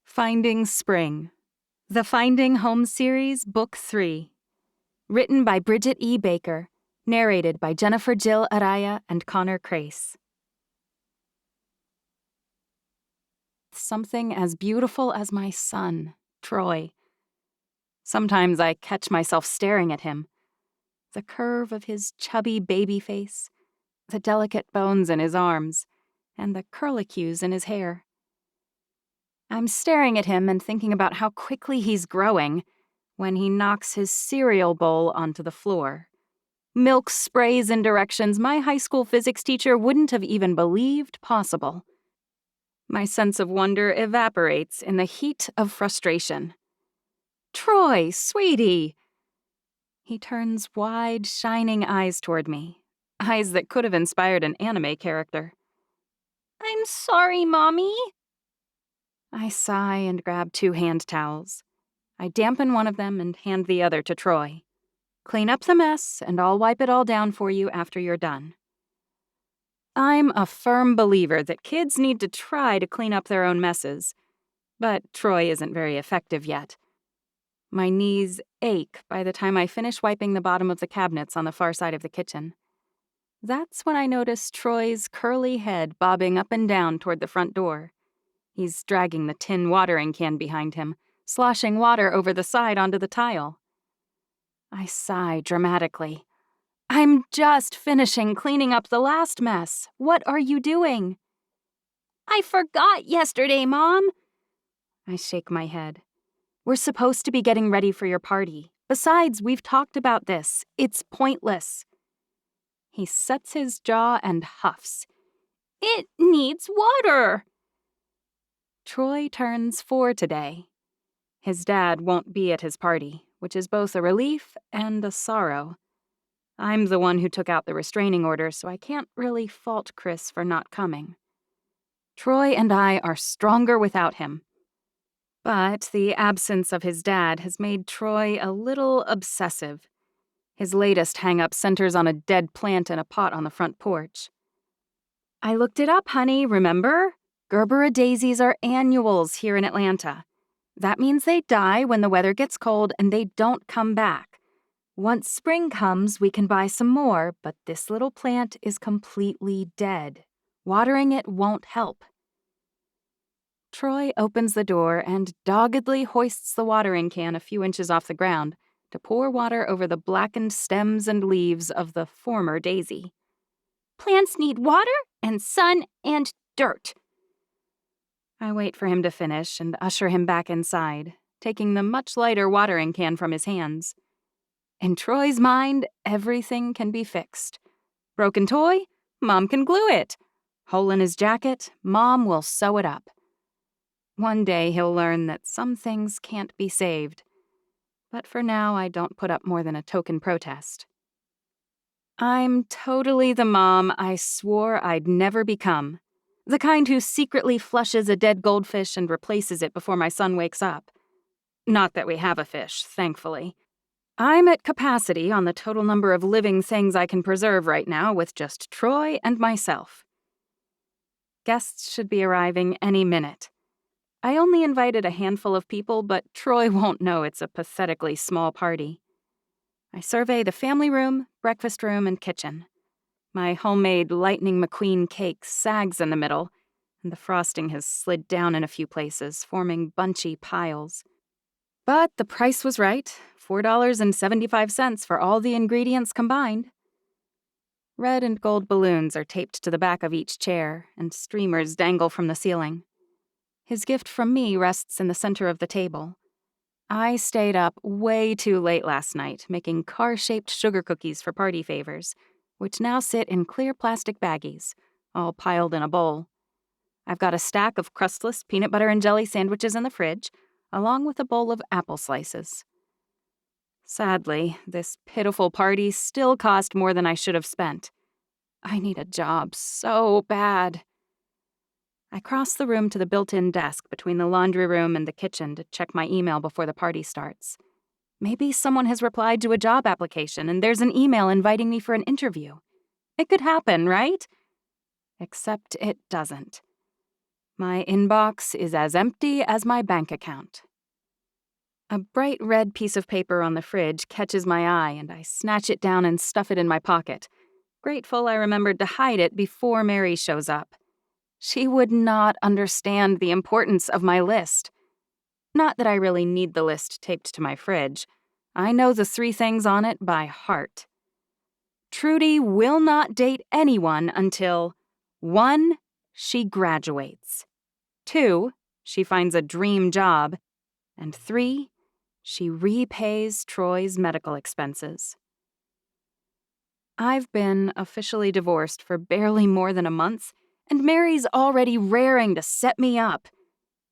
Finding Spring. The Finding Home Series, Book 3. Written by Bridget E. Baker. Narrated by JenniferJill Araya and Connor Crace. Something as beautiful as my son, Troy. Sometimes I catch myself staring at him. The curve of his chubby baby face, the delicate bones in his arms, and the curlicues in his hair. I'm staring at him and thinking about how quickly he's growing when he knocks his cereal bowl onto the floor. Milk sprays in directions my high school physics teacher wouldn't have even believed possible. My sense of wonder evaporates in the heat of frustration. "Troy, sweetie!" He turns wide, shining eyes toward me, eyes that could have inspired an anime character. "I'm sorry, Mommy." I sigh and grab 2 hand towels. I dampen one of them and hand the other to Troy. "Clean up the mess, and I'll wipe it all down for you after you're done." I'm a firm believer that kids need to try to clean up their own messes, but Troy isn't very effective yet. My knees ache by the time I finish wiping the bottom of the cabinets on the far side of the kitchen. That's when I notice Troy's curly head bobbing up and down toward the front door. He's dragging the tin watering can behind him, sloshing water over the side onto the tile. I sigh dramatically. "I'm just finishing cleaning up the last mess. What are you doing?" "I forgot yesterday, Mom." I shake my head. "We're supposed to be getting ready for your party. Besides, we've talked about this. It's pointless." He sets his jaw and huffs. "It needs water." Troy turns 4 today. His dad won't be at his party, which is both a relief and a sorrow. I'm the one who took out the restraining order, so I can't really fault Chris for not coming. Troy and I are stronger without him. But the absence of his dad has made Troy a little obsessive. His latest hang-up centers on a dead plant in a pot on the front porch. "I looked it up, honey, remember? Gerbera daisies are annuals here in Atlanta. That means they die when the weather gets cold and they don't come back. Once spring comes, we can buy some more, but this little plant is completely dead. Watering it won't help." Troy opens the door and doggedly hoists the watering can a few inches off the ground to pour water over the blackened stems and leaves of the former daisy. "Plants need water and sun and dirt." I wait for him to finish and usher him back inside, taking the much lighter watering can from his hands. In Troy's mind, everything can be fixed. Broken toy? Mom can glue it. Hole in his jacket? Mom will sew it up. One day he'll learn that some things can't be saved. But for now, I don't put up more than a token protest. I'm totally the mom I swore I'd never become. The kind who secretly flushes a dead goldfish and replaces it before my son wakes up. Not that we have a fish, thankfully. I'm at capacity on the total number of living things I can preserve right now with just Troy and myself. Guests should be arriving any minute. I only invited a handful of people, but Troy won't know it's a pathetically small party. I survey the family room, breakfast room, and kitchen. My homemade Lightning McQueen cake sags in the middle, and the frosting has slid down in a few places, forming bunchy piles. But the price was right, $4.75 for all the ingredients combined. Red and gold balloons are taped to the back of each chair, and streamers dangle from the ceiling. His gift from me rests in the center of the table. I stayed up way too late last night, making car-shaped sugar cookies for party favors, which now sit in clear plastic baggies, all piled in a bowl. I've got a stack of crustless peanut butter and jelly sandwiches in the fridge, along with a bowl of apple slices. Sadly, this pitiful party still cost more than I should have spent. I need a job so bad. I cross the room to the built-in desk between the laundry room and the kitchen to check my email before the party starts. Maybe someone has replied to a job application and there's an email inviting me for an interview. It could happen, right? Except it doesn't. My inbox is as empty as my bank account. A bright red piece of paper on the fridge catches my eye, and I snatch it down and stuff it in my pocket. Grateful I remembered to hide it before Mary shows up. She would not understand the importance of my list. Not that I really need the list taped to my fridge. I know the 3 things on it by heart. Trudy will not date anyone until 1. She graduates. 2. She finds a dream job. And 3. She repays Troy's medical expenses. I've been officially divorced for barely more than a month, and Mary's already raring to set me up.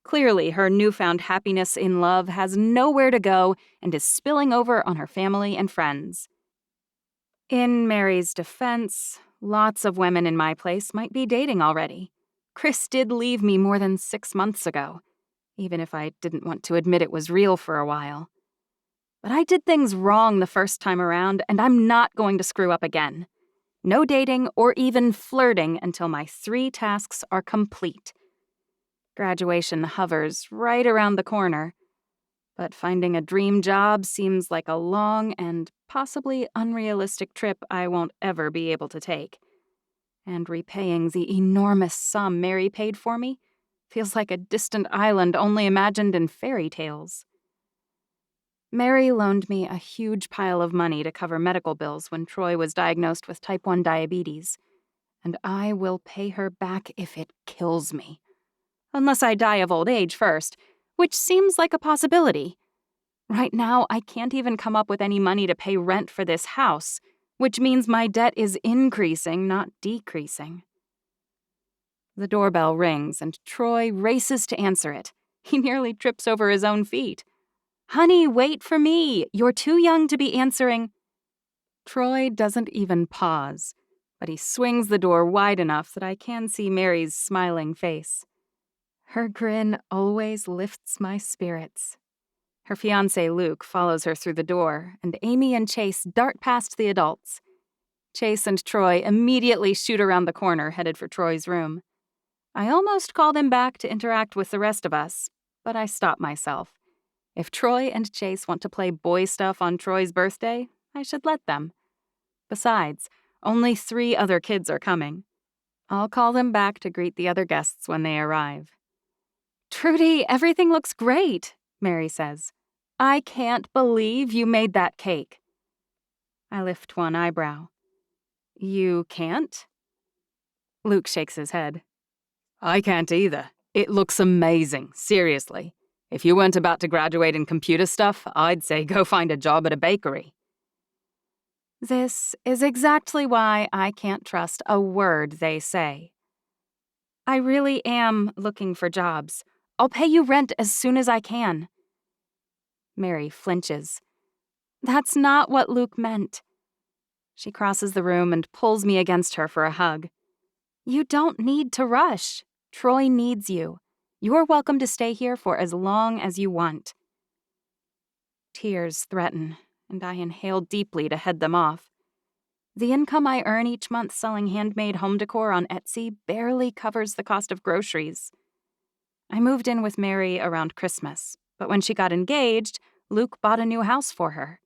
Clearly, her newfound happiness in love has nowhere to go and is spilling over on her family and friends. In Mary's defense, lots of women in my place might be dating already. Chris did leave me more than 6 months ago, even if I didn't want to admit it was real for a while. But I did things wrong the first time around, and I'm not going to screw up again. No dating or even flirting until my 3 tasks are complete. Graduation hovers right around the corner, but finding a dream job seems like a long and possibly unrealistic trip I won't ever be able to take. And repaying the enormous sum Mary paid for me feels like a distant island only imagined in fairy tales. Mary loaned me a huge pile of money to cover medical bills when Troy was diagnosed with type 1 diabetes, and I will pay her back if it kills me. Unless I die of old age first, which seems like a possibility. Right now, I can't even come up with any money to pay rent for this house, which means my debt is increasing, not decreasing. The doorbell rings, and Troy races to answer it. He nearly trips over his own feet. "Honey, wait for me. You're too young to be answering." Troy doesn't even pause, but he swings the door wide enough that I can see Mary's smiling face. Her grin always lifts my spirits. Her fiancé Luke follows her through the door, and Amy and Chase dart past the adults. Chase and Troy immediately shoot around the corner, headed for Troy's room. I almost call them back to interact with the rest of us, but I stop myself. If Troy and Chase want to play boy stuff on Troy's birthday, I should let them. Besides, only 3 other kids are coming. I'll call them back to greet the other guests when they arrive. "Trudy, everything looks great," Mary says. "I can't believe you made that cake." I lift one eyebrow. "You can't?" Luke shakes his head. "I can't either. It looks amazing, seriously. If you weren't about to graduate in computer stuff, I'd say go find a job at a bakery." This is exactly why I can't trust a word they say. I really am looking for jobs. I'll pay you rent as soon as I can. Mary flinches. That's not what Luke meant. She crosses the room and pulls me against her for a hug. You don't need to rush. Troy needs you. You're welcome to stay here for as long as you want. Tears threaten, and I inhale deeply to head them off. The income I earn each month selling handmade home decor on Etsy barely covers the cost of groceries. I moved in with Mary around Christmas, but when she got engaged, Luke bought a new house for her.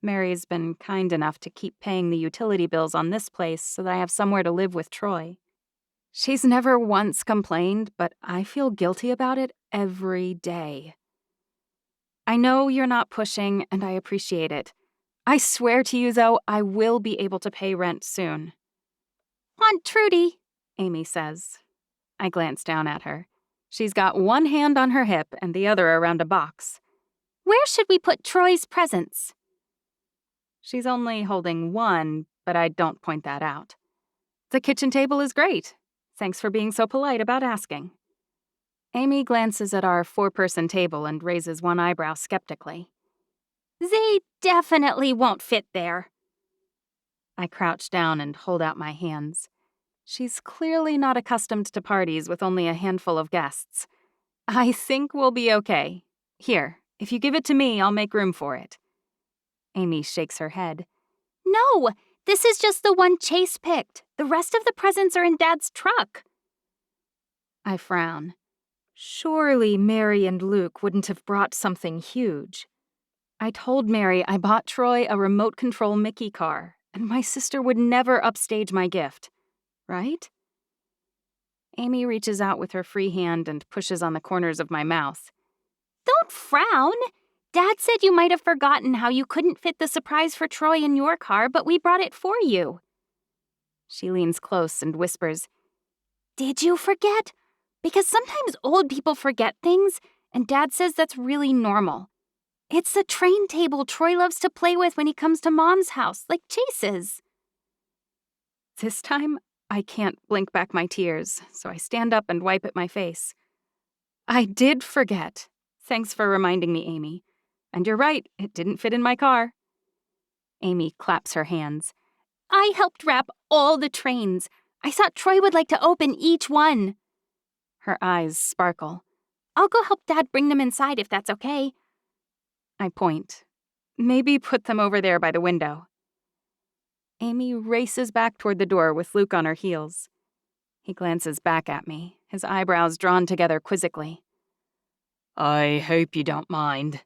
Mary's been kind enough to keep paying the utility bills on this place so that I have somewhere to live with Troy. She's never once complained, but I feel guilty about it every day. I know you're not pushing, and I appreciate it. I swear to you, though, I will be able to pay rent soon. Aunt Trudy, Amy says. I glance down at her. She's got one hand on her hip and the other around a box. Where should we put Troy's presents? She's only holding one, but I don't point that out. The kitchen table is great. Thanks for being so polite about asking. Amy glances at our 4-person table and raises one eyebrow skeptically. They definitely won't fit there. I crouch down and hold out my hands. She's clearly not accustomed to parties with only a handful of guests. I think we'll be okay. Here, if you give it to me, I'll make room for it. Amy shakes her head. No, this is just the one Chase picked. The rest of the presents are in Dad's truck. I frown. Surely Mary and Luke wouldn't have brought something huge. I told Mary I bought Troy a remote control Mickey car, and my sister would never upstage my gift, right? Amy reaches out with her free hand and pushes on the corners of my mouth. Don't frown. Dad said you might have forgotten how you couldn't fit the surprise for Troy in your car, but we brought it for you. She leans close and whispers, Did you forget? Because sometimes old people forget things, and Dad says that's really normal. It's the train table Troy loves to play with when he comes to Mom's house, like Chase's. This time, I can't blink back my tears, so I stand up and wipe at my face. I did forget. Thanks for reminding me, Amy. And you're right, it didn't fit in my car. Amy claps her hands. I helped wrap all the trains. I thought Troy would like to open each one. Her eyes sparkle. I'll go help Dad bring them inside if that's okay. I point. Maybe put them over there by the window. Amy races back toward the door with Luke on her heels. He glances back at me, his eyebrows drawn together quizzically. I hope you don't mind.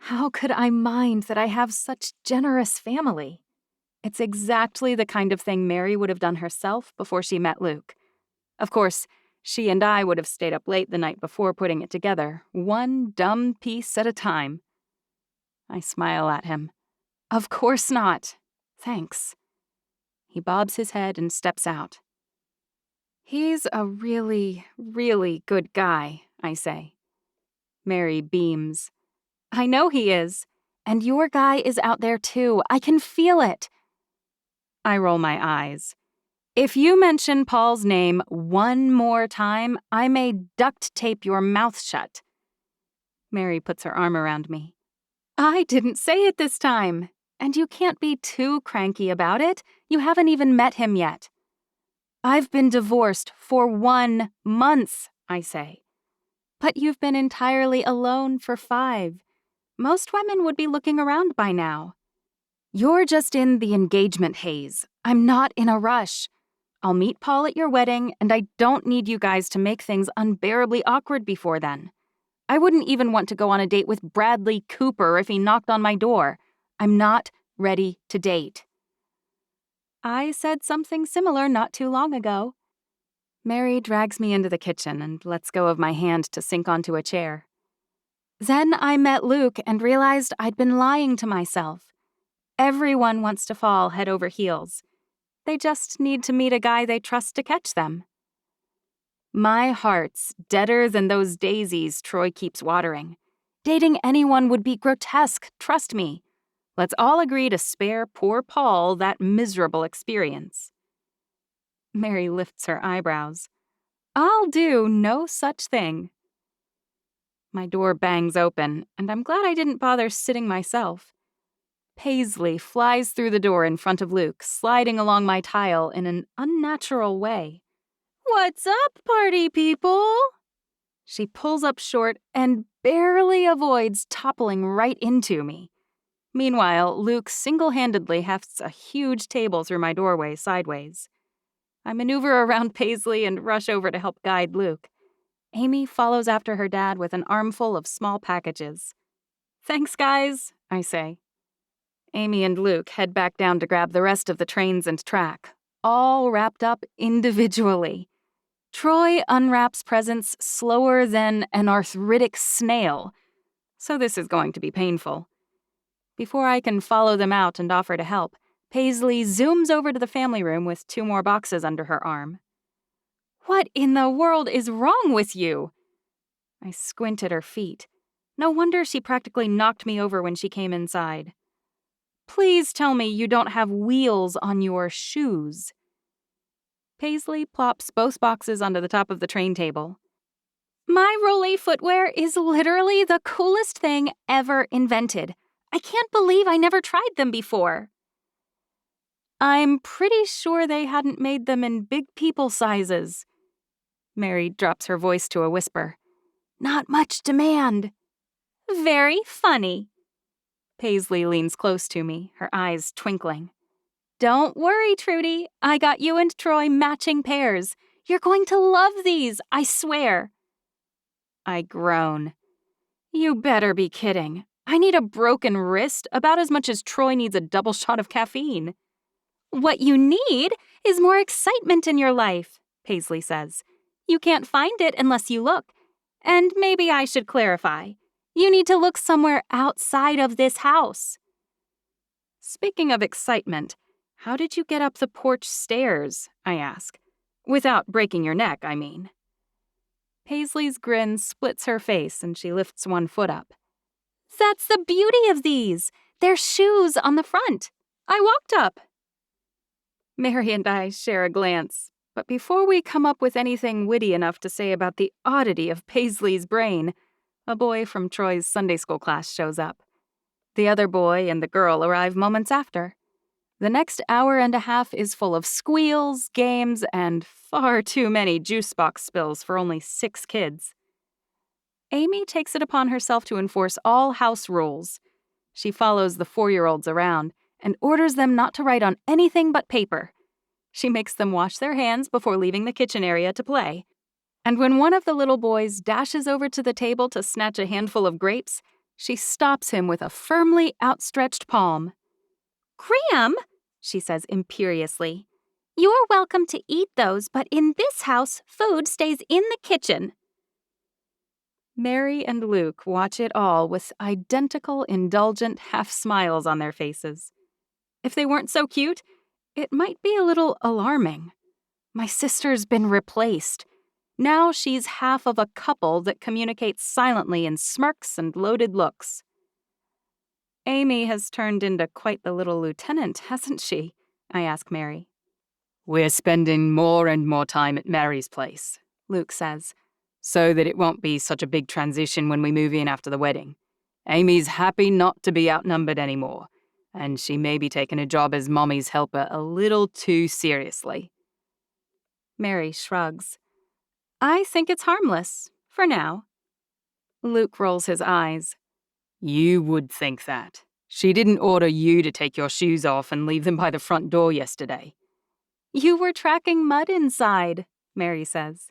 How could I mind that I have such generous family? It's exactly the kind of thing Mary would have done herself before she met Luke. Of course, she and I would have stayed up late the night before putting it together, one dumb piece at a time. I smile at him. Of course not. Thanks. He bobs his head and steps out. He's a really, really good guy, I say. Mary beams. I know he is. And your guy is out there too. I can feel it. I roll my eyes. If you mention Paul's name one more time, I may duct tape your mouth shut. Mary puts her arm around me. I didn't say it this time. And you can't be too cranky about it. You haven't even met him yet. I've been divorced for 1 month, I say. But you've been entirely alone for 5. Most women would be looking around by now. You're just in the engagement haze. I'm not in a rush. I'll meet Paul at your wedding, and I don't need you guys to make things unbearably awkward before then. I wouldn't even want to go on a date with Bradley Cooper if he knocked on my door. I'm not ready to date. I said something similar not too long ago. Mary drags me into the kitchen and lets go of my hand to sink onto a chair. Then I met Luke and realized I'd been lying to myself. Everyone wants to fall head over heels. They just need to meet a guy they trust to catch them. My heart's deader than those daisies Troy keeps watering. Dating anyone would be grotesque, trust me. Let's all agree to spare poor Paul that miserable experience. Mary lifts her eyebrows. I'll do no such thing. My door bangs open, and I'm glad I didn't bother sitting myself. Paisley flies through the door in front of Luke, sliding along my tile in an unnatural way. What's up, party people? She pulls up short and barely avoids toppling right into me. Meanwhile, Luke single-handedly hefts a huge table through my doorway sideways. I maneuver around Paisley and rush over to help guide Luke. Amy follows after her dad with an armful of small packages. Thanks, guys, I say. Amy and Luke head back down to grab the rest of the trains and track, all wrapped up individually. Troy unwraps presents slower than an arthritic snail, so this is going to be painful. Before I can follow them out and offer to help, Paisley zooms over to the family room with 2 more boxes under her arm. What in the world is wrong with you? I squint at her feet. No wonder she practically knocked me over when she came inside. Please tell me you don't have wheels on your shoes. Paisley plops both boxes onto the top of the train table. My Rolé footwear is literally the coolest thing ever invented. I can't believe I never tried them before. I'm pretty sure they hadn't made them in big people sizes. Mary drops her voice to a whisper. Not much demand. Very funny. Paisley leans close to me, her eyes twinkling. Don't worry, Trudy. I got you and Troy matching pairs. You're going to love these, I swear. I groan. You better be kidding. I need a broken wrist about as much as Troy needs a double shot of caffeine. What you need is more excitement in your life, Paisley says. You can't find it unless you look. And maybe I should clarify. You need to look somewhere outside of this house. Speaking of excitement, how did you get up the porch stairs? I ask. Without breaking your neck, I mean. Paisley's grin splits her face and she lifts one foot up. That's the beauty of these. They're shoes on the front. I walked up. Mary and I share a glance, but before we come up with anything witty enough to say about the oddity of Paisley's brain, a boy from Troy's Sunday school class shows up. The other boy and the girl arrive moments after. The next hour and a half is full of squeals, games, and far too many juice box spills for only 6 kids. Amy takes it upon herself to enforce all house rules. She follows the 4-year-olds around and orders them not to write on anything but paper. She makes them wash their hands before leaving the kitchen area to play. And when one of the little boys dashes over to the table to snatch a handful of grapes, she stops him with a firmly outstretched palm. Graham, she says imperiously, you're welcome to eat those, but in this house, food stays in the kitchen. Mary and Luke watch it all with identical, indulgent half-smiles on their faces. If they weren't so cute, it might be a little alarming. My sister's been replaced. Now she's half of a couple that communicates silently in smirks and loaded looks. Amy has turned into quite the little lieutenant, hasn't she? I ask Mary. We're spending more and more time at Mary's place, Luke says, so that it won't be such a big transition when we move in after the wedding. Amy's happy not to be outnumbered anymore, and she may be taking a job as Mommy's helper a little too seriously. Mary shrugs. I think it's harmless, for now. Luke rolls his eyes. You would think that. She didn't order you to take your shoes off and leave them by the front door yesterday. You were tracking mud inside, Mary says.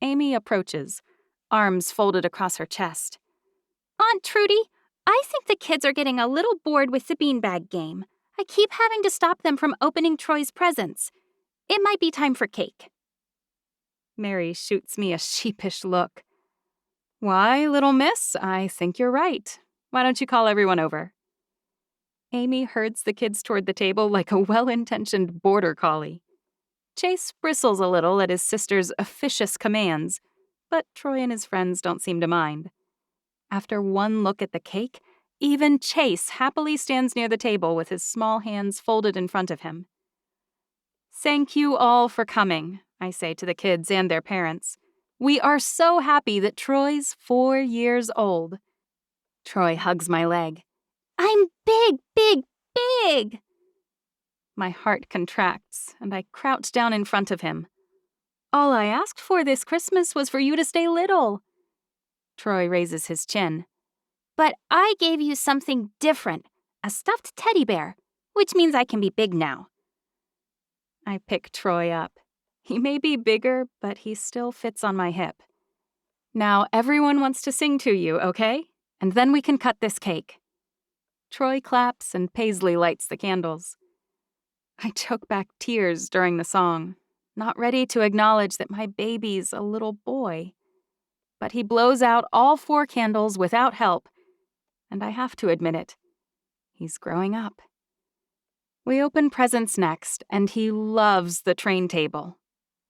Amy approaches, arms folded across her chest. Aunt Trudy, I think the kids are getting a little bored with the beanbag game. I keep having to stop them from opening Troy's presents. It might be time for cake. Mary shoots me a sheepish look. Why, little miss, I think you're right. Why don't you call everyone over? Amy herds the kids toward the table like a well-intentioned border collie. Chase bristles a little at his sister's officious commands, but Troy and his friends don't seem to mind. After one look at the cake, even Chase happily stands near the table with his small hands folded in front of him. Thank you all for coming, I say to the kids and their parents. We are so happy that Troy's 4 years old. Troy hugs my leg. I'm big, big, big! My heart contracts, and I crouch down in front of him. All I asked for this Christmas was for you to stay little. Troy raises his chin. But I gave you something different, a stuffed teddy bear, which means I can be big now. I pick Troy up. He may be bigger, but he still fits on my hip. Now everyone wants to sing to you, okay? And then we can cut this cake. Troy claps and Paisley lights the candles. I choke back tears during the song, not ready to acknowledge that my baby's a little boy. But he blows out all 4 candles without help, and I have to admit it. He's growing up. We open presents next, and he loves the train table.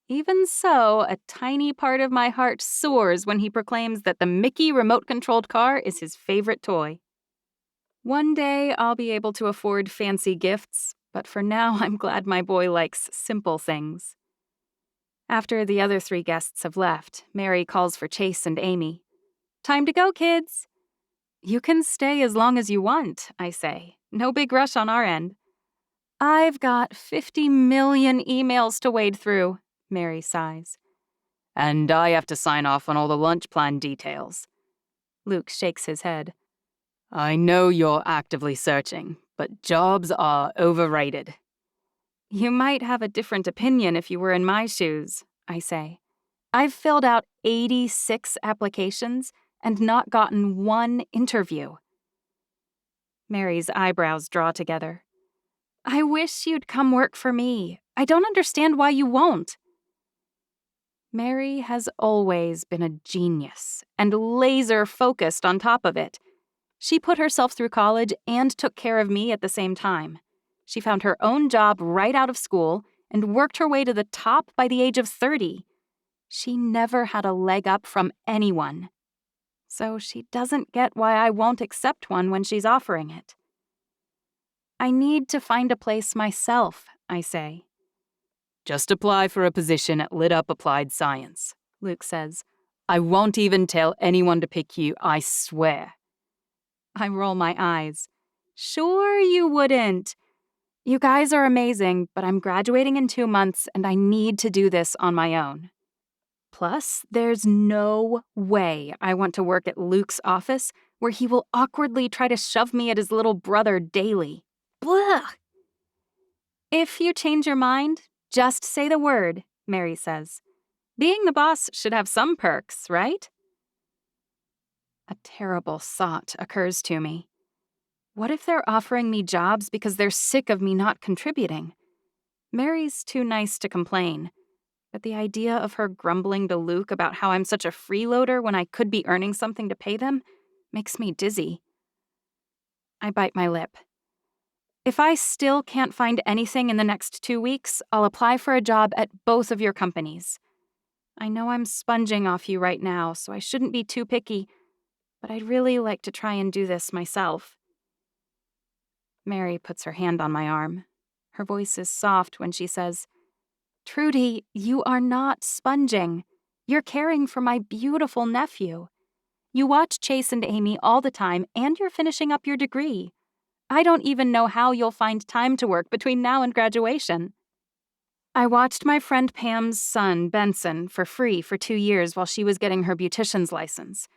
Even so, a tiny part of my heart soars when he proclaims that the Mickey remote-controlled car is his favorite toy. One day, I'll be able to afford fancy gifts, but for now, I'm glad my boy likes simple things. After the other 3 guests have left, Mary calls for Chase and Amy. Time to go, kids! You can stay as long as you want, I say. No big rush on our end. I've got 50 million emails to wade through, Mary sighs. And I have to sign off on all the lunch plan details. Luke shakes his head. I know you're actively searching, but jobs are overrated. You might have a different opinion if you were in my shoes, I say. I've filled out 86 applications and not gotten one interview. Mary's eyebrows draw together. I wish you'd come work for me. I don't understand why you won't. Mary has always been a genius and laser-focused on top of it. She put herself through college and took care of me at the same time. She found her own job right out of school and worked her way to the top by the age of 30. She never had a leg up from anyone. So she doesn't get why I won't accept one when she's offering it. I need to find a place myself, I say. Just apply for a position at Lit Up Applied Science, Luke says. I won't even tell anyone to pick you, I swear. I roll my eyes. Sure you wouldn't. You guys are amazing, but I'm graduating in 2 months and I need to do this on my own. Plus, there's no way I want to work at Luke's office where he will awkwardly try to shove me at his little brother daily. Blah! If you change your mind, just say the word, Mary says. Being the boss should have some perks, right? A terrible thought occurs to me. What if they're offering me jobs because they're sick of me not contributing? Mary's too nice to complain, but the idea of her grumbling to Luke about how I'm such a freeloader when I could be earning something to pay them makes me dizzy. I bite my lip. If I still can't find anything in the next 2 weeks, I'll apply for a job at both of your companies. I know I'm sponging off you right now, so I shouldn't be too picky, but I'd really like to try and do this myself. Mary puts her hand on my arm. Her voice is soft when she says, Trudy, you are not sponging. You're caring for my beautiful nephew. You watch Chase and Amy all the time, and you're finishing up your degree. I don't even know how you'll find time to work between now and graduation. I watched my friend Pam's son, Benson, for free for 2 years while she was getting her beautician's license.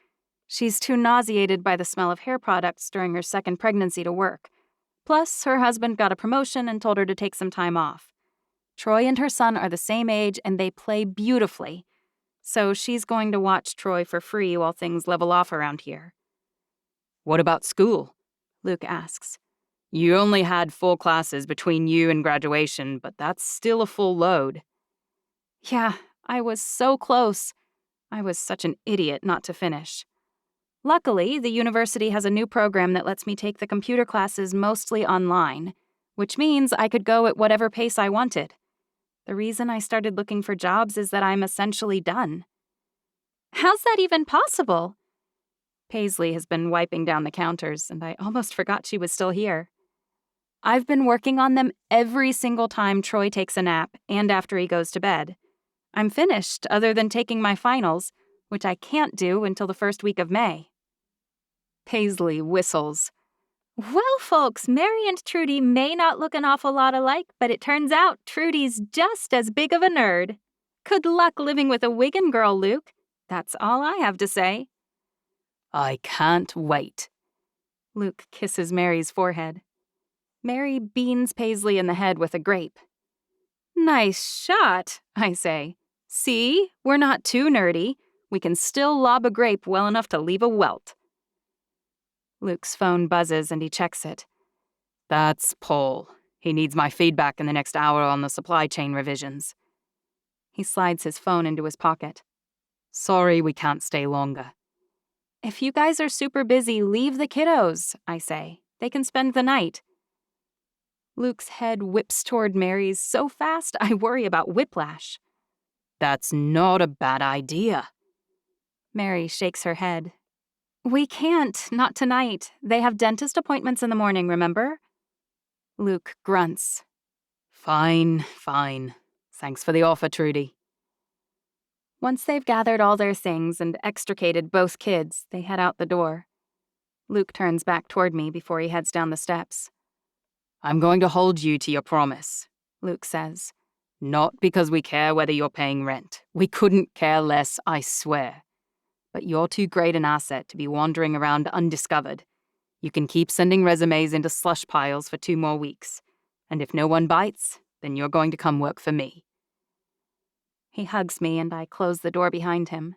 She's too nauseated by the smell of hair products during her second pregnancy to work. Plus, her husband got a promotion and told her to take some time off. Troy and her son are the same age and they play beautifully. So she's going to watch Troy for free while things level off around here. What about school? Luke asks. You only had 4 classes between you and graduation, but that's still a full load. Yeah, I was so close. I was such an idiot not to finish. Luckily, the university has a new program that lets me take the computer classes mostly online, which means I could go at whatever pace I wanted. The reason I started looking for jobs is that I'm essentially done. How's that even possible? Paisley has been wiping down the counters, and I almost forgot she was still here. I've been working on them every single time Troy takes a nap and after he goes to bed. I'm finished other than taking my finals, which I can't do until the first week of May. Paisley whistles. Well, folks, Mary and Trudy may not look an awful lot alike, but it turns out Trudy's just as big of a nerd. Good luck living with a Wigan girl, Luke. That's all I have to say. I can't wait. Luke kisses Mary's forehead. Mary beans Paisley in the head with a grape. Nice shot, I say. See, we're not too nerdy. We can still lob a grape well enough to leave a welt. Luke's phone buzzes and he checks it. That's Paul. He needs my feedback in the next hour on the supply chain revisions. He slides his phone into his pocket. Sorry, we can't stay longer. If you guys are super busy, leave the kiddos, I say. They can spend the night. Luke's head whips toward Mary's so fast I worry about whiplash. That's not a bad idea. Mary shakes her head. We can't, not tonight. They have dentist appointments in the morning, remember? Luke grunts. Fine. Thanks for the offer, Trudy. Once they've gathered all their things and extricated both kids, they head out the door. Luke turns back toward me before he heads down the steps. I'm going to hold you to your promise, Luke says. Not because we care whether you're paying rent. We couldn't care less, I swear. But you're too great an asset to be wandering around undiscovered. You can keep sending resumes into slush piles for 2 more weeks. And if no one bites, then you're going to come work for me. He hugs me and I close the door behind him.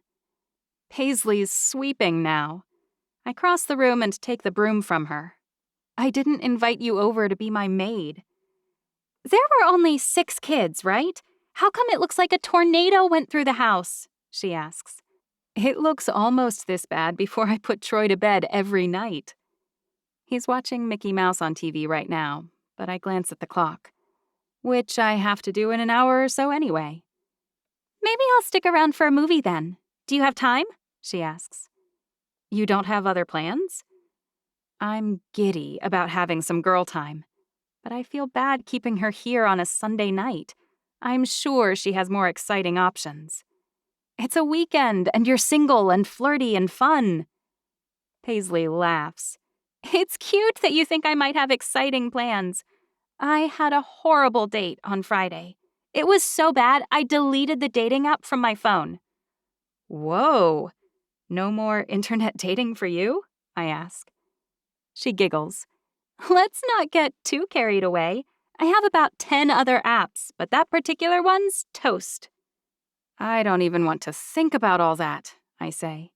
Paisley's sweeping now. I cross the room and take the broom from her. I didn't invite you over to be my maid. There were only 6 kids, right? How come it looks like a tornado went through the house? She asks. It looks almost this bad before I put Troy to bed every night. He's watching Mickey Mouse on TV right now, but I glance at the clock, which I have to do in an hour or so anyway. Maybe I'll stick around for a movie then. Do you have time? She asks. You don't have other plans? I'm giddy about having some girl time, but I feel bad keeping her here on a Sunday night. I'm sure she has more exciting options. It's a weekend, and you're single and flirty and fun. Paisley laughs. It's cute that you think I might have exciting plans. I had a horrible date on Friday. It was so bad, I deleted the dating app from my phone. Whoa. No more internet dating for you? I ask. She giggles. Let's not get too carried away. I have about 10 other apps, but that particular one's toast. I don't even want to think about all that, I say.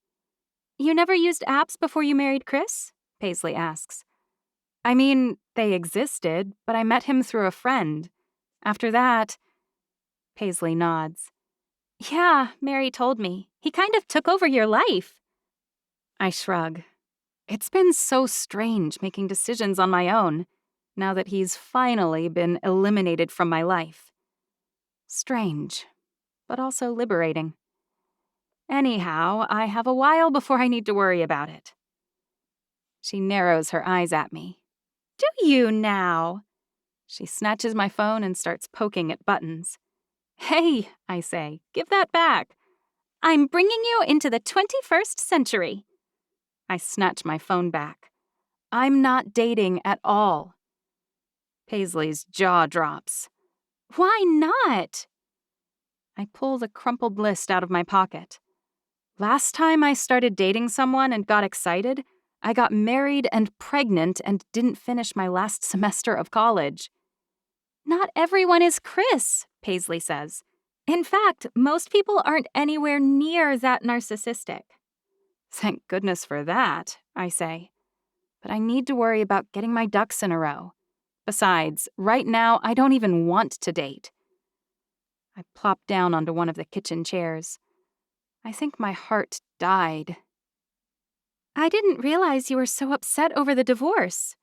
You never used apps before you married Chris? Paisley asks. I mean, they existed, but I met him through a friend. After that, Paisley nods. Yeah, Mary told me. He kind of took over your life. I shrug. It's been so strange making decisions on my own, now that he's finally been eliminated from my life. Strange, but also liberating. Anyhow, I have a while before I need to worry about it. She narrows her eyes at me. Do you now? She snatches my phone and starts poking at buttons. Hey, I say, give that back. I'm bringing you into the 21st century. I snatch my phone back. I'm not dating at all. Paisley's jaw drops. Why not? I pull the crumpled list out of my pocket. Last time I started dating someone and got excited, I got married and pregnant and didn't finish my last semester of college. Not everyone is Chris, Paisley says. In fact, most people aren't anywhere near that narcissistic. Thank goodness for that, I say. But I need to worry about getting my ducks in a row. Besides, right now, I don't even want to date. I plop down onto one of the kitchen chairs. I think my heart died. I didn't realize you were so upset over the divorce.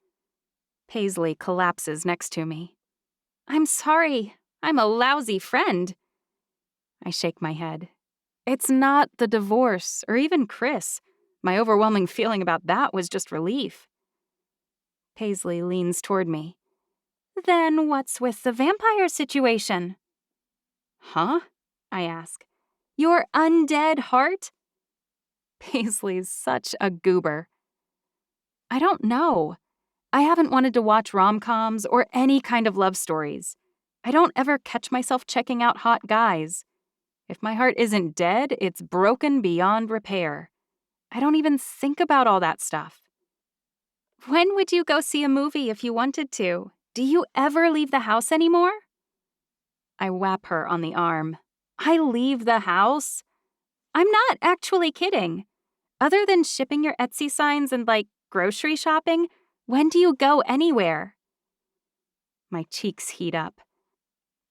Paisley collapses next to me. I'm sorry. I'm a lousy friend. I shake my head. It's not the divorce, or even Chris. My overwhelming feeling about that was just relief. Paisley leans toward me. Then what's with the vampire situation? Huh? I ask. Your undead heart? Paisley's such a goober. I don't know. I haven't wanted to watch rom-coms or any kind of love stories. I don't ever catch myself checking out hot guys. If my heart isn't dead, it's broken beyond repair. I don't even think about all that stuff. When would you go see a movie if you wanted to? Do you ever leave the house anymore? I whap her on the arm. I leave the house? I'm not actually kidding. Other than shipping your Etsy signs and, grocery shopping, when do you go anywhere? My cheeks heat up.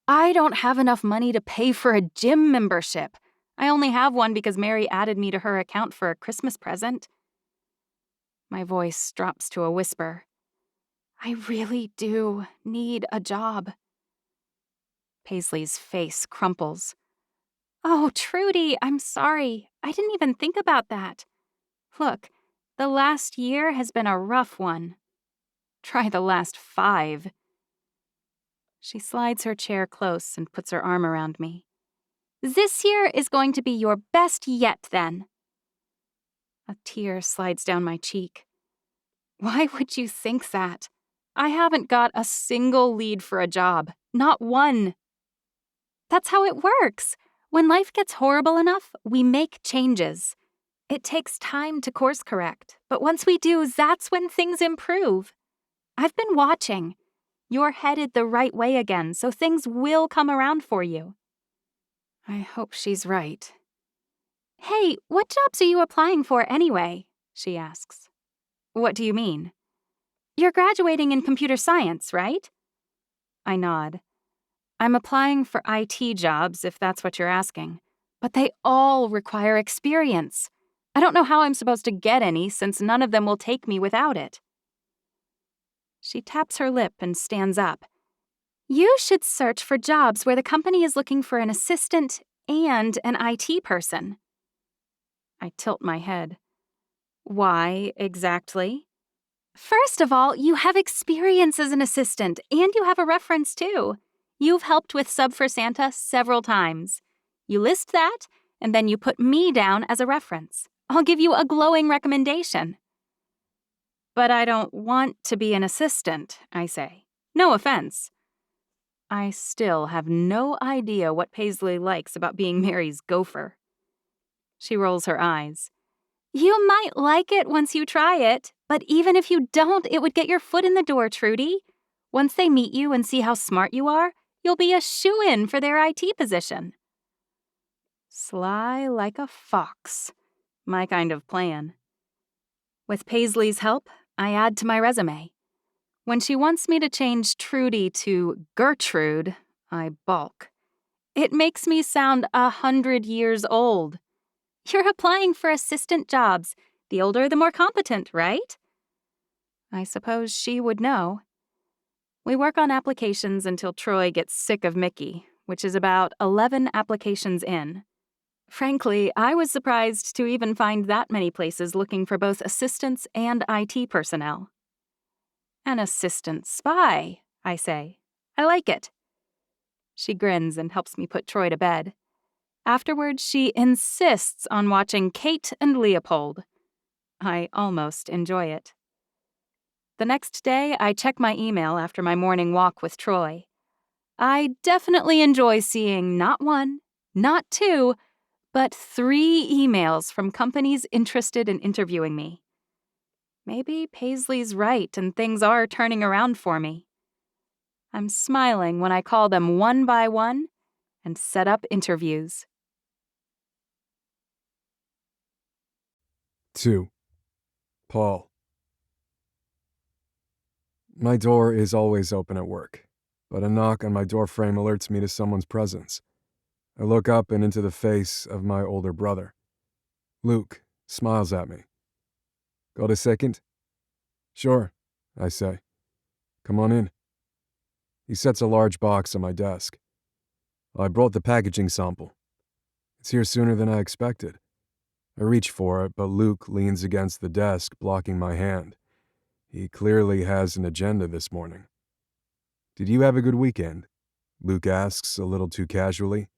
I don't have enough money to pay for a gym membership. I only have one because Mary added me to her account for a Christmas present. My voice drops to a whisper. I really do need a job. Paisley's face crumples. Oh, Trudy, I'm sorry. I didn't even think about that. Look, the last year has been a rough one. Try the last 5. She slides her chair close and puts her arm around me. This year is going to be your best yet, then. A tear slides down my cheek. Why would you think that? I haven't got a single lead for a job. Not one. That's how it works. When life gets horrible enough, we make changes. It takes time to course correct, but once we do, that's when things improve. I've been watching. You're headed the right way again, so things will come around for you. I hope she's right. Hey, what jobs are you applying for anyway? She asks. What do you mean? You're graduating in computer science, right? I nod. I'm applying for IT jobs, if that's what you're asking. But they all require experience. I don't know how I'm supposed to get any since none of them will take me without it. She taps her lip and stands up. You should search for jobs where the company is looking for an assistant and an IT person. I tilt my head. Why exactly? First of all, you have experience as an assistant, and you have a reference too. You've helped with Sub for Santa several times. You list that, and then you put me down as a reference. I'll give you a glowing recommendation. But I don't want to be an assistant, I say. No offense. I still have no idea what Paisley likes about being Mary's gopher. She rolls her eyes. You might like it once you try it, but even if you don't, it would get your foot in the door, Trudy. Once they meet you and see how smart you are, you'll be a shoo-in for their IT position. Sly like a fox. My kind of plan. With Paisley's help, I add to my resume. When she wants me to change Trudy to Gertrude, I balk. It makes me sound 100 years old. You're applying for assistant jobs. The older, the more competent, right? I suppose she would know. We work on applications until Troy gets sick of Mickey, which is about 11 applications in. Frankly, I was surprised to even find that many places looking for both assistants and IT personnel. An assistant spy, I say. I like it. She grins and helps me put Troy to bed. Afterwards, she insists on watching Kate and Leopold. I almost enjoy it. The next day, I check my email after my morning walk with Troy. I definitely enjoy seeing not one, not two, but 3 emails from companies interested in interviewing me. Maybe Paisley's right and things are turning around for me. I'm smiling when I call them one by one and set up interviews. 2. Paul. My door is always open at work, but a knock on my doorframe alerts me to someone's presence. I look up and into the face of my older brother. Luke smiles at me. Got a second? Sure, I say. Come on in. He sets a large box on my desk. I brought the packaging sample. It's here sooner than I expected. I reach for it, but Luke leans against the desk, blocking my hand. He clearly has an agenda this morning. Did you have a good weekend? Luke asks a little too casually.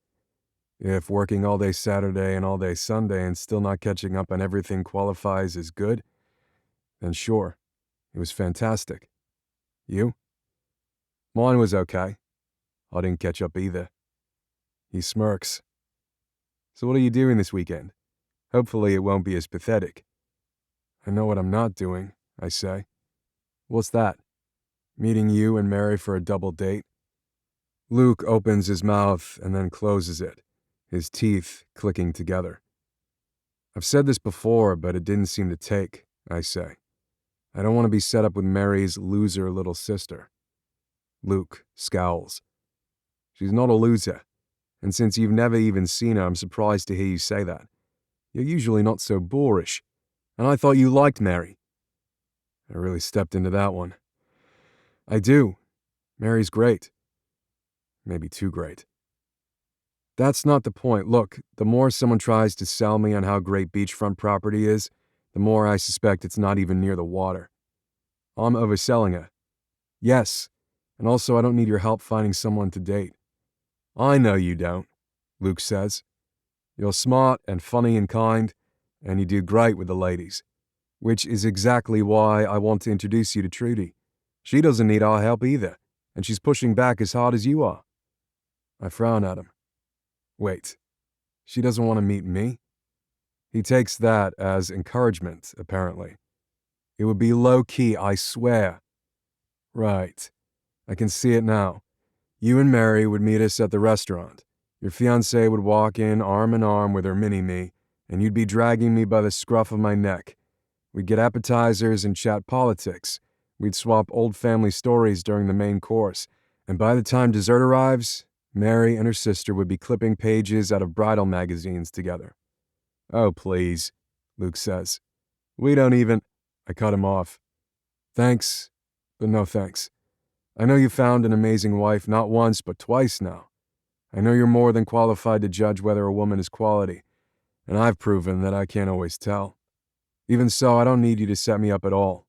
If working all day Saturday and all day Sunday and still not catching up on everything qualifies as good, then sure, it was fantastic. You? Mine was okay. I didn't catch up either. He smirks. So what are you doing this weekend? Hopefully it won't be as pathetic. I know what I'm not doing, I say. What's that? Meeting you and Mary for a double date? Luke opens his mouth and then closes it, his teeth clicking together. I've said this before, but it didn't seem to take, I say. I don't want to be set up with Mary's loser little sister. Luke scowls. She's not a loser, and since you've never even seen her, I'm surprised to hear you say that. You're usually not so boorish, and I thought you liked Mary. I really stepped into that one. I do. Mary's great. Maybe too great. That's not the point. Look, the more someone tries to sell me on how great beachfront property is, the more I suspect it's not even near the water. I'm overselling her. Yes, and also I don't need your help finding someone to date. I know you don't, Luke says. You're smart and funny and kind, and you do great with the ladies, which is exactly why I want to introduce you to Trudy. She doesn't need our help either, and she's pushing back as hard as you are. I frown at him. Wait, she doesn't want to meet me? He takes that as encouragement, apparently. It would be low-key, I swear. Right. I can see it now. You and Mary would meet us at the restaurant. Your fiancée would walk in arm in arm with her mini-me, and you'd be dragging me by the scruff of my neck. We'd get appetizers and chat politics. We'd swap old family stories during the main course, and by the time dessert arrives, Mary and her sister would be clipping pages out of bridal magazines together. Oh, please, Luke says. We don't even... I cut him off. Thanks, but no thanks. I know you found an amazing wife not once but twice now. I know you're more than qualified to judge whether a woman is quality, and I've proven that I can't always tell. Even so, I don't need you to set me up at all.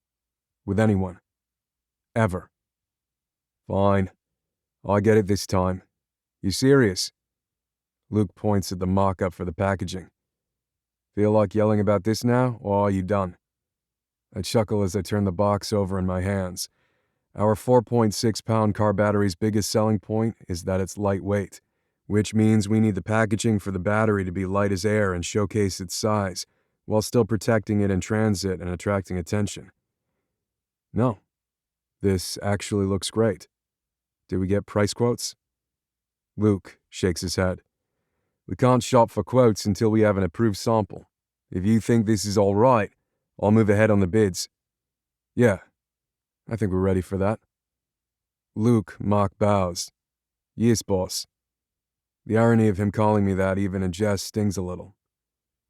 With anyone. Ever. Fine. I'll get it this time. You serious? Luke points at the mock-up for the packaging. Feel like yelling about this now, or are you done? I chuckle as I turn the box over in my hands. Our 4.6-pound car battery's biggest selling point is that it's lightweight, which means we need the packaging for the battery to be light as air and showcase its size, while still protecting it in transit and attracting attention. No. This actually looks great. Did we get price quotes? Luke shakes his head. We can't shop for quotes until we have an approved sample. If you think this is all right, I'll move ahead on the bids. Yeah, I think we're ready for that. Luke mock bows. Yes, boss. The irony of him calling me that even in jest stings a little.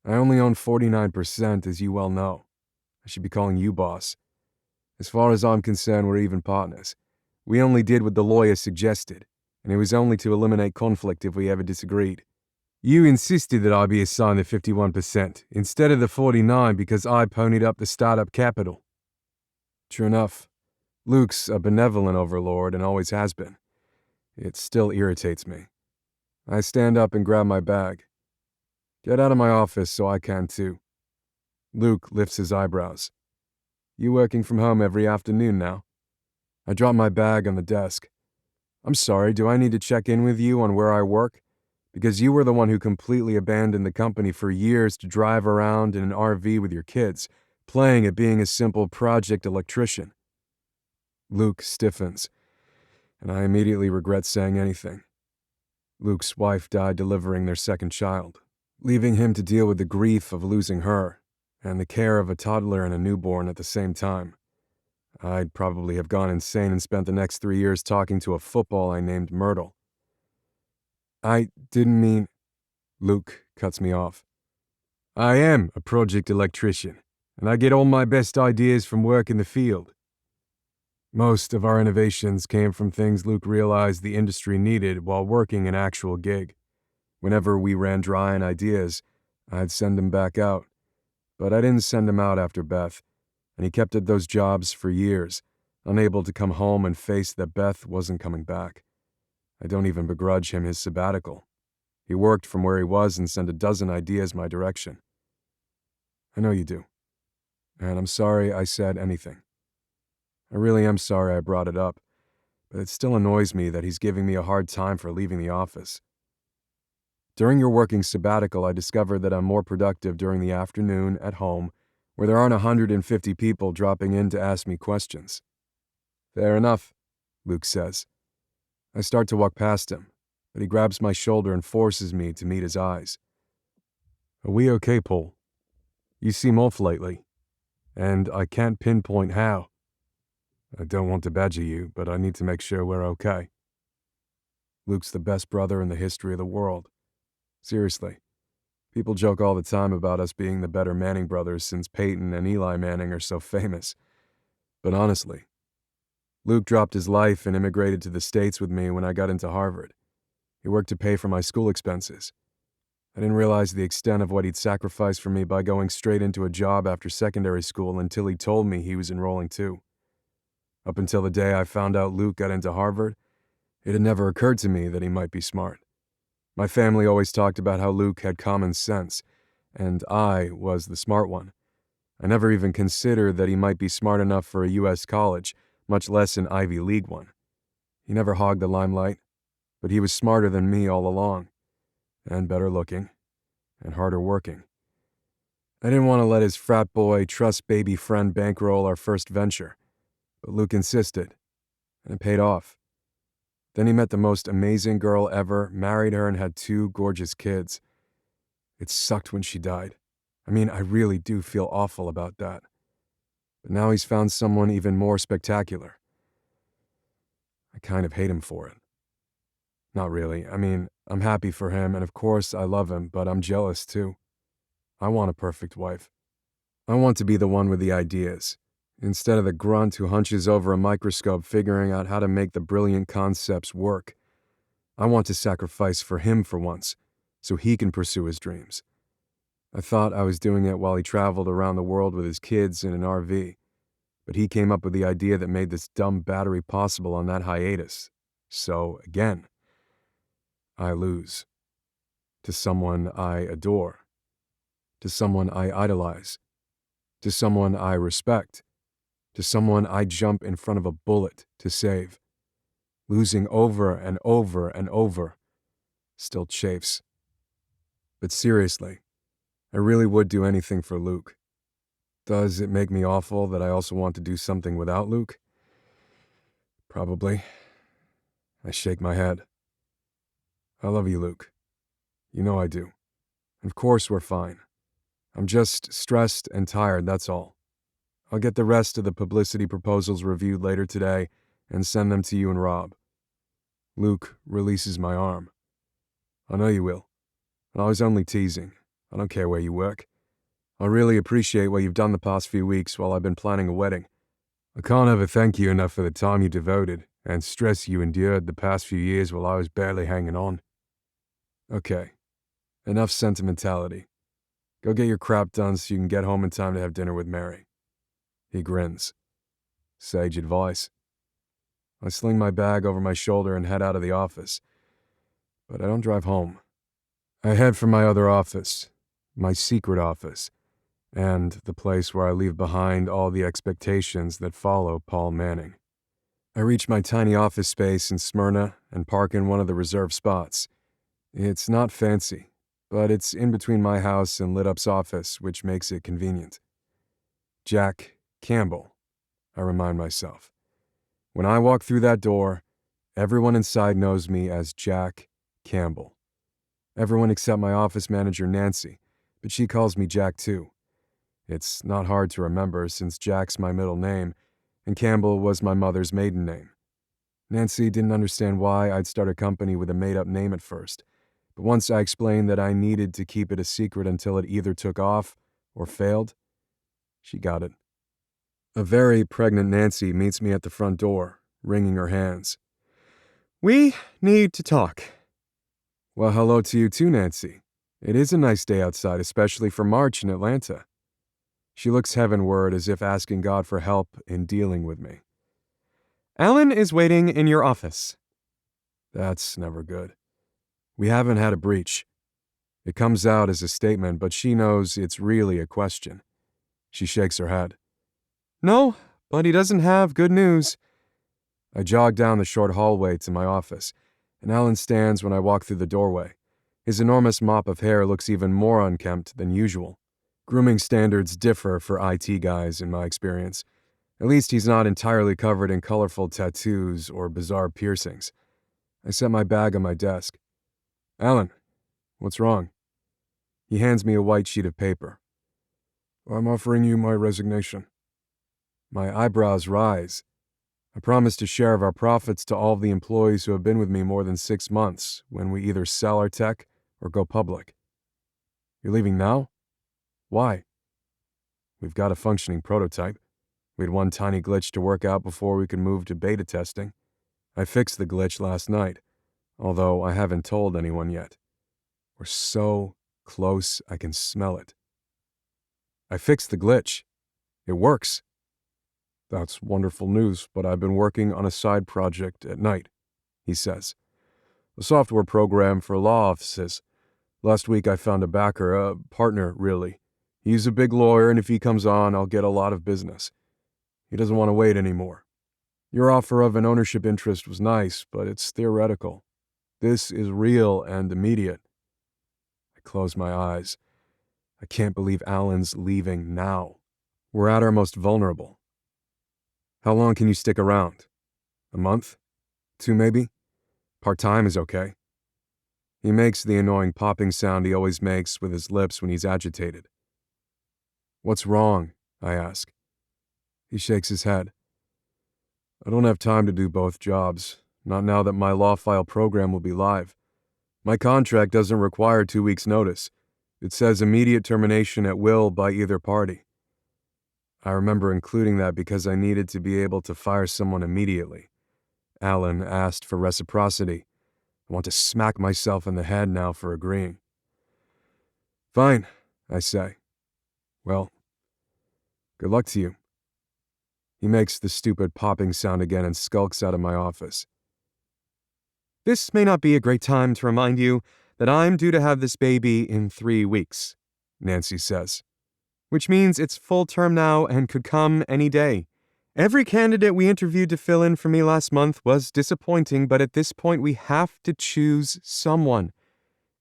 I only own 49%, as you well know. I should be calling you boss. As far as I'm concerned, we're even partners. We only did what the lawyer suggested, and it was only to eliminate conflict if we ever disagreed. You insisted that I be assigned the 51% instead of the 49% because I ponied up the startup capital. True enough. Luke's a benevolent overlord and always has been. It still irritates me. I stand up and grab my bag. Get out of my office so I can too. Luke lifts his eyebrows. You working from home every afternoon now? I drop my bag on the desk. I'm sorry, do I need to check in with you on where I work? Because you were the one who completely abandoned the company for years to drive around in an RV with your kids, playing at being a simple project electrician. Luke stiffens, and I immediately regret saying anything. Luke's wife died delivering their second child, leaving him to deal with the grief of losing her and the care of a toddler and a newborn at the same time. I'd probably have gone insane and spent the next 3 years talking to a football I named Myrtle. I didn't mean... Luke cuts me off. I am a project electrician, and I get all my best ideas from work in the field. Most of our innovations came from things Luke realized the industry needed while working an actual gig. Whenever we ran dry on ideas, I'd send him back out. But I didn't send him out after Beth, and he kept at those jobs for years, unable to come home and face that Beth wasn't coming back. I don't even begrudge him his sabbatical. He worked from where he was and sent a dozen ideas my direction. I know you do. And I'm sorry I said anything. I really am sorry I brought it up, but it still annoys me that he's giving me a hard time for leaving the office. During your working sabbatical, I discovered that I'm more productive during the afternoon at home, where there aren't 150 people dropping in to ask me questions. Fair enough, Luke says. I start to walk past him, but he grabs my shoulder and forces me to meet his eyes. Are we okay, Paul? You seem off lately, and I can't pinpoint how. I don't want to badger you, but I need to make sure we're okay. Luke's the best brother in the history of the world. Seriously. People joke all the time about us being the better Manning brothers since Peyton and Eli Manning are so famous. But honestly, Luke dropped his life and immigrated to the States with me when I got into Harvard. He worked to pay for my school expenses. I didn't realize the extent of what he'd sacrificed for me by going straight into a job after secondary school until he told me he was enrolling too. Up until the day I found out Luke got into Harvard, it had never occurred to me that he might be smart. My family always talked about how Luke had common sense, and I was the smart one. I never even considered that he might be smart enough for a U.S. college, much less an Ivy League one. He never hogged the limelight, but he was smarter than me all along, and better looking, and harder working. I didn't want to let his frat boy, trust baby friend bankroll our first venture, but Luke insisted, and it paid off. Then he met the most amazing girl ever, married her, and had 2 gorgeous kids. It sucked when she died. I mean, I really do feel awful about that. But now he's found someone even more spectacular. I kind of hate him for it. Not really. I mean, I'm happy for him, and of course I love him, but I'm jealous too. I want a perfect wife. I want to be the one with the ideas, instead of the grunt who hunches over a microscope figuring out how to make the brilliant concepts work. I want to sacrifice for him for once, so he can pursue his dreams. I thought I was doing it while he traveled around the world with his kids in an RV, but he came up with the idea that made this dumb battery possible on that hiatus. So, again, I lose. To someone I adore. To someone I idolize. To someone I respect. To someone I jump in front of a bullet to save. Losing over and over and over still chafes. But seriously, I really would do anything for Luke. Does it make me awful that I also want to do something without Luke? Probably. I shake my head. I love you, Luke. You know I do. Of course we're fine. I'm just stressed and tired, that's all. I'll get the rest of the publicity proposals reviewed later today and send them to you and Rob. Luke releases my arm. I know you will. I was only teasing. I don't care where you work. I really appreciate what you've done the past few weeks while I've been planning a wedding. I can't ever thank you enough for the time you devoted and stress you endured the past few years while I was barely hanging on. Okay, enough sentimentality. Go get your crap done so you can get home in time to have dinner with Mary. He grins. Sage advice. I sling my bag over my shoulder and head out of the office. But I don't drive home. I head for my other office, my secret office, and the place where I leave behind all the expectations that follow Paul Manning. I reach my tiny office space in Smyrna and park in one of the reserved spots. It's not fancy, but it's in between my house and Lit-Up's office, which makes it convenient. Jack Campbell, I remind myself. When I walk through that door, everyone inside knows me as Jack Campbell. Everyone except my office manager, Nancy, but she calls me Jack too. It's not hard to remember since Jack's my middle name, and Campbell was my mother's maiden name. Nancy didn't understand why I'd start a company with a made-up name at first, but once I explained that I needed to keep it a secret until it either took off or failed, she got it. A very pregnant Nancy meets me at the front door, wringing her hands. "We need to talk." Well, hello to you too, Nancy. It is a nice day outside, especially for March in Atlanta. She looks heavenward as if asking God for help in dealing with me. "Alan is waiting in your office." That's never good. We haven't had a breach. It comes out as a statement, but she knows it's really a question. She shakes her head. "No, but he doesn't have good news." I jog down the short hallway to my office, and Alan stands when I walk through the doorway. His enormous mop of hair looks even more unkempt than usual. Grooming standards differ for IT guys, in my experience. At least he's not entirely covered in colorful tattoos or bizarre piercings. I set my bag on my desk. "Alan, what's wrong?" He hands me a white sheet of paper. "I'm offering you my resignation." My eyebrows rise. I promised a share of our profits to all of the employees who have been with me more than 6 months when we either sell our tech or go public. "You're leaving now? Why?" "We've got a functioning prototype. We had one tiny glitch to work out before we could move to beta testing. I fixed the glitch last night, although I haven't told anyone yet. We're so close I can smell it." "I fixed the glitch. It works." "That's wonderful news, but I've been working on a side project at night," he says. "A software program for law offices. Last week I found a backer, a partner, really. He's a big lawyer, and if he comes on, I'll get a lot of business. He doesn't want to wait anymore. Your offer of an ownership interest was nice, but it's theoretical. This is real and immediate." I close my eyes. I can't believe Alan's leaving now. We're at our most vulnerable. "How long can you stick around? A month? 2 maybe?" Part-time is okay. He makes the annoying popping sound he always makes with his lips when he's agitated. What's wrong? I ask. He shakes his head. I don't have time to do both jobs, not now that my law file program will be live. My contract doesn't require 2 weeks' notice. It says immediate termination at will by either party. I remember including that because I needed to be able to fire someone immediately. Alan asked for reciprocity. I want to smack myself in the head now for agreeing. Fine, I say. Well, good luck to you. He makes the stupid popping sound again and skulks out of my office. This may not be a great time to remind you that I'm due to have this baby in 3 weeks, Nancy says, which means it's full term now and could come any day. Every candidate we interviewed to fill in for me last month was disappointing, but at this point we have to choose someone.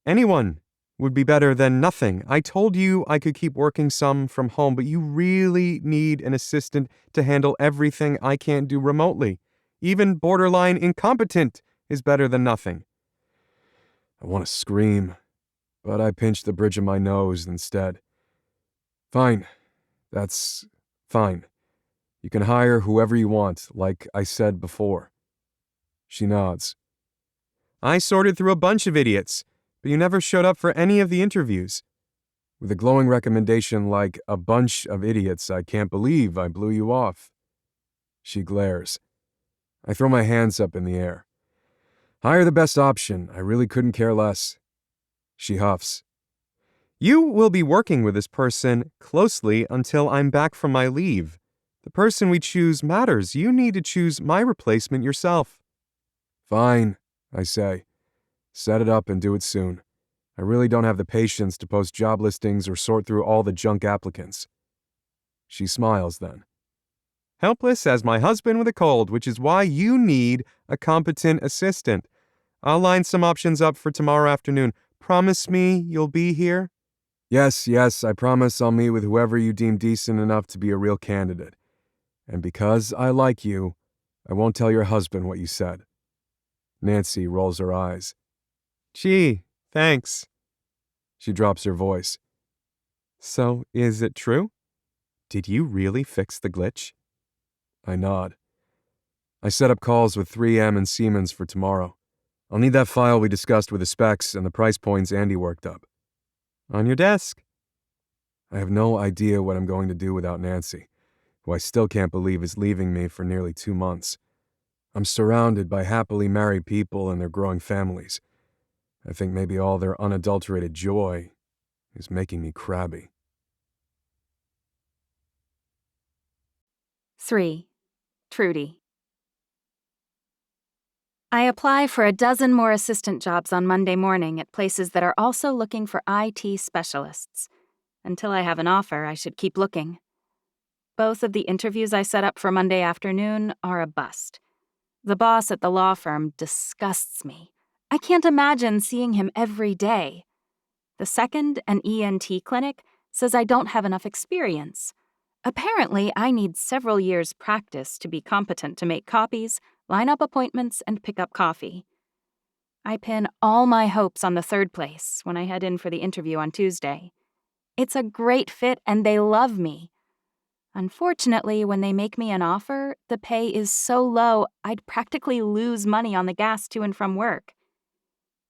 Anyone would be better than nothing. I told you I could keep working some from home, but you really need an assistant to handle everything I can't do remotely. Even borderline incompetent is better than nothing. I want to scream, but I pinch the bridge of my nose instead. Fine. That's fine. You can hire whoever you want, like I said before. She nods. I sorted through a bunch of idiots, but you never showed up for any of the interviews. With a glowing recommendation like a bunch of idiots, I can't believe I blew you off. She glares. I throw my hands up in the air. Hire the best option. I really couldn't care less. She huffs. You will be working with this person closely until I'm back from my leave. The person we choose matters. You need to choose my replacement yourself. Fine, I say. Set it up and do it soon. I really don't have the patience to post job listings or sort through all the junk applicants. She smiles then. Helpless as my husband with a cold, which is why you need a competent assistant. I'll line some options up for tomorrow afternoon. Promise me you'll be here? Yes, I promise I'll meet with whoever you deem decent enough to be a real candidate. And because I like you, I won't tell your husband what you said. Nancy rolls her eyes. Gee, thanks. She drops her voice. So, is it true? Did you really fix the glitch? I nod. I set up calls with 3M and Siemens for tomorrow. I'll need that file we discussed with the specs and the price points Andy worked up. On your desk. I have no idea what I'm going to do without Nancy, who I still can't believe is leaving me for nearly 2 months. I'm surrounded by happily married people and their growing families. I think maybe all their unadulterated joy is making me crabby. 3. Trudy. I apply for a dozen more assistant jobs on Monday morning at places that are also looking for IT specialists. Until I have an offer, I should keep looking. Both of the interviews I set up for Monday afternoon are a bust. The boss at the law firm disgusts me. I can't imagine seeing him every day. The second, an ENT clinic, says I don't have enough experience. Apparently, I need several years' practice to be competent to make copies, line up appointments, and pick up coffee. I pin all my hopes on the third place when I head in for the interview on Tuesday. It's a great fit and they love me. Unfortunately, when they make me an offer, the pay is so low I'd practically lose money on the gas to and from work.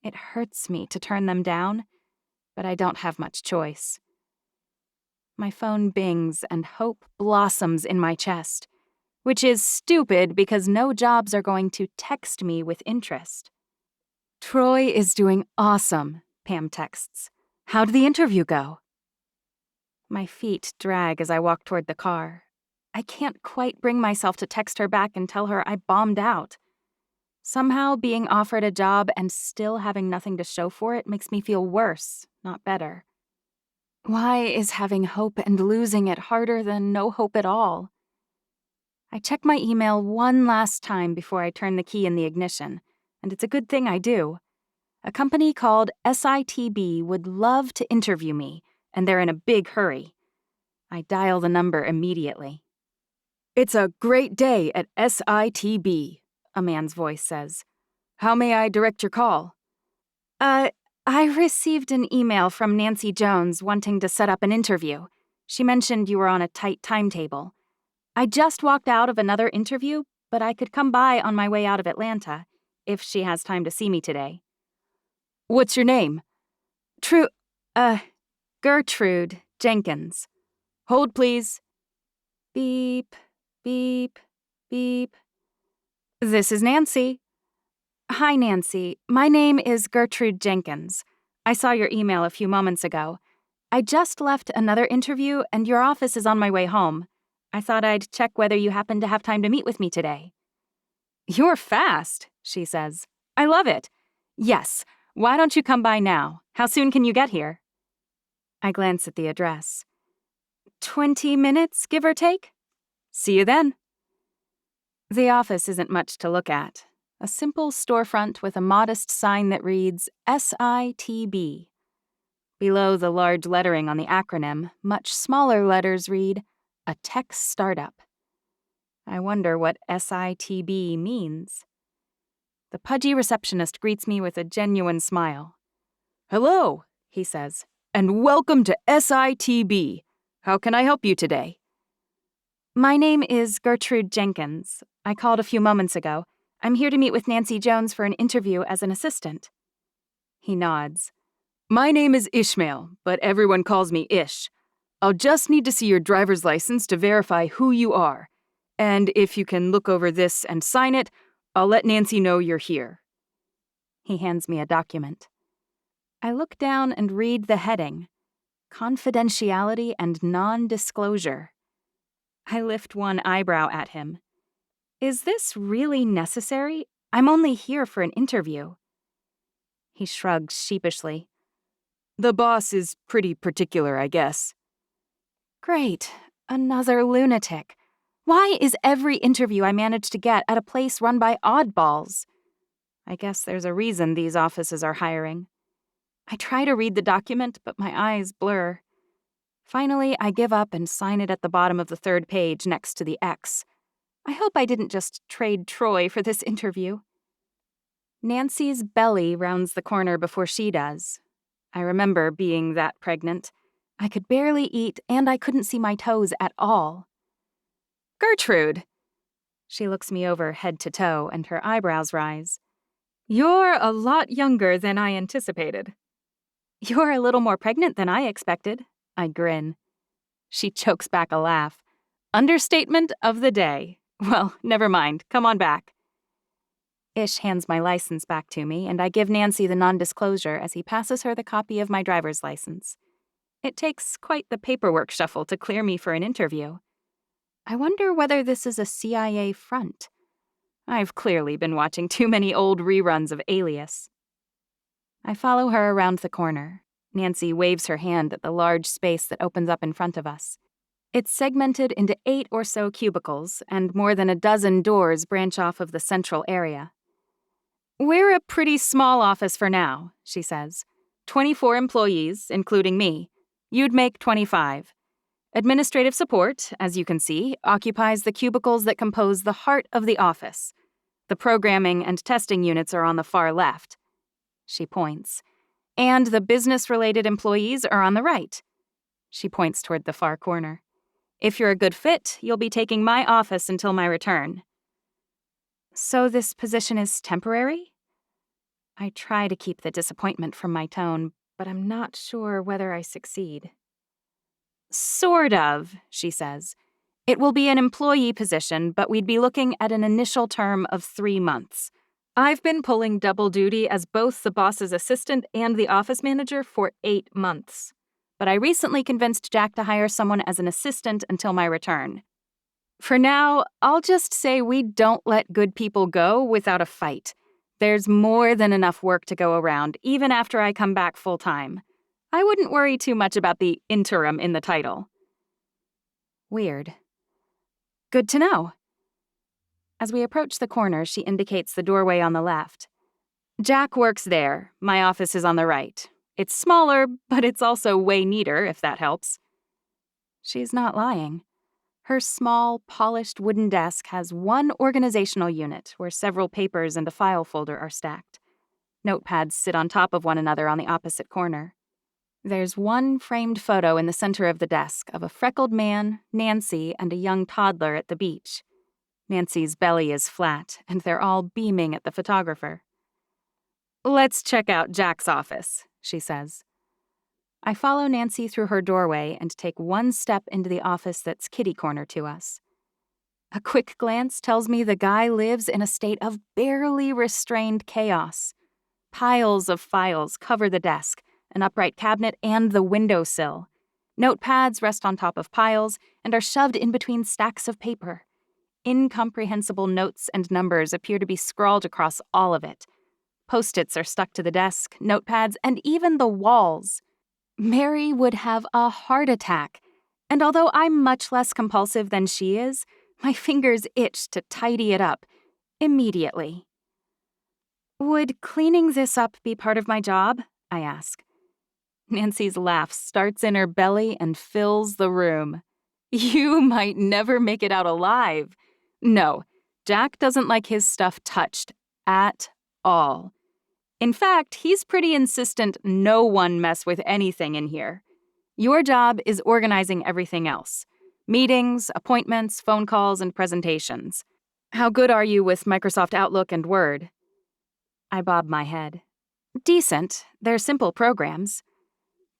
It hurts me to turn them down, but I don't have much choice. My phone bings and hope blossoms in my chest, which is stupid because no jobs are going to text me with interest. Troy is doing awesome, Pam texts. How'd the interview go? My feet drag as I walk toward the car. I can't quite bring myself to text her back and tell her I bombed out. Somehow, being offered a job and still having nothing to show for it makes me feel worse, not better. Why is having hope and losing it harder than no hope at all? I check my email one last time before I turn the key in the ignition, and it's a good thing I do. A company called SITB would love to interview me, and they're in a big hurry. I dial the number immediately. It's a great day at SITB, a man's voice says. How may I direct your call? I received an email from Nancy Jones wanting to set up an interview. She mentioned you were on a tight timetable. I just walked out of another interview, but I could come by on my way out of Atlanta, if she has time to see me today. What's your name? Gertrude Jenkins. Hold, please. Beep, beep, beep. This is Nancy. Hi, Nancy. My name is Gertrude Jenkins. I saw your email a few moments ago. I just left another interview, and your office is on my way home. I thought I'd check whether you happen to have time to meet with me today. You're fast, she says. I love it. Yes. Why don't you come by now? How soon can you get here? I glance at the address. 20 minutes, give or take? See you then. The office isn't much to look at. A simple storefront with a modest sign that reads SITB. Below the large lettering on the acronym, much smaller letters read, a tech startup. I wonder what SITB means. The pudgy receptionist greets me with a genuine smile. Hello, he says, and welcome to SITB. How can I help you today? My name is Gertrude Jenkins. I called a few moments ago. I'm here to meet with Nancy Jones for an interview as an assistant. He nods. My name is Ishmael, but everyone calls me Ish. I'll just need to see your driver's license to verify who you are. And if you can look over this and sign it, I'll let Nancy know you're here. He hands me a document. I look down and read the heading, Confidentiality and Non-Disclosure. I lift one eyebrow at him. Is this really necessary? I'm only here for an interview. He shrugs sheepishly. The boss is pretty particular, I guess. Great. Another lunatic. Why is every interview I manage to get at a place run by oddballs? I guess there's a reason these offices are hiring. I try to read the document, but my eyes blur. Finally, I give up and sign it at the bottom of the third page next to the X. I hope I didn't just trade Troy for this interview. Nancy's belly rounds the corner before she does. I remember being that pregnant. I could barely eat, and I couldn't see my toes at all. Gertrude! She looks me over head to toe, and her eyebrows rise. You're a lot younger than I anticipated. You're a little more pregnant than I expected. I grin. She chokes back a laugh. Understatement of the day. Well, never mind. Come on back. Ish hands my license back to me, and I give Nancy the non-disclosure as he passes her the copy of my driver's license. It takes quite the paperwork shuffle to clear me for an interview. I wonder whether this is a CIA front. I've clearly been watching too many old reruns of Alias. I follow her around the corner. Nancy waves her hand at the large space that opens up in front of us. It's segmented into 8 or so cubicles, and more than a dozen doors branch off of the central area. We're a pretty small office for now, she says. 24 employees, including me. You'd make 25. Administrative support, as you can see, occupies the cubicles that compose the heart of the office. The programming and testing units are on the far left. She points. And the business-related employees are on the right. She points toward the far corner. If you're a good fit, you'll be taking my office until my return. So this position is temporary? I try to keep the disappointment from my tone, but I'm not sure whether I succeed. Sort of, she says. It will be an employee position, but we'd be looking at an initial term of 3 months. I've been pulling double duty as both the boss's assistant and the office manager for 8 months. But I recently convinced Jack to hire someone as an assistant until my return. For now, I'll just say we don't let good people go without a fight. There's more than enough work to go around, even after I come back full-time. I wouldn't worry too much about the interim in the title. Weird. Good to know. As we approach the corner, she indicates the doorway on the left. Jack works there. My office is on the right. It's smaller, but it's also way neater, if that helps. She's not lying. Her small, polished wooden desk has one organizational unit where several papers and a file folder are stacked. Notepads sit on top of one another on the opposite corner. There's one framed photo in the center of the desk of a freckled man, Nancy, and a young toddler at the beach. Nancy's belly is flat, and they're all beaming at the photographer. "Let's check out Jack's office," she says. I follow Nancy through her doorway and take one step into the office that's kitty corner to us. A quick glance tells me the guy lives in a state of barely restrained chaos. Piles of files cover the desk, an upright cabinet, and the windowsill. Notepads rest on top of piles and are shoved in between stacks of paper. Incomprehensible notes and numbers appear to be scrawled across all of it. Post-its are stuck to the desk, notepads, and even the walls. Mary would have a heart attack, and although I'm much less compulsive than she is, my fingers itch to tidy it up immediately. "Would cleaning this up be part of my job?" I ask. Nancy's laugh starts in her belly and fills the room. "You might never make it out alive." No, Jack doesn't like his stuff touched at all. In fact, he's pretty insistent no one mess with anything in here. Your job is organizing everything else. Meetings, appointments, phone calls, and presentations. How good are you with Microsoft Outlook and Word? I bob my head. Decent. They're simple programs.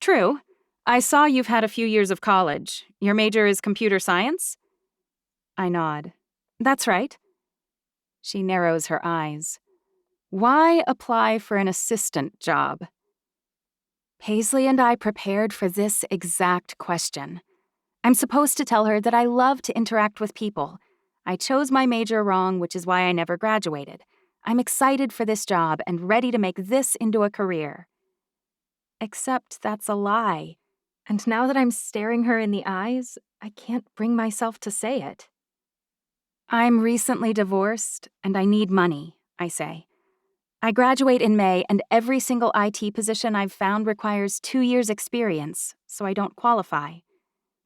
True. I saw you've had a few years of college. Your major is computer science? I nod. That's right. She narrows her eyes. Why apply for an assistant job? Paisley and I prepared for this exact question. I'm supposed to tell her that I love to interact with people. I chose my major wrong, which is why I never graduated. I'm excited for this job and ready to make this into a career. Except that's a lie. And now that I'm staring her in the eyes, I can't bring myself to say it. I'm recently divorced, and I need money, I say. I graduate in May, and every single IT position I've found requires 2 years' experience, so I don't qualify.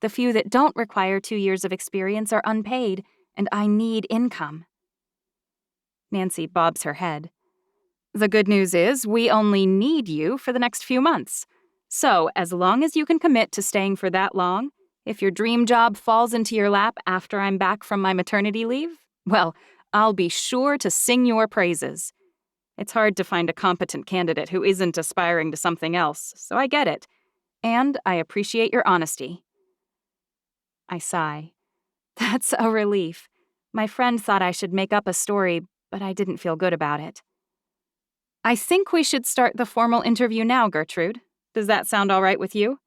The few that don't require 2 years of experience are unpaid, and I need income. Nancy bobs her head. The good news is we only need you for the next few months. So, as long as you can commit to staying for that long, if your dream job falls into your lap after I'm back from my maternity leave, well, I'll be sure to sing your praises. It's hard to find a competent candidate who isn't aspiring to something else, so I get it. And I appreciate your honesty. I sigh. That's a relief. My friend thought I should make up a story, but I didn't feel good about it. I think we should start the formal interview now, Gertrude. Does that sound all right with you?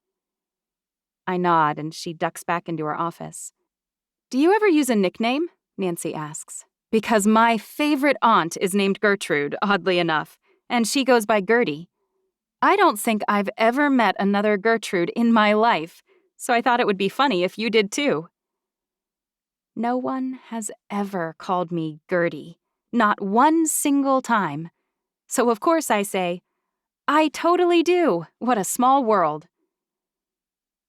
I nod, and she ducks back into her office. Do you ever use a nickname? Nancy asks. Because my favorite aunt is named Gertrude, oddly enough, and she goes by Gertie. I don't think I've ever met another Gertrude in my life, so I thought it would be funny if you did too. No one has ever called me Gertie, not one single time. So of course I say, I totally do. What a small world.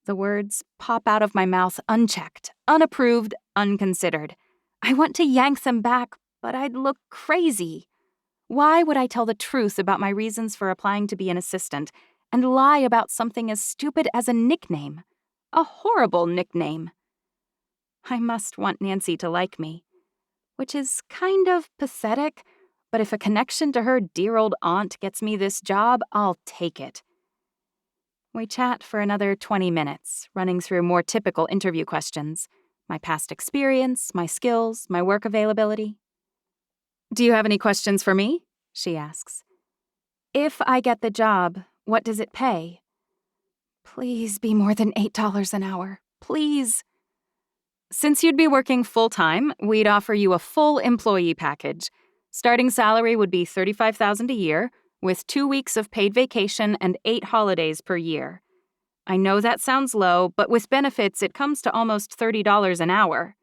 The words pop out of my mouth unchecked, unapproved, unconsidered. I want to yank them back, but I'd look crazy. Why would I tell the truth about my reasons for applying to be an assistant and lie about something as stupid as a nickname? A horrible nickname. I must want Nancy to like me, which is kind of pathetic, but if a connection to her dear old aunt gets me this job, I'll take it. We chat for another 20 minutes, running through more typical interview questions. My past experience, my skills, my work availability. Do you have any questions for me? She asks. If I get the job, what does it pay? Please be more than $8 an hour. Please. Since you'd be working full-time, we'd offer you a full employee package. Starting salary would be $35,000 a year, with 2 weeks of paid vacation and 8 holidays per year. I know that sounds low, but with benefits, it comes to almost $30 an hour.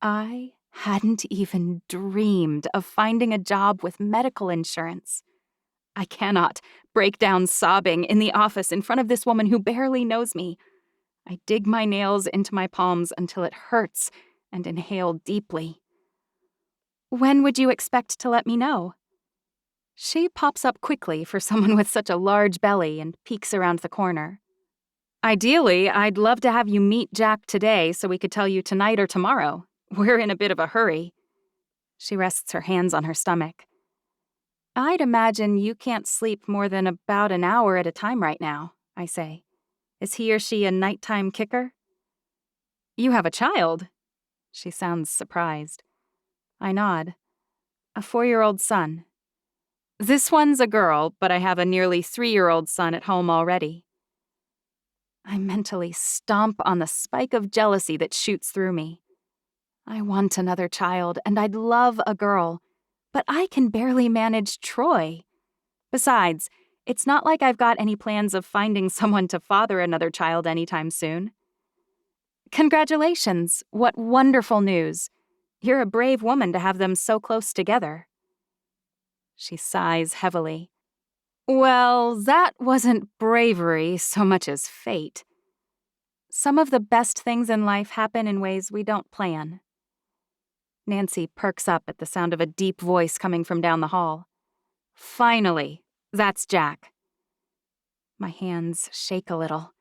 I hadn't even dreamed of finding a job with medical insurance. I cannot break down sobbing in the office in front of this woman who barely knows me. I dig my nails into my palms until it hurts and inhale deeply. When would you expect to let me know? She pops up quickly for someone with such a large belly and peeks around the corner. Ideally, I'd love to have you meet Jack today so we could tell you tonight or tomorrow. We're in a bit of a hurry. She rests her hands on her stomach. I'd imagine you can't sleep more than about an hour at a time right now, I say. Is he or she a nighttime kicker? You have a child? She sounds surprised. I nod. A 4-year-old son. This one's a girl, but I have a nearly 3-year-old son at home already. I mentally stomp on the spike of jealousy that shoots through me. I want another child, and I'd love a girl, but I can barely manage Troy. Besides, it's not like I've got any plans of finding someone to father another child anytime soon. Congratulations, what wonderful news. You're a brave woman to have them so close together. She sighs heavily. Well, that wasn't bravery so much as fate. Some of the best things in life happen in ways we don't plan. Nancy perks up at the sound of a deep voice coming from down the hall. Finally, that's Jack. My hands shake a little.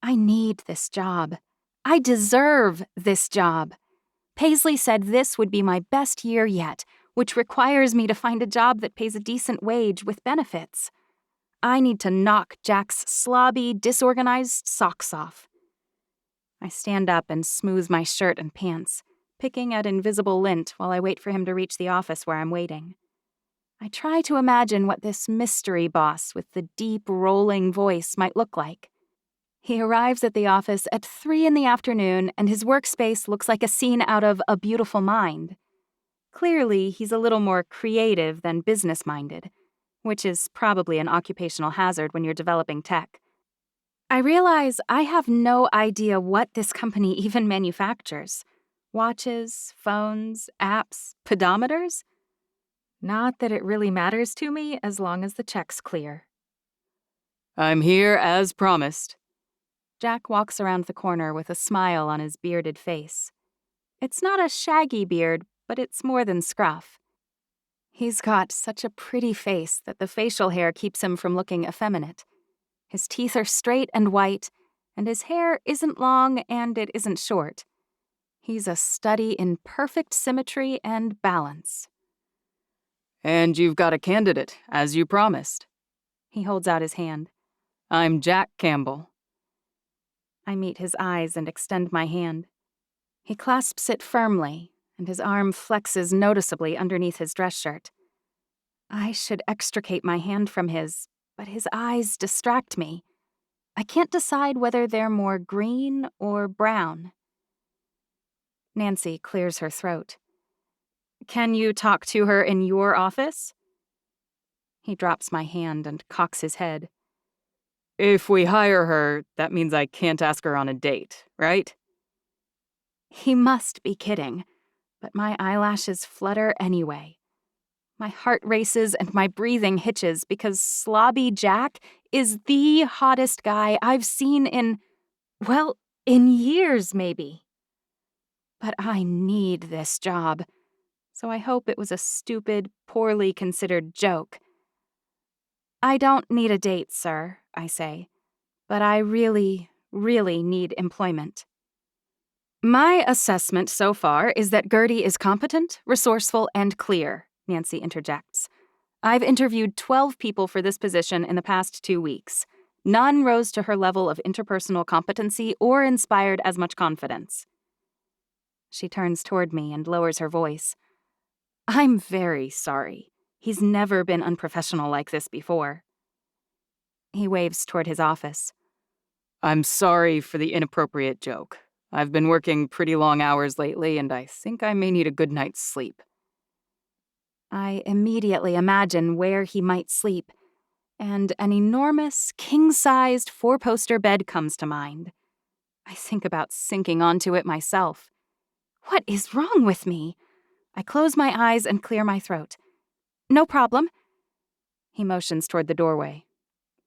I need this job. I deserve this job. Paisley said this would be my best year yet, which requires me to find a job that pays a decent wage with benefits. I need to knock Jack's slobby, disorganized socks off. I stand up and smooth my shirt and pants, picking at invisible lint while I wait for him to reach the office where I'm waiting. I try to imagine what this mystery boss with the deep, rolling voice might look like. He arrives at the office at 3 p.m, and his workspace looks like a scene out of A Beautiful Mind. Clearly, he's a little more creative than business-minded, which is probably an occupational hazard when you're developing tech. I realize I have no idea what this company even manufactures. Watches, phones, apps, pedometers? Not that it really matters to me as long as the check's clear. I'm here as promised. Jack walks around the corner with a smile on his bearded face. It's not a shaggy beard, but it's more than scruff. He's got such a pretty face that the facial hair keeps him from looking effeminate. His teeth are straight and white, and his hair isn't long and it isn't short. He's a study in perfect symmetry and balance. And you've got a candidate, as you promised. He holds out his hand. I'm Jack Campbell. I meet his eyes and extend my hand. He clasps it firmly, and his arm flexes noticeably underneath his dress shirt. I should extricate my hand from his, but his eyes distract me. I can't decide whether they're more green or brown. Nancy clears her throat. Can you talk to her in your office? He drops my hand and cocks his head. If we hire her, that means I can't ask her on a date, right? He must be kidding, but my eyelashes flutter anyway. My heart races and my breathing hitches because Slobby Jack is the hottest guy I've seen in years maybe. But I need this job, so I hope it was a stupid, poorly considered joke. I don't need a date, sir, I say, but I really, really need employment. My assessment so far is that Gertie is competent, resourceful, and clear, Nancy interjects. I've interviewed 12 people for this position in the past 2 weeks. None rose to her level of interpersonal competency or inspired as much confidence. She turns toward me and lowers her voice. I'm very sorry. He's never been unprofessional like this before. He waves toward his office. I'm sorry for the inappropriate joke. I've been working pretty long hours lately, and I think I may need a good night's sleep. I immediately imagine where he might sleep, and an enormous, king-sized 4-poster bed comes to mind. I think about sinking onto it myself. What is wrong with me? I close my eyes and clear my throat. No problem. He motions toward the doorway.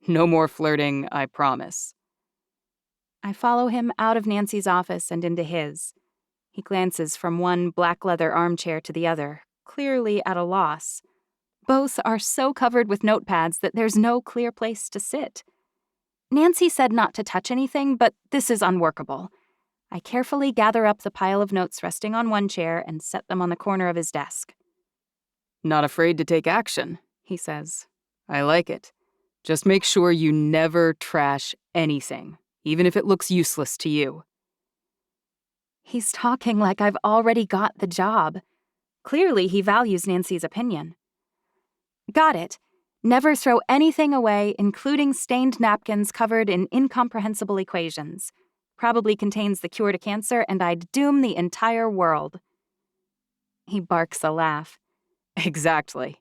No more flirting, I promise. I follow him out of Nancy's office and into his. He glances from one black leather armchair to the other, clearly at a loss. Both are so covered with notepads that there's no clear place to sit. Nancy said not to touch anything, but this is unworkable. I carefully gather up the pile of notes resting on one chair and set them on the corner of his desk. Not afraid to take action, he says. I like it. Just make sure you never trash anything, even if it looks useless to you. He's talking like I've already got the job. Clearly, he values Nancy's opinion. Got it. Never throw anything away, including stained napkins covered in incomprehensible equations. Probably contains the cure to cancer, and I'd doom the entire world. He barks a laugh. Exactly.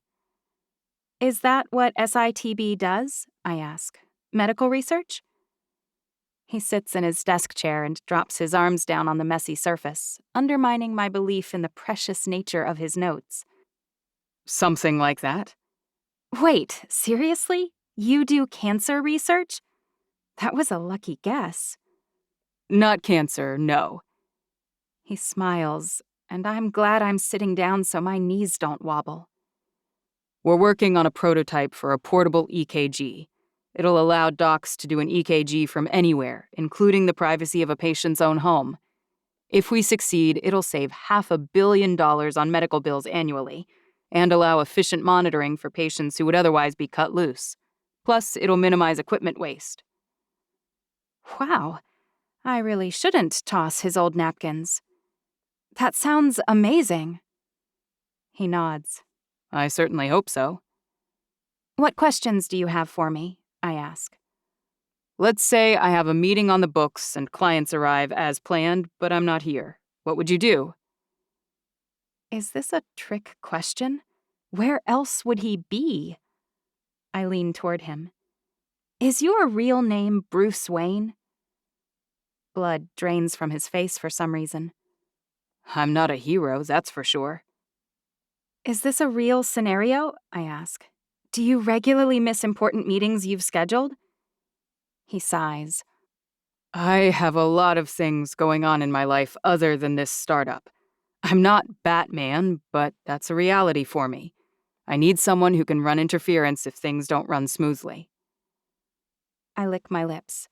Is that what SITB does? I ask. Medical research? He sits in his desk chair and drops his arms down on the messy surface, undermining my belief in the precious nature of his notes. Something like that. Wait, seriously? You do cancer research? That was a lucky guess. Not cancer, no. He smiles, and I'm glad I'm sitting down so my knees don't wobble. We're working on a prototype for a portable EKG. It'll allow docs to do an EKG from anywhere, including the privacy of a patient's own home. If we succeed, it'll save $500 million on medical bills annually, and allow efficient monitoring for patients who would otherwise be cut loose. Plus, it'll minimize equipment waste. Wow, I really shouldn't toss his old napkins. That sounds amazing. He nods. I certainly hope so. What questions do you have for me? I ask. Let's say I have a meeting on the books and clients arrive as planned, but I'm not here. What would you do? Is this a trick question? Where else would he be? I lean toward him. Is your real name Bruce Wayne? Blood drains from his face for some reason. I'm not a hero, that's for sure. Is this a real scenario? I ask. Do you regularly miss important meetings you've scheduled? He sighs. I have a lot of things going on in my life other than this startup. I'm not Batman, but that's a reality for me. I need someone who can run interference if things don't run smoothly. I lick my lips.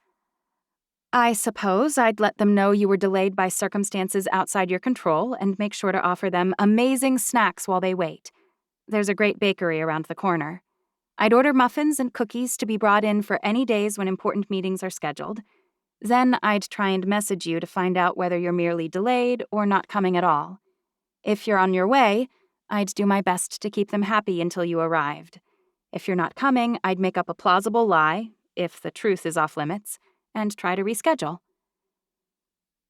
I suppose I'd let them know you were delayed by circumstances outside your control and make sure to offer them amazing snacks while they wait. There's a great bakery around the corner. I'd order muffins and cookies to be brought in for any days when important meetings are scheduled. Then I'd try and message you to find out whether you're merely delayed or not coming at all. If you're on your way, I'd do my best to keep them happy until you arrived. If you're not coming, I'd make up a plausible lie, if the truth is off limits, and try to reschedule.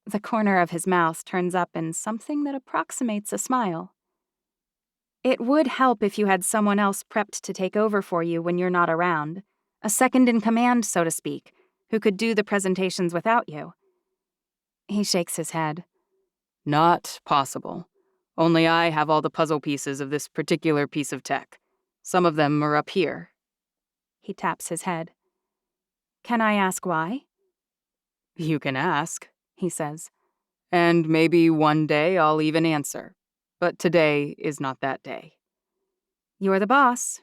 The corner of his mouth turns up in something that approximates a smile. It would help if you had someone else prepped to take over for you when you're not around, a second in command, so to speak, who could do the presentations without you. He shakes his head. Not possible. Only I have all the puzzle pieces of this particular piece of tech. Some of them are up here. He taps his head. Can I ask why? You can ask, he says. And maybe one day I'll even answer. But today is not that day. You're the boss.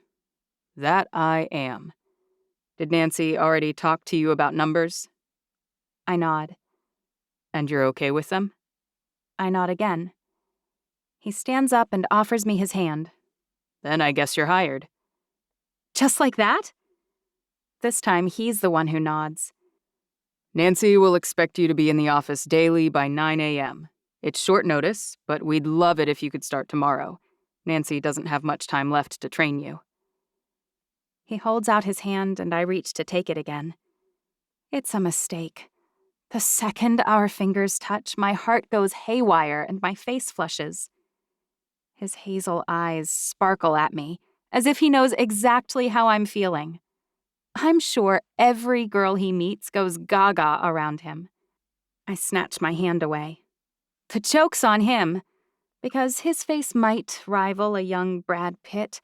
That I am. Did Nancy already talk to you about numbers? I nod. And you're okay with them? I nod again. He stands up and offers me his hand. Then I guess you're hired. Just like that? This time he's the one who nods. Nancy will expect you to be in the office daily by 9 a.m. It's short notice, but we'd love it if you could start tomorrow. Nancy doesn't have much time left to train you. He holds out his hand and I reach to take it again. It's a mistake. The second our fingers touch, my heart goes haywire and my face flushes. His hazel eyes sparkle at me, as if he knows exactly how I'm feeling. I'm sure every girl he meets goes gaga around him. I snatch my hand away. The joke's on him, because his face might rival a young Brad Pitt.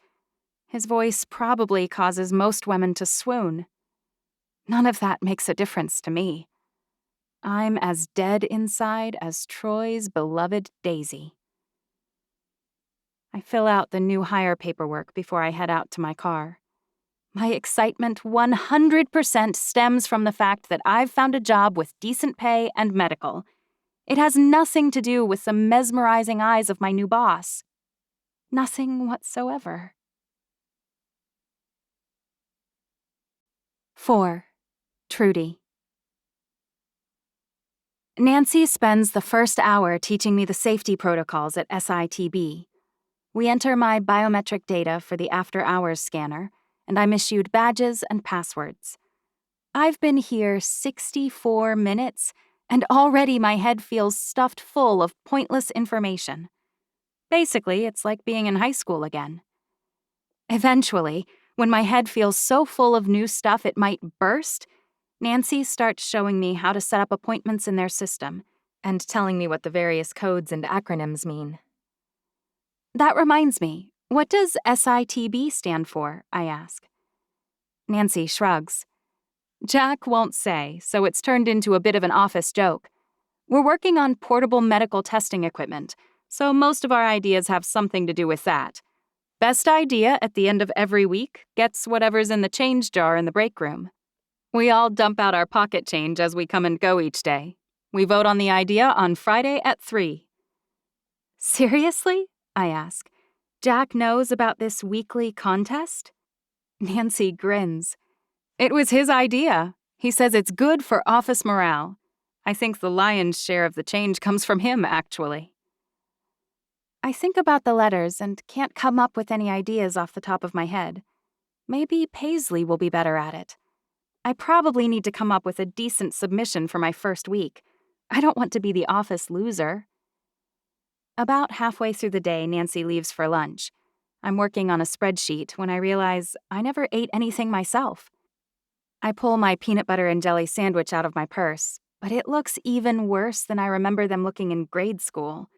His voice probably causes most women to swoon. None of that makes a difference to me. I'm as dead inside as Troy's beloved Daisy. I fill out the new hire paperwork before I head out to my car. My excitement 100% stems from the fact that I've found a job with decent pay and medical. It has nothing to do with the mesmerizing eyes of my new boss. Nothing whatsoever. 4. Trudy. Nancy spends the first hour teaching me the safety protocols at SITB. We enter my biometric data for the after-hours scanner, and I'm issued badges and passwords. I've been here 64 minutes, and already my head feels stuffed full of pointless information. Basically, it's like being in high school again. Eventually, when my head feels so full of new stuff it might burst, Nancy starts showing me how to set up appointments in their system and telling me what the various codes and acronyms mean. That reminds me, what does SITB stand for? I ask. Nancy shrugs. Jack won't say, so it's turned into a bit of an office joke. We're working on portable medical testing equipment, so most of our ideas have something to do with that. Best idea at the end of every week gets whatever's in the change jar in the break room. We all dump out our pocket change as we come and go each day. We vote on the idea on Friday at 3. Seriously? I ask. Jack knows about this weekly contest? Nancy grins. It was his idea. He says it's good for office morale. I think the lion's share of the change comes from him, actually. I think about the letters and can't come up with any ideas off the top of my head. Maybe Paisley will be better at it. I probably need to come up with a decent submission for my first week. I don't want to be the office loser. About halfway through the day, Nancy leaves for lunch. I'm working on a spreadsheet when I realize I never ate anything myself. I pull my peanut butter and jelly sandwich out of my purse, but it looks even worse than I remember them looking in grade school.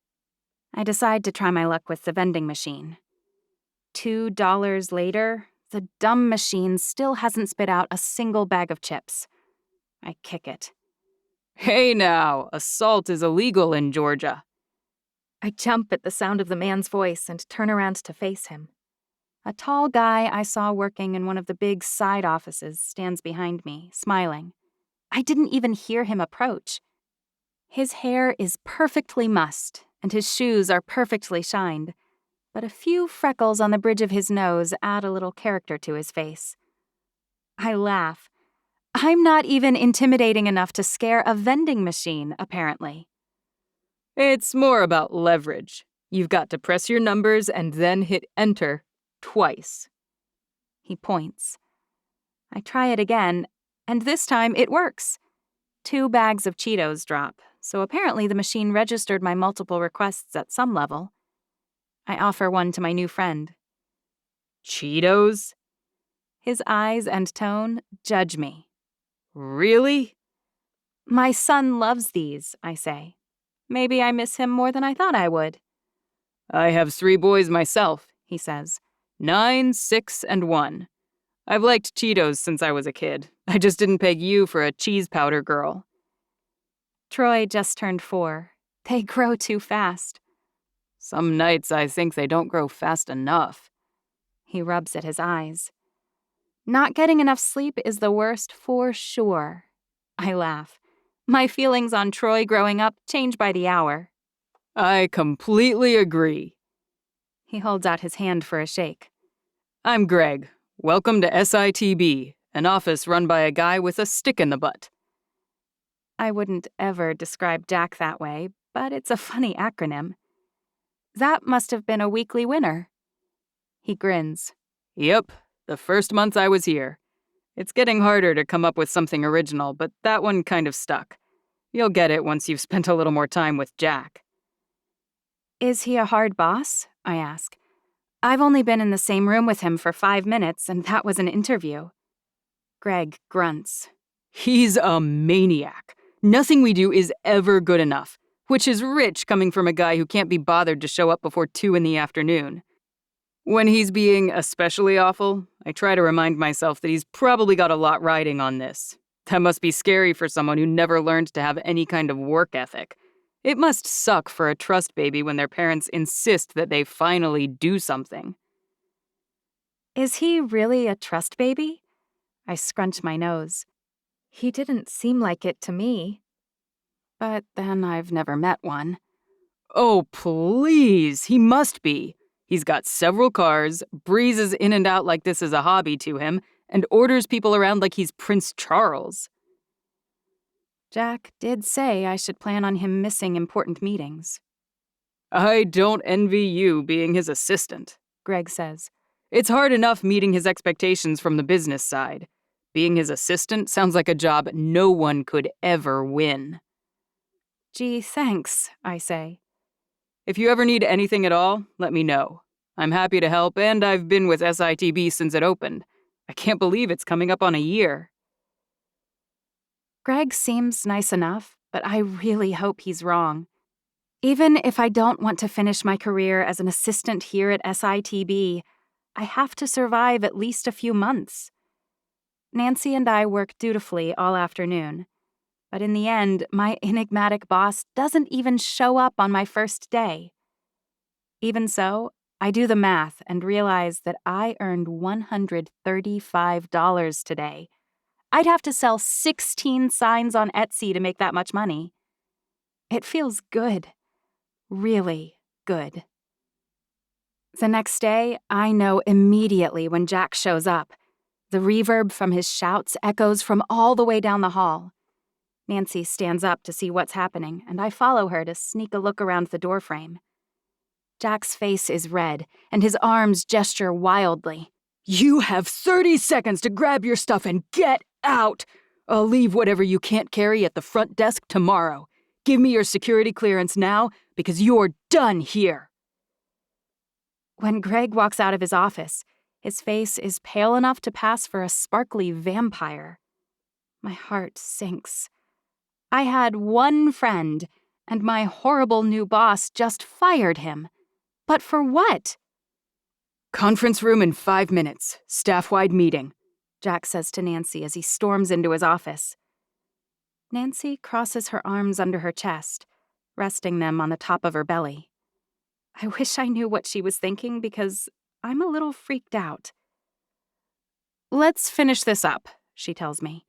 I decide to try my luck with the vending machine. $2 later, the dumb machine still hasn't spit out a single bag of chips. I kick it. Hey now, assault is illegal in Georgia. I jump at the sound of the man's voice and turn around to face him. A tall guy I saw working in one of the big side offices stands behind me, smiling. I didn't even hear him approach. His hair is perfectly mussed, and his shoes are perfectly shined, but a few freckles on the bridge of his nose add a little character to his face. I laugh. I'm not even intimidating enough to scare a vending machine, apparently. It's more about leverage. You've got to press your numbers and then hit enter twice. He points. I try it again, and this time it works. 2 bags of Cheetos drop, so apparently the machine registered my multiple requests at some level. I offer one to my new friend. Cheetos? His eyes and tone judge me. Really? My son loves these, I say. Maybe I miss him more than I thought I would. I have 3 boys myself, he says. 9, 6, and 1. I've liked Cheetos since I was a kid. I just didn't peg you for a cheese powder girl. Troy just turned 4. They grow too fast. Some nights I think they don't grow fast enough. He rubs at his eyes. Not getting enough sleep is the worst for sure. I laugh. My feelings on Troy growing up change by the hour. I completely agree. He holds out his hand for a shake. I'm Greg. Welcome to SITB, an office run by a guy with a stick in the butt. I wouldn't ever describe Jack that way, but it's a funny acronym. That must have been a weekly winner. He grins. Yep, the first month I was here. It's getting harder to come up with something original, but that one kind of stuck. You'll get it once you've spent a little more time with Jack. Is he a hard boss? I ask. I've only been in the same room with him for 5 minutes, and that was an interview. Greg grunts. He's a maniac. Nothing we do is ever good enough, which is rich coming from a guy who can't be bothered to show up before 2 in the afternoon. When he's being especially awful, I try to remind myself that he's probably got a lot riding on this. That must be scary for someone who never learned to have any kind of work ethic. It must suck for a trust baby when their parents insist that they finally do something. Is he really a trust baby? I scrunch my nose. He didn't seem like it to me. But then I've never met one. Oh, please, he must be. He's got several cars, breezes in and out like this is a hobby to him, and orders people around like he's Prince Charles. Jack did say I should plan on him missing important meetings. I don't envy you being his assistant, Greg says. It's hard enough meeting his expectations from the business side. Being his assistant sounds like a job no one could ever win. Gee, thanks, I say. If you ever need anything at all, let me know. I'm happy to help, and I've been with SITB since it opened. I can't believe it's coming up on a year. Greg seems nice enough, but I really hope he's wrong. Even if I don't want to finish my career as an assistant here at SITB, I have to survive at least a few months. Nancy and I work dutifully all afternoon, but in the end, my enigmatic boss doesn't even show up on my first day. Even so, I do the math and realize that I earned $135 today. I'd have to sell 16 signs on Etsy to make that much money. It feels good. Really good. The next day, I know immediately when Jack shows up. The reverb from his shouts echoes from all the way down the hall. Nancy stands up to see what's happening, and I follow her to sneak a look around the doorframe. Jack's face is red, and his arms gesture wildly. You have 30 seconds to grab your stuff and get out! I'll leave whatever you can't carry at the front desk tomorrow. Give me your security clearance now, because you're done here. When Greg walks out of his office, his face is pale enough to pass for a sparkly vampire. My heart sinks. I had one friend, and my horrible new boss just fired him. But for what? Conference room in 5 minutes. Staff-wide meeting, Jack says to Nancy as he storms into his office. Nancy crosses her arms under her chest, resting them on the top of her belly. I wish I knew what she was thinking because I'm a little freaked out. Let's finish this up, she tells me.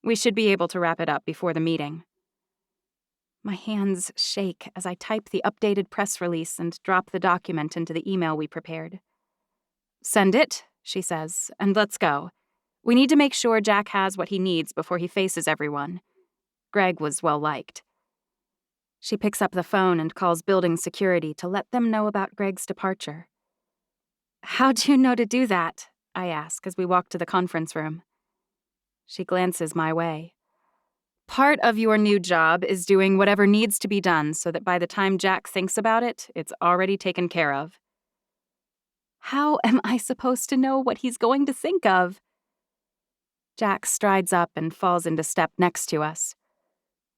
We should be able to wrap it up before the meeting. My hands shake as I type the updated press release and drop the document into the email we prepared. Send it, she says, and let's go. We need to make sure Jack has what he needs before he faces everyone. Greg was well liked. She picks up the phone and calls building security to let them know about Greg's departure. How'd you know to do that? I ask as we walk to the conference room. She glances my way. Part of your new job is doing whatever needs to be done so that by the time Jack thinks about it, it's already taken care of. How am I supposed to know what he's going to think of? Jack strides up and falls into step next to us.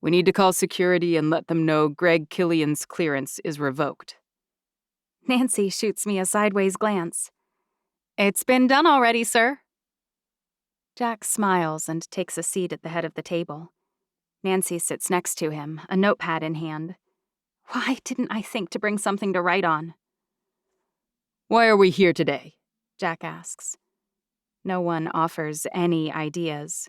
We need to call security and let them know Greg Killian's clearance is revoked. Nancy shoots me a sideways glance. It's been done already, sir. Jack smiles and takes a seat at the head of the table. Nancy sits next to him, a notepad in hand. Why didn't I think to bring something to write on? Why are we here today? Jack asks. No one offers any ideas.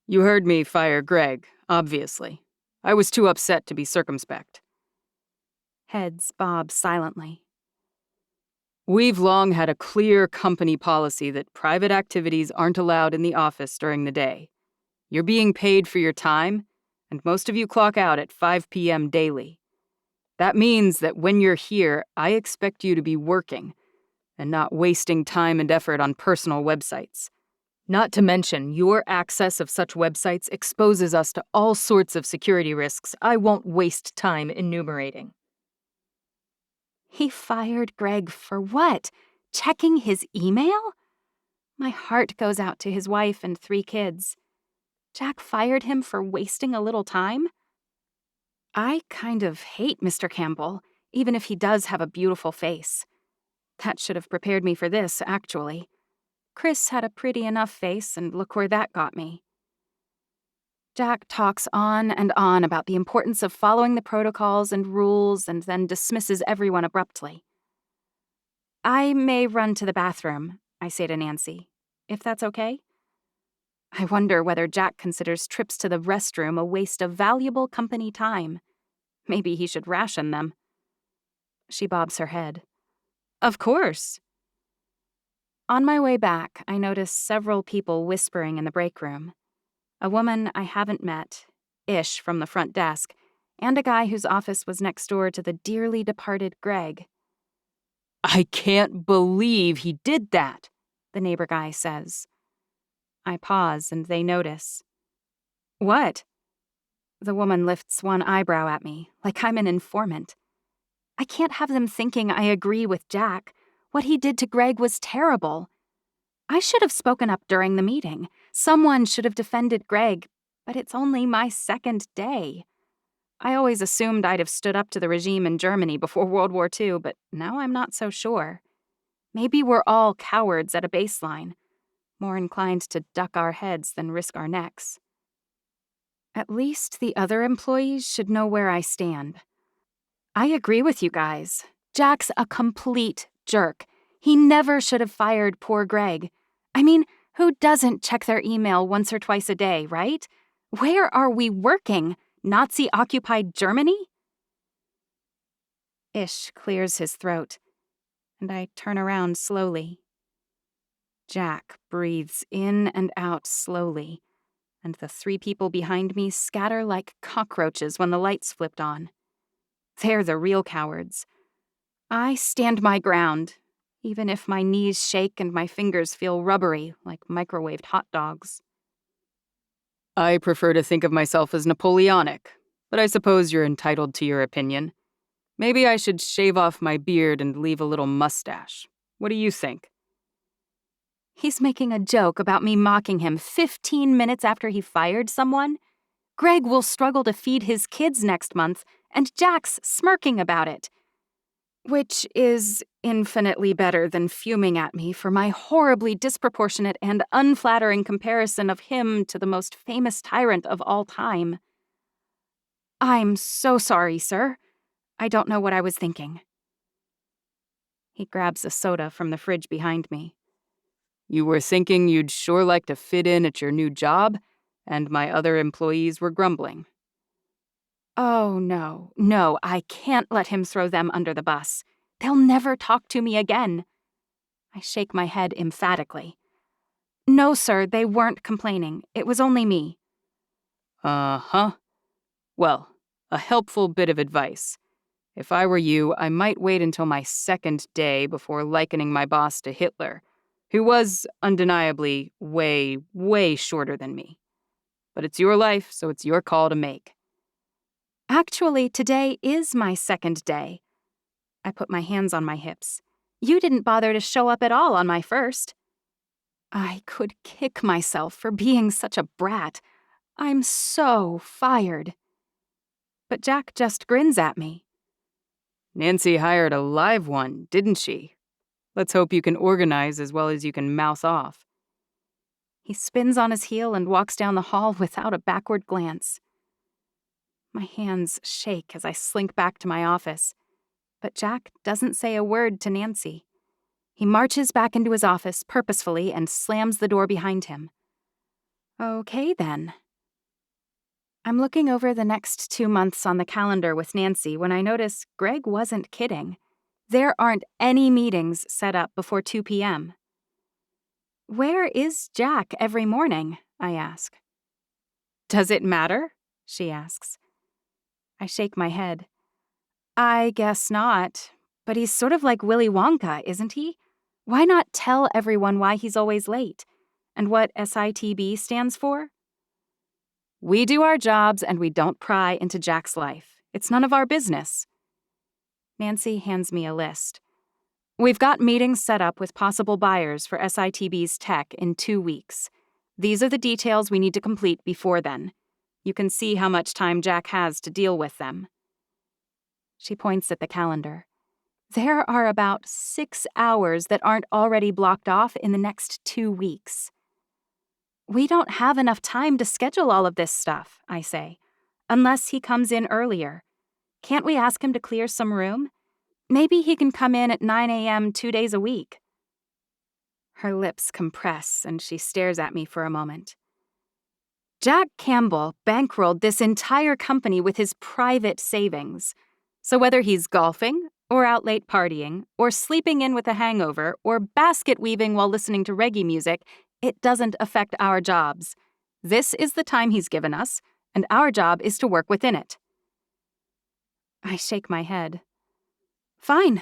You heard me fire Greg, obviously. I was too upset to be circumspect. Heads bob silently. We've long had a clear company policy that private activities aren't allowed in the office during the day. You're being paid for your time, and most of you clock out at 5 p.m. daily. That means that when you're here, I expect you to be working, and not wasting time and effort on personal websites. Not to mention, your access of such websites exposes us to all sorts of security risks I won't waste time enumerating. He fired Greg for what? Checking his email? My heart goes out to his wife and 3 kids. Jack fired him for wasting a little time? I kind of hate Mr. Campbell, even if he does have a beautiful face. That should have prepared me for this, actually. Chris had a pretty enough face, and look where that got me. Jack talks on and on about the importance of following the protocols and rules and then dismisses everyone abruptly. I may run to the bathroom, I say to Nancy, if that's okay. I wonder whether Jack considers trips to the restroom a waste of valuable company time. Maybe he should ration them. She bobs her head. Of course. On my way back, I notice several people whispering in the break room. A woman I haven't met, Ish from the front desk, and a guy whose office was next door to the dearly departed Greg. I can't believe he did that, the neighbor guy says. I pause and they notice. What? The woman lifts one eyebrow at me, like I'm an informant. I can't have them thinking I agree with Jack. What he did to Greg was terrible. I should have spoken up during the meeting. Someone should have defended Greg, but it's only my second day. I always assumed I'd have stood up to the regime in Germany before World War II, but now I'm not so sure. Maybe we're all cowards at a baseline, more inclined to duck our heads than risk our necks. At least the other employees should know where I stand. I agree with you guys. Jack's a complete jerk. He never should have fired poor Greg. I mean, who doesn't check their email once or twice a day, right? Where are we working? Nazi-occupied Germany? Ish clears his throat, and I turn around slowly. Jack breathes in and out slowly, and the three people behind me scatter like cockroaches when the lights flipped on. They're the real cowards. I stand my ground, even if my knees shake and my fingers feel rubbery like microwaved hot dogs. I prefer to think of myself as Napoleonic, but I suppose you're entitled to your opinion. Maybe I should shave off my beard and leave a little mustache. What do you think? He's making a joke about me mocking him 15 minutes after he fired someone? Greg will struggle to feed his kids next month, and Jack's smirking about it. Which is infinitely better than fuming at me for my horribly disproportionate and unflattering comparison of him to the most famous tyrant of all time. I'm so sorry, sir. I don't know what I was thinking. He grabs a soda from the fridge behind me. You were thinking you'd sure like to fit in at your new job, and my other employees were grumbling. Oh, no, I can't let him throw them under the bus. They'll never talk to me again. I shake my head emphatically. No, sir, they weren't complaining. It was only me. Uh-huh. Well, a helpful bit of advice. If I were you, I might wait until my second day before likening my boss to Hitler, who was undeniably way, way shorter than me. But it's your life, so it's your call to make. Actually, today is my second day. I put my hands on my hips. You didn't bother to show up at all on my first. I could kick myself for being such a brat. I'm so fired. But Jack just grins at me. Nancy hired a live one, didn't she? Let's hope you can organize as well as you can mouth off. He spins on his heel and walks down the hall without a backward glance. My hands shake as I slink back to my office, but Jack doesn't say a word to Nancy. He marches back into his office purposefully and slams the door behind him. Okay, then. I'm looking over the next 2 months on the calendar with Nancy when I notice Greg wasn't kidding. There aren't any meetings set up before 2 p.m. Where is Jack every morning? I ask. Does it matter? She asks. I shake my head. I guess not, but he's sort of like Willy Wonka, isn't he? Why not tell everyone why he's always late? And what SITB stands for? We do our jobs and we don't pry into Jack's life. It's none of our business. Nancy hands me a list. We've got meetings set up with possible buyers for SITB's tech in 2 weeks. These are the details we need to complete before then. You can see how much time Jack has to deal with them. She points at the calendar. There are about 6 hours that aren't already blocked off in the next 2 weeks. We don't have enough time to schedule all of this stuff, I say, unless he comes in earlier. Can't we ask him to clear some room? Maybe he can come in at 9 a.m. 2 days a week. Her lips compress and she stares at me for a moment. Jack Campbell bankrolled this entire company with his private savings. So whether he's golfing, or out late partying, or sleeping in with a hangover, or basket weaving while listening to reggae music, it doesn't affect our jobs. This is the time he's given us, and our job is to work within it. I shake my head. Fine.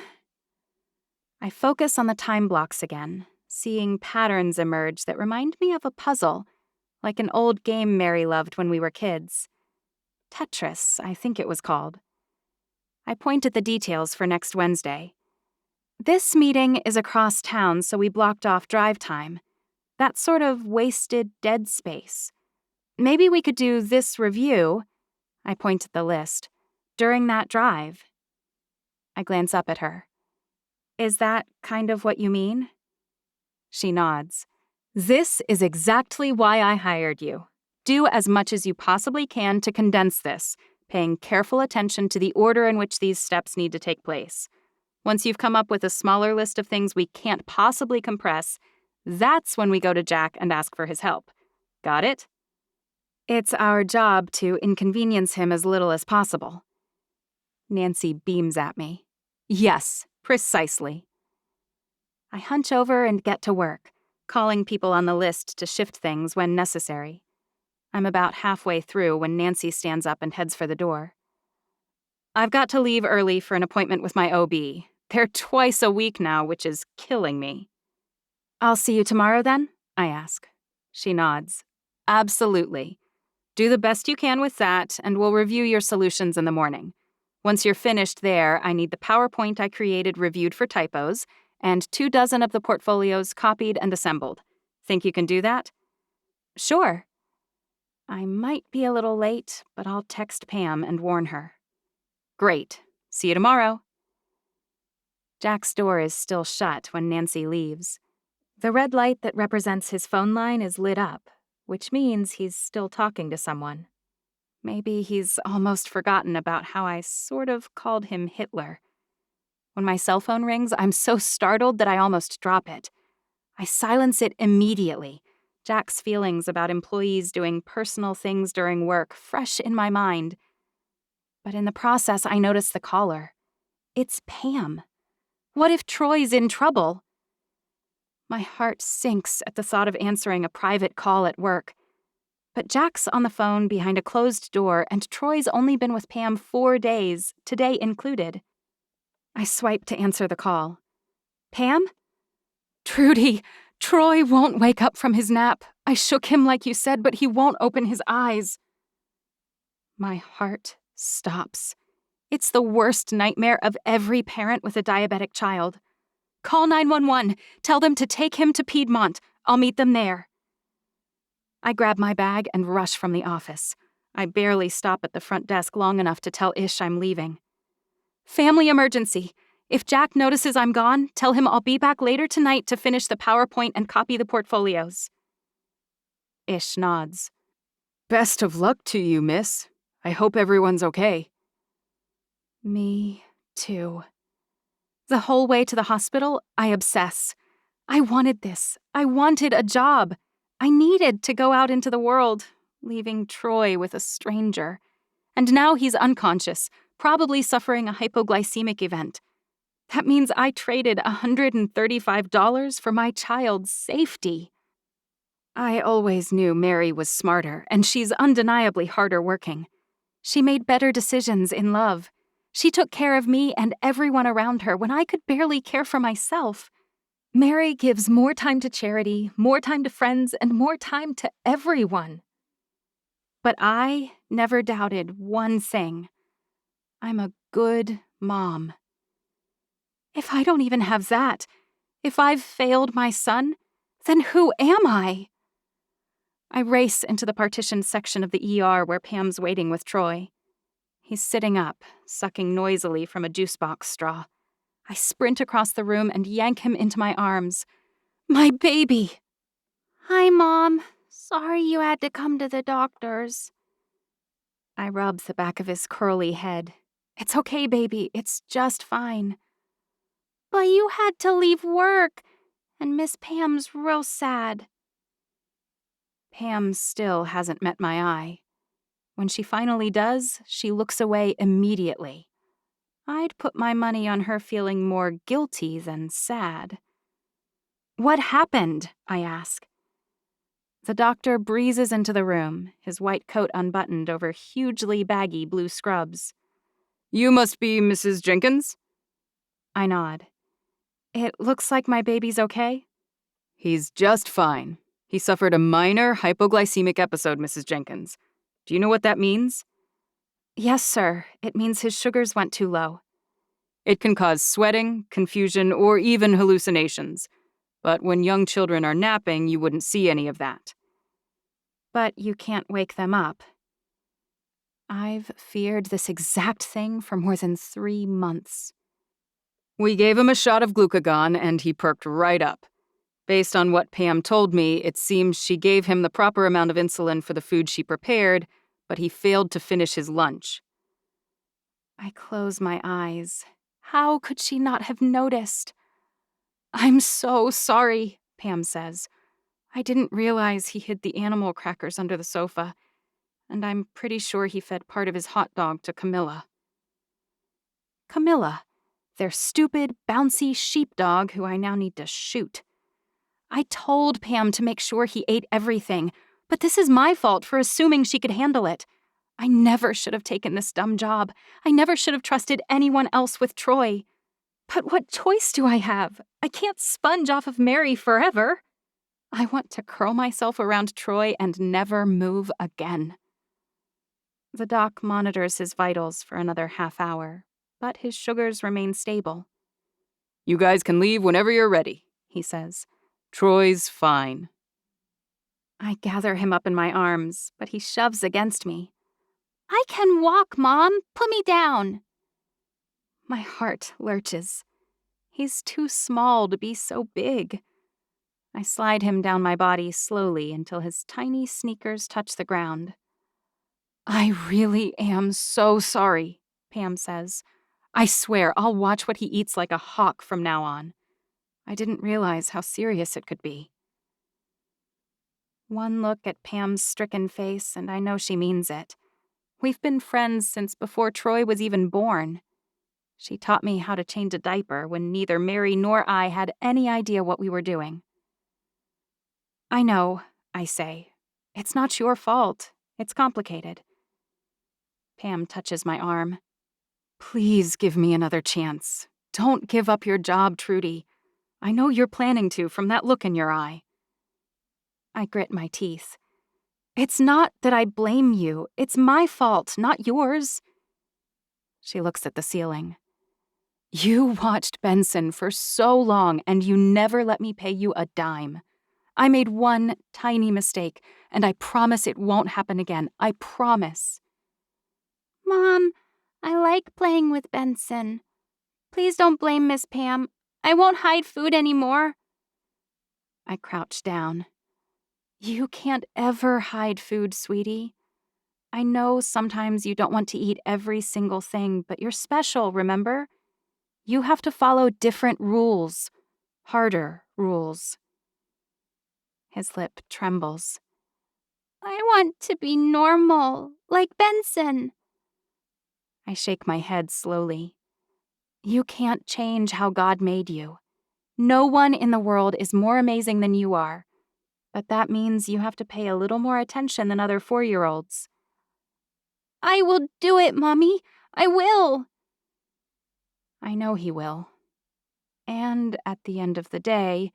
I focus on the time blocks again, seeing patterns emerge that remind me of a puzzle, like an old game Mary loved when we were kids. Tetris, I think it was called. I point at the details for next Wednesday. This meeting is across town, so we blocked off drive time. That sort of wasted dead space. Maybe we could do this review, I point at the list, during that drive. I glance up at her. Is that kind of what you mean? She nods. This is exactly why I hired you. Do as much as you possibly can to condense this, paying careful attention to the order in which these steps need to take place. Once you've come up with a smaller list of things we can't possibly compress, that's when we go to Jack and ask for his help. Got it? It's our job to inconvenience him as little as possible. Nancy beams at me. Yes, precisely. I hunch over and get to work, calling people on the list to shift things when necessary. I'm about halfway through when Nancy stands up and heads for the door. I've got to leave early for an appointment with my OB. They're twice a week now, which is killing me. I'll see you tomorrow then? I ask. She nods. Absolutely. Do the best you can with that, and we'll review your solutions in the morning. Once you're finished there, I need the PowerPoint I created reviewed for typos, and 24 of the portfolios copied and assembled. Think you can do that? Sure. I might be a little late, but I'll text Pam and warn her. Great. See you tomorrow. Jack's door is still shut when Nancy leaves. The red light that represents his phone line is lit up, which means he's still talking to someone. Maybe he's almost forgotten about how I sort of called him Hitler. When my cell phone rings, I'm so startled that I almost drop it. I silence it immediately, Jack's feelings about employees doing personal things during work fresh in my mind. But in the process, I notice the caller. It's Pam. What if Troy's in trouble? My heart sinks at the thought of answering a private call at work. But Jack's on the phone behind a closed door, and Troy's only been with Pam 4 days, today included. I swipe to answer the call. Pam? Trudy, Troy won't wake up from his nap. I shook him like you said, but he won't open his eyes. My heart stops. It's the worst nightmare of every parent with a diabetic child. Call 911. Tell them to take him to Piedmont. I'll meet them there. I grab my bag and rush from the office. I barely stop at the front desk long enough to tell Ish I'm leaving. Family emergency. If Jack notices I'm gone, tell him I'll be back later tonight to finish the PowerPoint and copy the portfolios. Ish nods. Best of luck to you, miss. I hope everyone's okay. Me too. The whole way to the hospital, I obsess. I wanted this. I wanted a job. I needed to go out into the world, leaving Troy with a stranger. And now he's unconscious, probably suffering a hypoglycemic event. That means I traded $135 for my child's safety. I always knew Mary was smarter, and she's undeniably harder working. She made better decisions in love. She took care of me and everyone around her when I could barely care for myself. Mary gives more time to charity, more time to friends, and more time to everyone. But I never doubted one thing. I'm a good mom. If I don't even have that, if I've failed my son, then who am I? I race into the partitioned section of the ER where Pam's waiting with Troy. He's sitting up, sucking noisily from a juice box straw. I sprint across the room and yank him into my arms. My baby! Hi, Mom. Sorry you had to come to the doctor's. I rub the back of his curly head. It's okay, baby. It's just fine. But you had to leave work, and Miss Pam's real sad. Pam still hasn't met my eye. When she finally does, she looks away immediately. I'd put my money on her feeling more guilty than sad. What happened? I ask. The doctor breezes into the room, his white coat unbuttoned over hugely baggy blue scrubs. You must be Mrs. Jenkins? I nod. It looks like my baby's okay? He's just fine. He suffered a minor hypoglycemic episode, Mrs. Jenkins. Do you know what that means? Yes, sir. It means his sugars went too low. It can cause sweating, confusion, or even hallucinations. But when young children are napping, you wouldn't see any of that. But you can't wake them up. I've feared this exact thing for more than 3 months. We gave him a shot of glucagon, and he perked right up. Based on what Pam told me, it seems she gave him the proper amount of insulin for the food she prepared, but he failed to finish his lunch. I close my eyes. How could she not have noticed? I'm so sorry, Pam says. I didn't realize he hid the animal crackers under the sofa, and I'm pretty sure he fed part of his hot dog to Camilla. Camilla, their stupid, bouncy sheepdog who I now need to shoot. I told Pam to make sure he ate everything, but this is my fault for assuming she could handle it. I never should have taken this dumb job. I never should have trusted anyone else with Troy. But what choice do I have? I can't sponge off of Mary forever. I want to curl myself around Troy and never move again. The doc monitors his vitals for another half hour, but his sugars remain stable. You guys can leave whenever you're ready, he says. Troy's fine. I gather him up in my arms, but he shoves against me. I can walk, Mom. Put me down. My heart lurches. He's too small to be so big. I slide him down my body slowly until his tiny sneakers touch the ground. I really am so sorry, Pam says. I swear I'll watch what he eats like a hawk from now on. I didn't realize how serious it could be. One look at Pam's stricken face, and I know she means it. We've been friends since before Troy was even born. She taught me how to change a diaper when neither Mary nor I had any idea what we were doing. I know, I say. It's not your fault. It's complicated. Pam touches my arm. Please give me another chance. Don't give up your job, Trudy. I know you're planning to from that look in your eye. I grit my teeth. It's not that I blame you. It's my fault, not yours. She looks at the ceiling. You watched Benson for so long, and you never let me pay you a dime. I made one tiny mistake, and I promise it won't happen again. I promise. Mom, I like playing with Benson. Please don't blame Miss Pam. I won't hide food anymore. I crouch down. You can't ever hide food, sweetie. I know sometimes you don't want to eat every single thing, but you're special, remember? You have to follow different rules. Harder rules. His lip trembles. I want to be normal, like Benson. I shake my head slowly. You can't change how God made you. No one in the world is more amazing than you are. But that means you have to pay a little more attention than other 4-year-olds. I will do it, Mommy. I will. I know he will. And at the end of the day,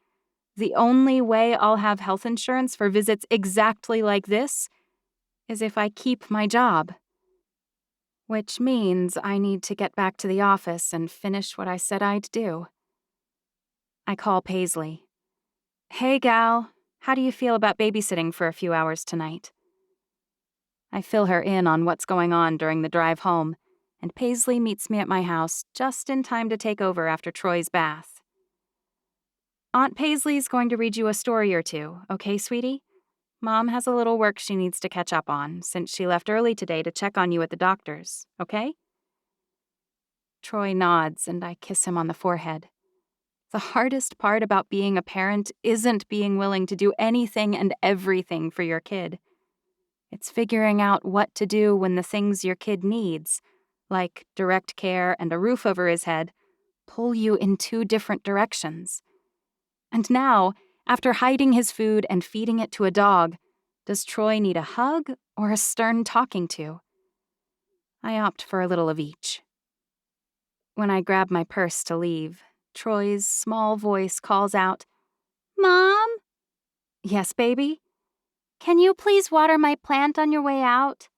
the only way I'll have health insurance for visits exactly like this is if I keep my job. Which means I need to get back to the office and finish what I said I'd do. I call Paisley. Hey, gal, how do you feel about babysitting for a few hours tonight? I fill her in on what's going on during the drive home, and Paisley meets me at my house just in time to take over after Troy's bath. Aunt Paisley's going to read you a story or two, okay, sweetie? Mom has a little work she needs to catch up on since she left early today to check on you at the doctor's, okay? Troy nods and I kiss him on the forehead. The hardest part about being a parent isn't being willing to do anything and everything for your kid. It's figuring out what to do when the things your kid needs, like direct care and a roof over his head, pull you in two different directions. And now, after hiding his food and feeding it to a dog, does Troy need a hug or a stern talking to? I opt for a little of each. When I grab my purse to leave, Troy's small voice calls out, "Mom?" "Yes, baby?" "Can you please water my plant on your way out?"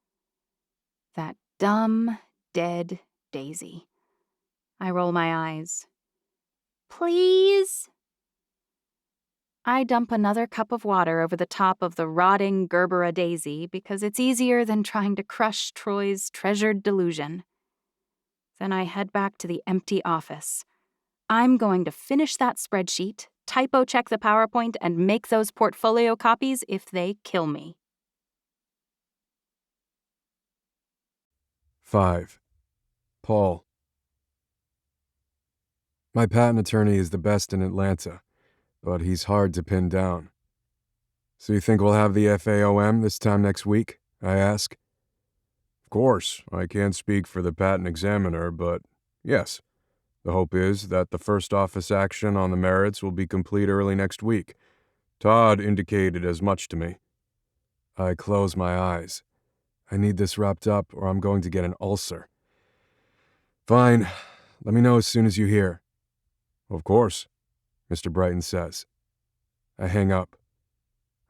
That dumb, dead Daisy. I roll my eyes. "Please?" I dump another cup of water over the top of the rotting Gerbera daisy because it's easier than trying to crush Troy's treasured delusion. Then I head back to the empty office. I'm going to finish that spreadsheet, typo check the PowerPoint, and make those portfolio copies if they kill me. 5. Paul. My patent attorney is the best in Atlanta, but he's hard to pin down. "So you think we'll have the FAOM this time next week?" I ask. "Of course, I can't speak for the patent examiner, but yes. The hope is that the first office action on the merits will be complete early next week. Todd indicated as much to me." I close my eyes. I need this wrapped up or I'm going to get an ulcer. "Fine. Let me know as soon as you hear." "Of course," Mr. Brighton says. I hang up.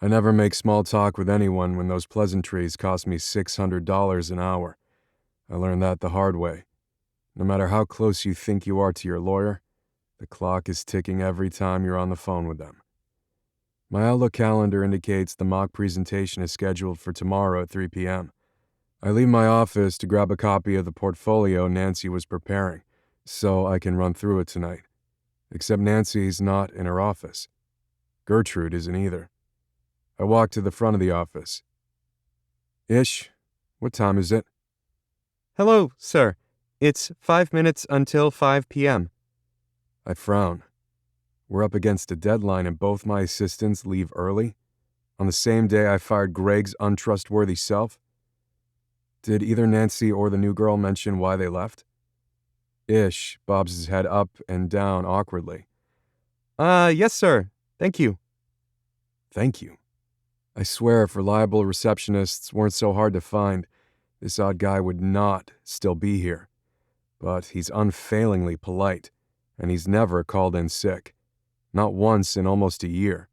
I never make small talk with anyone when those pleasantries cost me $600 an hour. I learned that the hard way. No matter how close you think you are to your lawyer, the clock is ticking every time you're on the phone with them. My Outlook calendar indicates the mock presentation is scheduled for tomorrow at 3 p.m. I leave my office to grab a copy of the portfolio Nancy was preparing, so I can run through it tonight. Except Nancy's not in her office. Gertrude isn't either. I walk to the front of the office. "Ish, what time is it?" "Hello, sir. It's 5 minutes until 5 p.m. I frown. We're up against a deadline and both my assistants leave early? On the same day I fired Greg's untrustworthy self? Did either Nancy or the new girl mention why they left? Ish bobs his head up and down awkwardly. Yes, sir. Thank you." Thank you. I swear if reliable receptionists weren't so hard to find, this odd guy would not still be here. But he's unfailingly polite, and he's never called in sick. Not once in almost a year.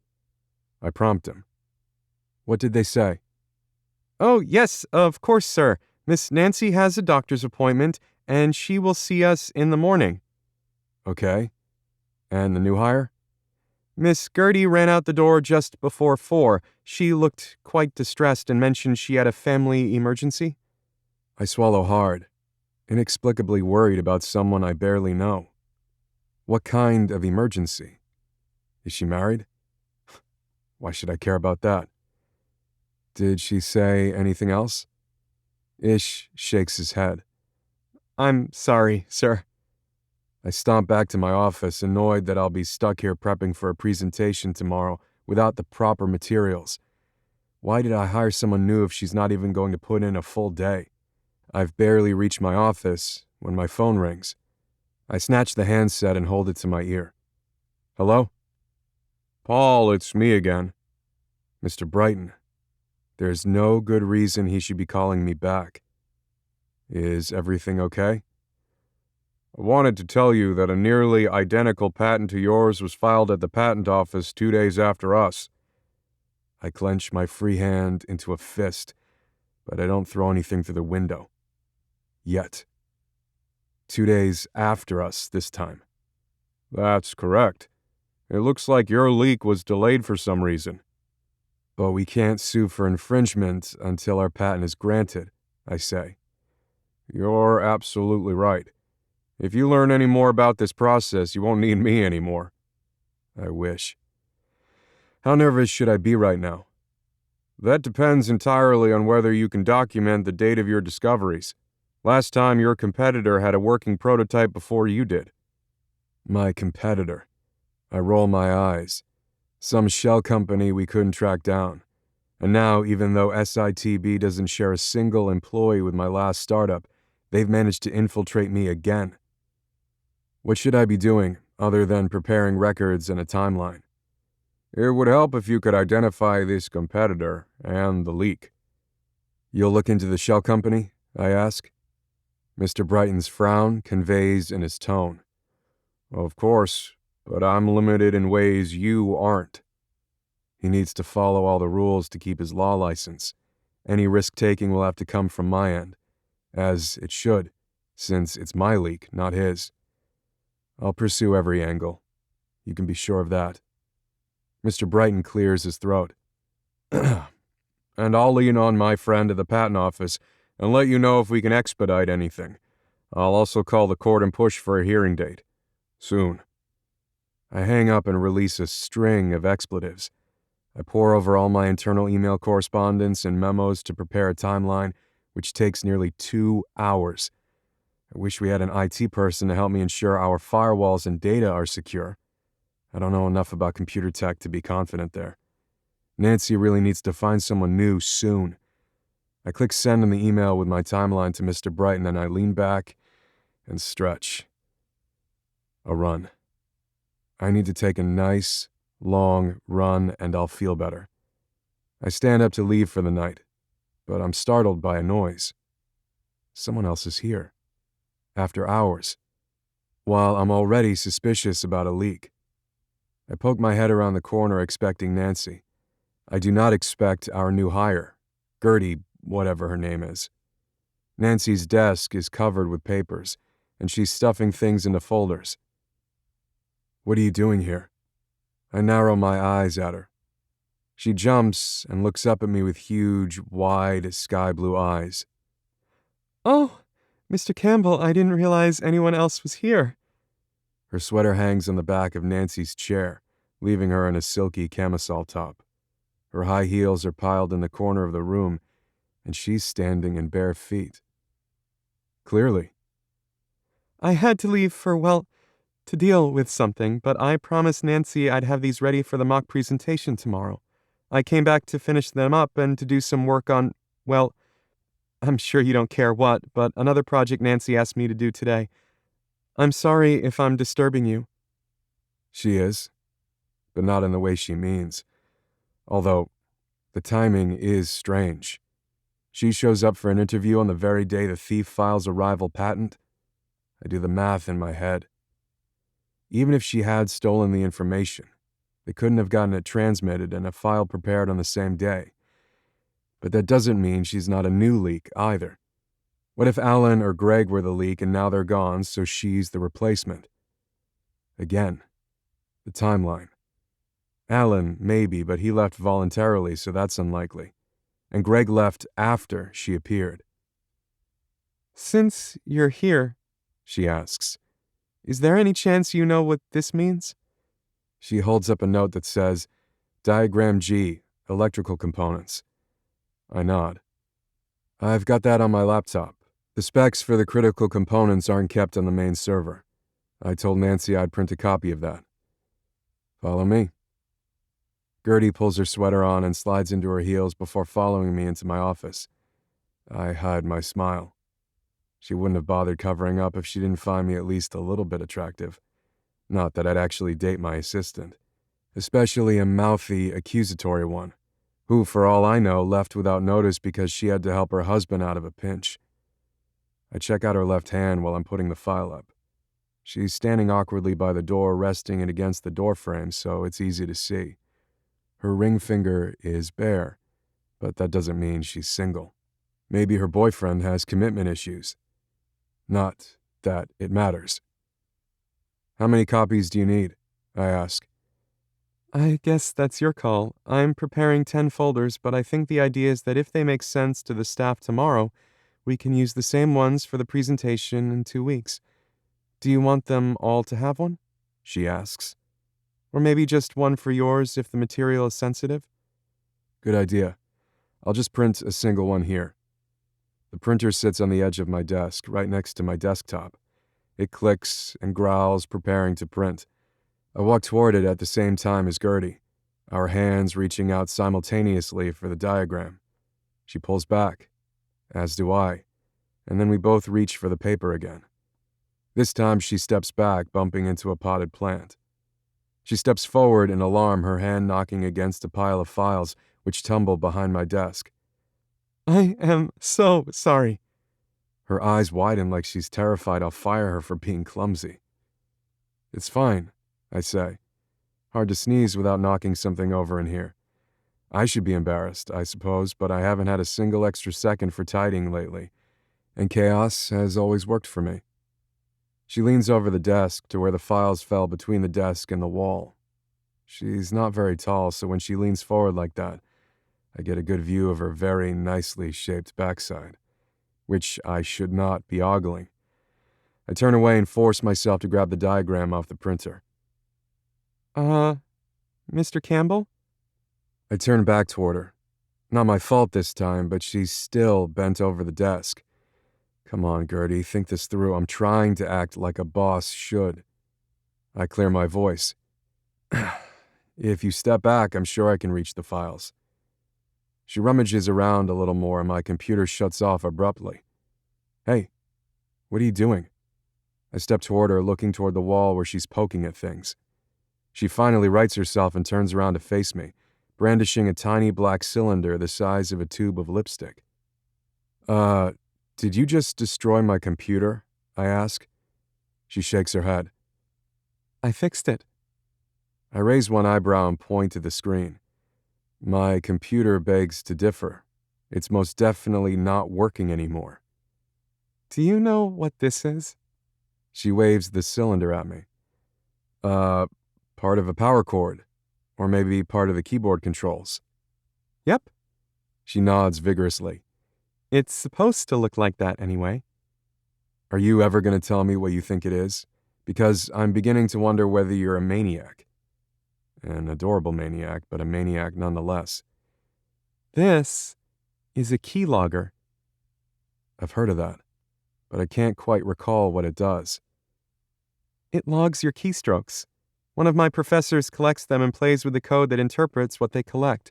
I prompt him. "What did they say?" "Oh, yes, of course, sir. Miss Nancy has a doctor's appointment, and she will see us in the morning." "Okay. And the new hire?" "Miss Gertie ran out the door just before 4. She looked quite distressed and mentioned she had a family emergency." I swallow hard, inexplicably worried about someone I barely know. What kind of emergency? Is she married? Why should I care about that? Did she say anything else? Ish shakes his head. "I'm sorry, sir." I stomp back to my office, annoyed that I'll be stuck here prepping for a presentation tomorrow without the proper materials. Why did I hire someone new if she's not even going to put in a full day? I've barely reached my office when my phone rings. I snatch the handset and hold it to my ear. "Hello?" "Paul, it's me again." "Mr. Brighton." There's no good reason he should be calling me back. Is everything okay? "I wanted to tell you that a nearly identical patent to yours was filed at the patent office 2 days after us." I clench my free hand into a fist, but I don't throw anything through the window. Yet. 2 days after us this time. "That's correct. It looks like your leak was delayed for some reason." "But we can't sue for infringement until our patent is granted," I say. "You're absolutely right. If you learn any more about this process, you won't need me anymore." I wish. How nervous should I be right now? That depends entirely on whether you can document the date of your discoveries. Last time your competitor had a working prototype before you did. My competitor. I roll my eyes. Some shell company we couldn't track down. And now, even though SITB doesn't share a single employee with my last startup, they've managed to infiltrate me again. What should I be doing, other than preparing records and a timeline? It would help if you could identify this competitor and the leak. You'll look into the shell company? I ask. Mr. Brighton's frown conveys in his tone. Of course, but I'm limited in ways you aren't. He needs to follow all the rules to keep his law license. Any risk-taking will have to come from my end, as it should, since it's my leak, not his. I'll pursue every angle. You can be sure of that. Mr. Brighton clears his throat. And I'll lean on my friend at the patent office and let you know if we can expedite anything. I'll also call the court and push for a hearing date. Soon. I hang up and release a string of expletives. I pore over all my internal email correspondence and memos to prepare a timeline, which takes nearly 2 hours. I wish we had an IT person to help me ensure our firewalls and data are secure. I don't know enough about computer tech to be confident there. Nancy really needs to find someone new soon. I click send on the email with my timeline to Mr. Brighton and I lean back and stretch. A run. I need to take a nice, long run and I'll feel better. I stand up to leave for the night, but I'm startled by a noise. Someone else is here. After hours. While I'm already suspicious about a leak. I poke my head around the corner expecting Nancy. I do not expect our new hire, Gertie, whatever her name is. Nancy's desk is covered with papers, and she's stuffing things into folders. What are you doing here? I narrow my eyes at her. She jumps and looks up at me with huge, wide, sky-blue eyes. Oh, Mr. Campbell, I didn't realize anyone else was here. Her sweater hangs on the back of Nancy's chair, leaving her in a silky camisole top. Her high heels are piled in the corner of the room, and she's standing in bare feet. Clearly. I had to leave to deal with something, but I promised Nancy I'd have these ready for the mock presentation tomorrow. I came back to finish them up and to do some work on, I'm sure you don't care what, but another project Nancy asked me to do today. I'm sorry if I'm disturbing you. She is, but not in the way she means. Although, the timing is strange. She shows up for an interview on the very day the thief files a rival patent. I do the math in my head. Even if she had stolen the information, they couldn't have gotten it transmitted and a file prepared on the same day. But that doesn't mean she's not a new leak either. What if Alan or Greg were the leak and now they're gone, so she's the replacement? Again, the timeline. Alan, maybe, but he left voluntarily, so that's unlikely. And Greg left after she appeared. Since you're here, she asks, is there any chance you know what this means? She holds up a note that says, Diagram G, electrical components. I nod. I've got that on my laptop. The specs for the critical components aren't kept on the main server. I told Nancy I'd print a copy of that. Follow me. Gertie pulls her sweater on and slides into her heels before following me into my office. I hide my smile. She wouldn't have bothered covering up if she didn't find me at least a little bit attractive. Not that I'd actually date my assistant, especially a mouthy, accusatory one, who, for all I know, left without notice because she had to help her husband out of a pinch. I check out her left hand while I'm putting the file up. She's standing awkwardly by the door, resting it against the door frame, so it's easy to see. Her ring finger is bare, but that doesn't mean she's single. Maybe her boyfriend has commitment issues. Not that it matters. How many copies do you need? I ask. I guess that's your call. I'm preparing 10 folders, but I think the idea is that if they make sense to the staff tomorrow, we can use the same ones for the presentation in 2 weeks. Do you want them all to have one? She asks. Or maybe just one for yours if the material is sensitive? Good idea. I'll just print a single one here. The printer sits on the edge of my desk, right next to my desktop. It clicks and growls, preparing to print. I walk toward it at the same time as Gertie, our hands reaching out simultaneously for the diagram. She pulls back, as do I, and then we both reach for the paper again. This time she steps back, bumping into a potted plant. She steps forward in alarm, her hand knocking against a pile of files which tumble behind my desk. I am so sorry. Her eyes widen like she's terrified I'll fire her for being clumsy. It's fine, I say. Hard to sneeze without knocking something over in here. I should be embarrassed, I suppose, but I haven't had a single extra second for tidying lately, and chaos has always worked for me. She leans over the desk to where the files fell between the desk and the wall. She's not very tall, so when she leans forward like that, I get a good view of her very nicely shaped backside, which I should not be ogling. I turn away and force myself to grab the diagram off the printer. Mr. Campbell? I turn back toward her. Not my fault this time, but she's still bent over the desk. Come on, Gertie, think this through. I'm trying to act like a boss should. I clear my voice. If you step back, I'm sure I can reach the files. She rummages around a little more and my computer shuts off abruptly. Hey, what are you doing? I step toward her, looking toward the wall where she's poking at things. She finally rights herself and turns around to face me, brandishing a tiny black cylinder the size of a tube of lipstick. Did you just destroy my computer? I ask. She shakes her head. I fixed it. I raise one eyebrow and point to the screen. My computer begs to differ. It's most definitely not working anymore. Do you know what this is? She waves the cylinder at me. Part of a power cord. Or maybe part of the keyboard controls. Yep. She nods vigorously. It's supposed to look like that anyway. Are you ever going to tell me what you think it is? Because I'm beginning to wonder whether you're a maniac. An adorable maniac, but a maniac nonetheless. This is a keylogger. I've heard of that, but I can't quite recall what it does. It logs your keystrokes. One of my professors collects them and plays with the code that interprets what they collect.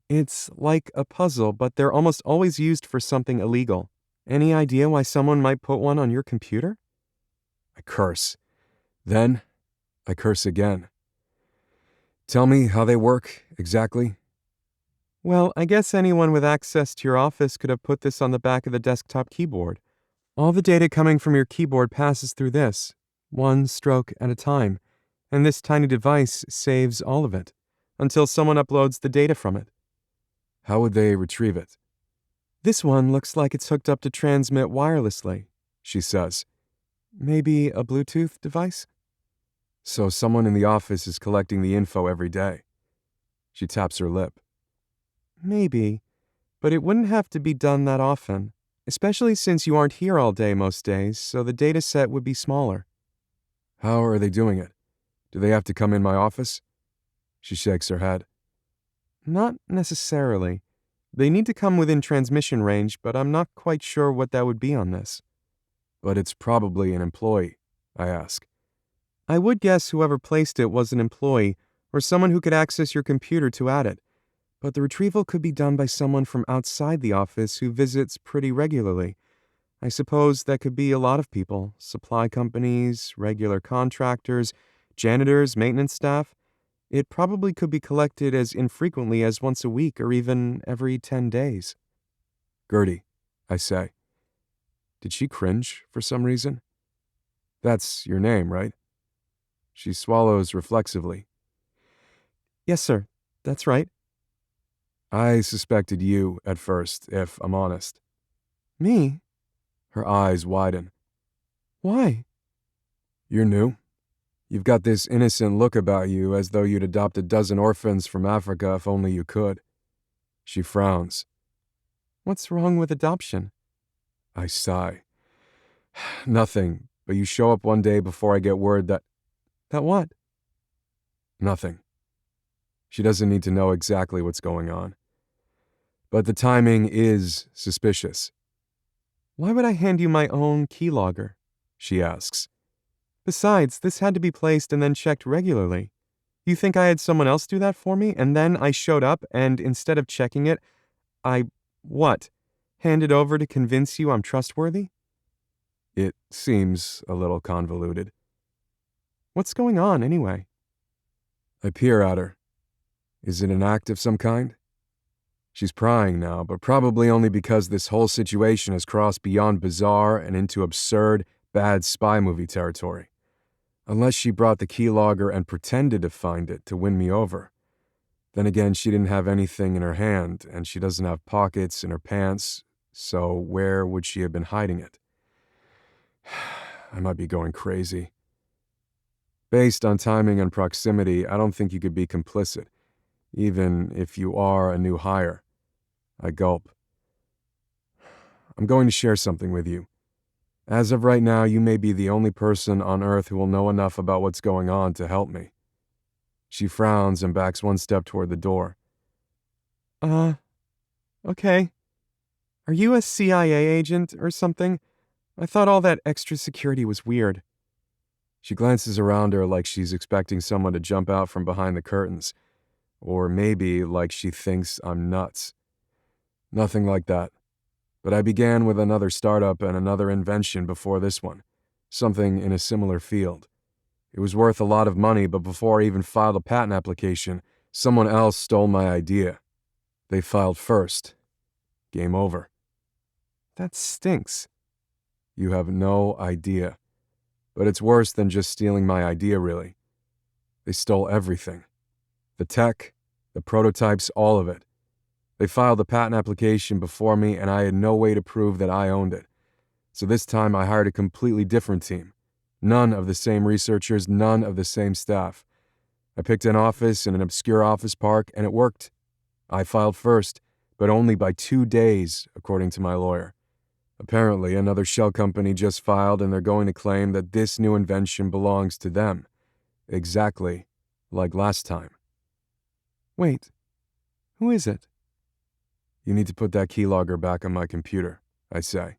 It's like a puzzle, but they're almost always used for something illegal. Any idea why someone might put one on your computer? I curse. Then, I curse again. Tell me how they work, exactly. Well, I guess anyone with access to your office could have put this on the back of the desktop keyboard. All the data coming from your keyboard passes through this, one stroke at a time, and this tiny device saves all of it, until someone uploads the data from it. How would they retrieve it? This one looks like it's hooked up to transmit wirelessly, she says. Maybe a Bluetooth device? So someone in the office is collecting the info every day. She taps her lip. Maybe, but it wouldn't have to be done that often, especially since you aren't here all day most days, so the data set would be smaller. How are they doing it? Do they have to come in my office? She shakes her head. Not necessarily. They need to come within transmission range, but I'm not quite sure what that would be on this. But it's probably an employee, I ask. I would guess whoever placed it was an employee, or someone who could access your computer to add it. But the retrieval could be done by someone from outside the office who visits pretty regularly. I suppose that could be a lot of people, supply companies, regular contractors, janitors, maintenance staff. It probably could be collected as infrequently as once a week or even every 10 days. Gertie, I say. Did she cringe for some reason? That's your name, right? She swallows reflexively. Yes, sir. That's right. I suspected you at first, if I'm honest. Me? Her eyes widen. Why? You're new. You've got this innocent look about you as though you'd adopt a dozen orphans from Africa if only you could. She frowns. What's wrong with adoption? I sigh. Nothing, but you show up one day before I get word that... That what? Nothing. She doesn't need to know exactly what's going on. But the timing is suspicious. Why would I hand you my own keylogger? She asks. Besides, this had to be placed and then checked regularly. You think I had someone else do that for me, and then I showed up, and instead of checking it, what? Hand it over to convince you I'm trustworthy? It seems a little convoluted. What's going on, anyway? I peer at her. Is it an act of some kind? She's prying now, but probably only because this whole situation has crossed beyond bizarre and into absurd, bad spy movie territory. Unless she brought the keylogger and pretended to find it to win me over. Then again, she didn't have anything in her hand, and she doesn't have pockets in her pants, so where would she have been hiding it? I might be going crazy. Based on timing and proximity, I don't think you could be complicit, even if you are a new hire. I gulp. I'm going to share something with you. As of right now, you may be the only person on Earth who will know enough about what's going on to help me. She frowns and backs one step toward the door. Okay. Are you a CIA agent or something? I thought all that extra security was weird. She glances around her like she's expecting someone to jump out from behind the curtains, or maybe like she thinks I'm nuts. Nothing like that. But I began with another startup and another invention before this one, something in a similar field. It was worth a lot of money, but before I even filed a patent application, someone else stole my idea. They filed first. Game over. That stinks. You have no idea. But it's worse than just stealing my idea, really. They stole everything. The tech, the prototypes, all of it. They filed the patent application before me, and I had no way to prove that I owned it. So this time I hired a completely different team. None of the same researchers, none of the same staff. I picked an office in an obscure office park, and it worked. I filed first, but only by 2 days, according to my lawyer. Apparently, another shell company just filed, and they're going to claim that this new invention belongs to them. Exactly like last time. Wait, who is it? You need to put that keylogger back on my computer, I say.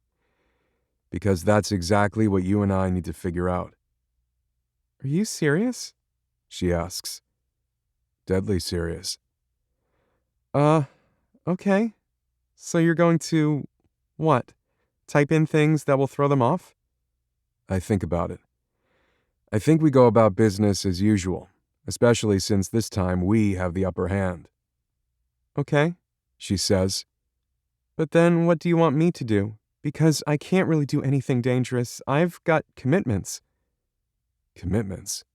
Because that's exactly what you and I need to figure out. Are you serious? She asks. Deadly serious. Okay. So you're going to, what? Type in things that will throw them off? I think about it. I think we go about business as usual, especially since this time we have the upper hand. Okay, She says. but then what do you want me to do? Because I can't really do anything dangerous. I've got commitments. Commitments?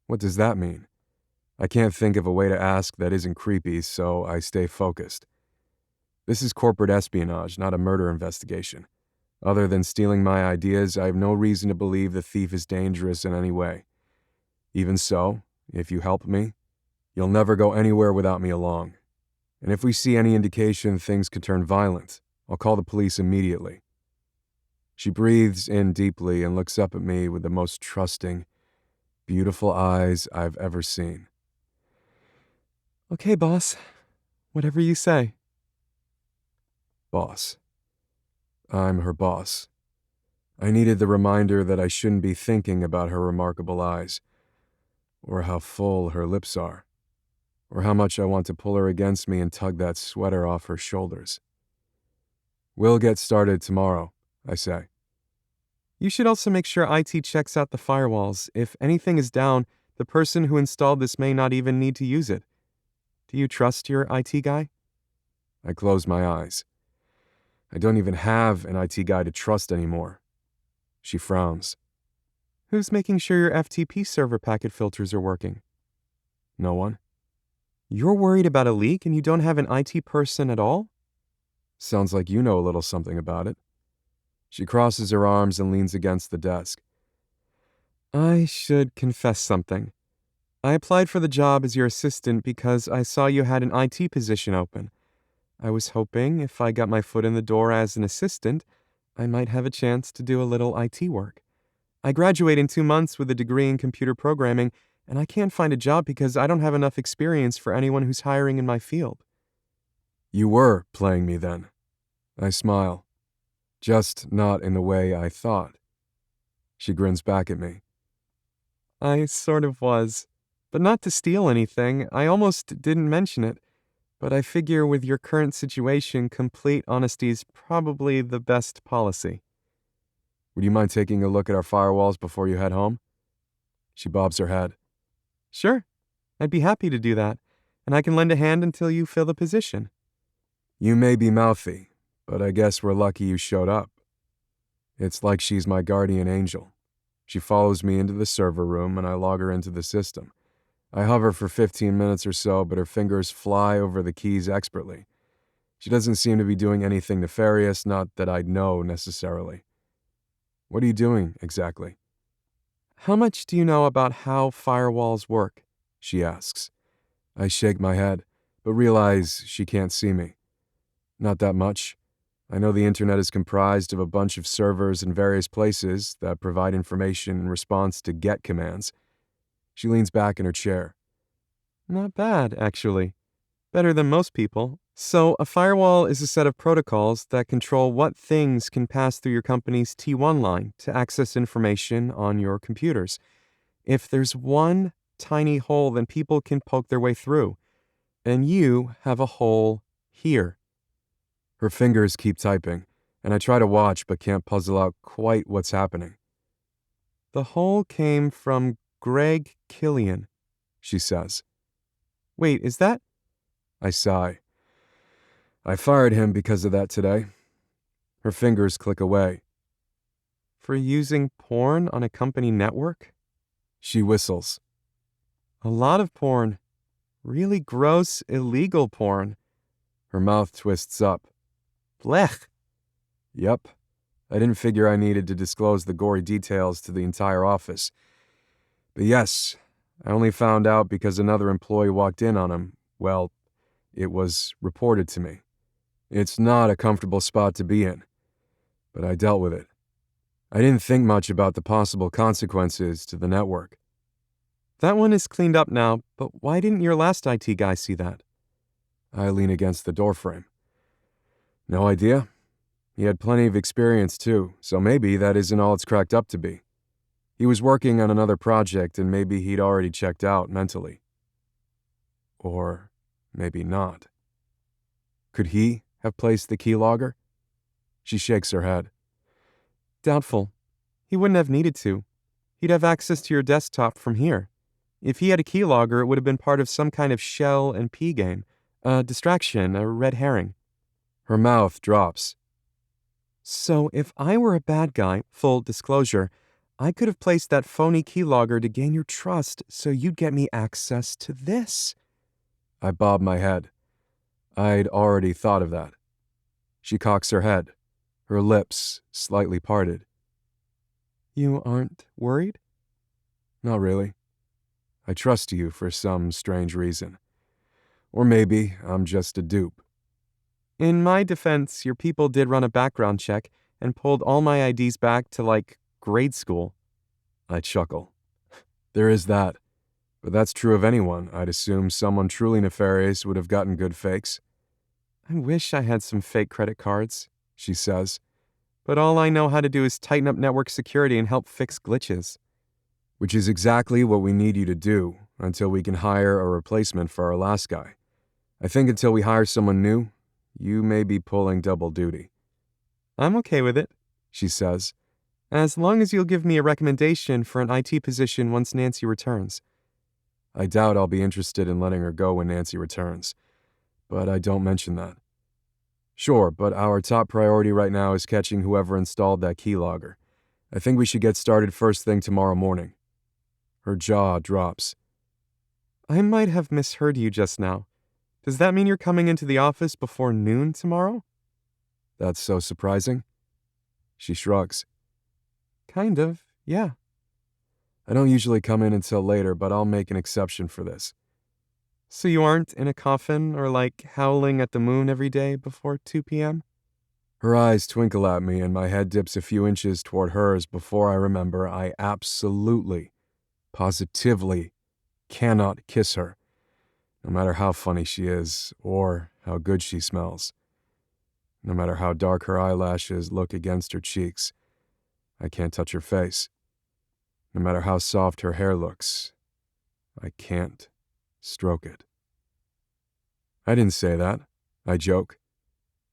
What does that mean? I can't think of a way to ask that isn't creepy, so I stay focused. This is corporate espionage, not a murder investigation. Other than stealing my ideas, I have no reason to believe the thief is dangerous in any way. Even so, if you help me, you'll never go anywhere without me along. And if we see any indication things could turn violent, I'll call the police immediately. She breathes in deeply and looks up at me with the most trusting, beautiful eyes I've ever seen. Okay, boss. Whatever you say. Boss. I'm her boss. I needed the reminder that I shouldn't be thinking about her remarkable eyes, or how full her lips are, or how much I want to pull her against me and tug that sweater off her shoulders. We'll get started tomorrow, I say. You should also make sure IT checks out the firewalls. If anything is down, the person who installed this may not even need to use it. Do you trust your IT guy? I close my eyes. I don't even have an IT guy to trust anymore. She frowns. Who's making sure your FTP server packet filters are working? No one? You're worried about a leak and you don't have an IT person at all? Sounds like you know a little something about it. She crosses her arms and leans against the desk. I should confess something. I applied for the job as your assistant because I saw you had an IT position open. I was hoping if I got my foot in the door as an assistant, I might have a chance to do a little IT work. I graduate in 2 months with a degree in computer programming, and I can't find a job because I don't have enough experience for anyone who's hiring in my field. You were playing me then. I smile. Just not in the way I thought. She grins back at me. I sort of was. But not to steal anything, I almost didn't mention it. But I figure with your current situation, complete honesty's probably the best policy. Would you mind taking a look at our firewalls before you head home? She bobs her head. Sure, I'd be happy to do that, and I can lend a hand until you fill the position. You may be mouthy, but I guess we're lucky you showed up. It's like she's my guardian angel. She follows me into the server room and I log her into the system. I hover for 15 minutes or so, but her fingers fly over the keys expertly. She doesn't seem to be doing anything nefarious, not that I'd know necessarily. What are you doing exactly? How much do you know about how firewalls work? She asks. I shake my head, but realize she can't see me. Not that much. I know the internet is comprised of a bunch of servers in various places that provide information in response to GET commands. She leans back in her chair. Not bad, actually. Better than most people. So, a firewall is a set of protocols that control what things can pass through your company's T1 line to access information on your computers. If there's one tiny hole, then people can poke their way through. And you have a hole here. Her fingers keep typing, and I try to watch but can't puzzle out quite what's happening. The hole came from Greg Killian, she says. Wait, is that? I sigh. I fired him because of that today. Her fingers click away. For using porn on a company network? She whistles. A lot of porn. Really gross, illegal porn. Her mouth twists up. Blech. Yep. I didn't figure I needed to disclose the gory details to the entire office. But yes, I only found out because another employee walked in on him. Well, it was reported to me. It's not a comfortable spot to be in, but I dealt with it. I didn't think much about the possible consequences to the network. That one is cleaned up now, but why didn't your last IT guy see that? I lean against the doorframe. No idea. He had plenty of experience too, so maybe that isn't all it's cracked up to be. He was working on another project and maybe he'd already checked out mentally. Or maybe not. Could he have placed the keylogger? She shakes her head. Doubtful. He wouldn't have needed to. He'd have access to your desktop from here. If he had a keylogger, it would have been part of some kind of shell and P game. A distraction, a red herring. Her mouth drops. So if I were a bad guy, full disclosure, I could have placed that phony keylogger to gain your trust so you'd get me access to this. I bob my head. I'd already thought of that. She cocks her head, her lips slightly parted. You aren't worried? Not really. I trust you for some strange reason. Or maybe I'm just a dupe. In my defense, your people did run a background check and pulled all my IDs back to, grade school. I chuckle. There is that. But that's true of anyone. I'd assume someone truly nefarious would have gotten good fakes. I wish I had some fake credit cards, she says. But all I know how to do is tighten up network security and help fix glitches. Which is exactly what we need you to do until we can hire a replacement for our last guy. I think until we hire someone new, you may be pulling double duty. I'm okay with it, she says, as long as you'll give me a recommendation for an IT position once Nancy returns. I doubt I'll be interested in letting her go when Nancy returns, but I don't mention that. Sure, but our top priority right now is catching whoever installed that keylogger. I think we should get started first thing tomorrow morning. Her jaw drops. I might have misheard you just now. Does that mean you're coming into the office before noon tomorrow? That's so surprising. She shrugs. Kind of, yeah. I don't usually come in until later, but I'll make an exception for this. So you aren't in a coffin or howling at the moon every day before 2 p.m.? Her eyes twinkle at me and my head dips a few inches toward hers before I remember I absolutely, positively cannot kiss her, no matter how funny she is or how good she smells. No matter how dark her eyelashes look against her cheeks, I can't touch her face. No matter how soft her hair looks, I can't stroke it. I didn't say that, I joke,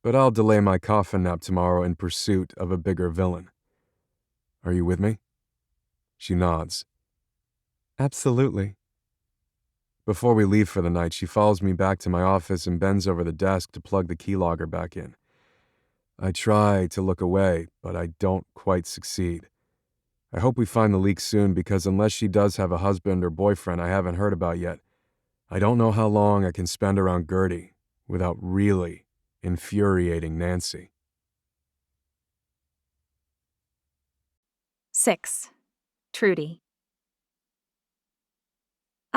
but I'll delay my coffin nap tomorrow in pursuit of a bigger villain. Are you with me? She nods. Absolutely. Before we leave for the night, she follows me back to my office and bends over the desk to plug the keylogger back in. I try to look away, but I don't quite succeed. I hope we find the leak soon because unless she does have a husband or boyfriend I haven't heard about yet, I don't know how long I can spend around Gertie without really infuriating Nancy. 6. Trudy.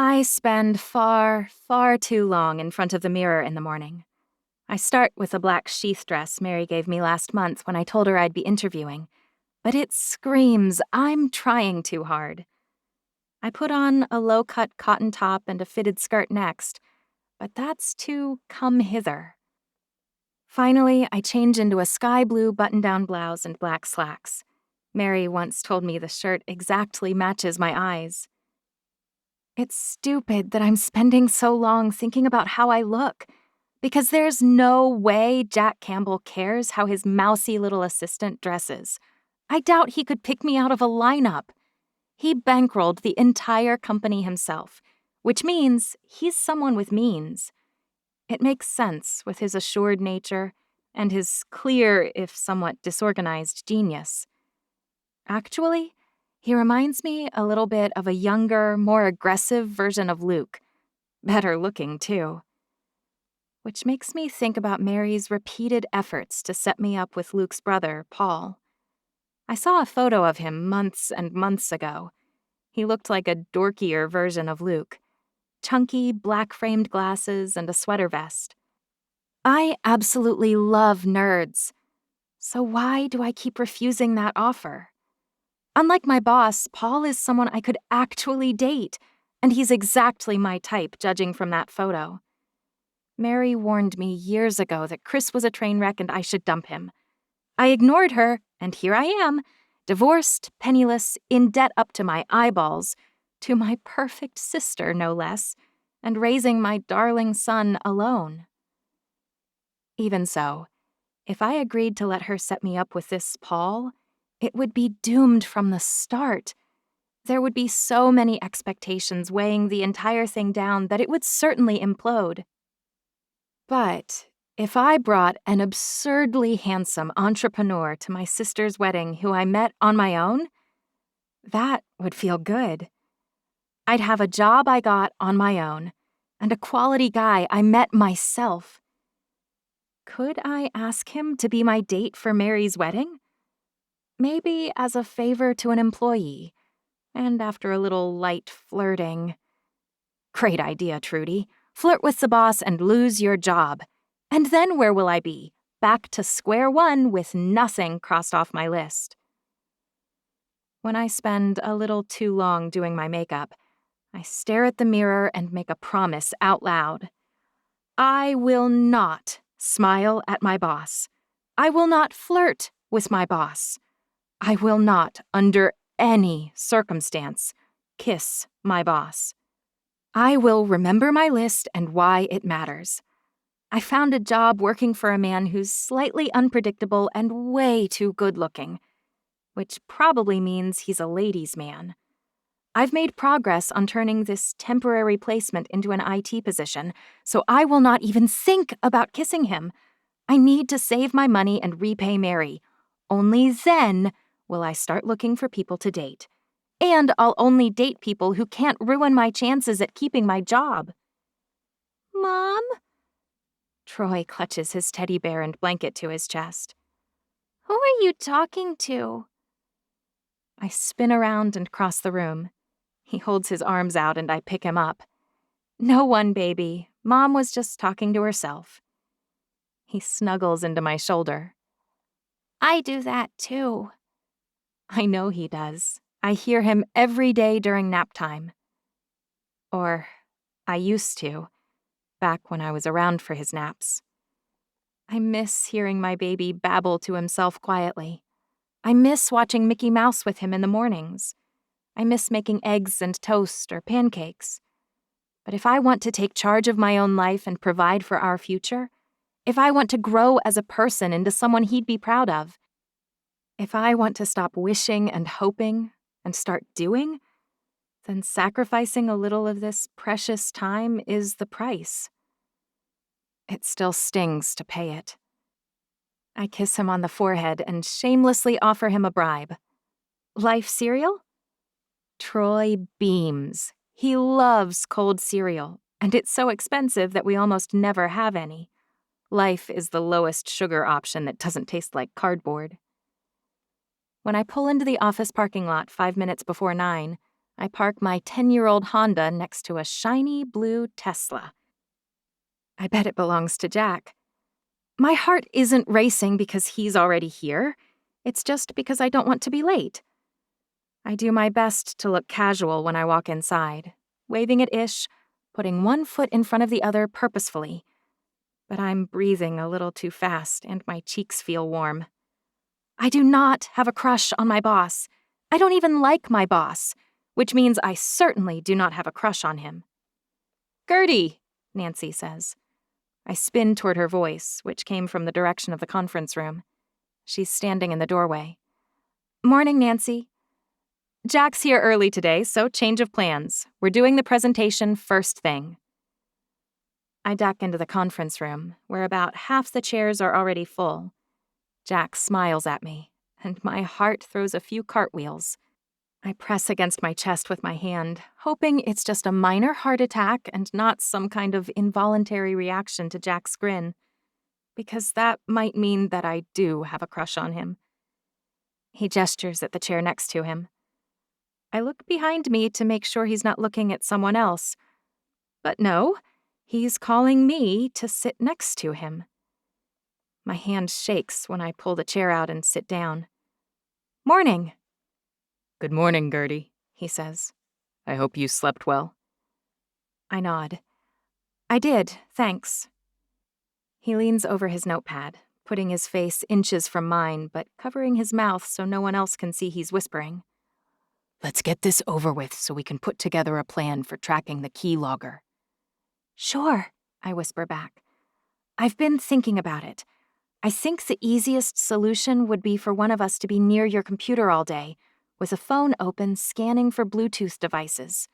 I spend far, far too long in front of the mirror in the morning. I start with a black sheath dress Mary gave me last month when I told her I'd be interviewing, but it screams I'm trying too hard. I put on a low-cut cotton top and a fitted skirt next, but that's too come hither. Finally, I change into a sky blue button-down blouse and black slacks. Mary once told me the shirt exactly matches my eyes. It's stupid that I'm spending so long thinking about how I look, because there's no way Jack Campbell cares how his mousy little assistant dresses. I doubt he could pick me out of a lineup. He bankrolled the entire company himself, which means he's someone with means. It makes sense with his assured nature and his clear, if somewhat disorganized, genius. Actually, he reminds me a little bit of a younger, more aggressive version of Luke. Better looking, too. Which makes me think about Mary's repeated efforts to set me up with Luke's brother, Paul. I saw a photo of him months and months ago. He looked like a dorkier version of Luke. Chunky, black-framed glasses and a sweater vest. I absolutely love nerds. So why do I keep refusing that offer? Unlike my boss, Paul is someone I could actually date, and he's exactly my type, judging from that photo. Mary warned me years ago that Chris was a train wreck and I should dump him. I ignored her, and here I am, divorced, penniless, in debt up to my eyeballs, to my perfect sister, no less, and raising my darling son alone. Even so, if I agreed to let her set me up with this Paul, it would be doomed from the start. There would be so many expectations weighing the entire thing down that it would certainly implode. But if I brought an absurdly handsome entrepreneur to my sister's wedding who I met on my own, that would feel good. I'd have a job I got on my own, and a quality guy I met myself. Could I ask him to be my date for Mary's wedding? Maybe as a favor to an employee, and after a little light flirting. Great idea, Trudy. Flirt with the boss and lose your job. And then where will I be? Back to square one with nothing crossed off my list. When I spend a little too long doing my makeup, I stare at the mirror and make a promise out loud. I will not smile at my boss. I will not flirt with my boss. I will not, under any circumstance, kiss my boss. I will remember my list and why it matters. I found a job working for a man who's slightly unpredictable and way too good-looking, which probably means he's a ladies' man. I've made progress on turning this temporary placement into an IT position, so I will not even think about kissing him. I need to save my money and repay Mary. Only then will I start looking for people to date. And I'll only date people who can't ruin my chances at keeping my job. Mom? Troy clutches his teddy bear and blanket to his chest. Who are you talking to? I spin around and cross the room. He holds his arms out and I pick him up. No one, baby. Mom was just talking to herself. He snuggles into my shoulder. I do that too. I know he does. I hear him every day during nap time. Or I used to, back when I was around for his naps. I miss hearing my baby babble to himself quietly. I miss watching Mickey Mouse with him in the mornings. I miss making eggs and toast or pancakes. But if I want to take charge of my own life and provide for our future, if I want to grow as a person into someone he'd be proud of, if I want to stop wishing and hoping and start doing, then sacrificing a little of this precious time is the price. It still stings to pay it. I kiss him on the forehead and shamelessly offer him a bribe. Life cereal? Troy beams. He loves cold cereal, and it's so expensive that we almost never have any. Life is the lowest sugar option that doesn't taste like cardboard. When I pull into the office parking lot 5 minutes before 9, I park my 10-year-old Honda next to a shiny blue Tesla. I bet it belongs to Jack. My heart isn't racing because he's already here. It's just because I don't want to be late. I do my best to look casual when I walk inside, waving at Ish, putting one foot in front of the other purposefully. But I'm breathing a little too fast and my cheeks feel warm. I do not have a crush on my boss. I don't even like my boss, which means I certainly do not have a crush on him. "Gertie," Nancy says. I spin toward her voice, which came from the direction of the conference room. She's standing in the doorway. "Morning, Nancy. Jack's here early today, so change of plans. We're doing the presentation first thing." I duck into the conference room, where about half the chairs are already full. Jack smiles at me, and my heart throws a few cartwheels. I press against my chest with my hand, hoping it's just a minor heart attack and not some kind of involuntary reaction to Jack's grin, because that might mean that I do have a crush on him. He gestures at the chair next to him. I look behind me to make sure he's not looking at someone else. But no, he's calling me to sit next to him. My hand shakes when I pull the chair out and sit down. "Morning." "Good morning, Gertie," he says. "I hope you slept well." I nod. "I did, thanks." He leans over his notepad, putting his face inches from mine, but covering his mouth so no one else can see he's whispering. "Let's get this over with so we can put together a plan for tracking the key logger." "Sure," I whisper back. "I've been thinking about it. I think the easiest solution would be for one of us to be near your computer all day, with a phone open scanning for Bluetooth devices.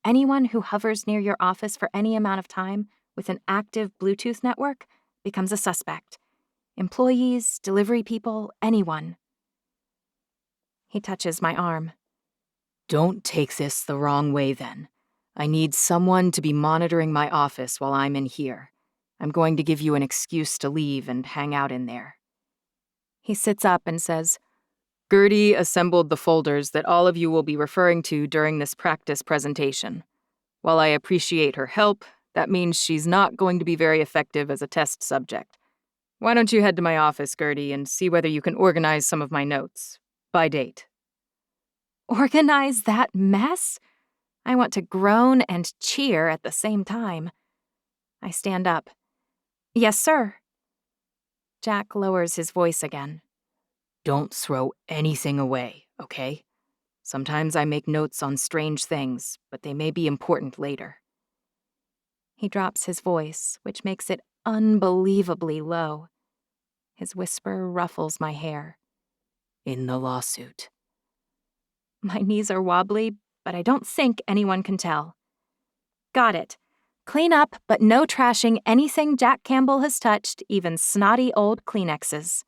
Anyone who hovers near your office for any amount of time with an active Bluetooth network becomes a suspect. Employees, delivery people, anyone." He touches my arm. "Don't take this the wrong way, then. I need someone to be monitoring my office while I'm in here. I'm going to give you an excuse to leave and hang out in there." He sits up and says, "Gertie assembled the folders that all of you will be referring to during this practice presentation. While I appreciate her help, that means she's not going to be very effective as a test subject. Why don't you head to my office, Gertie, and see whether you can organize some of my notes. By date." "Organize that mess?" I want to groan and cheer at the same time. I stand up. "Yes, sir." Jack lowers his voice again. "Don't throw anything away, okay? Sometimes I make notes on strange things, but they may be important later." He drops his voice, which makes it unbelievably low. His whisper ruffles my hair. "In the lawsuit." My knees are wobbly, but I don't think anyone can tell. "Got it. Clean up, but no trashing anything Jack Campbell has touched, even snotty old Kleenexes."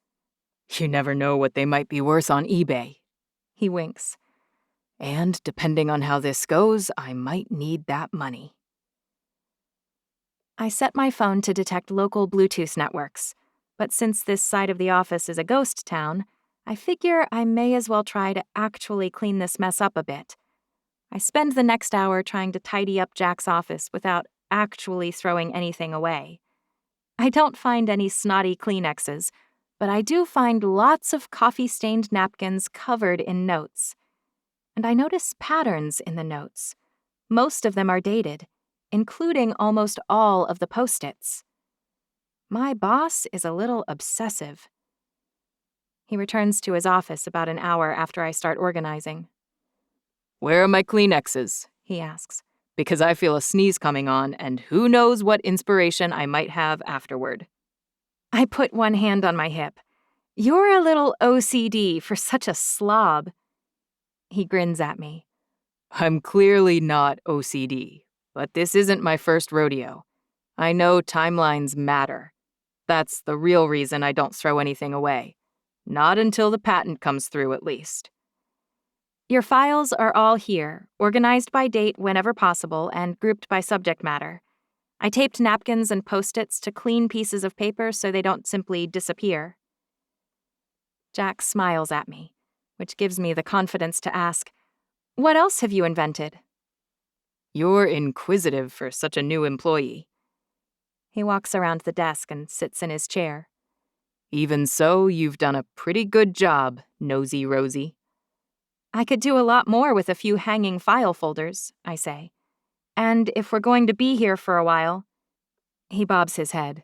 "You never know what they might be worth on eBay." He winks. "And depending on how this goes, I might need that money." I set my phone to detect local Bluetooth networks, but since this side of the office is a ghost town, I figure I may as well try to actually clean this mess up a bit. I spend the next hour trying to tidy up Jack's office without actually throwing anything away. I don't find any snotty Kleenexes, but I do find lots of coffee-stained napkins covered in notes. And I notice patterns in the notes. Most of them are dated, including almost all of the Post-its. My boss is a little obsessive. He returns to his office about an hour after I start organizing. "Where are my Kleenexes?" he asks, "because I feel a sneeze coming on, and who knows what inspiration I might have afterward." I put one hand on my hip. You're a little OCD for such a slob. He grins at me. I'm clearly not OCD, but this isn't my first rodeo. I know timelines matter. That's the real reason I don't throw anything away. Not until the patent comes through, at least. Your files are all here, organized by date whenever possible and grouped by subject matter. I taped napkins and Post-its to clean pieces of paper so they don't simply disappear. Jack smiles at me, which gives me the confidence to ask, "What else have you invented?" You're inquisitive for such a new employee. He walks around the desk and sits in his chair. Even so, you've done a pretty good job, Nosy Rosie. I could do a lot more with a few hanging file folders, I say. And if we're going to be here for a while... He bobs his head.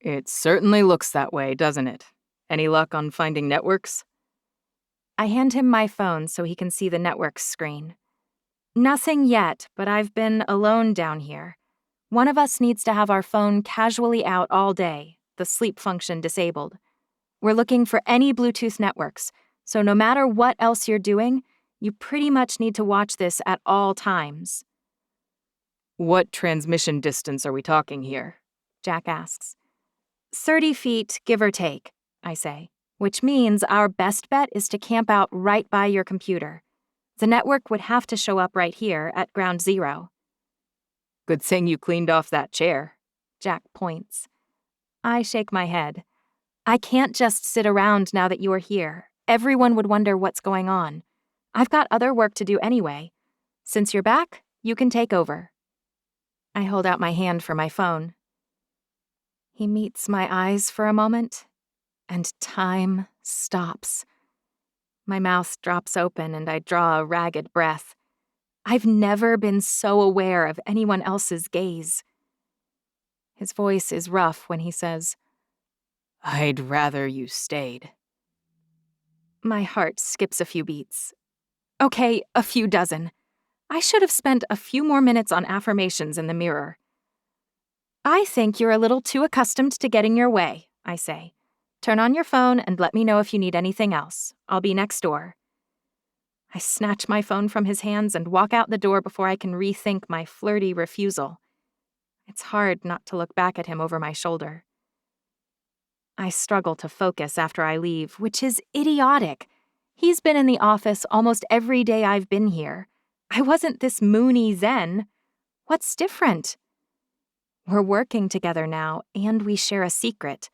It certainly looks that way, doesn't it? Any luck on finding networks? I hand him my phone so he can see the networks screen. Nothing yet, but I've been alone down here. One of us needs to have our phone casually out all day, the sleep function disabled. We're looking for any Bluetooth networks, so no matter what else you're doing, you pretty much need to watch this at all times. What transmission distance are we talking here? Jack asks. 30 feet, give or take, I say, which means our best bet is to camp out right by your computer. The network would have to show up right here at ground zero. Good thing you cleaned off that chair. Jack points. I shake my head. I can't just sit around now that you are here. Everyone would wonder what's going on. I've got other work to do anyway. Since you're back, you can take over. I hold out my hand for my phone. He meets my eyes for a moment, and time stops. My mouth drops open and I draw a ragged breath. I've never been so aware of anyone else's gaze. His voice is rough when he says, I'd rather you stayed. My heart skips a few beats. Okay, a few dozen. I should have spent a few more minutes on affirmations in the mirror. I think you're a little too accustomed to getting your way, I say. Turn on your phone and let me know if you need anything else. I'll be next door. I snatch my phone from his hands and walk out the door before I can rethink my flirty refusal. It's hard not to look back at him over my shoulder. I struggle to focus after I leave, which is idiotic. He's been in the office almost every day I've been here. I wasn't this moony zen. What's different? We're working together now, and we share a secret.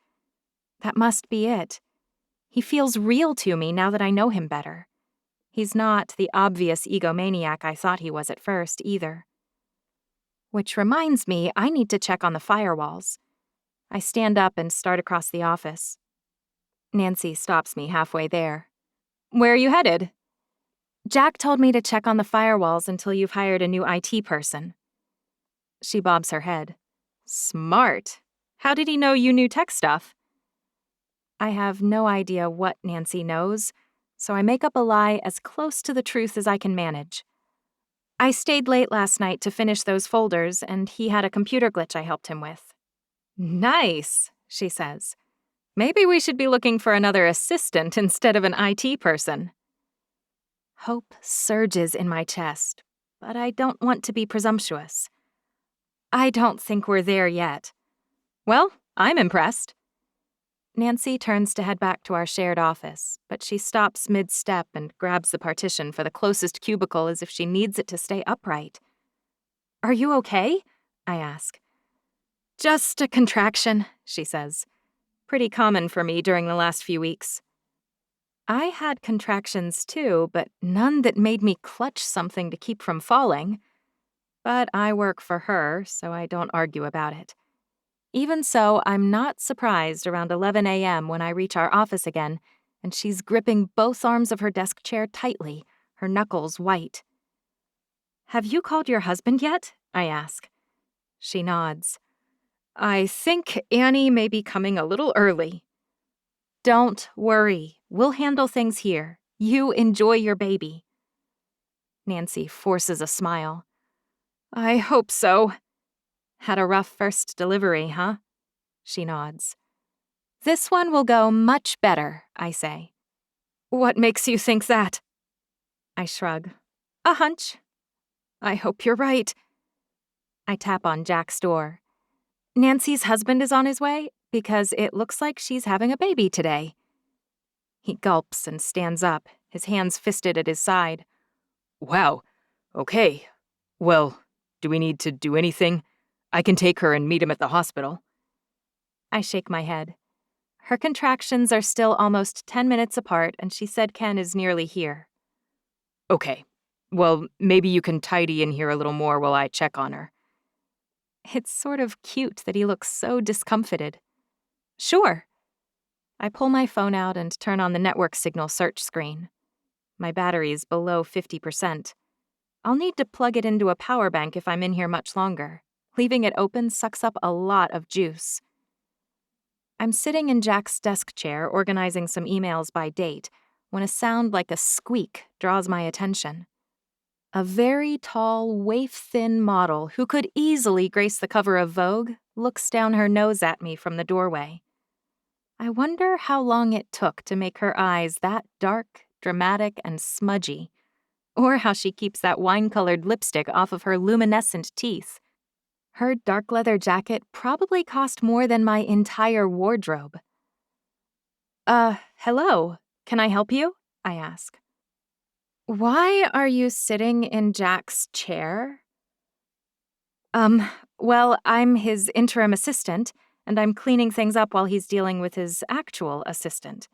That must be it. He feels real to me now that I know him better. He's not the obvious egomaniac I thought he was at first, either. Which reminds me, I need to check on the firewalls. I stand up and start across the office. Nancy stops me halfway there. Where are you headed? Jack told me to check on the firewalls until you've hired a new IT person. She bobs her head. Smart. How did he know you knew tech stuff? I have no idea what Nancy knows, so I make up a lie as close to the truth as I can manage. I stayed late last night to finish those folders, and he had a computer glitch I helped him with. Nice, she says. Maybe we should be looking for another assistant instead of an IT person. Hope surges in my chest, but I don't want to be presumptuous. I don't think we're there yet. Well, I'm impressed. Nancy turns to head back to our shared office, but she stops mid-step and grabs the partition for the closest cubicle as if she needs it to stay upright. Are you okay? I ask. Just a contraction, she says. Pretty common for me during the last few weeks. I had contractions too, but none that made me clutch something to keep from falling. But I work for her, so I don't argue about it. Even so, I'm not surprised around 11 a.m. when I reach our office again, and she's gripping both arms of her desk chair tightly, her knuckles white. Have you called your husband yet? I ask. She nods. I think Annie may be coming a little early. Don't worry. We'll handle things here. You enjoy your baby. Nancy forces a smile. I hope so. Had a rough first delivery, huh? She nods. This one will go much better, I say. What makes you think that? I shrug. A hunch. I hope you're right. I tap on Jack's door. Nancy's husband is on his way because it looks like she's having a baby today. He gulps and stands up, his hands fisted at his side. Wow. Okay. Well, do we need to do anything? I can take her and meet him at the hospital. I shake my head. Her contractions are still almost 10 minutes apart, and she said Ken is nearly here. Okay. Well, maybe you can tidy in here a little more while I check on her. It's sort of cute that he looks so discomfited. Sure. I pull my phone out and turn on the network signal search screen. My battery's below 50%. I'll need to plug it into a power bank if I'm in here much longer. Leaving it open sucks up a lot of juice. I'm sitting in Jack's desk chair organizing some emails by date when a sound like a squeak draws my attention. A very tall, waif-thin model who could easily grace the cover of Vogue looks down her nose at me from the doorway. I wonder how long it took to make her eyes that dark, dramatic, and smudgy, or how she keeps that wine-colored lipstick off of her luminescent teeth. Her dark leather jacket probably cost more than my entire wardrobe. Hello. Can I help you? I ask. Why are you sitting in Jack's chair? Well, I'm his interim assistant, and I'm cleaning things up while he's dealing with his actual assistant.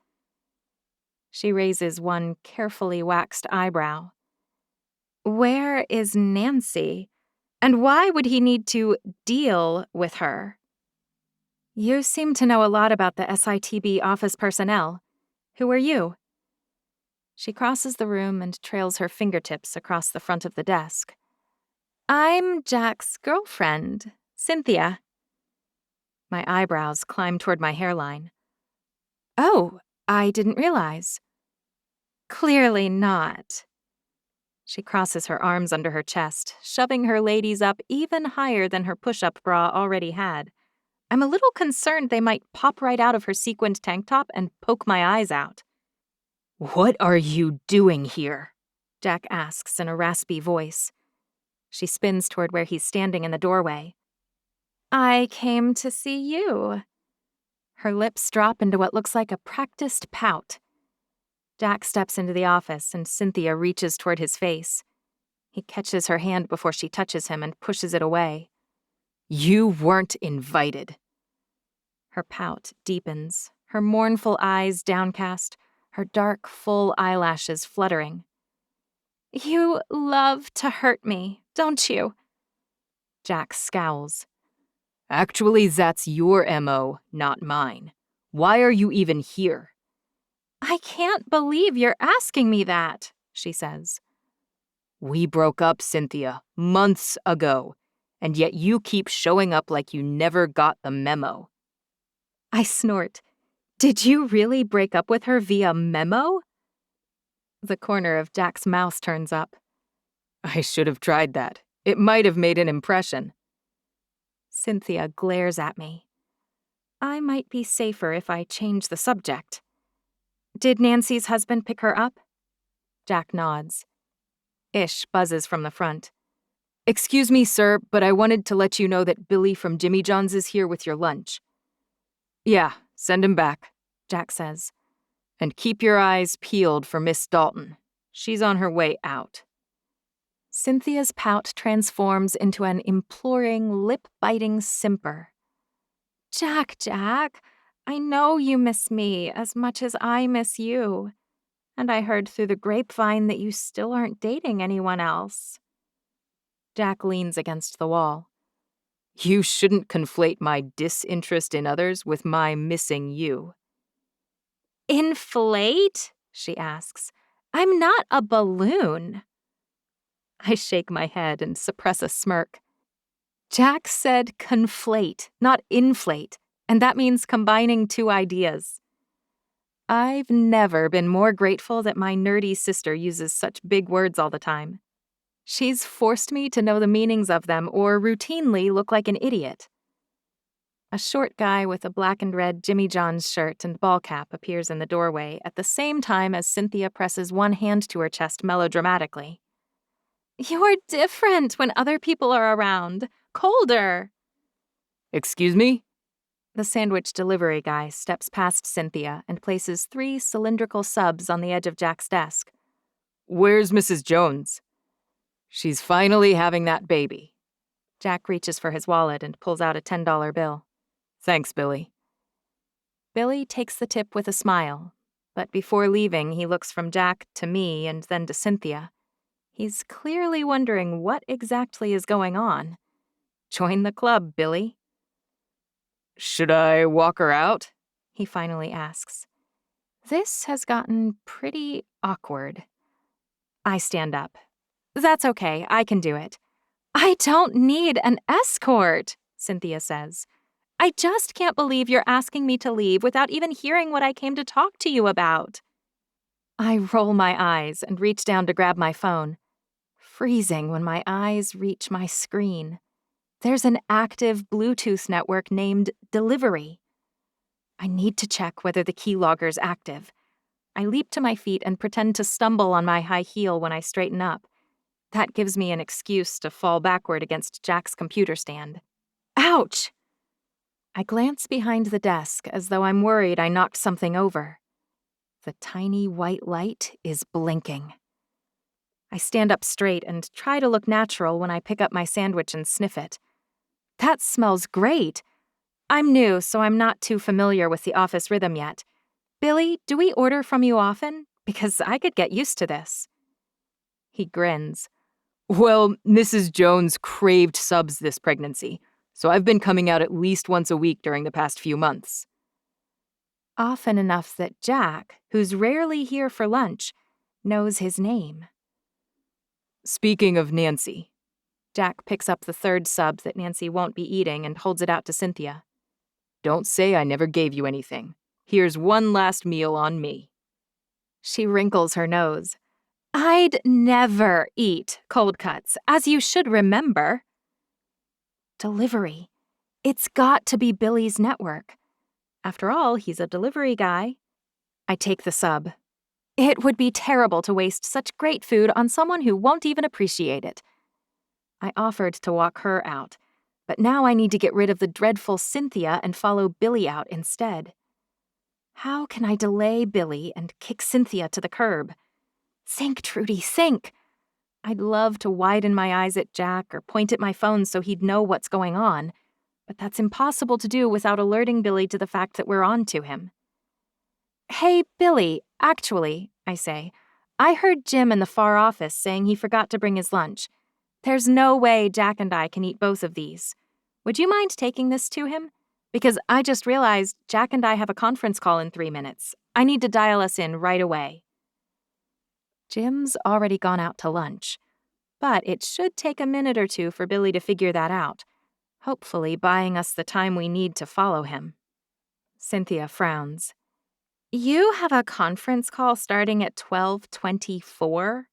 She raises one carefully waxed eyebrow. Where is Nancy? And why would he need to deal with her? You seem to know a lot about the SITB office personnel. Who are you? She crosses the room and trails her fingertips across the front of the desk. I'm Jack's girlfriend, Cynthia. My eyebrows climb toward my hairline. Oh, I didn't realize. Clearly not. She crosses her arms under her chest, shoving her ladies up even higher than her push-up bra already had. I'm a little concerned they might pop right out of her sequined tank top and poke my eyes out. What are you doing here? Jack asks in a raspy voice. She spins toward where he's standing in the doorway. I came to see you. Her lips drop into what looks like a practiced pout. Jack steps into the office and Cynthia reaches toward his face. He catches her hand before she touches him and pushes it away. You weren't invited. Her pout deepens, her mournful eyes downcast, her dark, full eyelashes fluttering. You love to hurt me, don't you? Jack scowls. Actually, that's your MO, not mine. Why are you even here? I can't believe you're asking me that, she says. We broke up, Cynthia, months ago, and yet you keep showing up like you never got the memo. I snort. Did you really break up with her via memo? The corner of Jack's mouth turns up. I should have tried that. It might have made an impression. Cynthia glares at me. I might be safer if I change the subject. Did Nancy's husband pick her up? Jack nods. Ish buzzes from the front. Excuse me, sir, but I wanted to let you know that Billy from Jimmy John's is here with your lunch. Yeah, send him back, Jack says. And keep your eyes peeled for Miss Dalton. She's on her way out. Cynthia's pout transforms into an imploring, lip-biting simper. Jack, I know you miss me as much as I miss you. And I heard through the grapevine that you still aren't dating anyone else. Jack leans against the wall. You shouldn't conflate my disinterest in others with my missing you. Inflate? She asks. I'm not a balloon. I shake my head and suppress a smirk. Jack said conflate, not inflate, and that means combining two ideas. I've never been more grateful that my nerdy sister uses such big words all the time. She's forced me to know the meanings of them or routinely look like an idiot. A short guy with a black and red Jimmy John's shirt and ball cap appears in the doorway at the same time as Cynthia presses one hand to her chest melodramatically. You're different when other people are around. Colder. Excuse me? The sandwich delivery guy steps past Cynthia and places 3 cylindrical subs on the edge of Jack's desk. Where's Mrs. Jones? She's finally having that baby. Jack reaches for his wallet and pulls out a $10 bill. Thanks, Billy. Billy takes the tip with a smile, but before leaving, he looks from Jack to me and then to Cynthia. He's clearly wondering what exactly is going on. Join the club, Billy. Should I walk her out? He finally asks. This has gotten pretty awkward. I stand up. That's okay, I can do it. I don't need an escort, Cynthia says. I just can't believe you're asking me to leave without even hearing what I came to talk to you about. I roll my eyes and reach down to grab my phone, freezing when my eyes reach my screen. There's an active Bluetooth network named Delivery. I need to check whether the keylogger's active. I leap to my feet and pretend to stumble on my high heel when I straighten up. That gives me an excuse to fall backward against Jack's computer stand. Ouch! I glance behind the desk as though I'm worried I knocked something over. The tiny white light is blinking. I stand up straight and try to look natural when I pick up my sandwich and sniff it. That smells great. I'm new, so I'm not too familiar with the office rhythm yet. Billy, do we order from you often? Because I could get used to this. He grins. Well, Mrs. Jones craved subs this pregnancy, so I've been coming out at least once a week during the past few months. Often enough that Jack, who's rarely here for lunch, knows his name. Speaking of Nancy. Jack picks up the 3rd sub that Nancy won't be eating and holds it out to Cynthia. Don't say I never gave you anything. Here's one last meal on me. She wrinkles her nose. I'd never eat cold cuts, as you should remember. Delivery. It's got to be Billy's network. After all, he's a delivery guy. I take the sub. It would be terrible to waste such great food on someone who won't even appreciate it. I offered to walk her out, but now I need to get rid of the dreadful Cynthia and follow Billy out instead. How can I delay Billy and kick Cynthia to the curb? Sink, Trudy, sink! I'd love to widen my eyes at Jack or point at my phone so he'd know what's going on, but that's impossible to do without alerting Billy to the fact that we're on to him. Hey, Billy, actually, I say, I heard Jim in the far office saying he forgot to bring his lunch. There's no way Jack and I can eat both of these. Would you mind taking this to him? Because I just realized Jack and I have a conference call in 3 minutes. I need to dial us in right away. Jim's already gone out to lunch, but it should take a minute or two for Billy to figure that out, hopefully buying us the time we need to follow him. Cynthia frowns. You have a conference call starting at 12:24?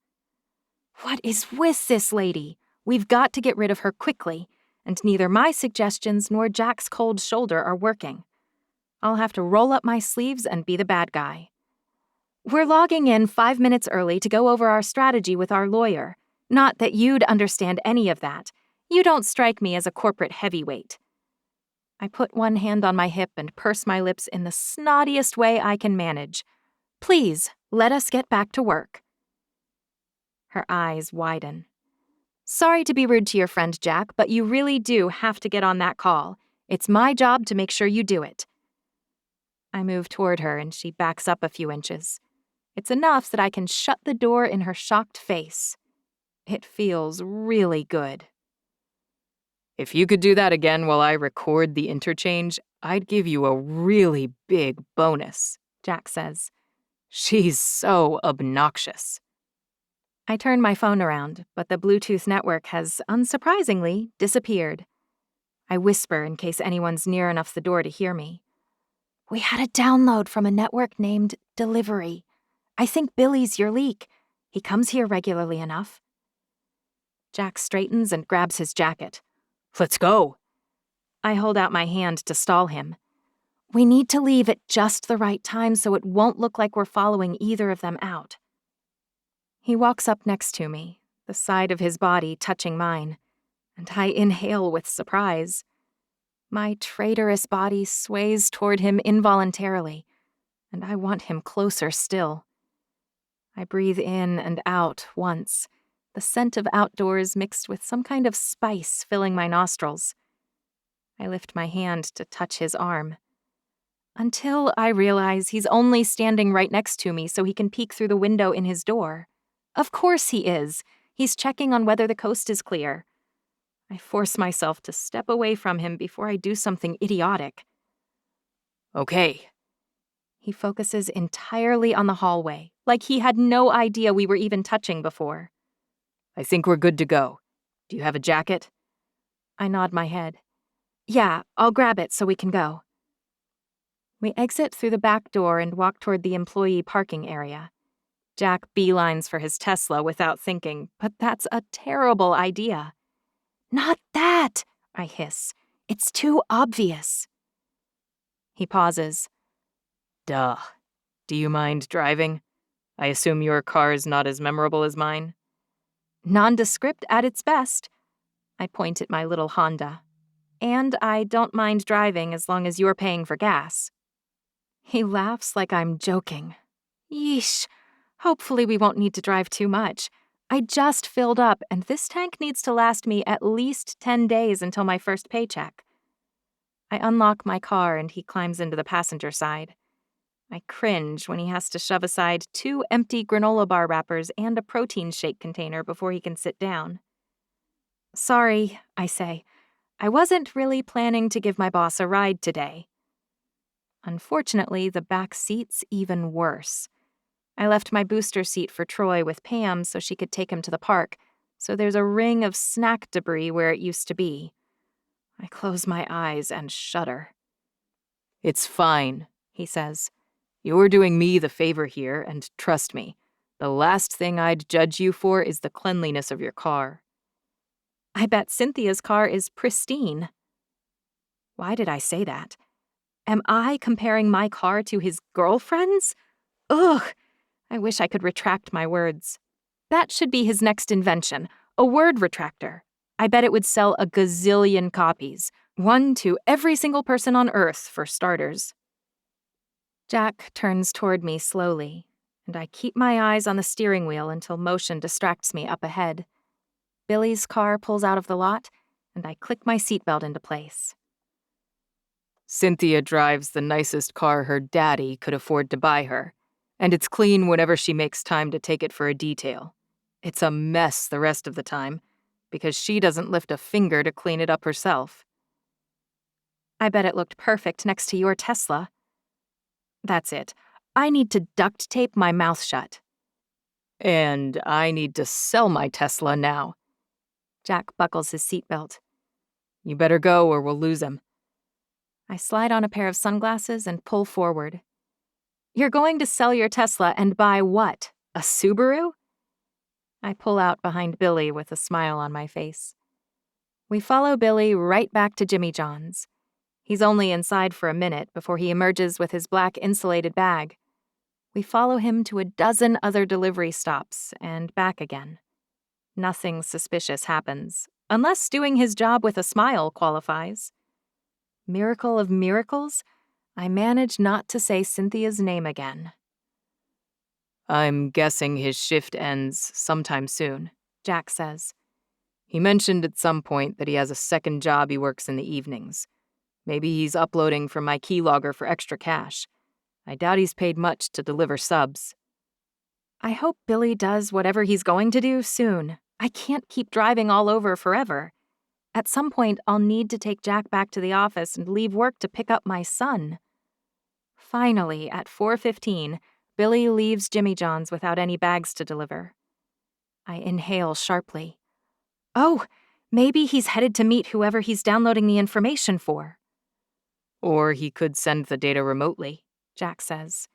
What is with this lady? We've got to get rid of her quickly, and neither my suggestions nor Jack's cold shoulder are working. I'll have to roll up my sleeves and be the bad guy. We're logging in 5 minutes early to go over our strategy with our lawyer. Not that you'd understand any of that. You don't strike me as a corporate heavyweight. I put one hand on my hip and purse my lips in the snottiest way I can manage. Please, let us get back to work. Her eyes widen. Sorry to be rude to your friend, Jack, but you really do have to get on that call. It's my job to make sure you do it. I move toward her and she backs up a few inches. It's enough that I can shut the door in her shocked face. It feels really good. If you could do that again while I record the interchange, I'd give you a really big bonus, Jack says. She's so obnoxious. I turn my phone around, but the Bluetooth network has, unsurprisingly, disappeared. I whisper in case anyone's near enough the door to hear me. We had a download from a network named Delivery. I think Billy's your leak. He comes here regularly enough. Jack straightens and grabs his jacket. Let's go. I hold out my hand to stall him. We need to leave at just the right time so it won't look like we're following either of them out. He walks up next to me, the side of his body touching mine, and I inhale with surprise. My traitorous body sways toward him involuntarily, and I want him closer still. I breathe in and out once, the scent of outdoors mixed with some kind of spice filling my nostrils. I lift my hand to touch his arm, until I realize he's only standing right next to me so he can peek through the window in his door. Of course he is. He's checking on whether the coast is clear. I force myself to step away from him before I do something idiotic. Okay. He focuses entirely on the hallway, like he had no idea we were even touching before. I think we're good to go. Do you have a jacket? I nod my head. Yeah, I'll grab it so we can go. We exit through the back door and walk toward the employee parking area. Jack beelines for his Tesla without thinking, but that's a terrible idea. Not that, I hiss. It's too obvious. He pauses. Duh. Do you mind driving? I assume your car is not as memorable as mine? Nondescript at its best. I point at my little Honda. And I don't mind driving as long as you're paying for gas. He laughs like I'm joking. Yeesh. Hopefully we won't need to drive too much. I just filled up, and this tank needs to last me at least 10 days until my first paycheck. I unlock my car and he climbs into the passenger side. I cringe when he has to shove aside 2 empty granola bar wrappers and a protein shake container before he can sit down. Sorry, I say. I wasn't really planning to give my boss a ride today. Unfortunately, the back seat's even worse. I left my booster seat for Troy with Pam so she could take him to the park, so there's a ring of snack debris where it used to be. I close my eyes and shudder. It's fine, he says. You're doing me the favor here, and trust me, the last thing I'd judge you for is the cleanliness of your car. I bet Cynthia's car is pristine. Why did I say that? Am I comparing my car to his girlfriend's? Ugh! I wish I could retract my words. That should be his next invention, a word retractor. I bet it would sell a gazillion copies, 1 to every single person on Earth, for starters. Jack turns toward me slowly, and I keep my eyes on the steering wheel until motion distracts me up ahead. Billy's car pulls out of the lot, and I click my seatbelt into place. Cynthia drives the nicest car her daddy could afford to buy her, and it's clean whenever she makes time to take it for a detail. It's a mess the rest of the time, because she doesn't lift a finger to clean it up herself. I bet it looked perfect next to your Tesla. That's it. I need to duct tape my mouth shut. And I need to sell my Tesla now. Jack buckles his seatbelt. You better go or we'll lose him. I slide on a pair of sunglasses and pull forward. You're going to sell your Tesla and buy what? A Subaru? I pull out behind Billy with a smile on my face. We follow Billy right back to Jimmy John's. He's only inside for a minute before he emerges with his black insulated bag. We follow him to a dozen other delivery stops and back again. Nothing suspicious happens, unless doing his job with a smile qualifies. Miracle of miracles, I manage not to say Cynthia's name again. I'm guessing his shift ends sometime soon, Jack says. He mentioned at some point that he has a second job he works in the evenings. Maybe he's uploading from my keylogger for extra cash. I doubt he's paid much to deliver subs. I hope Billy does whatever he's going to do soon. I can't keep driving all over forever. At some point, I'll need to take Jack back to the office and leave work to pick up my son. Finally, at 4:15, Billy leaves Jimmy John's without any bags to deliver. I inhale sharply. Oh, Maybe he's headed to meet whoever he's downloading the information for. Or he could send the data remotely, Jack says.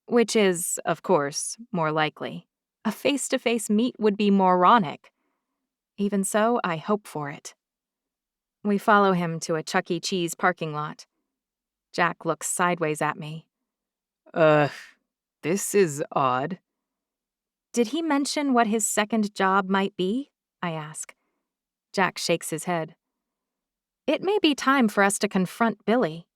Which is, of course, more likely. A face-to-face meet would be moronic. Even so, I hope for it. We follow him to a Chuck E. Cheese parking lot. Jack looks sideways at me. This is odd. Did he mention what his second job might be? I ask. Jack shakes his head. It may be time for us to confront Billy.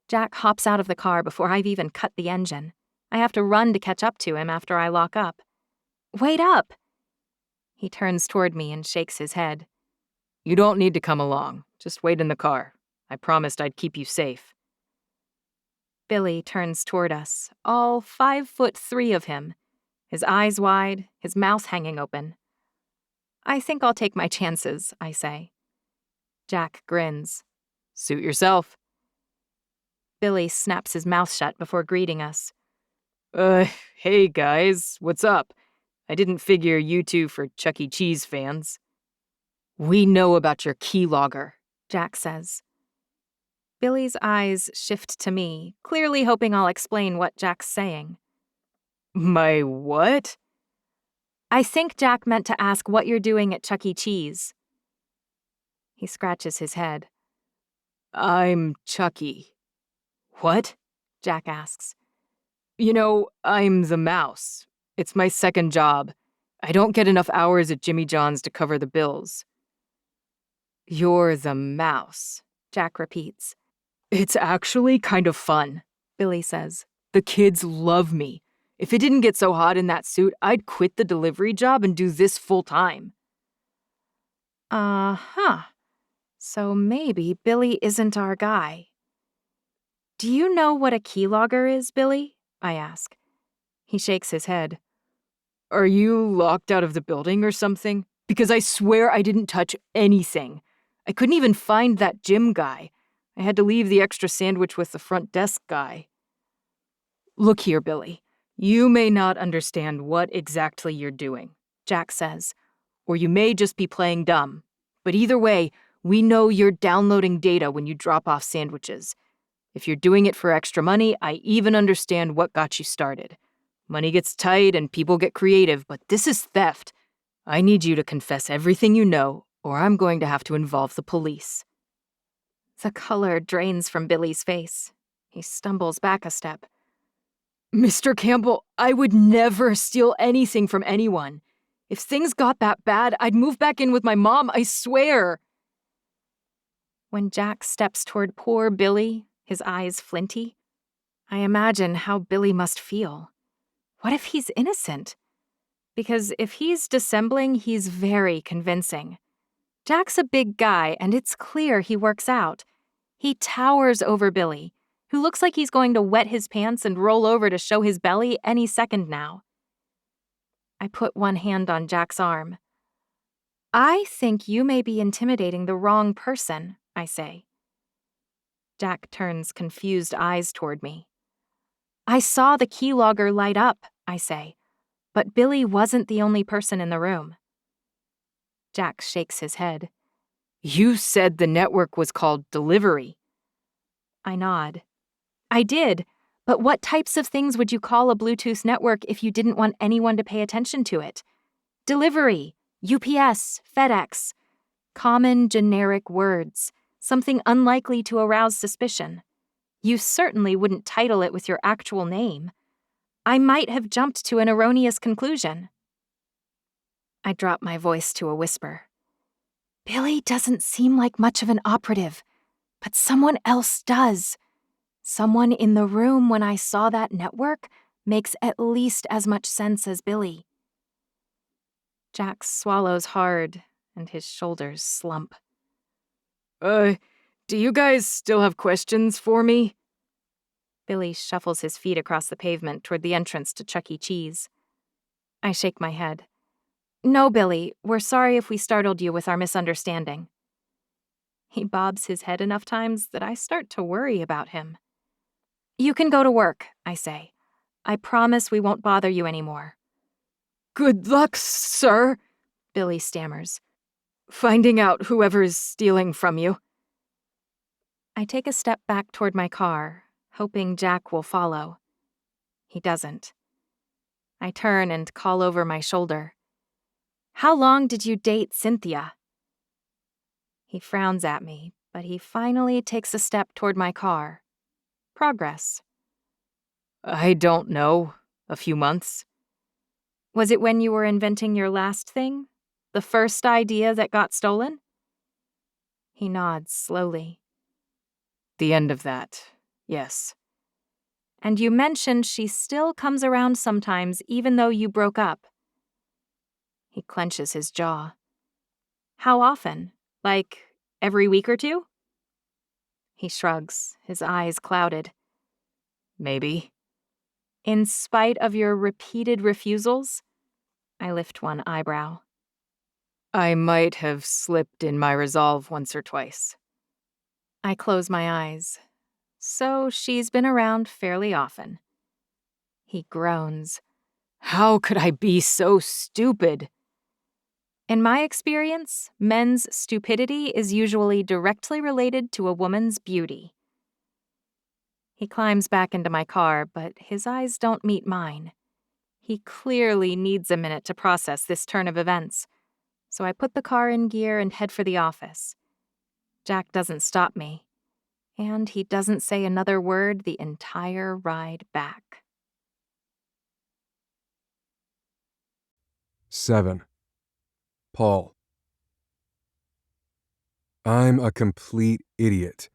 Jack hops out of the car before I've even cut the engine. I have to run to catch up to him after I lock up. Wait up! He turns toward me and shakes his head. You don't need to come along. Just wait in the car. I promised I'd keep you safe. Billy turns toward us, all 5'3" of him, his eyes wide, his mouth hanging open. I think I'll take my chances, I say. Jack grins. Suit yourself. Billy snaps his mouth shut before greeting us. Hey guys, what's up? I didn't figure you two for Chuck E. Cheese fans. We know about your keylogger, Jack says. Billy's eyes shift to me, clearly hoping I'll explain what Jack's saying. My what? I think Jack meant to ask what you're doing at Chuck E. Cheese. He scratches his head. I'm Chucky. What? Jack asks. You know, I'm the mouse. It's my second job. I don't get enough hours at Jimmy John's to cover the bills. You're the mouse, Jack repeats. It's actually kind of fun, Billy says. The kids love me. If it didn't get so hot in that suit, I'd quit the delivery job and do this full time. So maybe Billy isn't our guy. Do you know what a keylogger is, Billy? I ask. He shakes his head. Are you locked out of the building or something? Because I swear I didn't touch anything. I couldn't even find that gym guy. I had to leave the extra sandwich with the front desk guy. Look here, Billy. You may not understand what exactly you're doing, Jack says. Or you may just be playing dumb. But either way, we know you're downloading data when you drop off sandwiches. If you're doing it for extra money, I even understand what got you started. Money gets tight and people get creative, but this is theft. I need you to confess everything you know, or I'm going to have to involve the police. The color drains from Billy's face. He stumbles back a step. Mr. Campbell, I would never steal anything from anyone. If things got that bad, I'd move back in with my mom, I swear. When Jack steps toward poor Billy, his eyes flinty, I imagine how Billy must feel. What if he's innocent? Because if he's dissembling, he's very convincing. Jack's a big guy, and it's clear he works out. He towers over Billy, who looks like he's going to wet his pants and roll over to show his belly any second now. I put one hand on Jack's arm. I think you may be intimidating the wrong person, I say. Jack turns confused eyes toward me. I saw the keylogger light up, I say, but Billy wasn't the only person in the room. Jack shakes his head. You said the network was called Delivery. I nod. I did, but what types of things would you call a Bluetooth network if you didn't want anyone to pay attention to it? Delivery, UPS, FedEx. Common, generic words, something unlikely to arouse suspicion. You certainly wouldn't title it with your actual name. I might have jumped to an erroneous conclusion. I drop my voice to a whisper. Billy doesn't seem like much of an operative, but someone else does. Someone in the room when I saw that network makes at least as much sense as Billy. Jack swallows hard, and his shoulders slump. Do you guys still have questions for me? Billy shuffles his feet across the pavement toward the entrance to Chuck E. Cheese. I shake my head. No, Billy, we're sorry if we startled you with our misunderstanding. He bobs his head enough times that I start to worry about him. You can go to work, I say. I promise we won't bother you anymore. Good luck, sir, Billy stammers. Finding out whoever's stealing from you. I take a step back toward my car, hoping Jack will follow. He doesn't. I turn and call over my shoulder. How long did you date Cynthia? He frowns at me, but he finally takes a step toward my car. Progress. I don't know. A few months. Was it when you were inventing your last thing? The first idea that got stolen? He nods slowly. The end of that, yes. And you mentioned she still comes around sometimes even though you broke up. He clenches his jaw. How often? Like every week or two? He shrugs, his eyes clouded. Maybe. In spite of your repeated refusals? I lift one eyebrow. I might have slipped in my resolve once or twice. I close my eyes. So she's been around fairly often. He groans. How could I be so stupid? In my experience, men's stupidity is usually directly related to a woman's beauty. He climbs back into my car, but his eyes don't meet mine. He clearly needs a minute to process this turn of events, so I put the car in gear and head for the office. Jack doesn't stop me, and he doesn't say another word the entire ride back. 7. Paul. I'm a complete idiot.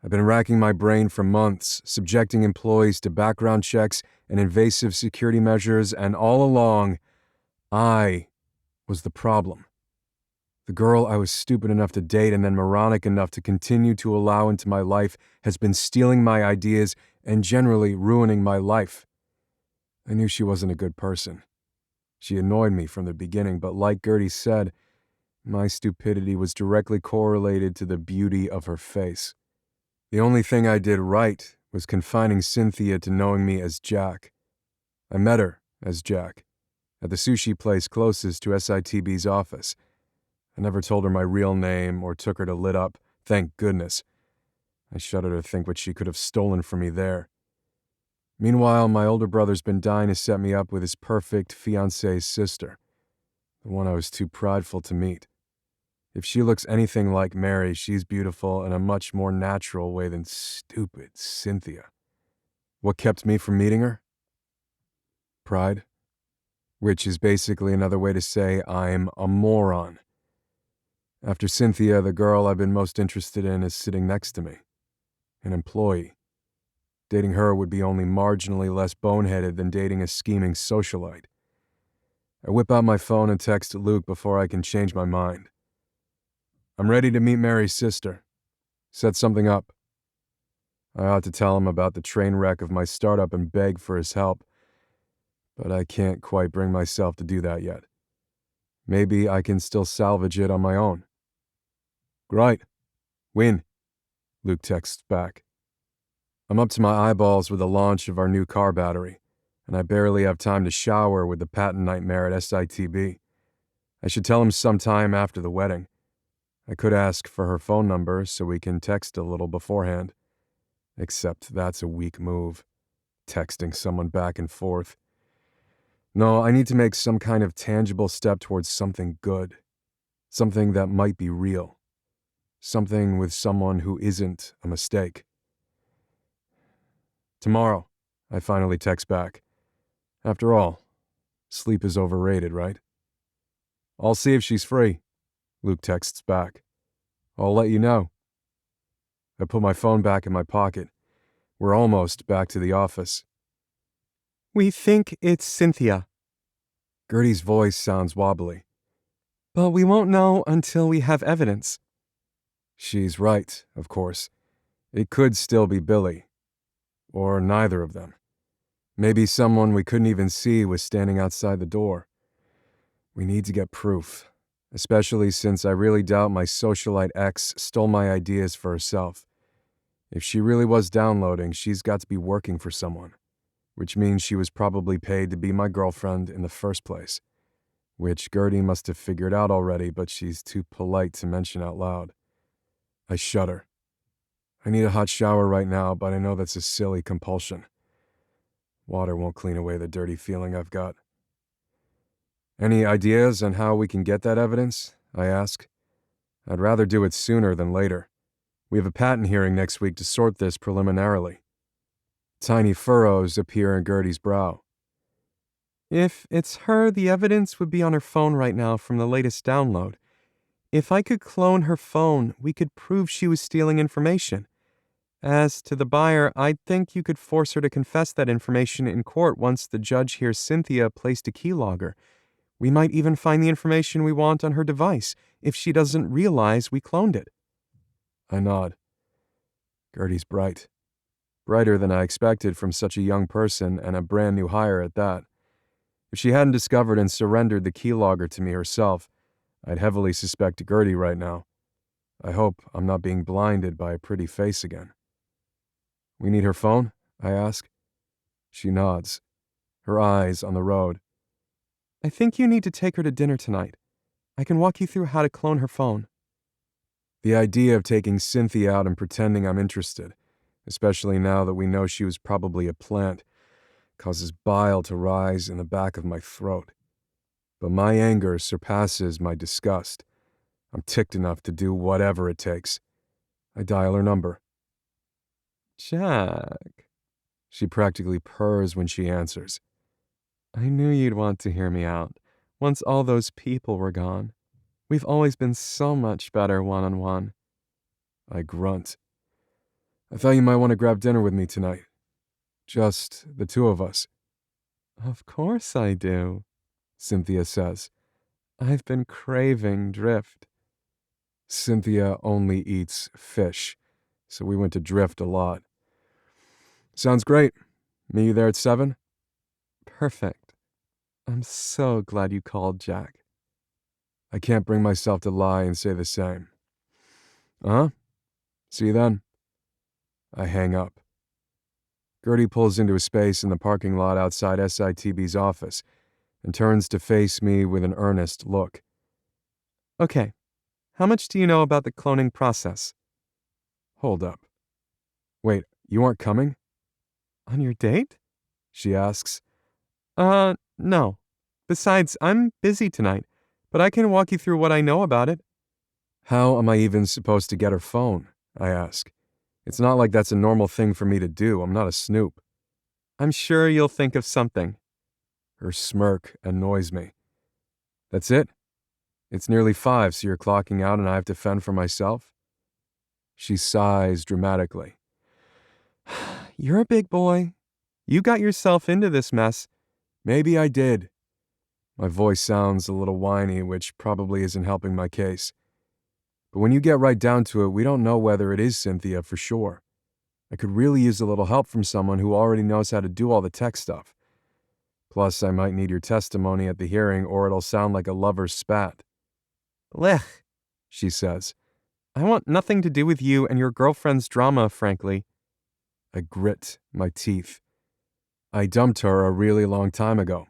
I've been racking my brain for months, subjecting employees to background checks and invasive security measures, and all along, I was the problem. The girl I was stupid enough to date and then moronic enough to continue to allow into my life has been stealing my ideas and generally ruining my life. I knew she wasn't a good person. She annoyed me from the beginning, but like Gertie said, my stupidity was directly correlated to the beauty of her face. The only thing I did right was confining Cynthia to knowing me as Jack. I met her as Jack, at the sushi place closest to SITB's office. I never told her my real name or took her to Lit Up, thank goodness. I shudder to think what she could have stolen from me there. Meanwhile, my older brother's been dying to set me up with his perfect fiancée's sister, the one I was too prideful to meet. If she looks anything like Mary, she's beautiful in a much more natural way than stupid Cynthia. What kept me from meeting her? Pride, which is basically another way to say I'm a moron. After Cynthia, the girl I've been most interested in is sitting next to me, an employee. Dating her would be only marginally less boneheaded than dating a scheming socialite. I whip out my phone and text Luke before I can change my mind. I'm ready to meet Mary's sister. Set something up. I ought to tell him about the train wreck of my startup and beg for his help, but I can't quite bring myself to do that yet. Maybe I can still salvage it on my own. Great. Win, Luke texts back. I'm up to my eyeballs with the launch of our new car battery, and I barely have time to shower with the patent nightmare at SITB. I should tell him sometime after the wedding. I could ask for her phone number so we can text a little beforehand. Except that's a weak move, texting someone back and forth. No, I need to make some kind of tangible step towards something good. Something that might be real. Something with someone who isn't a mistake. Tomorrow, I finally text back. After all, sleep is overrated, right? I'll see if she's free, Luke texts back. I'll let you know. I put my phone back in my pocket. We're almost back to the office. We think it's Cynthia, Gertie's voice sounds wobbly. but we won't know until we have evidence. She's right, of course. It could still be Billy. Or neither of them. Maybe someone we couldn't even see was standing outside the door. We need to get proof, especially since I really doubt my socialite ex stole my ideas for herself. If she really was downloading, she's got to be working for someone, which means she was probably paid to be my girlfriend in the first place, which Gertie must have figured out already, but she's too polite to mention out loud. I shudder. I need a hot shower right now, but I know that's a silly compulsion. Water won't clean away the dirty feeling I've got. Any ideas on how we can get that evidence? I ask. I'd rather do it sooner than later. We have a patent hearing next week to sort this preliminarily. Tiny furrows appear in Gertie's brow. If it's her, the evidence would be on her phone right now from the latest download. If I could clone her phone, we could prove she was stealing information. As to the buyer, I think you could force her to confess that information in court once the judge hears Cynthia placed a keylogger. We might even find the information we want on her device if she doesn't realize we cloned it. I nod. Gertie's bright. Brighter than I expected from such a young person and a brand new hire at that. If she hadn't discovered and surrendered the keylogger to me herself, I'd heavily suspect Gertie right now. I hope I'm not being blinded by a pretty face again. We need her phone? I ask. She nods, her eyes on the road. I think you need to take her to dinner tonight. I can walk you through how to clone her phone. The idea of taking Cynthia out and pretending I'm interested, especially now that we know she was probably a plant, causes bile to rise in the back of my throat. But my anger surpasses my disgust. I'm ticked enough to do whatever it takes. I dial her number. Jack. She practically purrs when she answers. I knew you'd want to hear me out, once all those people were gone. We've always been so much better one-on-one. I grunt. I thought you might want to grab dinner with me tonight. Just the two of us. Of course I do, Cynthia says. I've been craving drift. Cynthia only eats fish, so we went to Drift a lot. Sounds great. Meet you there at 7? Perfect. I'm so glad you called, Jack. I can't bring myself to lie and say the same. Uh-huh. See you then. I hang up. Gertie pulls into a space in the parking lot outside SITB's office and turns to face me with an earnest look. Okay, how much do you know about the cloning process? Hold up. Wait, you aren't coming? On your date? She asks. No. Besides, I'm busy tonight, but I can walk you through what I know about it. How am I even supposed to get her phone? I ask. It's not like that's a normal thing for me to do. I'm not a snoop. I'm sure you'll think of something. Her smirk annoys me. That's it? It's nearly 5, so you're clocking out and I have to fend for myself? She sighs dramatically. You're a big boy. You got yourself into this mess. Maybe I did. My voice sounds a little whiny, which probably isn't helping my case. But when you get right down to it, we don't know whether it is Cynthia for sure. I could really use a little help from someone who already knows how to do all the tech stuff. Plus, I might need your testimony at the hearing or it'll sound like a lover's spat. Blech, she says. I want nothing to do with you and your girlfriend's drama, frankly. I grit my teeth. I dumped her a really long time ago.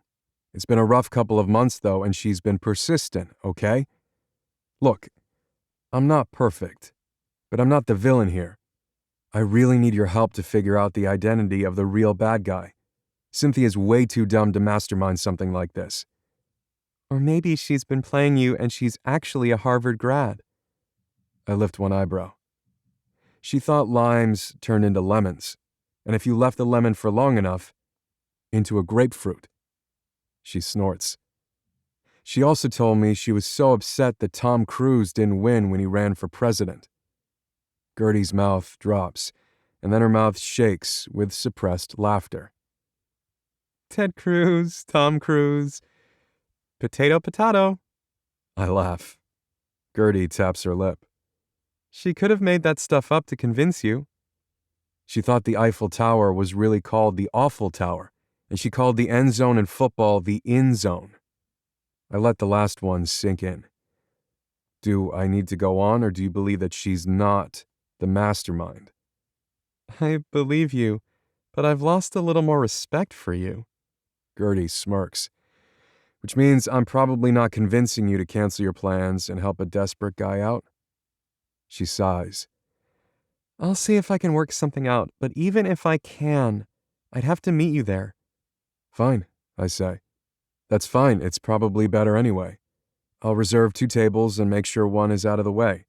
It's been a rough couple of months, though, and she's been persistent, okay? Look, I'm not perfect, but I'm not the villain here. I really need your help to figure out the identity of the real bad guy. Cynthia's way too dumb to mastermind something like this. Or maybe she's been playing you and she's actually a Harvard grad. I lift one eyebrow. She thought limes turned into lemons, and if you left the lemon for long enough, into a grapefruit. She snorts. She also told me she was so upset that Tom Cruise didn't win when he ran for president. Gertie's mouth drops, and then her mouth shakes with suppressed laughter. Ted Cruz, Tom Cruise. Potato, potato. I laugh. Gertie taps her lip. She could have made that stuff up to convince you. She thought the Eiffel Tower was really called the Awful Tower, and she called the end zone in football the in zone. I let the last one sink in. Do I need to go on, or do you believe that she's not the mastermind? I believe you, but I've lost a little more respect for you. Gertie smirks. Which means I'm probably not convincing you to cancel your plans and help a desperate guy out? She sighs. I'll see if I can work something out, but even if I can, I'd have to meet you there. Fine, I say. That's fine, it's probably better anyway. I'll reserve 2 tables and make sure one is out of the way.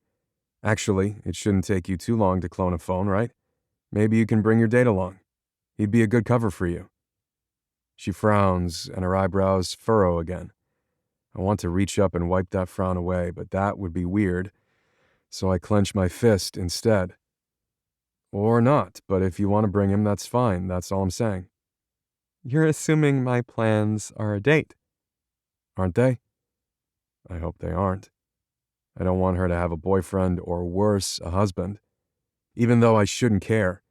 Actually, it shouldn't take you too long to clone a phone, right? Maybe you can bring your date along. He'd be a good cover for you. She frowns and her eyebrows furrow again. I want to reach up and wipe that frown away, but that would be weird, so I clench my fist instead. Or not, but if you want to bring him, that's fine, that's all I'm saying. You're assuming my plans are a date. Aren't they? I hope they aren't. I don't want her to have a boyfriend or worse, a husband. Even though I shouldn't care,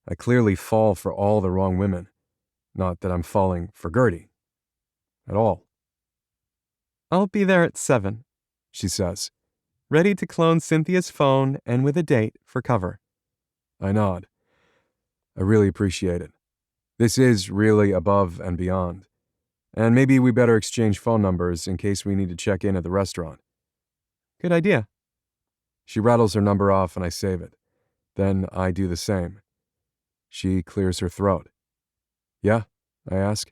I clearly fall for all the wrong women. Not that I'm falling for Gertie. At all. I'll be there at 7, She says. ready to clone Cynthia's phone and with a date for cover. I nod. I really appreciate it. This is really above and beyond. And maybe we better exchange phone numbers in case we need to check in at the restaurant. Good idea. She rattles her number off and I save it. Then I do the same. She clears her throat. Yeah? I ask.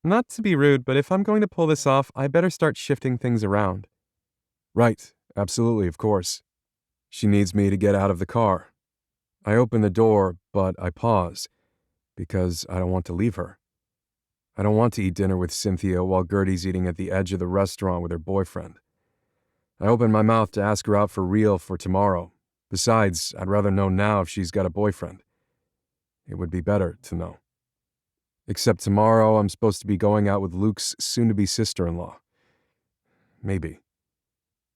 Not to be rude, but if I'm going to pull this off, I better start shifting things around. Right, absolutely, of course. She needs me to get out of the car. I open the door, but I pause, because I don't want to leave her. I don't want to eat dinner with Cynthia while Gertie's eating at the edge of the restaurant with her boyfriend. I open my mouth to ask her out for real for tomorrow. Besides, I'd rather know now if she's got a boyfriend. It would be better to know. Except tomorrow I'm supposed to be going out with Luke's soon-to-be sister-in-law. Maybe.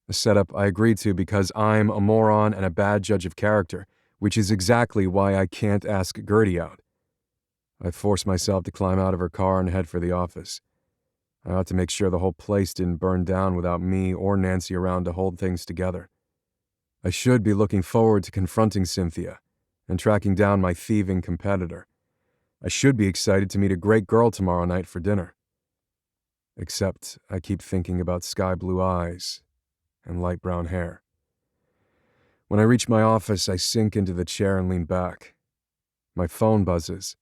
A setup I agreed to because I'm a moron and a bad judge of character, which is exactly why I can't ask Gertie out. I force myself to climb out of her car and head for the office. I ought to make sure the whole place didn't burn down without me or Nancy around to hold things together. I should be looking forward to confronting Cynthia and tracking down my thieving competitor. I should be excited to meet a great girl tomorrow night for dinner. Except I keep thinking about sky blue eyes and light brown hair. When I reach my office, I sink into the chair and lean back. My phone buzzes.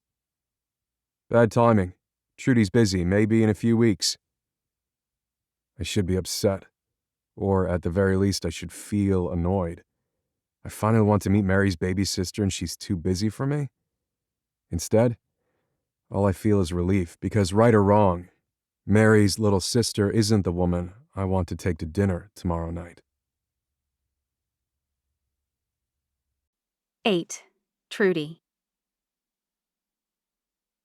Bad timing. Trudy's busy, maybe in a few weeks. I should be upset. Or at the very least, I should feel annoyed. I finally want to meet Mary's baby sister and she's too busy for me? Instead, all I feel is relief, because right or wrong, Mary's little sister isn't the woman I want to take to dinner tomorrow night. 8. Trudy.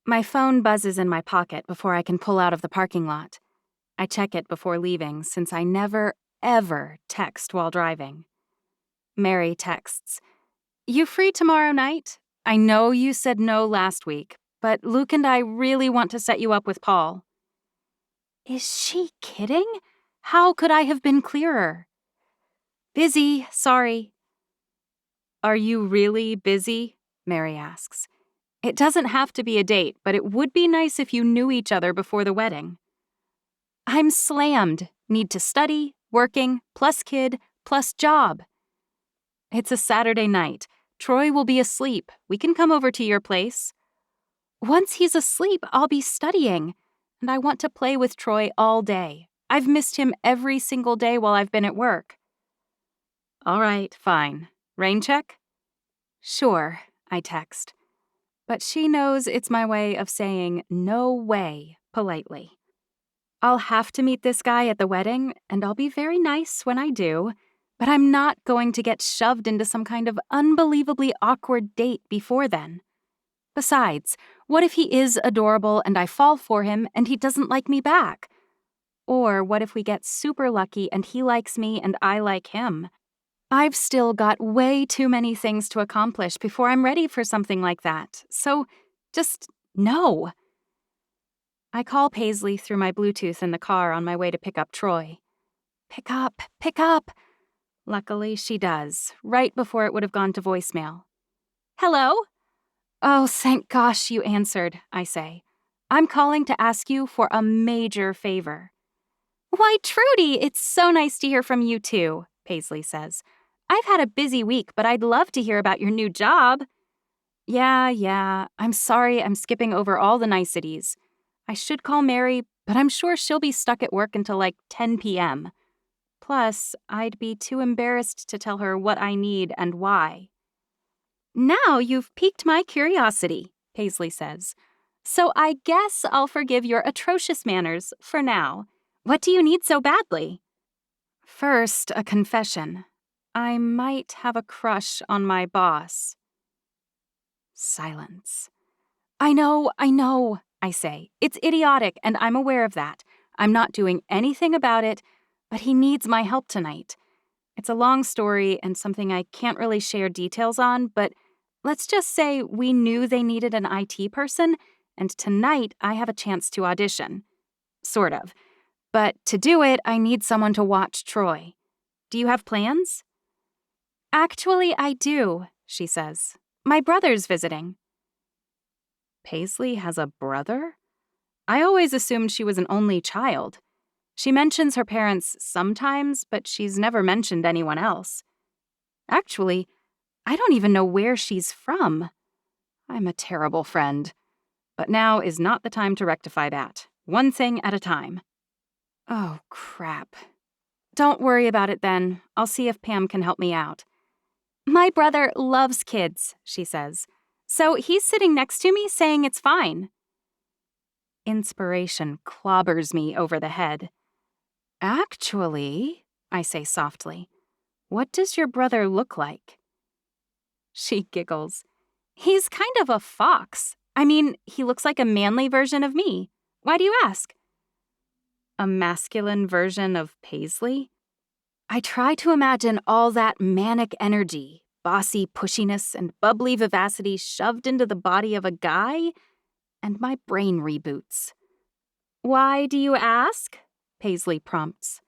My phone buzzes in my pocket before I can pull out of the parking lot. I check it before leaving, since I never, ever text while driving. Mary texts, "You free tomorrow night? I know you said no last week, but Luke and I really want to set you up with Paul." Is she kidding? How could I have been clearer? Busy, sorry. Are you really busy? Mary asks. It doesn't have to be a date, but it would be nice if you knew each other before the wedding. I'm slammed. Need to study, working, plus kid, plus job. It's a Saturday night. Troy will be asleep. We can come over to your place. Once he's asleep, I'll be studying, and I want to play with Troy all day. I've missed him every single day while I've been at work. All right, fine. Rain check? Sure, I text. But she knows it's my way of saying no way politely. I'll have to meet this guy at the wedding, and I'll be very nice when I do, but I'm not going to get shoved into some kind of unbelievably awkward date before then. Besides, what if he is adorable and I fall for him and he doesn't like me back? Or what if we get super lucky and he likes me and I like him? I've still got way too many things to accomplish before I'm ready for something like that, so just no. I call Paisley through my Bluetooth in the car on my way to pick up Troy. Pick up, pick up. Luckily, she does, right before it would have gone to voicemail. Hello? Oh, thank gosh you answered, I say. I'm calling to ask you for a major favor." "Why, Trudy, it's so nice to hear from you too," Paisley says. "I've had a busy week, but I'd love to hear about your new job." Yeah, I'm sorry I'm skipping over all the niceties. I should call Mary, but I'm sure she'll be stuck at work until like 10 p.m. Plus, I'd be too embarrassed to tell her what I need and why." "Now you've piqued my curiosity," Paisley says. "So I guess I'll forgive your atrocious manners for now. What do you need so badly?" "First, a confession. I might have a crush on my boss." Silence. I know, I say. "It's idiotic, and I'm aware of that. I'm not doing anything about it, but he needs my help tonight. It's a long story and something I can't really share details on, but let's just say we knew they needed an IT person, and tonight I have a chance to audition. Sort of. But to do it, I need someone to watch Troy. Do you have plans?" "Actually, I do," she says. "My brother's visiting." Paisley has a brother? I always assumed she was an only child. She mentions her parents sometimes, but she's never mentioned anyone else. Actually, I don't even know where she's from. I'm a terrible friend. But now is not the time to rectify that. One thing at a time. Oh, crap. Don't worry about it then. I'll see if Pam can help me out. "My brother loves kids," she says. "So he's sitting next to me saying it's fine." Inspiration clobbers me over the head. "Actually," I say softly, "what does your brother look like?" She giggles. "He's kind of a fox. I mean, he looks like a manly version of me. Why do you ask?" A masculine version of Paisley? I try to imagine all that manic energy, bossy pushiness, and bubbly vivacity shoved into the body of a guy, and my brain reboots. "Why do you ask?" Paisley prompts.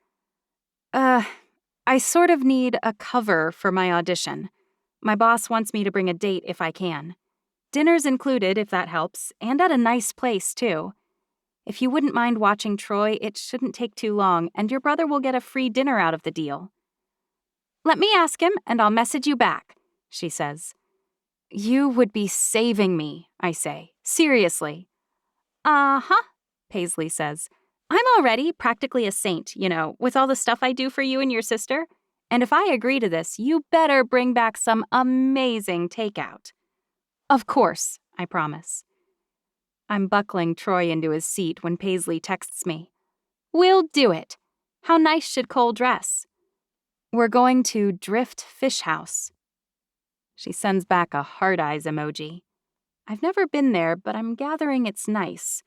I sort of need a cover for my audition. My boss wants me to bring a date if I can. Dinner's included if that helps, and at a nice place, too. If you wouldn't mind watching Troy, it shouldn't take too long, and your brother will get a free dinner out of the deal." "Let me ask him, and I'll message you back," she says. "You would be saving me," I say. "Seriously." "Uh-huh," Paisley says. "I'm already practically a saint, with all the stuff I do for you and your sister. And if I agree to this, you better bring back some amazing takeout." "Of course," I promise. I'm buckling Troy into his seat when Paisley texts me. "We'll do it. How nice should Cole dress?" "We're going to Drift Fish House." She sends back a heart eyes emoji. I've never been there, but I'm gathering it's nice,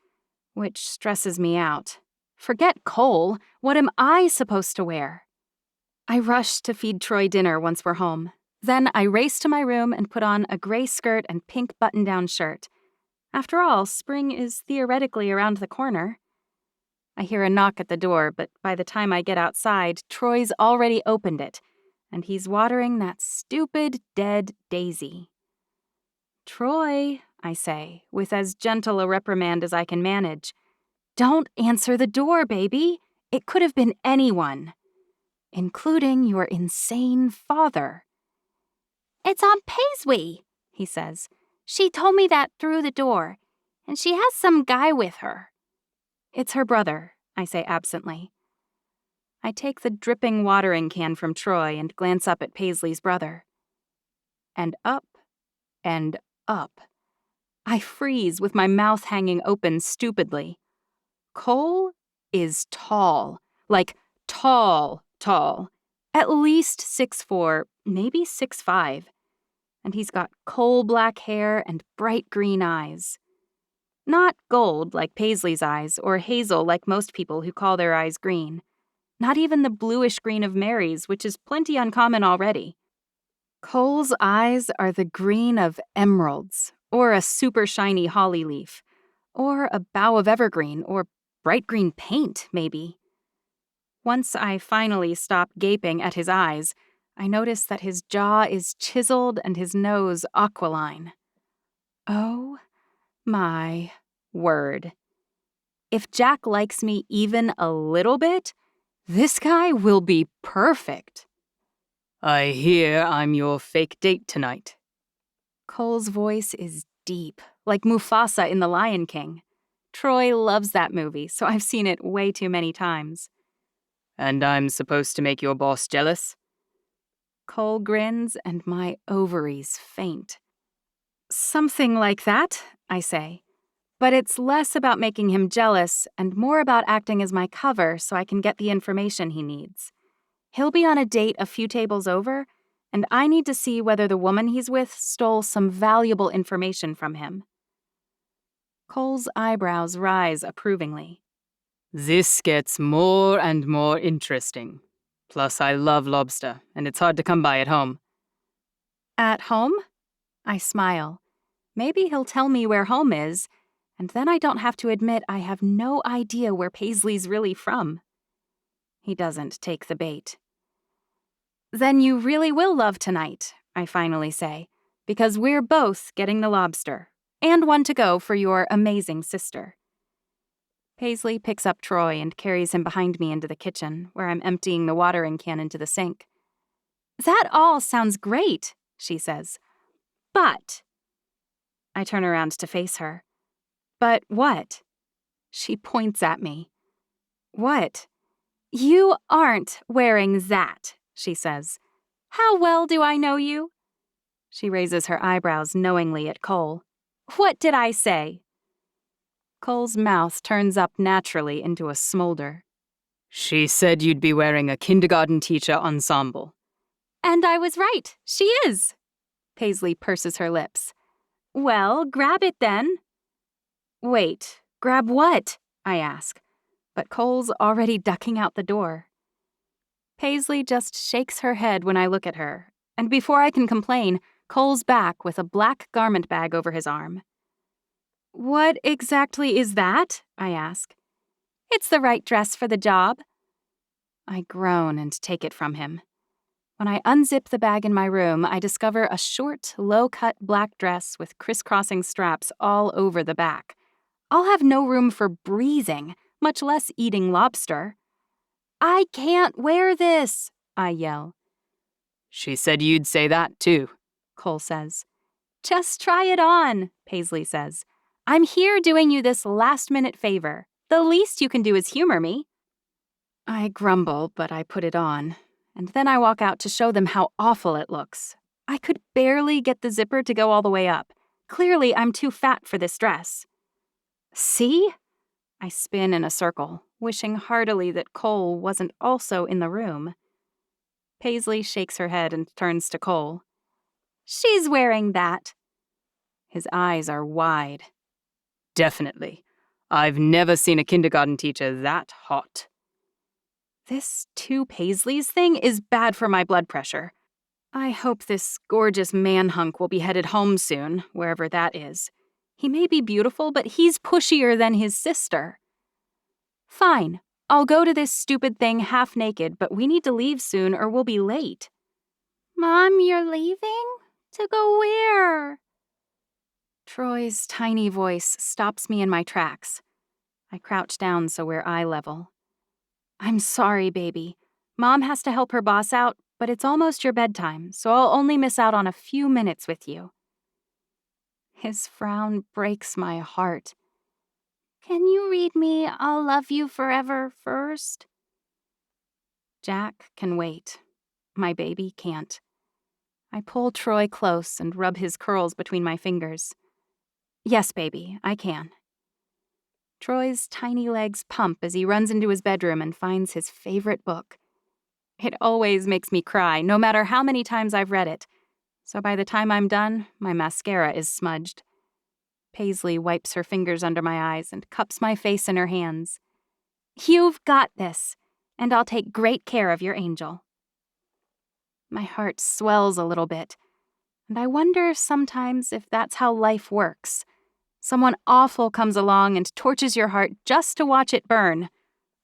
which stresses me out. Forget Cole. What am I supposed to wear? I rush to feed Troy dinner once we're home. Then I race to my room and put on a gray skirt and pink button-down shirt. After all, spring is theoretically around the corner. I hear a knock at the door, but by the time I get outside, Troy's already opened it, and he's watering that stupid, dead daisy. "Troy," I say, with as gentle a reprimand as I can manage, "don't answer the door, baby. It could have been anyone, including your insane father." "It's Aunt Paisley," he says. "She told me that through the door, and she has some guy with her." "It's her brother," I say absently. I take the dripping watering can from Troy and glance up at Paisley's brother. And up, and up. I freeze with my mouth hanging open stupidly. Cole is tall, like tall. At least 6'4", maybe 6'5". And he's got coal-black hair and bright green eyes. Not gold like Paisley's eyes, or hazel like most people who call their eyes green. Not even the bluish green of Mary's, which is plenty uncommon already. Cole's eyes are the green of emeralds, or a super shiny holly leaf, or a bough of evergreen, or bright green paint, maybe. Once I finally stop gaping at his eyes, I notice that his jaw is chiseled and his nose aquiline. Oh my word. If Jack likes me even a little bit, this guy will be perfect. I hear I'm your fake date tonight. Cole's voice is deep, like Mufasa in The Lion King. Troy loves that movie, so I've seen it way too many times. And I'm supposed to make your boss jealous? Cole grins and my ovaries faint. Something like that, I say. But it's less about making him jealous and more about acting as my cover so I can get the information he needs. He'll be on a date a few tables over, and I need to see whether the woman he's with stole some valuable information from him. Cole's eyebrows rise approvingly. This gets more and more interesting. Plus, I love lobster, and it's hard to come by at home. At home? I smile. Maybe he'll tell me where home is, and then I don't have to admit I have no idea where Paisley's really from. He doesn't take the bait. Then you really will love tonight, I finally say, because we're both getting the lobster, and one to go for your amazing sister. Paisley picks up Troy and carries him behind me into the kitchen, where I'm emptying the watering can into the sink. That all sounds great, she says. But... I turn around to face her. But what? She points at me. What? You aren't wearing that, she says. How well do I know you? She raises her eyebrows knowingly at Cole. What did I say? Cole's mouth turns up naturally into a smolder. She said you'd be wearing a kindergarten teacher ensemble. And I was right. She is. Paisley purses her lips. Well, grab it then. Wait, grab what? I ask. But Cole's already ducking out the door. Paisley just shakes her head when I look at her, and before I can complain, Cole's back with a black garment bag over his arm. What exactly is that? I ask. It's the right dress for the job. I groan and take it from him. When I unzip the bag in my room, I discover a short, low-cut black dress with crisscrossing straps all over the back. I'll have no room for breathing, much less eating lobster. I can't wear this, I yell. She said you'd say that too, Cole says. Just try it on, Paisley says. I'm here doing you this last-minute favor. The least you can do is humor me. I grumble, but I put it on, and then I walk out to show them how awful it looks. I could barely get the zipper to go all the way up. Clearly, I'm too fat for this dress. See? I spin in a circle, wishing heartily that Cole wasn't also in the room. Paisley shakes her head and turns to Cole. She's wearing that. His eyes are wide. Definitely. I've never seen a kindergarten teacher that hot. This two Paisleys thing is bad for my blood pressure. I hope this gorgeous man-hunk will be headed home soon, wherever that is. He may be beautiful, but he's pushier than his sister. Fine, I'll go to this stupid thing half naked, but we need to leave soon or we'll be late. Mom, you're leaving? To go where? Troy's tiny voice stops me in my tracks. I crouch down so we're eye level. I'm sorry, baby. Mom has to help her boss out, but it's almost your bedtime, so I'll only miss out on a few minutes with you. His frown breaks my heart. Can you read me I'll love you forever first? Jack can wait. My baby can't. I pull Troy close and rub his curls between my fingers. Yes, baby, I can. Troy's tiny legs pump as he runs into his bedroom and finds his favorite book. It always makes me cry, no matter how many times I've read it. So by the time I'm done, my mascara is smudged. Paisley wipes her fingers under my eyes and cups my face in her hands. You've got this, and I'll take great care of your angel. My heart swells a little bit, and I wonder sometimes if that's how life works. Someone awful comes along and torches your heart just to watch it burn.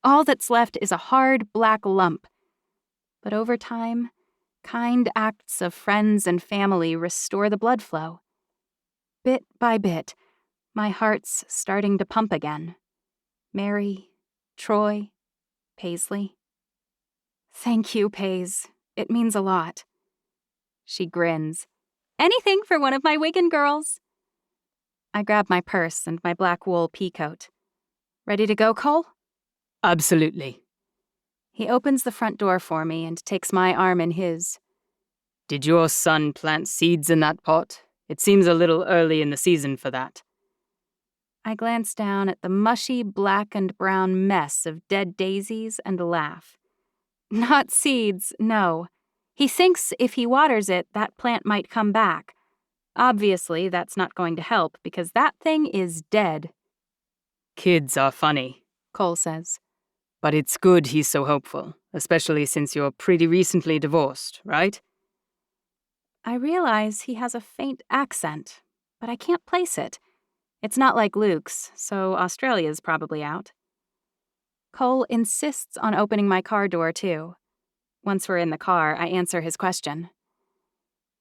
All that's left is a hard, black lump. But over time, kind acts of friends and family restore the blood flow. Bit by bit, my heart's starting to pump again. Mary, Troy, Paisley. Thank you, Paige. It means a lot. She grins. Anything for one of my Wigan girls. I grab my purse and my black wool peacoat. Ready to go, Cole? Absolutely. He opens the front door for me and takes my arm in his. Did your son plant seeds in that pot? It seems a little early in the season for that. I glance down at the mushy black and brown mess of dead daisies and laugh. Not seeds, no. He thinks if he waters it, that plant might come back. Obviously, that's not going to help because that thing is dead. Kids are funny, Cole says. but it's good he's so hopeful, especially since you're pretty recently divorced, right? I realize he has a faint accent, but I can't place it. It's not like Luke's, so Australia's probably out. Cole insists on opening my car door, too. Once we're in the car, I answer his question.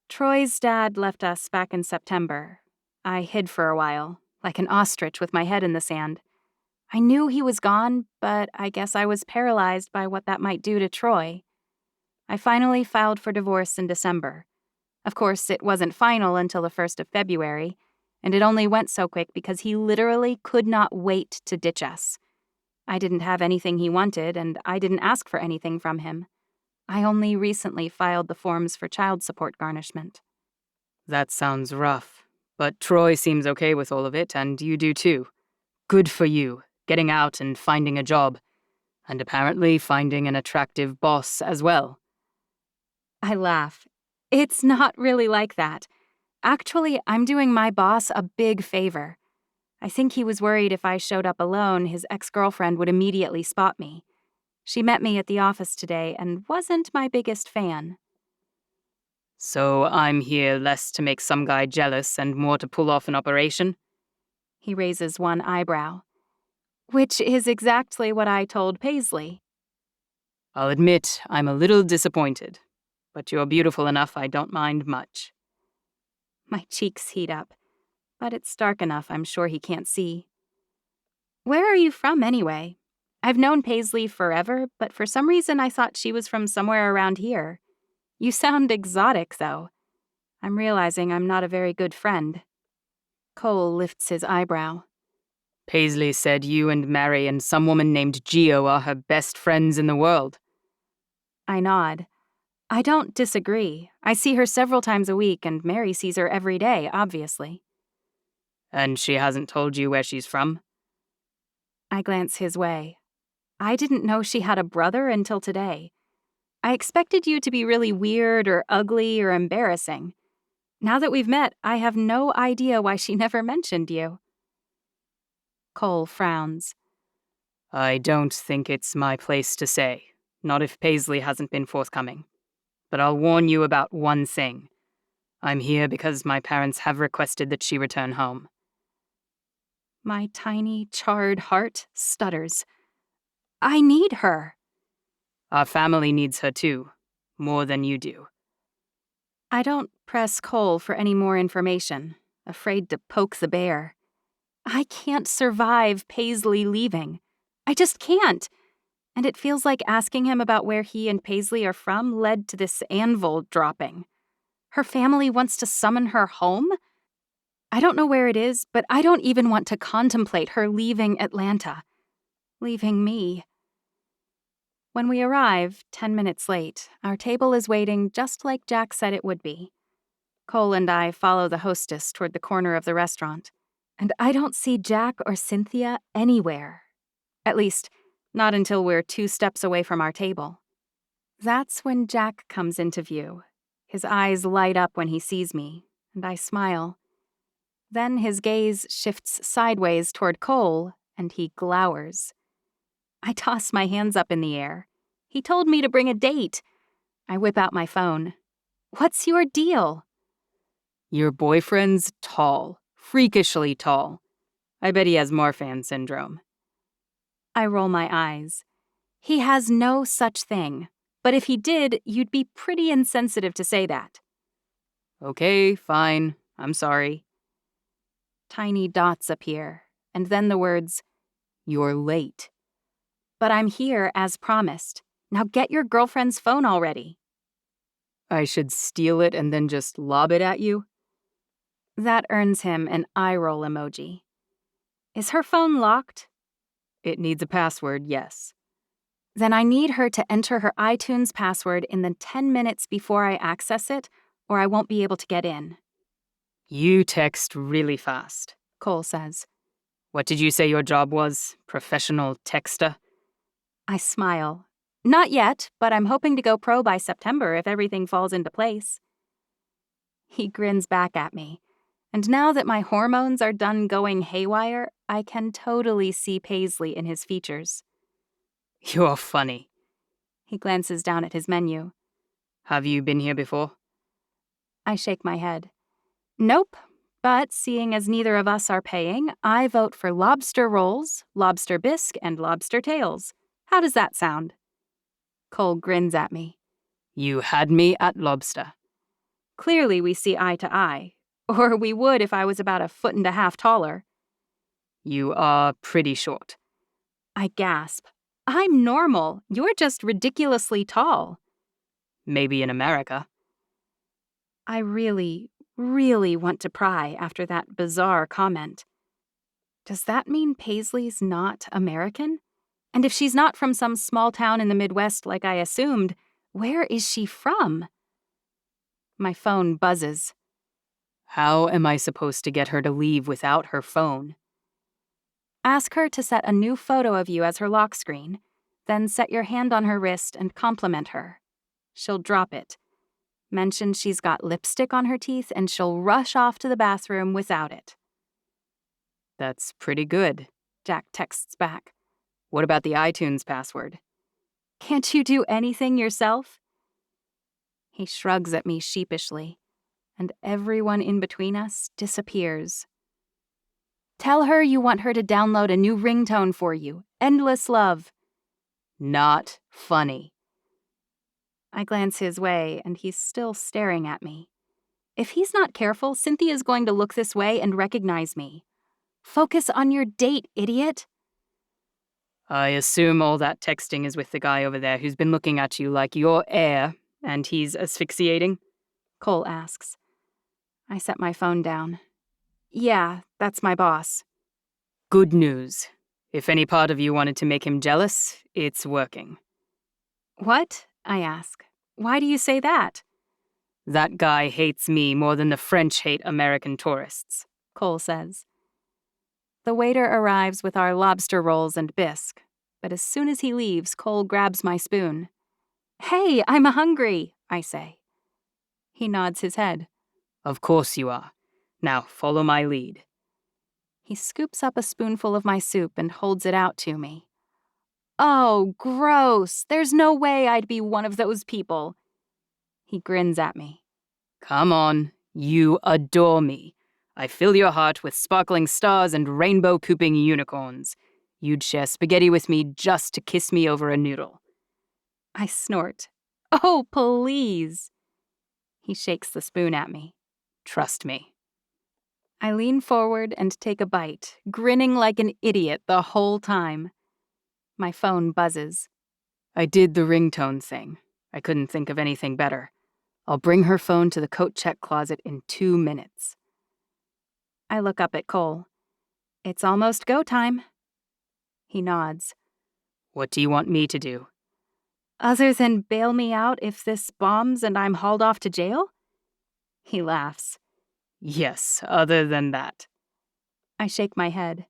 Troy's dad left us back in September. I hid for a while, like an ostrich with my head in the sand. I knew he was gone, but I guess I was paralyzed by what that might do to Troy. I finally filed for divorce in December. Of course, it wasn't final until the 1st of February, and it only went so quick because he literally could not wait to ditch us. I didn't have anything he wanted, and I didn't ask for anything from him. I only recently filed the forms for child support garnishment. That sounds rough, but Troy seems okay with all of it, and you do too. Good for you, getting out and finding a job, and apparently finding an attractive boss as well. I laugh. It's not really like that. Actually, I'm doing my boss a big favor. I think he was worried if I showed up alone, his ex-girlfriend would immediately spot me. She met me at the office today and wasn't my biggest fan. So I'm here less to make some guy jealous and more to pull off an operation? He raises one eyebrow. Which is exactly what I told Paisley. I'll admit I'm a little disappointed, but you're beautiful enough I don't mind much. My cheeks heat up, but it's dark enough I'm sure he can't see. Where are you from, anyway? I've known Paisley forever, but for some reason I thought she was from somewhere around here. You sound exotic, though. I'm realizing I'm not a very good friend. Cole lifts his eyebrow. Paisley said you and Mary and some woman named Gio are her best friends in the world. I nod. I don't disagree. I see her several times a week, and Mary sees her every day, obviously. And she hasn't told you where she's from? I glance his way. I didn't know she had a brother until today. I expected you to be really weird or ugly or embarrassing. Now that we've met, I have no idea why she never mentioned you. Cole frowns. I don't think it's my place to say, not if Paisley hasn't been forthcoming. But I'll warn you about one thing. I'm here because my parents have requested that she return home. My tiny, charred heart stutters. I need her. Our family needs her too, more than you do. I don't press Cole for any more information, afraid to poke the bear. I can't survive Paisley leaving. I just can't. And it feels like asking him about where he and Paisley are from led to this anvil dropping. Her family wants to summon her home? I don't know where it is, but I don't even want to contemplate her leaving Atlanta. Leaving me. When we arrive, 10 minutes late, our table is waiting just like Jack said it would be. Cole and I follow the hostess toward the corner of the restaurant, and I don't see Jack or Cynthia anywhere. At least, not until we're 2 steps away from our table. That's when Jack comes into view. His eyes light up when he sees me, and I smile. Then his gaze shifts sideways toward Cole, and he glowers. I toss my hands up in the air. He told me to bring a date. I whip out my phone. What's your deal? Your boyfriend's tall, freakishly tall. I bet he has Marfan syndrome. I roll my eyes. He has no such thing. But if he did, you'd be pretty insensitive to say that. Okay, fine. I'm sorry. Tiny dots appear, and then the words, You're late. But I'm here as promised. Now get your girlfriend's phone already. I should steal it and then just lob it at you? That earns him an eye roll emoji. Is her phone locked? It needs a password, yes. Then I need her to enter her iTunes password in the 10 minutes before I access it, or I won't be able to get in. You text really fast, Cole says. What did you say your job was? Professional texter? I smile. Not yet, but I'm hoping to go pro by September if everything falls into place. He grins back at me, and now that my hormones are done going haywire, I can totally see Paisley in his features. You're funny. He glances down at his menu. Have you been here before? I shake my head. Nope, but seeing as neither of us are paying, I vote for lobster rolls, lobster bisque, and lobster tails. How does that sound? Cole grins at me. You had me at lobster. Clearly we see eye to eye. Or we would if I was about 1.5 feet taller. You are pretty short. I gasp. I'm normal. You're just ridiculously tall. Maybe in America. I really, really want to pry after that bizarre comment. Does that mean Paisley's not American? And if she's not from some small town in the Midwest like I assumed, where is she from? My phone buzzes. How am I supposed to get her to leave without her phone? Ask her to set a new photo of you as her lock screen, then set your hand on her wrist and compliment her. She'll drop it. Mention she's got lipstick on her teeth and she'll rush off to the bathroom without it. That's pretty good, Jack texts back. What about the iTunes password? Can't you do anything yourself? He shrugs at me sheepishly, and everyone in between us disappears. Tell her you want her to download a new ringtone for you. Endless love. Not funny. I glance his way, and he's still staring at me. If he's not careful, Cynthia's going to look this way and recognize me. Focus on your date, idiot. I assume all that texting is with the guy over there who's been looking at you like you're air, and he's asphyxiating? Cole asks. I set my phone down. Yeah, that's my boss. Good news. If any part of you wanted to make him jealous, it's working. What? I ask. Why do you say that? That guy hates me more than the French hate American tourists, Cole says. The waiter arrives with our lobster rolls and bisque, but as soon as he leaves, Cole grabs my spoon. Hey, I'm hungry, I say. He nods his head. Of course you are. Now follow my lead. He scoops up a spoonful of my soup and holds it out to me. Oh, gross. There's no way I'd be one of those people. He grins at me. Come on, you adore me. I fill your heart with sparkling stars and rainbow-pooping unicorns. You'd share spaghetti with me just to kiss me over a noodle. I snort. Oh, please. He shakes the spoon at me. Trust me. I lean forward and take a bite, grinning like an idiot the whole time. My phone buzzes. I did the ringtone thing. I couldn't think of anything better. I'll bring her phone to the coat check closet in 2 minutes. I look up at Cole. It's almost go time. He nods. What do you want me to do? Other than bail me out if this bombs and I'm hauled off to jail? He laughs. Yes, other than that. I shake my head.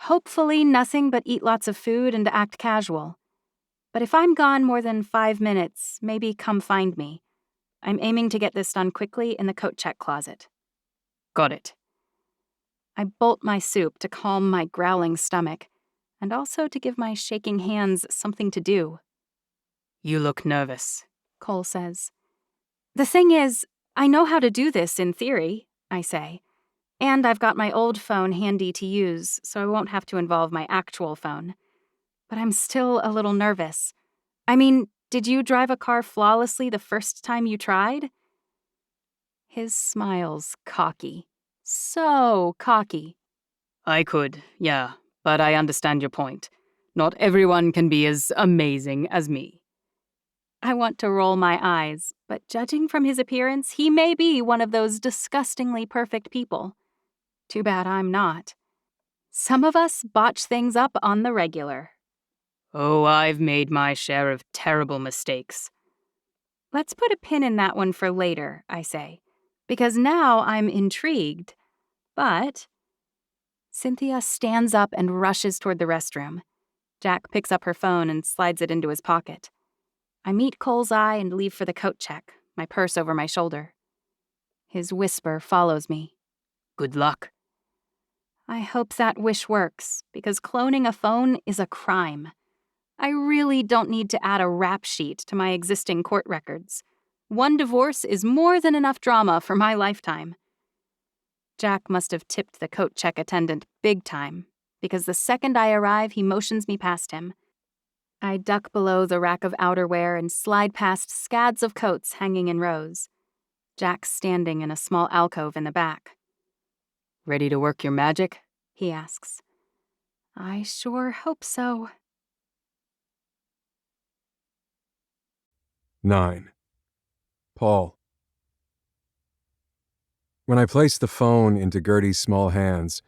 Hopefully nothing but eat lots of food and act casual. But if I'm gone more than 5 minutes, maybe come find me. I'm aiming to get this done quickly in the coat check closet. Got it. I bolt my soup to calm my growling stomach, and also to give my shaking hands something to do. You look nervous, Cole says. The thing is, I know how to do this in theory, I say. And I've got my old phone handy to use, so I won't have to involve my actual phone. But I'm still a little nervous. I mean, did you drive a car flawlessly the first time you tried? His smile's cocky. So cocky. I could, yeah, but I understand your point. Not everyone can be as amazing as me. I want to roll my eyes, but judging from his appearance, he may be one of those disgustingly perfect people. Too bad I'm not. Some of us botch things up on the regular. Oh, I've made my share of terrible mistakes. Let's put a pin in that one for later, I say, because now I'm intrigued. But Cynthia stands up and rushes toward the restroom. Jack picks up her phone and slides it into his pocket. I meet Cole's eye and leave for the coat check, my purse over my shoulder. His whisper follows me. Good luck. I hope that wish works, because cloning a phone is a crime. I really don't need to add a rap sheet to my existing court records. One divorce is more than enough drama for my lifetime. Jack must have tipped the coat check attendant big time, because the second I arrive, he motions me past him. I duck below the rack of outerwear and slide past scads of coats hanging in rows. Jack's standing in a small alcove in the back. Ready to work your magic? He asks. I sure hope so. 9. Paul. When I place the phone into Gertie's small hands,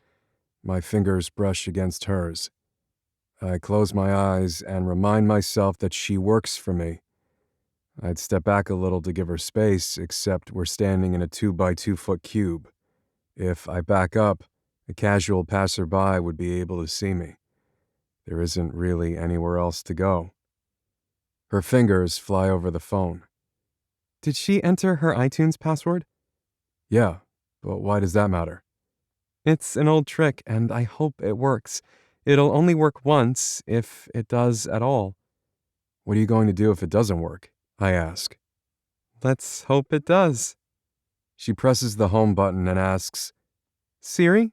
my fingers brush against hers. I close my eyes and remind myself that she works for me. I'd step back a little to give her space, except we're standing in a 2-by-2-foot cube. If I back up, a casual passerby would be able to see me. There isn't really anywhere else to go. Her fingers fly over the phone. Did she enter her iTunes password? Yeah, but why does that matter? It's an old trick, and I hope it works. It'll only work once, if it does at all. What are you going to do if it doesn't work? I ask. Let's hope it does. She presses the home button and asks, Siri,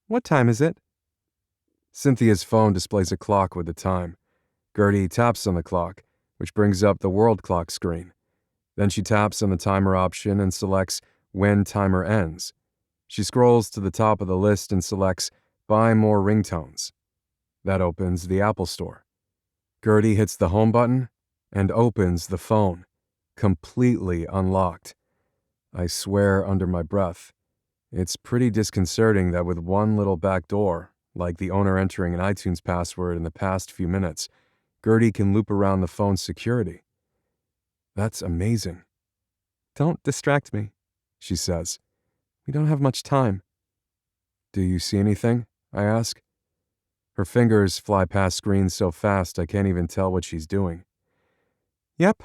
what time is it? Cynthia's phone displays a clock with the time. Gertie taps on the clock, which brings up the world clock screen. Then she taps on the timer option and selects when timer ends. She scrolls to the top of the list and selects buy more ringtones. That opens the Apple Store. Gertie hits the home button and opens the phone, completely unlocked. I swear under my breath. It's pretty disconcerting that with one little back door, like the owner entering an iTunes password in the past few minutes, Gertie can loop around the phone's security. That's amazing. Don't distract me, she says. We don't have much time. Do you see anything? I ask. Her fingers fly past screens so fast I can't even tell what she's doing. Yep,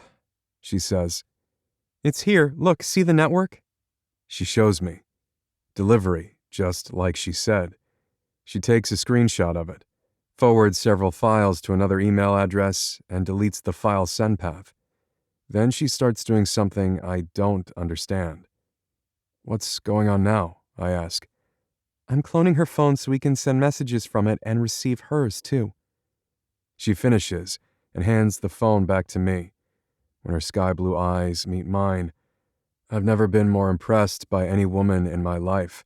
she says. It's here. Look, see the network? She shows me. Delivery, just like she said. She takes a screenshot of it, forwards several files to another email address, and deletes the file send path. Then she starts doing something I don't understand. What's going on now? I ask. I'm cloning her phone so we can send messages from it and receive hers, too. She finishes and hands the phone back to me. When her sky blue eyes meet mine, I've never been more impressed by any woman in my life.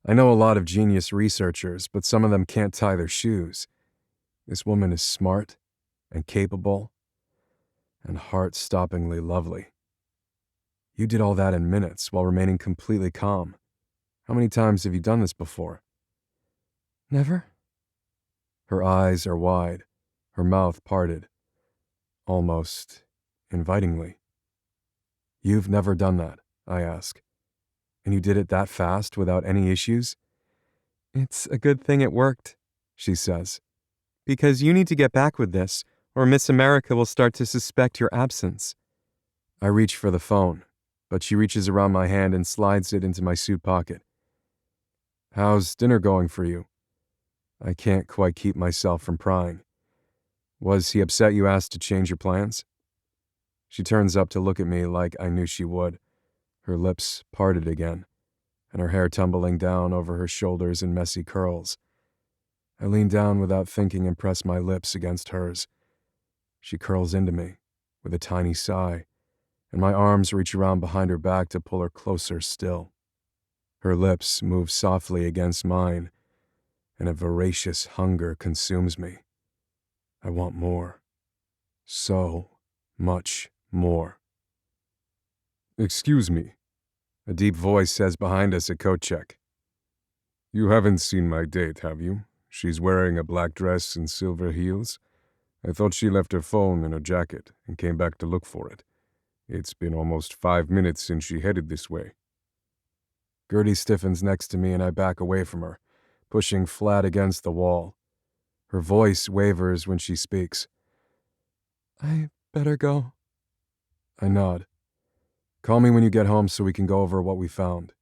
I know a lot of genius researchers, but some of them can't tie their shoes. This woman is smart and capable and heart-stoppingly lovely. You did all that in minutes while remaining completely calm. How many times have you done this before? Never. Her eyes are wide, her mouth parted, almost invitingly. You've never done that, I ask. And you did it that fast without any issues? It's a good thing it worked, she says. Because you need to get back with this, or Miss America will start to suspect your absence. I reach for the phone, but she reaches around my hand and slides it into my suit pocket. How's dinner going for you? I can't quite keep myself from prying. Was he upset you asked to change your plans? She turns up to look at me like I knew she would, her lips parted again, and her hair tumbling down over her shoulders in messy curls. I lean down without thinking and press my lips against hers. She curls into me with a tiny sigh, and my arms reach around behind her back to pull her closer still. Her lips move softly against mine, and a voracious hunger consumes me. I want more. So much more. "Excuse me," a deep voice says behind us at coat check. "You haven't seen my date, have you? She's wearing a black dress and silver heels. I thought she left her phone in her jacket and came back to look for it. It's been almost 5 minutes since she headed this way." Gertie stiffens next to me and I back away from her, pushing flat against the wall. Her voice wavers when she speaks. "I better go." I nod. "Call me when you get home so we can go over what we found."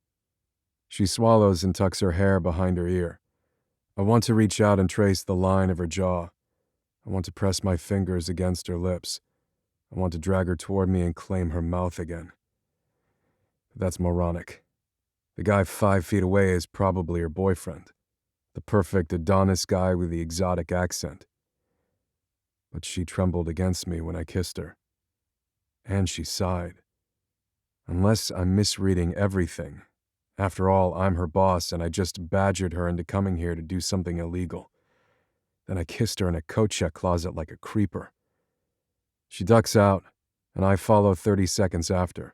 She swallows and tucks her hair behind her ear. I want to reach out and trace the line of her jaw. I want to press my fingers against her lips. I want to drag her toward me and claim her mouth again. But that's moronic. The guy 5 feet away is probably her boyfriend. The perfect Adonis guy with the exotic accent. But she trembled against me when I kissed her. And she sighed. Unless I'm misreading everything. After all, I'm her boss and I just badgered her into coming here to do something illegal. Then I kissed her in a coat check closet like a creeper. She ducks out, and I follow 30 seconds after.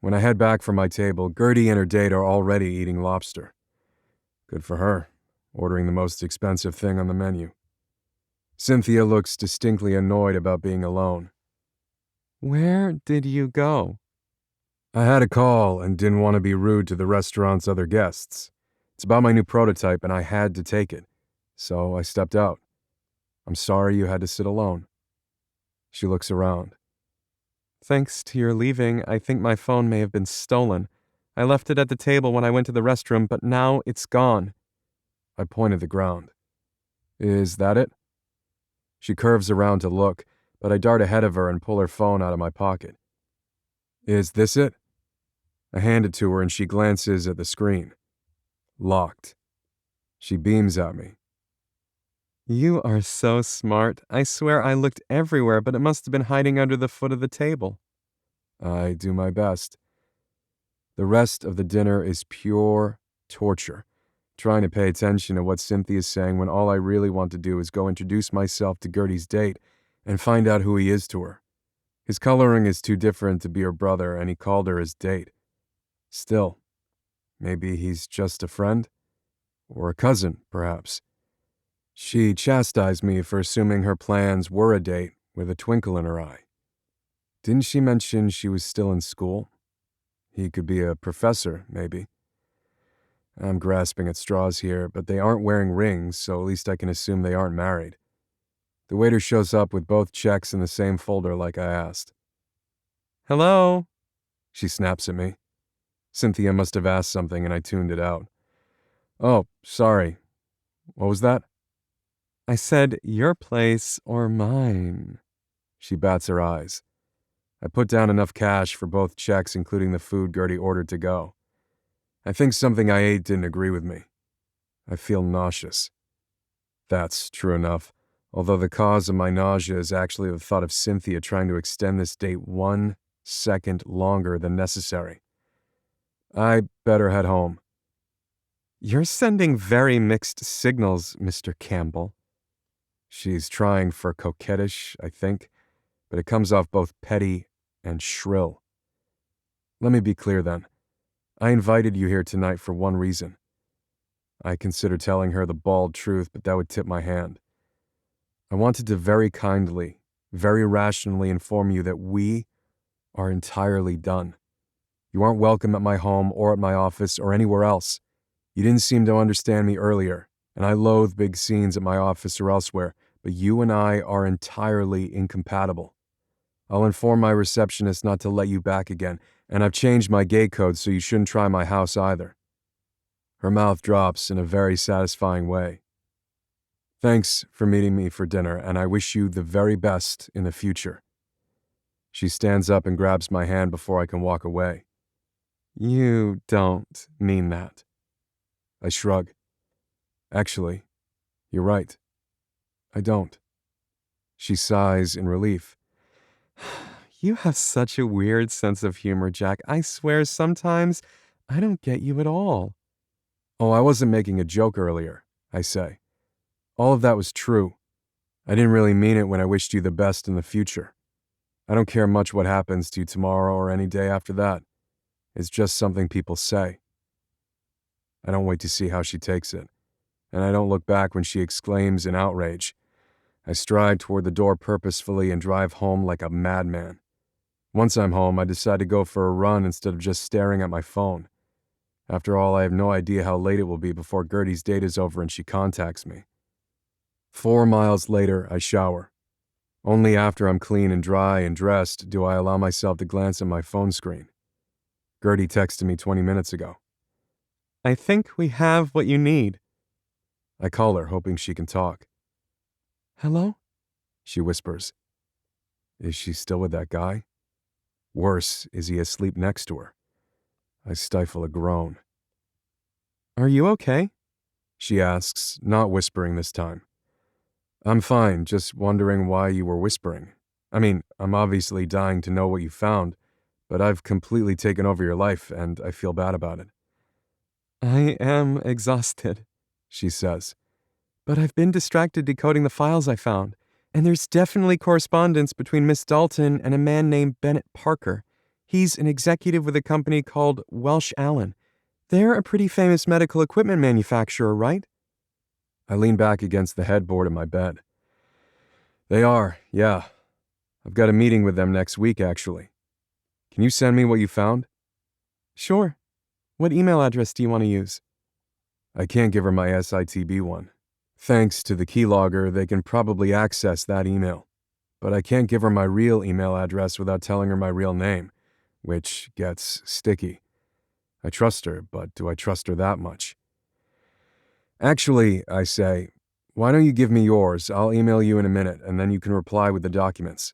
When I head back for my table, Gertie and her date are already eating lobster. Good for her, ordering the most expensive thing on the menu. Cynthia looks distinctly annoyed about being alone. Where did you go? I had a call and didn't want to be rude to the restaurant's other guests. It's about my new prototype and I had to take it, so I stepped out. I'm sorry you had to sit alone. She looks around. Thanks to your leaving, I think my phone may have been stolen. I left it at the table when I went to the restroom, but now it's gone. I point at the ground. Is that it? She curves around to look, but I dart ahead of her and pull her phone out of my pocket. Is this it? I hand it to her and she glances at the screen. Locked. She beams at me. You are so smart. I swear I looked everywhere, but it must have been hiding under the foot of the table. I do my best. The rest of the dinner is pure torture, trying to pay attention to what Cynthia's saying when all I really want to do is go introduce myself to Gertie's date and find out who he is to her. His coloring is too different to be her brother, and he called her his date. Still, maybe he's just a friend? Or a cousin, perhaps. She chastised me for assuming her plans were a date with a twinkle in her eye. Didn't she mention she was still in school? He could be a professor, maybe. I'm grasping at straws here, but they aren't wearing rings, so at least I can assume they aren't married. The waiter shows up with both checks in the same folder like I asked. Hello? She snaps at me. Cynthia must have asked something and I tuned it out. Oh, sorry. What was that? I said, your place or mine. She bats her eyes. I put down enough cash for both checks, including the food Gertie ordered to go. I think something I ate didn't agree with me. I feel nauseous. That's true enough, although the cause of my nausea is actually the thought of Cynthia trying to extend this date 1 second longer than necessary. I better head home. You're sending very mixed signals, Mr. Campbell. She's trying for coquettish, I think, but it comes off both petty and shrill. Let me be clear then. I invited you here tonight for one reason. I considered telling her the bald truth, but that would tip my hand. I wanted to very kindly, very rationally inform you that we are entirely done. You aren't welcome at my home or at my office or anywhere else. You didn't seem to understand me earlier, and I loathe big scenes at my office or elsewhere, but you and I are entirely incompatible. I'll inform my receptionist not to let you back again, and I've changed my gate code so you shouldn't try my house either. Her mouth drops in a very satisfying way. Thanks for meeting me for dinner, and I wish you the very best in the future. She stands up and grabs my hand before I can walk away. You don't mean that. I shrug. Actually, you're right. I don't. She sighs in relief. You have such a weird sense of humor, Jack. I swear sometimes I don't get you at all. Oh, I wasn't making a joke earlier. I say. All of that was true. I didn't really mean it when I wished you the best in the future. I don't care much what happens to you tomorrow or any day after that. It's just something people say. I don't wait to see how she takes it, and I don't look back when she exclaims in outrage. I stride toward the door purposefully and drive home like a madman. Once I'm home, I decide to go for a run instead of just staring at my phone. After all, I have no idea how late it will be before Gertie's date is over and she contacts me. 4 miles later, I shower. Only after I'm clean and dry and dressed do I allow myself to glance at my phone screen. Gertie texted me 20 minutes ago. I think we have what you need. I call her, hoping she can talk. Hello? She whispers. Is she still with that guy? Worse, is he asleep next to her? I stifle a groan. Are you okay? She asks, not whispering this time. I'm fine, just wondering why you were whispering. I mean, I'm obviously dying to know what you found, but I've completely taken over your life and I feel bad about it. I am exhausted, she says. But I've been distracted decoding the files I found, and there's definitely correspondence between Miss Dalton and a man named Bennett Parker. He's an executive with a company called Welsh Allen. They're a pretty famous medical equipment manufacturer, right? I lean back against the headboard of my bed. They are, yeah. I've got a meeting with them next week, actually. Can you send me what you found? Sure. What email address do you want to use? I can't give her my SITB one. Thanks to the keylogger, they can probably access that email. But I can't give her my real email address without telling her my real name, which gets sticky. I trust her, but do I trust her that much? Actually, I say, why don't you give me yours? I'll email you in a minute, and then you can reply with the documents.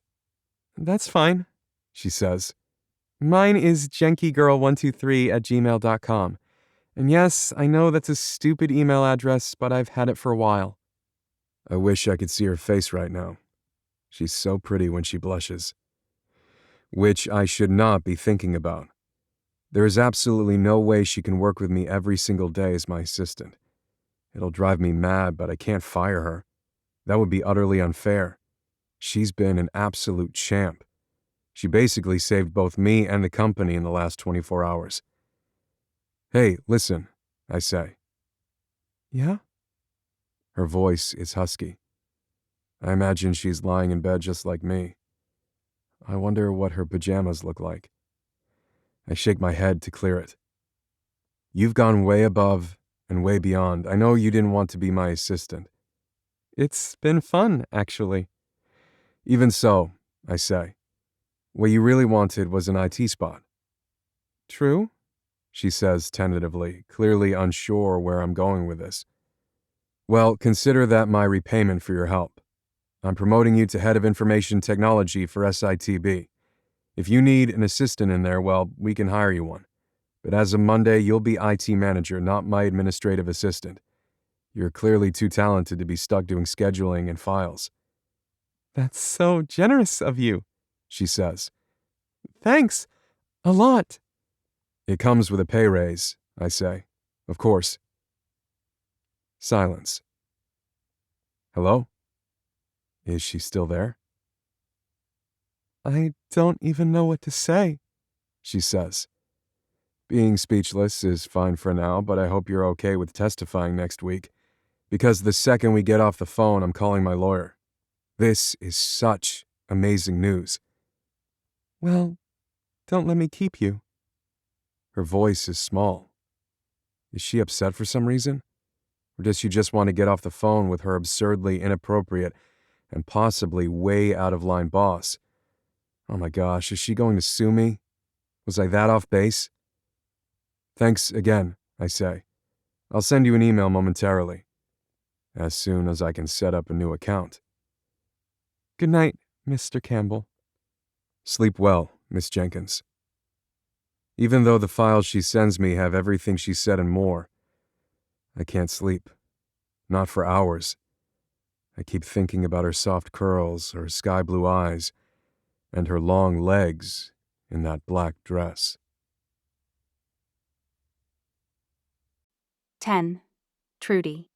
That's fine, She says. Mine is jenkygirl123@gmail.com. And yes, I know that's a stupid email address, but I've had it for a while. I wish I could see her face right now. She's so pretty when she blushes. Which I should not be thinking about. There is absolutely no way she can work with me every single day as my assistant. It'll drive me mad, but I can't fire her. That would be utterly unfair. She's been an absolute champ. She basically saved both me and the company in the last 24 hours. Hey, listen, I say. Yeah? Her voice is husky. I imagine she's lying in bed just like me. I wonder what her pajamas look like. I shake my head to clear it. You've gone way above and way beyond. I know you didn't want to be my assistant. It's been fun, actually. Even so, I say. What you really wanted was an IT spot. True? She says tentatively, clearly unsure where I'm going with this. Well, consider that my repayment for your help. I'm promoting you to Head of Information Technology for SITB. If you need an assistant in there, well, we can hire you one. But as of Monday, you'll be IT manager, not my administrative assistant. You're clearly too talented to be stuck doing scheduling and files. That's so generous of you, She says. Thanks. A lot. It comes with a pay raise, I say. Of course. Silence. Hello? Is she still there? I don't even know what to say, She says. Being speechless is fine for now, but I hope you're okay with testifying next week, because the second we get off the phone, I'm calling my lawyer. This is such amazing news. Well, don't let me keep you. Her voice is small. Is she upset for some reason? Or does she just want to get off the phone with her absurdly inappropriate and possibly way out of line boss? Oh my gosh, is she going to sue me? Was I that off base? Thanks again, I say. I'll send you an email momentarily, as soon as I can set up a new account. Good night, Mr. Campbell. Sleep well, Miss Jenkins. Even though the files she sends me have everything she said and more, I can't sleep. Not for hours. I keep thinking about her soft curls, her sky blue eyes, and her long legs in that black dress. 10. Trudy.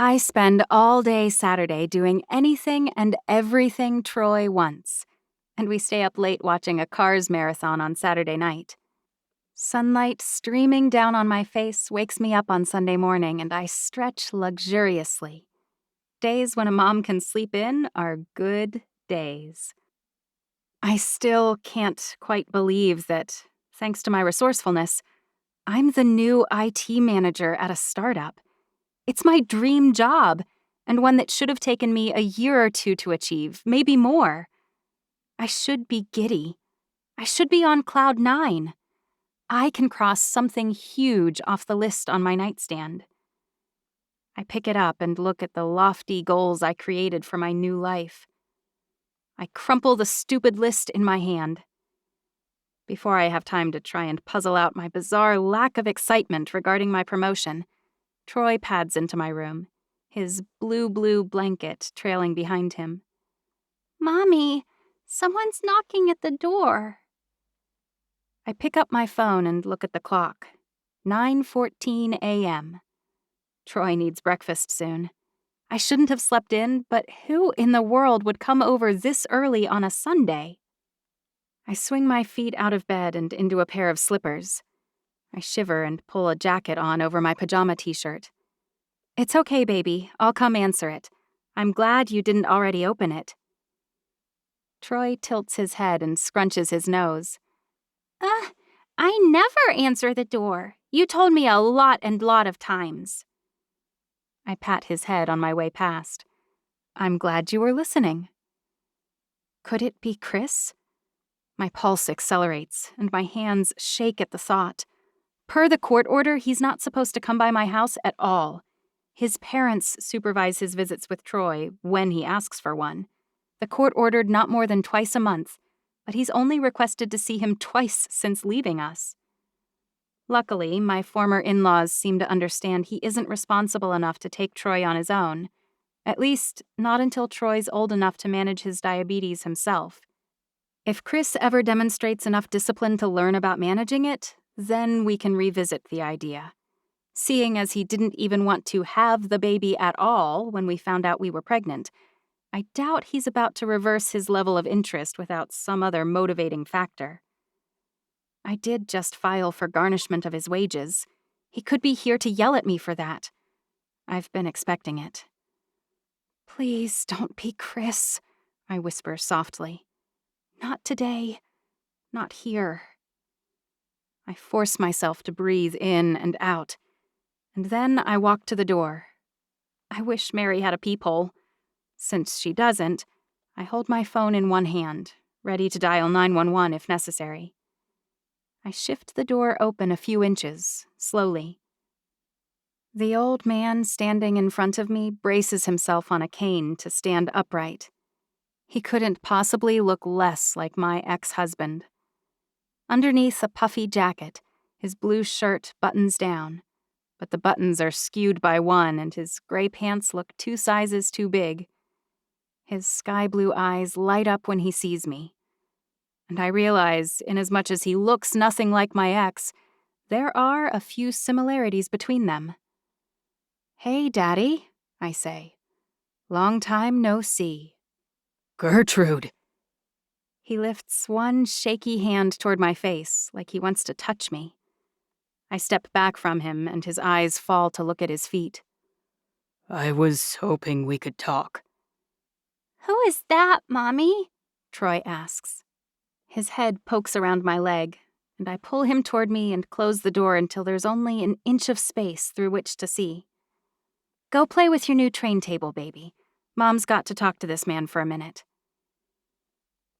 I spend all day Saturday doing anything and everything Troy wants, and we stay up late watching a Cars marathon on Saturday night. Sunlight streaming down on my face wakes me up on Sunday morning, and I stretch luxuriously. Days when a mom can sleep in are good days. I still can't quite believe that, thanks to my resourcefulness, I'm the new IT manager at a startup. It's my dream job, and one that should have taken me a year or two to achieve, maybe more. I should be giddy. I should be on cloud 9. I can cross something huge off the list on my nightstand. I pick it up and look at the lofty goals I created for my new life. I crumple the stupid list in my hand. Before I have time to try and puzzle out my bizarre lack of excitement regarding my promotion, Troy pads into my room, his blue blanket trailing behind him. "Mommy, someone's knocking at the door." I pick up my phone and look at the clock. 9:14 a.m. Troy needs breakfast soon. I shouldn't have slept in, but who in the world would come over this early on a Sunday? I swing my feet out of bed and into a pair of slippers. I shiver and pull a jacket on over my pajama t-shirt. "It's okay, baby. I'll come answer it. I'm glad you didn't already open it." Troy tilts his head and scrunches his nose. I never answer the door. You told me a lot of times." I pat his head on my way past. "I'm glad you were listening." Could it be Chris? My pulse accelerates, and my hands shake at the thought. Per the court order, he's not supposed to come by my house at all. His parents supervise his visits with Troy when he asks for one. The court ordered not more than twice a month, but he's only requested to see him twice since leaving us. Luckily, my former in-laws seem to understand he isn't responsible enough to take Troy on his own, at least not until Troy's old enough to manage his diabetes himself. If Chris ever demonstrates enough discipline to learn about managing it, then we can revisit the idea. Seeing as he didn't even want to have the baby at all when we found out we were pregnant, I doubt he's about to reverse his level of interest without some other motivating factor. I did just file for garnishment of his wages. He could be here to yell at me for that. I've been expecting it. "Please don't be Chris," I whisper softly. "Not today. Not here." I force myself to breathe in and out, and then I walk to the door. I wish Mary had a peephole. Since she doesn't, I hold my phone in one hand, ready to dial 911 if necessary. I shift the door open a few inches, slowly. The old man standing in front of me braces himself on a cane to stand upright. He couldn't possibly look less like my ex-husband. Underneath a puffy jacket, his blue shirt buttons down, but the buttons are skewed by one and his gray pants look 2 sizes too big. His sky-blue eyes light up when he sees me. And I realize, inasmuch as he looks nothing like my ex, there are a few similarities between them. "Hey, Daddy," I say. "Long time no see." Gertrude! He lifts one shaky hand toward my face, like he wants to touch me. I step back from him, and his eyes fall to look at his feet. I was hoping we could talk. "Who is that, Mommy?" Troy asks. His head pokes around my leg, and I pull him toward me and close the door until there's only an inch of space through which to see. "Go play with your new train table, baby. Mom's got to talk to this man for a minute."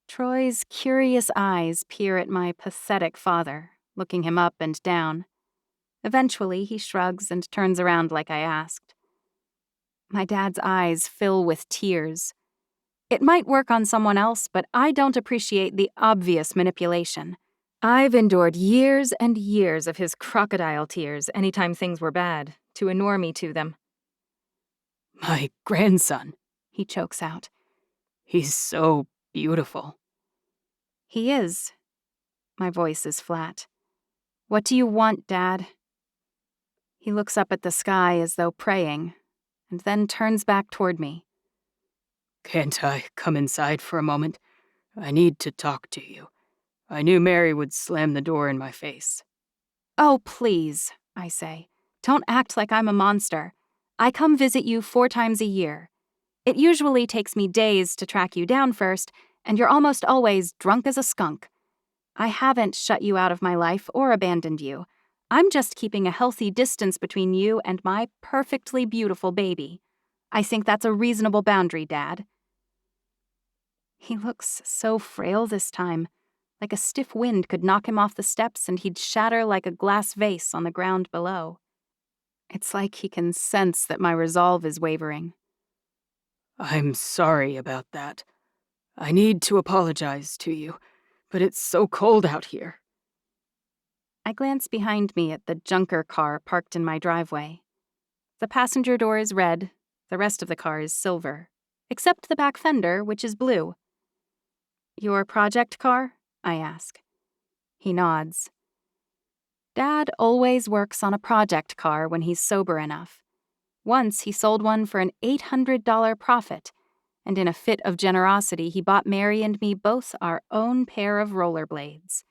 Troy's curious eyes peer at my pathetic father, looking him up and down. Eventually, he shrugs and turns around like I asked. My dad's eyes fill with tears. It might work on someone else, but I don't appreciate the obvious manipulation. I've endured years and years of his crocodile tears anytime things were bad, to inure me to them. My grandson. He chokes out. He's so beautiful. He is. My voice is flat. "What do you want, Dad?" He looks up at the sky as though praying, and then turns back toward me. Can't I come inside for a moment? I need to talk to you. I knew Mary would slam the door in my face. Oh, please, I say. Don't act like I'm a monster. I come visit you 4 times a year. It usually takes me days to track you down first, and you're almost always drunk as a skunk. I haven't shut you out of my life or abandoned you. I'm just keeping a healthy distance between you and my perfectly beautiful baby. I think that's a reasonable boundary, Dad. He looks so frail this time, like a stiff wind could knock him off the steps and he'd shatter like a glass vase on the ground below. It's like he can sense that my resolve is wavering. I'm sorry about that. I need to apologize to you, but it's so cold out here. I glance behind me at the junker car parked in my driveway. The passenger door is red, the rest of the car is silver, except the back fender, which is blue. Your project car? I ask. He nods. Dad always works on a project car when he's sober enough. Once he sold one for an $800 profit, and in a fit of generosity he bought Mary and me both our own pair of rollerblades.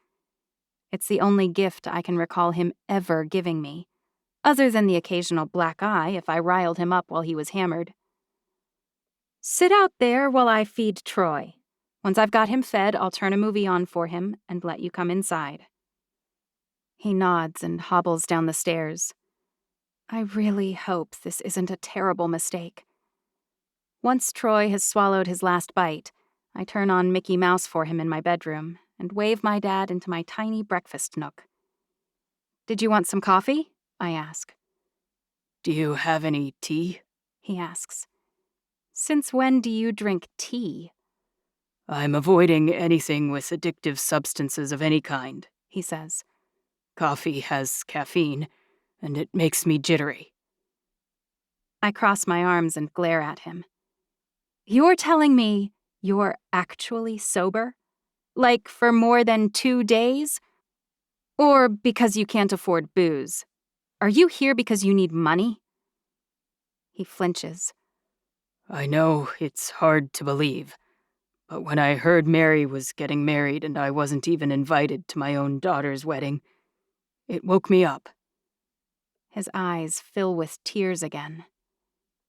It's the only gift I can recall him ever giving me, other than the occasional black eye if I riled him up while he was hammered. Sit out there while I feed Troy. Once I've got him fed, I'll turn a movie on for him and let you come inside. He nods and hobbles down the stairs. I really hope this isn't a terrible mistake. Once Troy has swallowed his last bite, I turn on Mickey Mouse for him in my bedroom and wave my dad into my tiny breakfast nook. Did you want some coffee? I ask. Do you have any tea? He asks. Since when do you drink tea? I'm avoiding anything with addictive substances of any kind, he says. Coffee has caffeine, and it makes me jittery. I cross my arms and glare at him. You're telling me you're actually sober? Like for more than 2 days? Or because you can't afford booze? Are you here because you need money? He flinches. I know it's hard to believe, but when I heard Mary was getting married and I wasn't even invited to my own daughter's wedding, it woke me up. His eyes fill with tears again.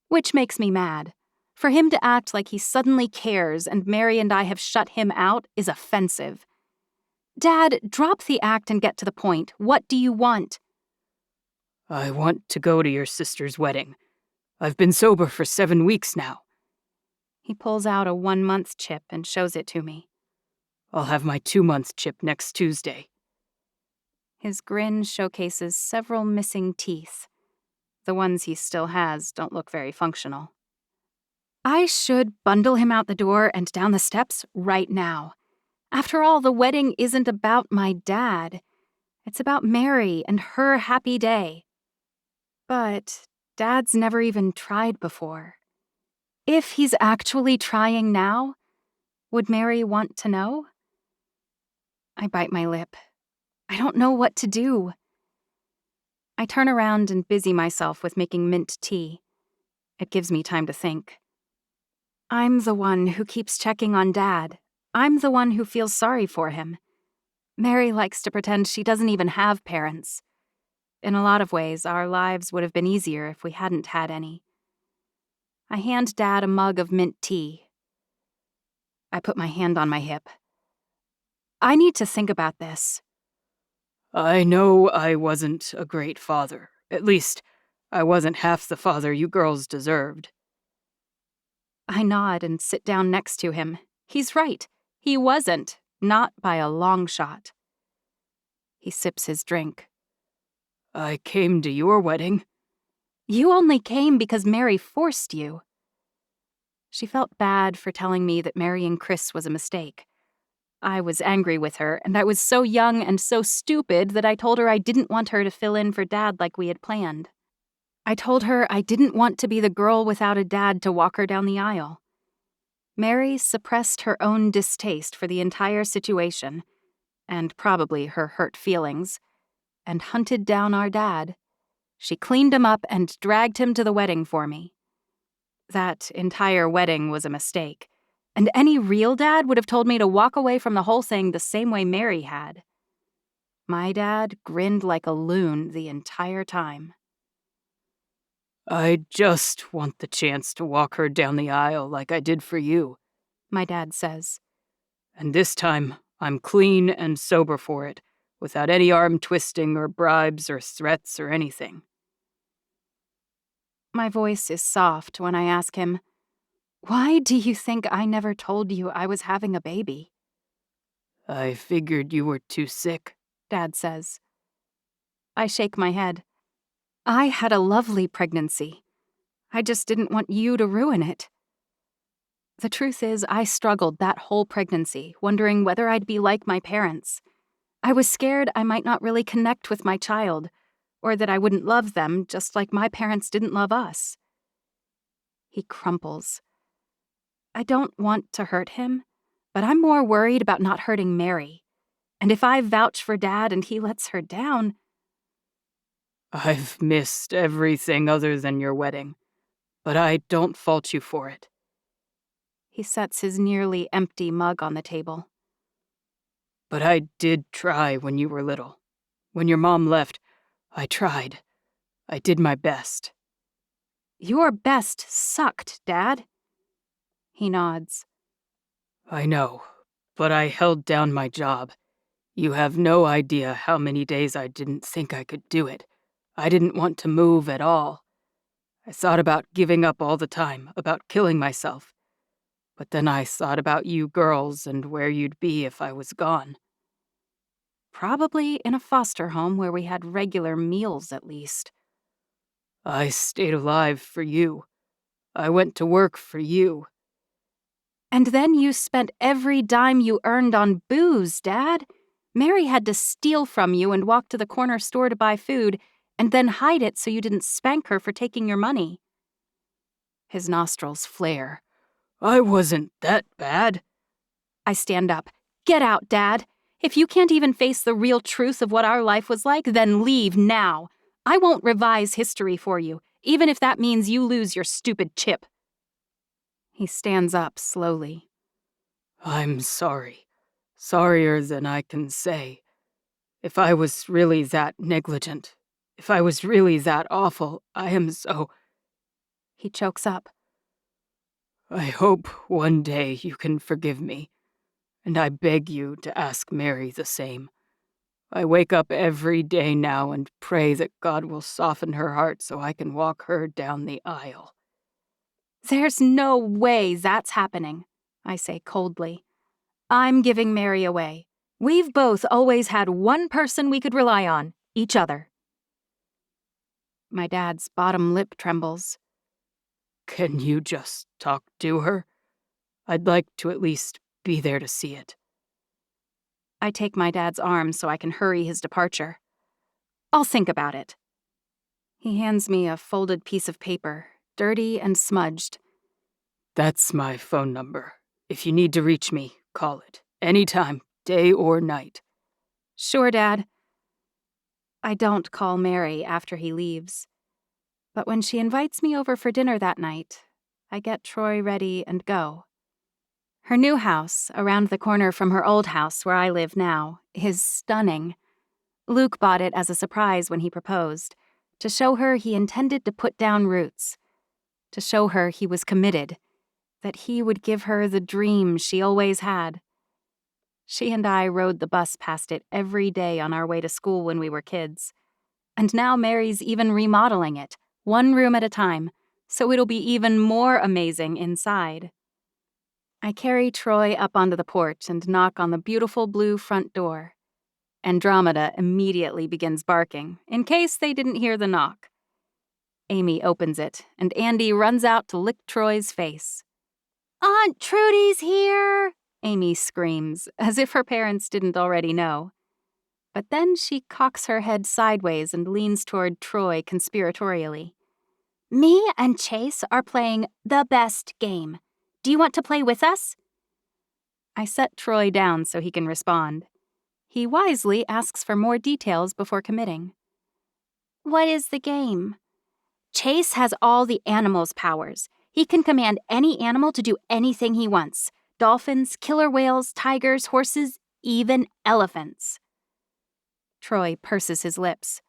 Which makes me mad. For him to act like he suddenly cares and Mary and I have shut him out is offensive. Dad, drop the act and get to the point. What do you want? I want to go to your sister's wedding. I've been sober for 7 weeks now. He pulls out a 1-month chip and shows it to me. I'll have my 2-month chip next Tuesday. His grin showcases several missing teeth. The ones he still has don't look very functional. I should bundle him out the door and down the steps right now. After all, the wedding isn't about my dad. It's about Mary and her happy day. But Dad's never even tried before. If he's actually trying now, would Mary want to know? I bite my lip. I don't know what to do. I turn around and busy myself with making mint tea. It gives me time to think. I'm the one who keeps checking on Dad. I'm the one who feels sorry for him. Mary likes to pretend she doesn't even have parents. In a lot of ways, our lives would have been easier if we hadn't had any. I hand Dad a mug of mint tea. I put my hand on my hip. I need to think about this. I know I wasn't a great father. At least, I wasn't half the father you girls deserved. I nod and sit down next to him. He's right. He wasn't. Not by a long shot. He sips his drink. I came to your wedding. You only came because Mary forced you. She felt bad for telling me that marrying Chris was a mistake. I was angry with her, and I was so young and so stupid that I told her I didn't want her to fill in for Dad like we had planned. I told her I didn't want to be the girl without a dad to walk her down the aisle. Mary suppressed her own distaste for the entire situation, and probably her hurt feelings, and hunted down our dad. She cleaned him up and dragged him to the wedding for me. That entire wedding was a mistake, and any real dad would have told me to walk away from the whole thing the same way Mary had. My dad grinned like a loon the entire time. "I just want the chance to walk her down the aisle like I did for you," my dad says. "and this time I'm clean and sober for it, without any arm twisting or bribes or threats or anything." My voice is soft when I ask him, "Why do you think I never told you I was having a baby?" "I figured you were too sick," Dad says. I shake my head. I had a lovely pregnancy. I just didn't want you to ruin it. The truth is, I struggled that whole pregnancy, wondering whether I'd be like my parents. I was scared I might not really connect with my child, or that I wouldn't love them just like my parents didn't love us. He crumples. I don't want to hurt him, but I'm more worried about not hurting Mary. And if I vouch for Dad and he lets her down... "I've missed everything other than your wedding, but I don't fault you for it." He sets his nearly empty mug on the table. "But I did try when you were little. When your mom left, I tried. I did my best." Your best sucked, Dad. He nods. "I know, but I held down my job. You have no idea how many days I didn't think I could do it. I didn't want to move at all. I thought about giving up all the time, about killing myself. But then I thought about you girls and where you'd be if I was gone." Probably in a foster home where we had regular meals at least. "I stayed alive for you. I went to work for you." And then you spent every dime you earned on booze, Dad. Mary had to steal from you and walk to the corner store to buy food, and then hide it so you didn't spank her for taking your money. His nostrils flare. "I wasn't that bad." I stand up. Get out, Dad. If you can't even face the real truth of what our life was like, then leave now. I won't revise history for you, even if that means you lose your stupid chip. He stands up slowly. "I'm sorry. Sorrier than I can say. If I was really that negligent, if I was really that awful, I am so..." He chokes up. "I hope one day you can forgive me, and I beg you to ask Mary the same. I wake up every day now and pray that God will soften her heart so I can walk her down the aisle." There's no way that's happening, I say coldly. I'm giving Mary away. We've both always had one person we could rely on, each other. My dad's bottom lip trembles. "Can you just talk to her? I'd like to at least be there to see it." I take my dad's arm so I can hurry his departure. I'll think about it. He hands me a folded piece of paper, dirty and smudged. "That's my phone number. If you need to reach me, call it. Anytime, day or night." Sure, Dad. I don't call Mary after he leaves. But when she invites me over for dinner that night, I get Troy ready and go. Her new house, around the corner from her old house where I live now, is stunning. Luke bought it as a surprise when he proposed, to show her he intended to put down roots, to show her he was committed, that he would give her the dream she always had. She and I rode the bus past it every day on our way to school when we were kids. And now Mary's even remodeling it, one room at a time, so it'll be even more amazing inside. I carry Troy up onto the porch and knock on the beautiful blue front door. Andromeda immediately begins barking, in case they didn't hear the knock. Amy opens it, and Andy runs out to lick Troy's face. "Aunt Trudy's here!" Amy screams, as if her parents didn't already know. But then she cocks her head sideways and leans toward Troy conspiratorially. "Me and Chase are playing the best game. Do you want to play with us?" I set Troy down so he can respond. He wisely asks for more details before committing. "What is the game?" "Chase has all the animals' powers. He can command any animal to do anything he wants. Dolphins, killer whales, tigers, horses, even elephants. Troy purses his lips.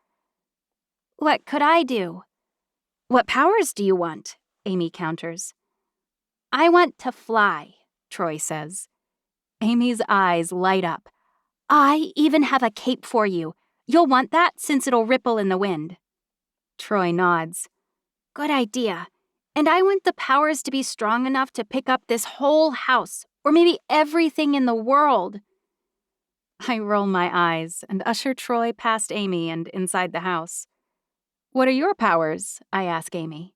What could I do? What powers do you want? Amy counters. I want to fly, Troy says. Amy's eyes light up. I even have a cape for you. You'll want that since it'll ripple in the wind. Troy nods. Good idea. And I want the powers to be strong enough to pick up this whole house, or maybe everything in the world. I roll my eyes and usher Troy past Amy and inside the house. What are your powers? I ask Amy.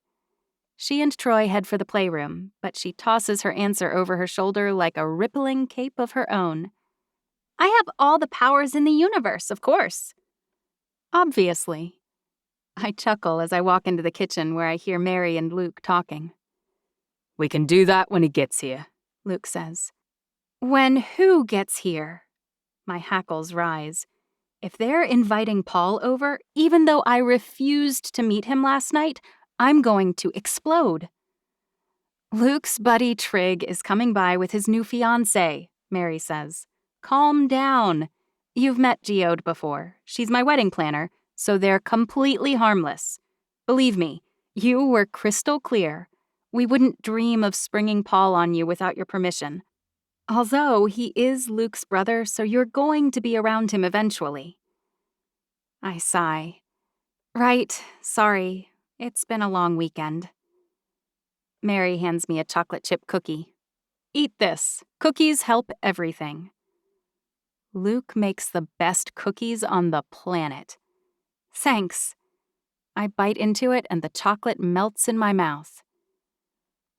She and Troy head for the playroom, but she tosses her answer over her shoulder like a rippling cape of her own. I have all the powers in the universe, of course. Obviously. I chuckle as I walk into the kitchen where I hear Mary and Luke talking. We can do that when he gets here, Luke says. When who gets here? My hackles rise. If they're inviting Paul over, even though I refused to meet him last night, I'm going to explode. Luke's buddy Trig is coming by with his new fiancée, Mary says. Calm down. You've met Geode before. She's my wedding planner, so they're completely harmless. Believe me, you were crystal clear. We wouldn't dream of springing Paul on you without your permission. Although he is Luke's brother, so you're going to be around him eventually. I sigh. Right, sorry. It's been a long weekend. Mary hands me a chocolate chip cookie. Eat this. Cookies help everything. Luke makes the best cookies on the planet. Thanks. I bite into it and the chocolate melts in my mouth.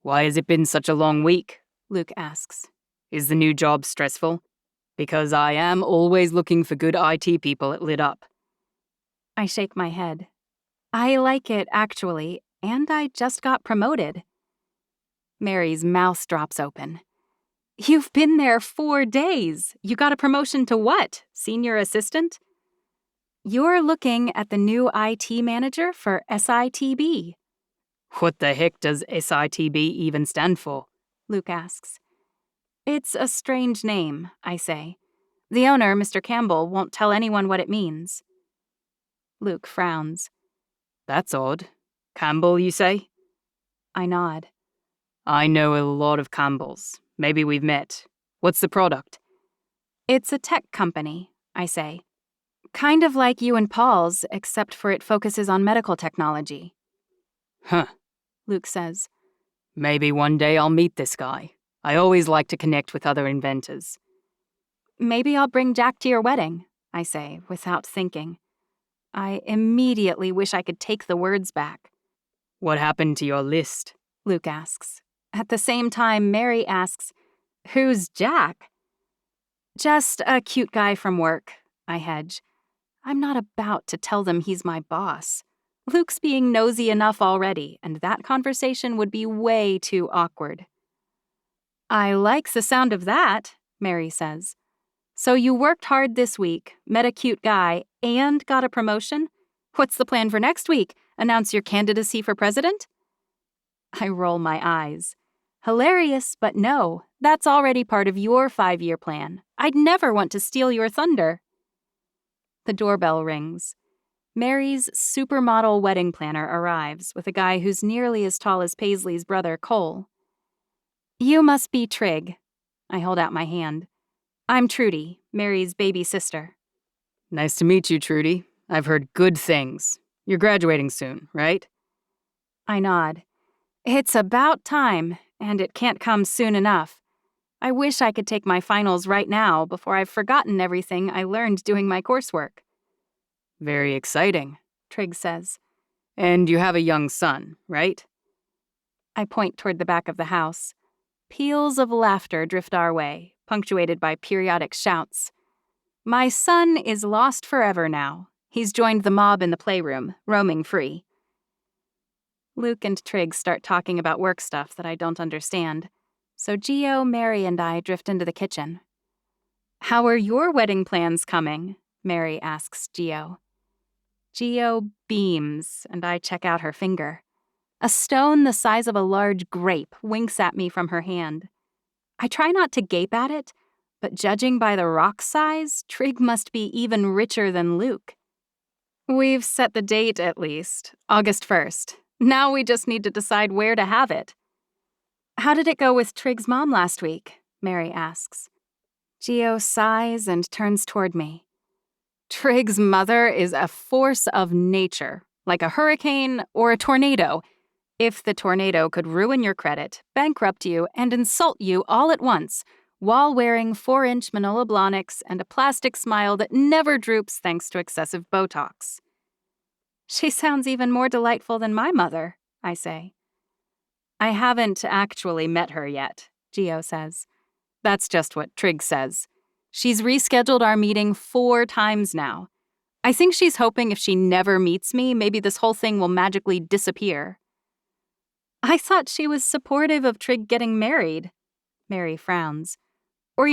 Why has it been such a long week? Luke asks. Is the new job stressful? Because I am always looking for good IT people at Lit Up. I shake my head. I like it, actually, and I just got promoted. Mary's mouth drops open. You've been there 4 days. You got a promotion to what? Senior assistant? You're looking at the new IT manager for SITB. What the heck does SITB even stand for? Luke asks. It's a strange name, I say. The owner, Mr. Campbell, won't tell anyone what it means. Luke frowns. That's odd. Campbell, you say? I nod. I know a lot of Campbells. Maybe we've met. What's the product? It's a tech company, I say. Kind of like you and Paul's, except for it focuses on medical technology. Huh, Luke says. Maybe one day I'll meet this guy. I always like to connect with other inventors. Maybe I'll bring Jack to your wedding, I say, without thinking. I immediately wish I could take the words back. What happened to your list? Luke asks. At the same time, Mary asks, Who's Jack? Just a cute guy from work, I hedge. I'm not about to tell them he's my boss. Luke's being nosy enough already, and that conversation would be way too awkward. I like the sound of that, Mary says. So you worked hard this week, met a cute guy, and got a promotion? What's the plan for next week? Announce your candidacy for president? I roll my eyes. Hilarious, but no, that's already part of your 5-year plan. I'd never want to steal your thunder. The doorbell rings. Mary's supermodel wedding planner arrives with a guy who's nearly as tall as Paisley's brother, Cole. You must be Trig. I hold out my hand. I'm Trudy, Mary's baby sister. Nice to meet you, Trudy. I've heard good things. You're graduating soon, right? I nod. It's about time, and it can't come soon enough. I wish I could take my finals right now before I've forgotten everything I learned doing my coursework. Very exciting, Trig says. And you have a young son, right? I point toward the back of the house. Peals of laughter drift our way, punctuated by periodic shouts. My son is lost forever now. He's joined the mob in the playroom, roaming free. Luke and Trig start talking about work stuff that I don't understand, so Geo, Mary, and I drift into the kitchen. How are your wedding plans coming? Mary asks Geo. Geo beams, and I check out her finger. A stone the size of a large grape winks at me from her hand. I try not to gape at it, but judging by the rock size, Trig must be even richer than Luke. We've set the date, at least, August 1st. Now we just need to decide where to have it. How did it go with Trig's mom last week? Mary asks. Gio sighs and turns toward me. Trig's mother is a force of nature, like a hurricane or a tornado. If the tornado could ruin your credit, bankrupt you, and insult you all at once, while wearing 4-inch Manolo Blahniks and a plastic smile that never droops thanks to excessive Botox. She sounds even more delightful than my mother, I say. I haven't actually met her yet, Gio says. That's just what Trig says. She's rescheduled our meeting 4 times now. I think she's hoping if she never meets me, maybe this whole thing will magically disappear. I thought she was supportive of Trig getting married. Mary frowns. Or,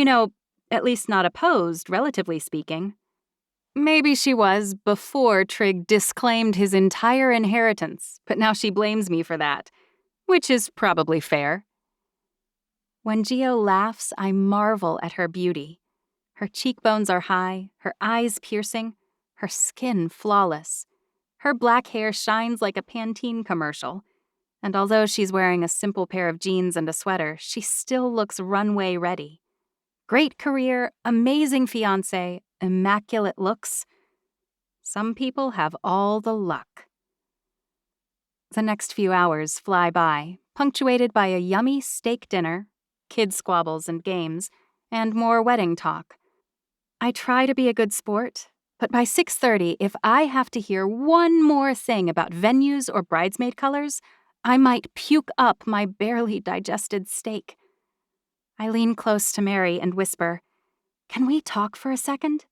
at least not opposed, relatively speaking. Maybe she was before Trig disclaimed his entire inheritance, but now she blames me for that, which is probably fair. When Gio laughs, I marvel at her beauty. Her cheekbones are high, her eyes piercing, her skin flawless. Her black hair shines like a Pantene commercial, and although she's wearing a simple pair of jeans and a sweater, she still looks runway ready. Great career, amazing fiancé, immaculate looks. Some people have all the luck. The next few hours fly by, punctuated by a yummy steak dinner, kid squabbles and games, and more wedding talk. I try to be a good sport, but by 6:30, if I have to hear one more thing about venues or bridesmaid colors, I might puke up my barely digested steak. I lean close to Mary and whisper, "Can we talk for a second?"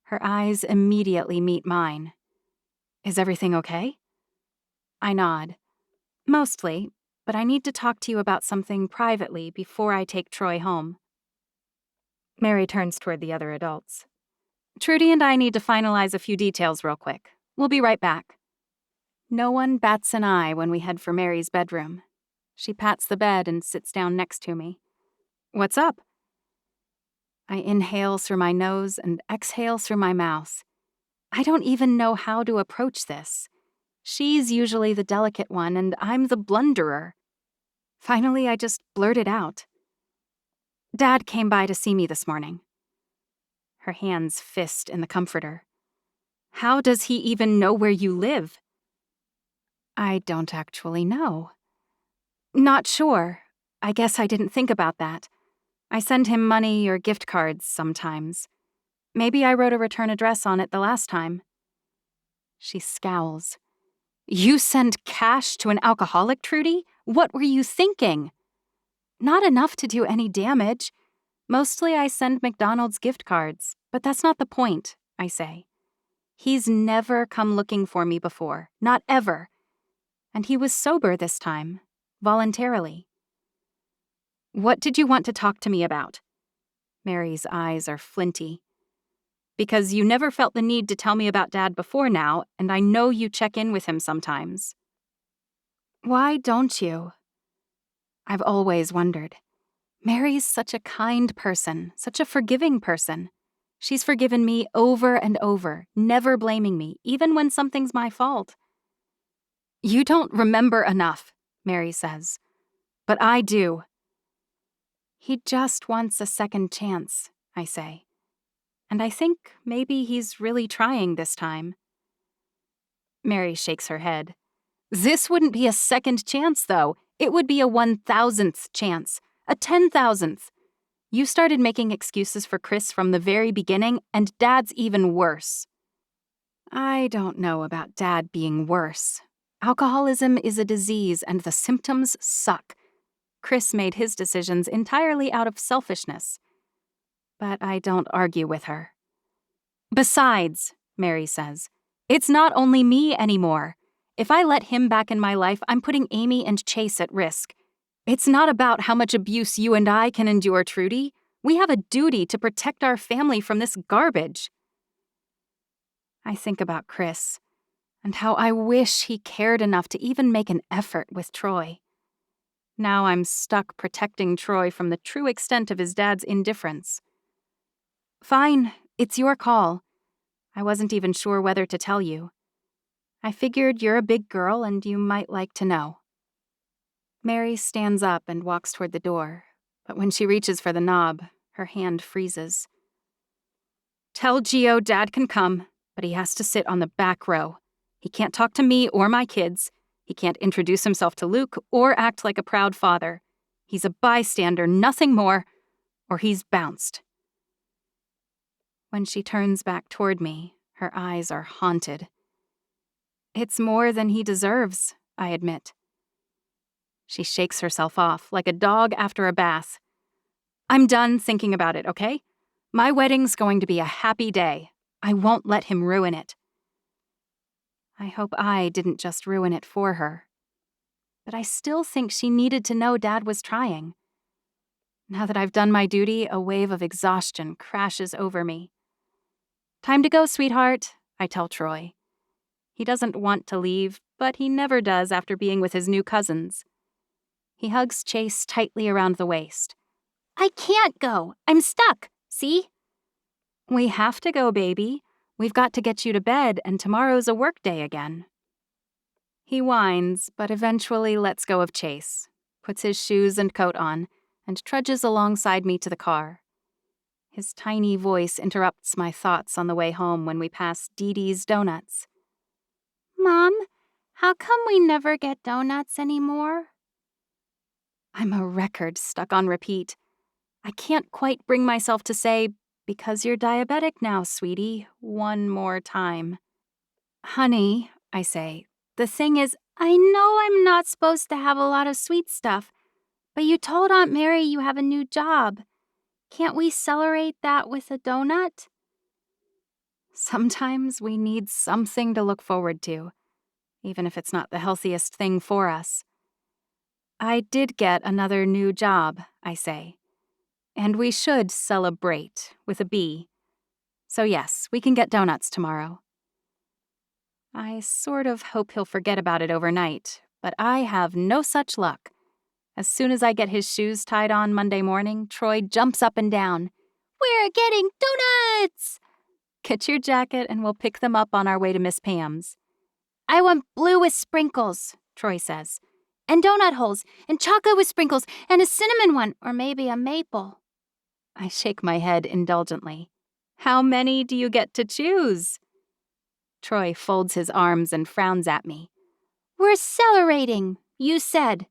Her eyes immediately meet mine. Is everything okay? I nod. Mostly, but I need to talk to you about something privately before I take Troy home. Mary turns toward the other adults. Trudy and I need to finalize a few details real quick. We'll be right back. No one bats an eye when we head for Mary's bedroom. She pats the bed and sits down next to me. What's up? I inhale through my nose and exhale through my mouth. I don't even know how to approach this. She's usually the delicate one, and I'm the blunderer. Finally, I just blurt it out. Dad came by to see me this morning. Her hands fist in the comforter. How does he even know where you live? I don't actually know. Not sure. I guess I didn't think about that. I send him money or gift cards sometimes. Maybe I wrote a return address on it the last time. She scowls. You send cash to an alcoholic, Trudy? What were you thinking? Not enough to do any damage. Mostly I send McDonald's gift cards, but that's not the point, I say. He's never come looking for me before, not ever. And he was sober this time, voluntarily. What did you want to talk to me about? Mary's eyes are flinty. Because you never felt the need to tell me about Dad before now, and I know you check in with him sometimes. Why don't you? I've always wondered. Mary's such a kind person, such a forgiving person. She's forgiven me over and over, never blaming me, even when something's my fault. You don't remember enough, Mary says. But I do. He just wants a second chance, I say. And I think maybe he's really trying this time. Mary shakes her head. This wouldn't be a second chance, though. It would be a 1,000th chance, a 10,000th. You started making excuses for Chris from the very beginning, and Dad's even worse. I don't know about Dad being worse. Alcoholism is a disease, and the symptoms suck. Chris made his decisions entirely out of selfishness. But I don't argue with her. Besides, Mary says, it's not only me anymore. If I let him back in my life, I'm putting Amy and Chase at risk. It's not about how much abuse you and I can endure, Trudy. We have a duty to protect our family from this garbage. I think about Chris, and how I wish he cared enough to even make an effort with Troy. Now I'm stuck protecting Troy from the true extent of his dad's indifference. Fine, it's your call. I wasn't even sure whether to tell you. I figured you're a big girl and you might like to know. Mary stands up and walks toward the door, but when she reaches for the knob, her hand freezes. Tell Gio Dad can come, but he has to sit on the back row. He can't talk to me or my kids. He can't introduce himself to Luke or act like a proud father. He's a bystander, nothing more, or he's bounced. When she turns back toward me, her eyes are haunted. It's more than he deserves, I admit. She shakes herself off like a dog after a bath. I'm done thinking about it, okay? My wedding's going to be a happy day. I won't let him ruin it. I hope I didn't just ruin it for her. But I still think she needed to know Dad was trying. Now that I've done my duty, a wave of exhaustion crashes over me. Time to go, sweetheart, I tell Troy. He doesn't want to leave, but he never does after being with his new cousins. He hugs Chase tightly around the waist. I can't go. I'm stuck. See? We have to go, baby. We've got to get you to bed, and tomorrow's a work day again. He whines, but eventually lets go of Chase, puts his shoes and coat on, and trudges alongside me to the car. His tiny voice interrupts my thoughts on the way home when we pass Dee Dee's Donuts. Mom, how come we never get donuts anymore? I'm a record stuck on repeat. I can't quite bring myself to say, because you're diabetic now, sweetie, one more time. Honey, I say, the thing is, I know I'm not supposed to have a lot of sweet stuff, but you told Aunt Mary you have a new job. Can't we celebrate that with a donut? Sometimes we need something to look forward to, even if it's not the healthiest thing for us. I did get another new job, I say. And we should celebrate with a B. So yes, we can get donuts tomorrow. I sort of hope he'll forget about it overnight, but I have no such luck. As soon as I get his shoes tied on Monday morning, Troy jumps up and down. We're getting donuts! Get your jacket and we'll pick them up on our way to Miss Pam's. I want blue with sprinkles, Troy says. And donut holes, and chocolate with sprinkles, and a cinnamon one, or maybe a maple. I shake my head indulgently. How many do you get to choose? Troy folds his arms and frowns at me. We're celebrating, you said.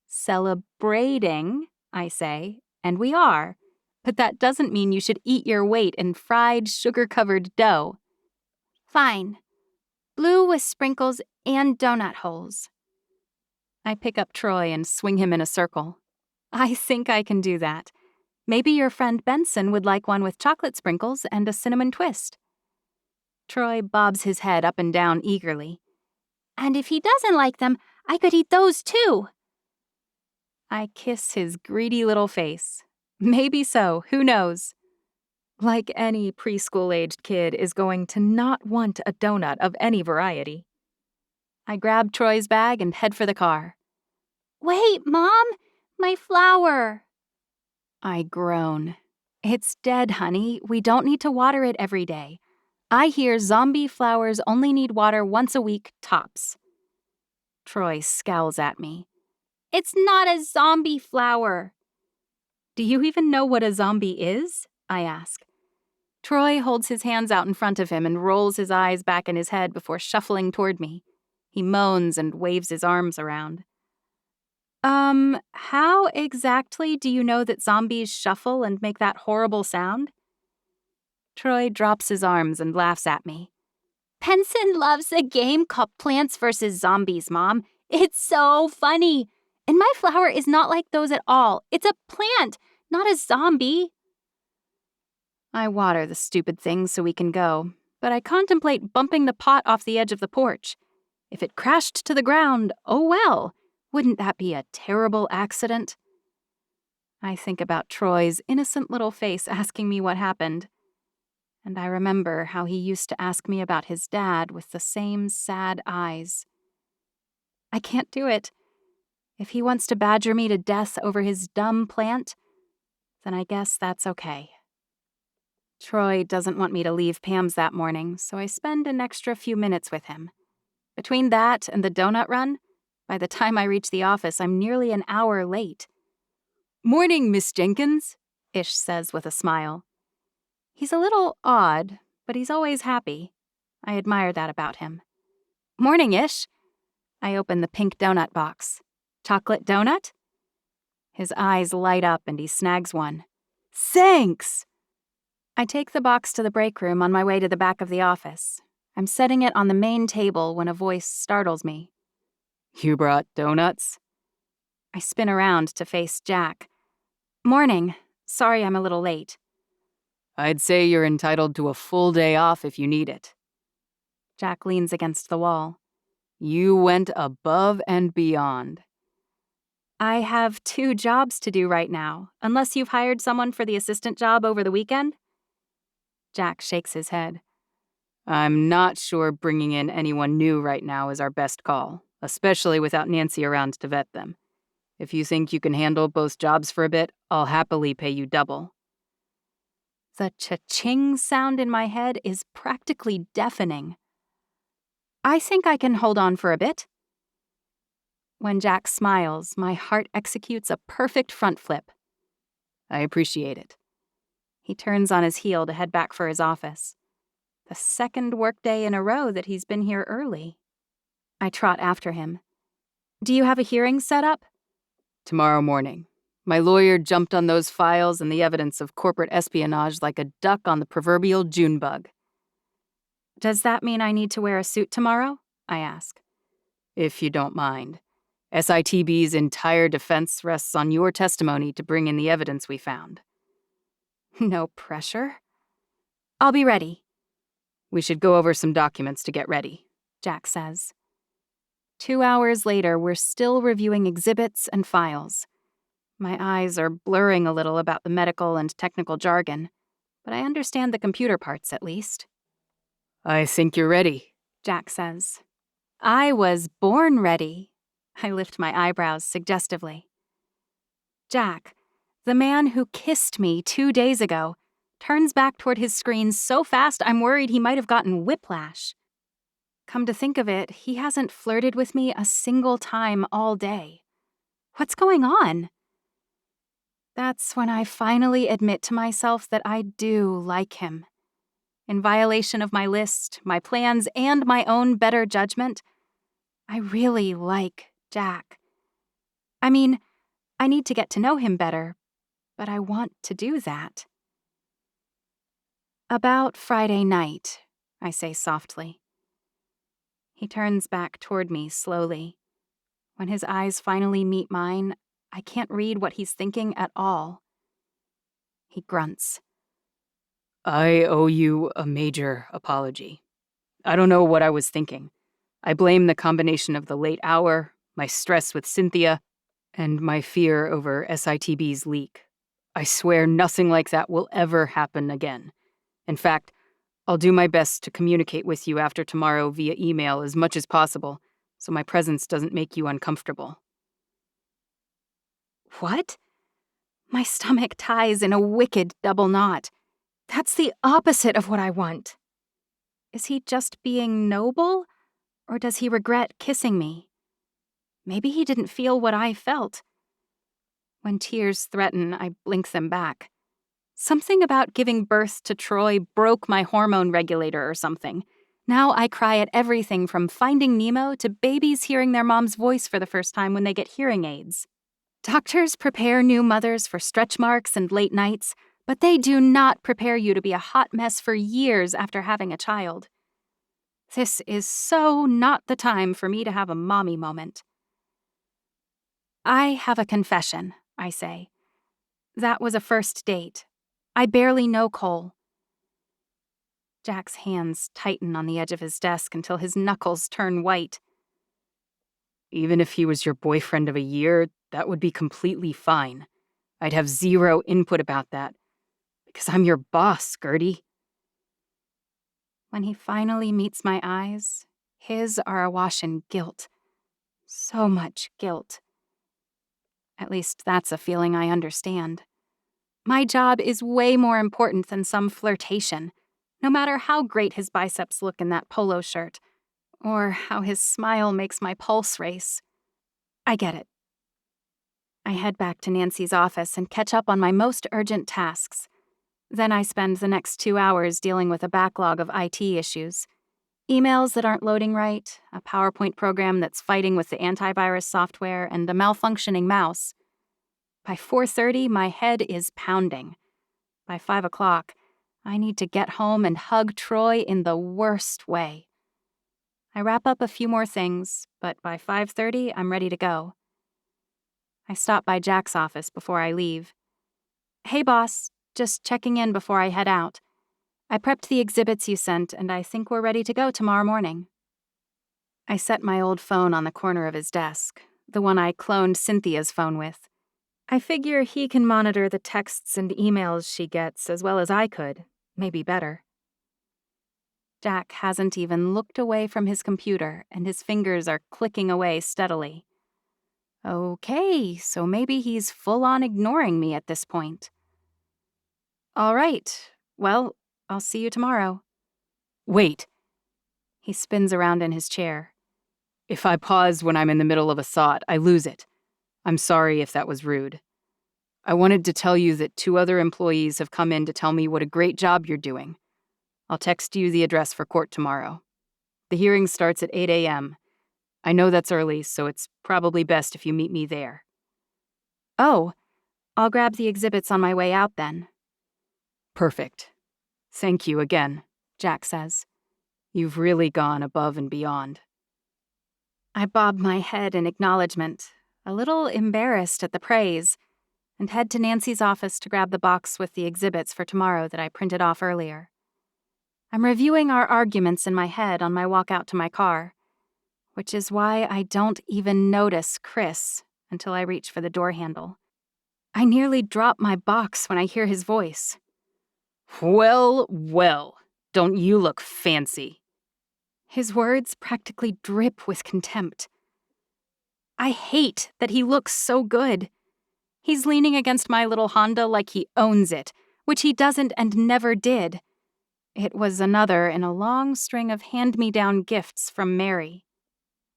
Celebrating, I say, and we are. But that doesn't mean you should eat your weight in fried, sugar-covered dough. Fine. Blue with sprinkles and donut holes. I pick up Troy and swing him in a circle. I think I can do that. Maybe your friend Benson would like one with chocolate sprinkles and a cinnamon twist. Troy bobs his head up and down eagerly. And if he doesn't like them, I could eat those too. I kiss his greedy little face. Maybe so, who knows? Like any preschool-aged kid is going to not want a donut of any variety. I grab Troy's bag and head for the car. Wait, Mom! My flower! I groan. It's dead, honey. We don't need to water it every day. I hear zombie flowers only need water once a week, tops. Troy scowls at me. It's not a zombie flower. Do you even know what a zombie is? I ask. Troy holds his hands out in front of him and rolls his eyes back in his head before shuffling toward me. He moans and waves his arms around. How exactly do you know that zombies shuffle and make that horrible sound? Troy drops his arms and laughs at me. Benson loves a game called Plants vs. Zombies, Mom. It's so funny. And my flower is not like those at all. It's a plant, not a zombie. I water the stupid thing so we can go, but I contemplate bumping the pot off the edge of the porch. If it crashed to the ground, oh well. Wouldn't that be a terrible accident? I think about Troy's innocent little face asking me what happened. and I remember how he used to ask me about his dad with the same sad eyes. I can't do it. If he wants to badger me to death over his dumb plant, then I guess that's okay. Troy doesn't want me to leave Pam's that morning, so I spend an extra few minutes with him. Between that and the donut run, by the time I reach the office, I'm nearly an hour late. "Morning, Miss Jenkins," Ish says with a smile. He's a little odd, but he's always happy. I admire that about him. Morning, Ish. I open the pink donut box. Chocolate donut? His eyes light up and he snags one. Thanks! I take the box to the break room on my way to the back of the office. I'm setting it on the main table when a voice startles me. "You brought donuts?" I spin around to face Jack. Morning. Sorry I'm a little late. "I'd say you're entitled to a full day off if you need it." Jack leans against the wall. "You went above and beyond." I have 2 jobs to do right now, unless you've hired someone for the assistant job over the weekend. Jack shakes his head. "I'm not sure bringing in anyone new right now is our best call, especially without Nancy around to vet them. If you think you can handle both jobs for a bit, I'll happily pay you double." The cha-ching sound in my head is practically deafening. I think I can hold on for a bit. When Jack smiles, my heart executes a perfect front flip. "I appreciate it." He turns on his heel to head back for his office. The second workday in a row that he's been here early. I trot after him. Do you have a hearing set up? "Tomorrow morning. My lawyer jumped on those files and the evidence of corporate espionage like a duck on the proverbial June bug." Does that mean I need to wear a suit tomorrow? I ask. "If you don't mind. SITB's entire defense rests on your testimony to bring in the evidence we found." No pressure. I'll be ready. "We should go over some documents to get ready," Jack says. 2 hours later, we're still reviewing exhibits and files. My eyes are blurring a little about the medical and technical jargon, but I understand the computer parts at least. "I think you're ready," Jack says. I was born ready. I lift my eyebrows suggestively. Jack, the man who kissed me 2 days ago, turns back toward his screen so fast I'm worried he might have gotten whiplash. Come to think of it, he hasn't flirted with me a single time all day. What's going on? That's when I finally admit to myself that I do like him. In violation of my list, my plans, and my own better judgment, I really like Jack. I mean, I need to get to know him better, but I want to do that. About Friday night, I say softly. He turns back toward me slowly. When his eyes finally meet mine, I can't read what he's thinking at all. He grunts. "I owe you a major apology. I don't know what I was thinking. I blame the combination of the late hour, my stress with Cynthia, and my fear over SITB's leak. I swear nothing like that will ever happen again. In fact, I'll do my best to communicate with you after tomorrow via email as much as possible, so my presence doesn't make you uncomfortable." What? My stomach ties in a wicked double knot. That's the opposite of what I want. Is he just being noble, or does he regret kissing me? Maybe he didn't feel what I felt. When tears threaten, I blink them back. Something about giving birth to Troy broke my hormone regulator or something. Now I cry at everything from Finding Nemo to babies hearing their mom's voice for the first time when they get hearing aids. Doctors prepare new mothers for stretch marks and late nights, but they do not prepare you to be a hot mess for years after having a child. This is so not the time for me to have a mommy moment. I have a confession, I say. That was a first date. I barely know Cole. Jack's hands tighten on the edge of his desk until his knuckles turn white. "Even if he was your boyfriend of a year, that would be completely fine. I'd have zero input about that. Because I'm your boss, Gertie." When he finally meets my eyes, his are awash in guilt. So much guilt. At least that's a feeling I understand. My job is way more important than some flirtation, no matter how great his biceps look in that polo shirt, or how his smile makes my pulse race. I get it. I head back to Nancy's office and catch up on my most urgent tasks. Then I spend the next 2 hours dealing with a backlog of IT issues. Emails that aren't loading right, a PowerPoint program that's fighting with the antivirus software, and a malfunctioning mouse. By 4:30, my head is pounding. By 5 o'clock, I need to get home and hug Troy in the worst way. I wrap up a few more things, but by 5:30, I'm ready to go. I stop by Jack's office before I leave. "Hey, boss, just checking in before I head out. I prepped the exhibits you sent, and I think we're ready to go tomorrow morning." I set my old phone on the corner of his desk, the one I cloned Cynthia's phone with. I figure he can monitor the texts and emails she gets as well as I could, maybe better. Jack hasn't even looked away from his computer, and his fingers are clicking away steadily. Okay, so maybe he's full-on ignoring me at this point. All right, well, I'll see you tomorrow. Wait, He spins around in his chair. if I pause when I'm in the middle of a thought, I lose it. I'm sorry if that was rude. I wanted to tell you that 2 other employees have come in to tell me what a great job you're doing. I'll text you the address for court tomorrow. The hearing starts at 8 a.m. I know that's early, so it's probably best if you meet me there. Oh, I'll grab the exhibits on my way out then, Perfect. Thank you again, Jack says. You've really gone above and beyond. I bob my head in acknowledgement, a little embarrassed at the praise, and head to Nancy's office to grab the box with the exhibits for tomorrow that I printed off earlier. I'm reviewing our arguments in my head on my walk out to my car, which is why I don't even notice Chris until I reach for the door handle. I nearly drop my box when I hear his voice. Well, well, don't you look fancy? His words practically drip with contempt. I hate that he looks so good. He's leaning against my little Honda like he owns it, which he doesn't and never did. It was another in a long string of hand-me-down gifts from Mary.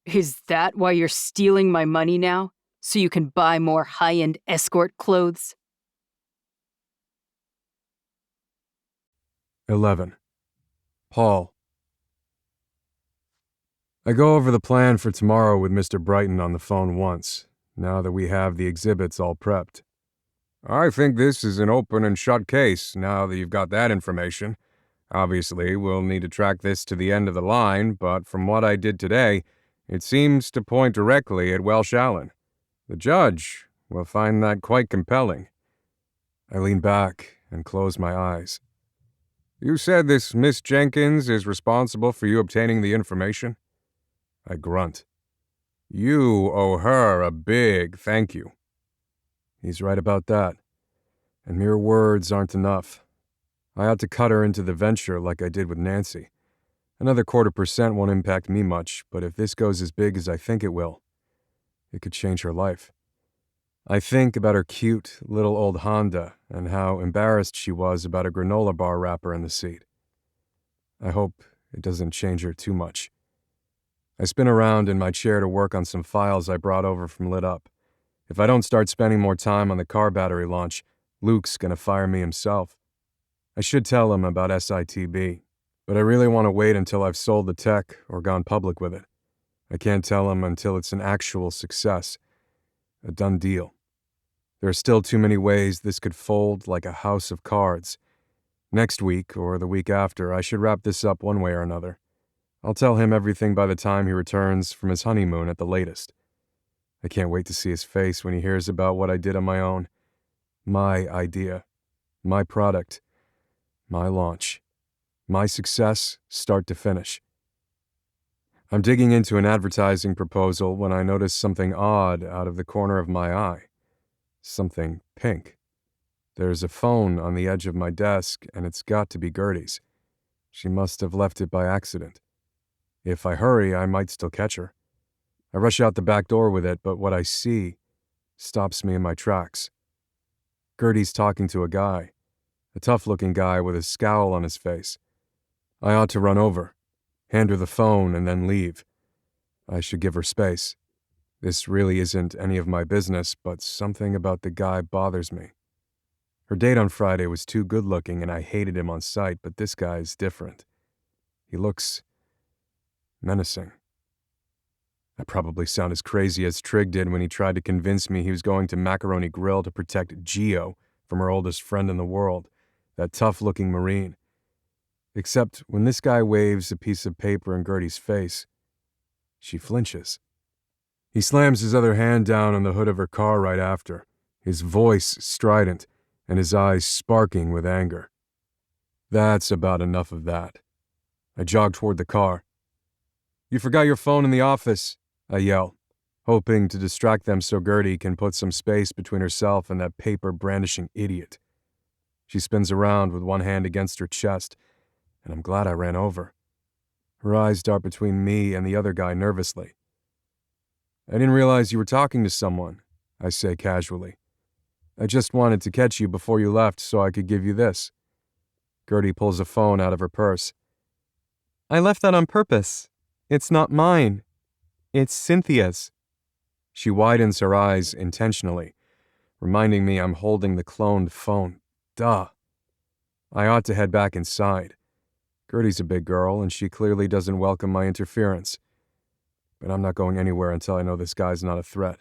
Is that why you're stealing my money now? So you can buy more high-end escort clothes? 11. Paul. I go over the plan for tomorrow with Mr. Brighton on the phone once, now that we have the exhibits all prepped. I think this is an open and shut case, now that you've got that information. Obviously, we'll need to track this to the end of the line, but from what I did today, it seems to point directly at Welsh Allen. The judge will find that quite compelling. I lean back and close my eyes. You said this Miss Jenkins is responsible for you obtaining the information? I grunt. You owe her a big thank you. He's right about that. And mere words aren't enough. I ought to cut her into the venture like I did with Nancy. Another 0.25% won't impact me much, but if this goes as big as I think it will, it could change her life. I think about her cute little old Honda and how embarrassed she was about a granola bar wrapper in the seat. I hope it doesn't change her too much. I spin around in my chair to work on some files I brought over from Lit Up. If I don't start spending more time on the car battery launch, Luke's gonna fire me himself. I should tell him about SITB, but I really want to wait until I've sold the tech or gone public with it. I can't tell him until it's an actual success, a done deal. There are still too many ways this could fold like a house of cards. Next week, or the week after, I should wrap this up one way or another. I'll tell him everything by the time he returns from his honeymoon at the latest. I can't wait to see his face when he hears about what I did on my own. My idea. My product. My launch. My success, start to finish. I'm digging into an advertising proposal when I notice something odd out of the corner of my eye. Something pink. There's a phone on the edge of my desk, and it's got to be Gertie's. She must have left it by accident. If I hurry, I might still catch her. I rush out the back door with it, but what I see stops me in my tracks. Gertie's talking to a guy, a tough-looking guy with a scowl on his face. I ought to run over, hand her the phone, and then leave. I should give her space. This really isn't any of my business, but something about the guy bothers me. Her date on Friday was too good-looking, and I hated him on sight, but this guy's different. He looks menacing. I probably sound as crazy as Trig did when he tried to convince me he was going to Macaroni Grill to protect Geo from her oldest friend in the world, that tough-looking Marine. Except when this guy waves a piece of paper in Gertie's face, she flinches. He slams his other hand down on the hood of her car right after, his voice strident and his eyes sparking with anger. That's about enough of that. I jog toward the car. "You forgot your phone in the office," I yell, hoping to distract them so Gertie can put some space between herself and that paper-brandishing idiot. She spins around with one hand against her chest, and I'm glad I ran over. Her eyes dart between me and the other guy nervously. "I didn't realize you were talking to someone," I say casually. "I just wanted to catch you before you left so I could give you this." Gertie pulls a phone out of her purse. I left that on purpose. It's not mine. It's Cynthia's. She widens her eyes intentionally, reminding me I'm holding the cloned phone. Duh. I ought to head back inside. Gertie's a big girl, and she clearly doesn't welcome my interference. But I'm not going anywhere until I know this guy's not a threat.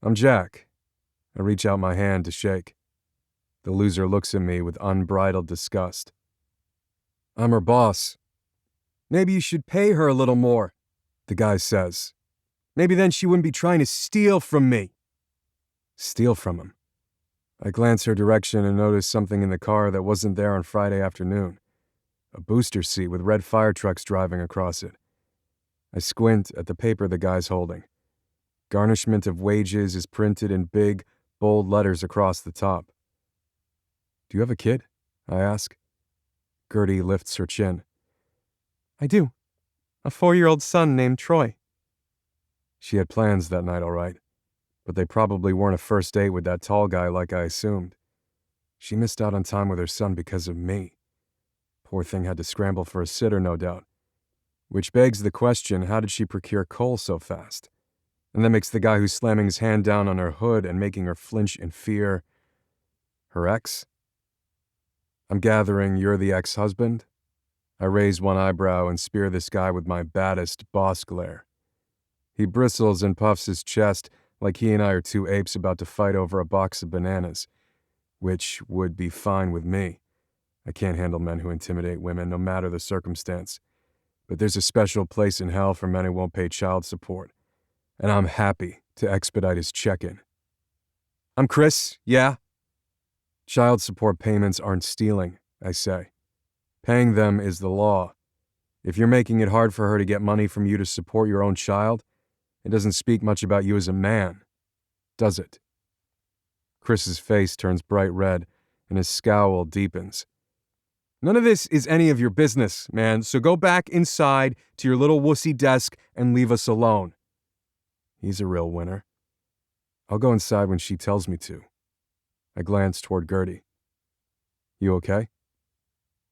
"I'm Jack." I reach out my hand to shake. The loser looks at me with unbridled disgust. "I'm her boss." "Maybe you should pay her a little more," the guy says. "Maybe then she wouldn't be trying to steal from me." Steal from him? I glance her direction and notice something in the car that wasn't there on Friday afternoon. A booster seat with red fire trucks driving across it. I squint at the paper the guy's holding. Garnishment of wages is printed in big, bold letters across the top. "Do you have a kid?" I ask. Gertie lifts her chin. I do. A 4-year-old son named Troy. She had plans that night, all right, but they probably weren't a first date with that tall guy like I assumed. She missed out on time with her son because of me. Poor thing had to scramble for a sitter, no doubt. Which begs the question, how did she procure coal so fast? And that makes the guy who's slamming his hand down on her hood and making her flinch in fear her ex? I'm gathering you're the ex-husband? I raise one eyebrow and spear this guy with my baddest boss glare. He bristles and puffs his chest like he and I are two apes about to fight over a box of bananas, which would be fine with me. I can't handle men who intimidate women, no matter the circumstance. But there's a special place in hell for men who won't pay child support, and I'm happy to expedite his check-in. "I'm Chris, yeah?" "Child support payments aren't stealing," I say. "Paying them is the law. If you're making it hard for her to get money from you to support your own child, it doesn't speak much about you as a man, does it?" Chris's face turns bright red, and his scowl deepens. "None of this is any of your business, man, so go back inside to your little wussy desk and leave us alone." He's a real winner. I'll go inside when she tells me to. I glance toward Gertie. "You okay?"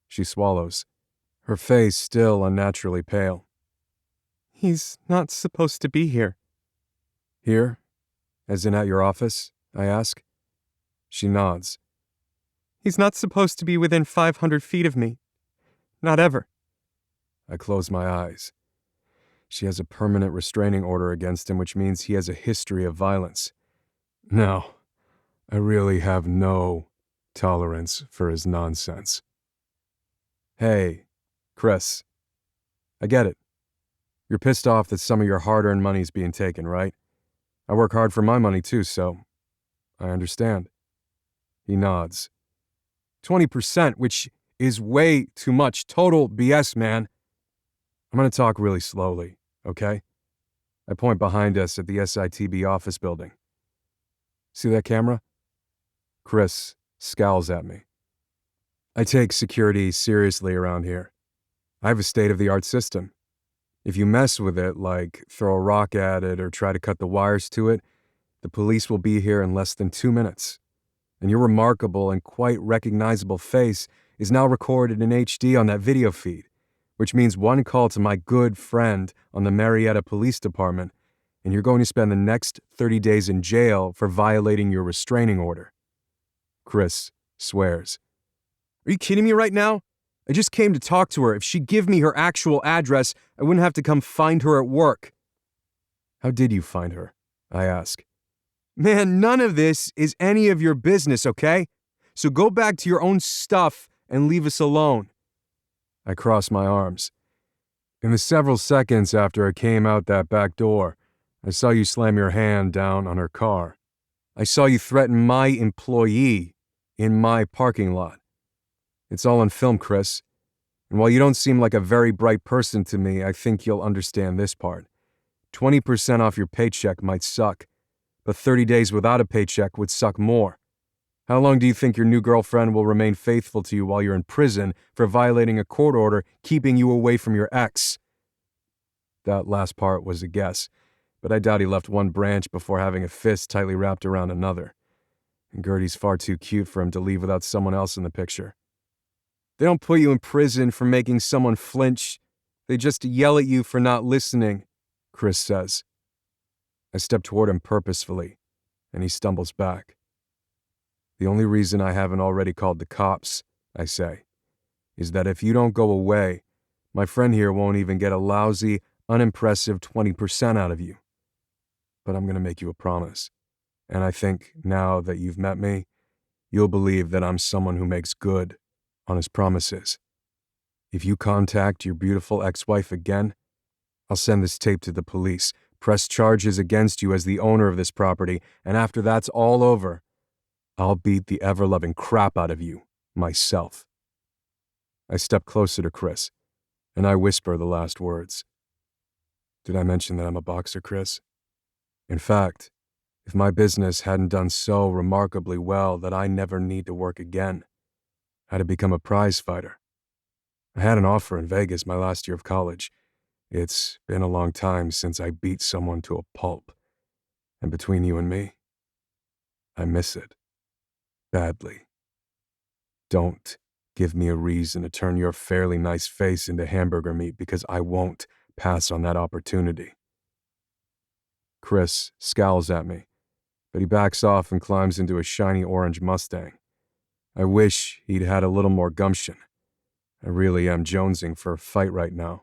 She swallows, her face still unnaturally pale. He's not supposed to be here. "Here? As in at your office?" I ask. She nods. He's not supposed to be within 500 feet of me. Not ever. I close my eyes. She has a permanent restraining order against him, which means he has a history of violence. No, I really have no tolerance for his nonsense. "Hey, Chris. I get it. You're pissed off that some of your hard-earned money's being taken, right? I work hard for my money too, so I understand." He nods. 20%, which is way too much. Total BS, man. I'm going to talk really slowly, okay? I point behind us at the SITB office building. See that camera? Chris scowls at me. I take security seriously around here. I have a state-of-the-art system. If you mess with it, like throw a rock at it or try to cut the wires to it, the police will be here in less than 2 minutes. And your remarkable and quite recognizable face is now recorded in HD on that video feed, which means one call to my good friend on the Marietta Police Department, and you're going to spend the next 30 days in jail for violating your restraining order. Chris swears. Are you kidding me right now? I just came to talk to her. If she'd give me her actual address, I wouldn't have to come find her at work. How did you find her? I ask. Man, none of this is any of your business, okay? So go back to your own stuff and leave us alone. I cross my arms. In the several seconds after I came out that back door, I saw you slam your hand down on her car. I saw you threaten my employee in my parking lot. It's all on film, Chris. And while you don't seem like a very bright person to me, I think you'll understand this part. 20% off your paycheck might suck, but 30 days without a paycheck would suck more. How long do you think your new girlfriend will remain faithful to you while you're in prison for violating a court order keeping you away from your ex? That last part was a guess, but I doubt he left one branch before having a fist tightly wrapped around another. And Gertie's far too cute for him to leave without someone else in the picture. They don't put you in prison for making someone flinch. They just yell at you for not listening, Chris says. I step toward him purposefully, and he stumbles back. The only reason I haven't already called the cops, I say, is that if you don't go away, my friend here won't even get a lousy, unimpressive 20% out of you. But I'm going to make you a promise. And I think, now that you've met me, you'll believe that I'm someone who makes good on his promises. If you contact your beautiful ex-wife again, I'll send this tape to the police, press charges against you as the owner of this property, and after that's all over, I'll beat the ever-loving crap out of you, myself. I step closer to Chris, and I whisper the last words. Did I mention that I'm a boxer, Chris? In fact, if my business hadn't done so remarkably well that I never need to work again, I'd have become a prize fighter. I had an offer in Vegas my last year of college. It's been a long time since I beat someone to a pulp. And between you and me, I miss it. Badly. Don't give me a reason to turn your fairly nice face into hamburger meat because I won't pass on that opportunity. Chris scowls at me, but he backs off and climbs into a shiny orange Mustang. I wish he'd had a little more gumption. I really am jonesing for a fight right now.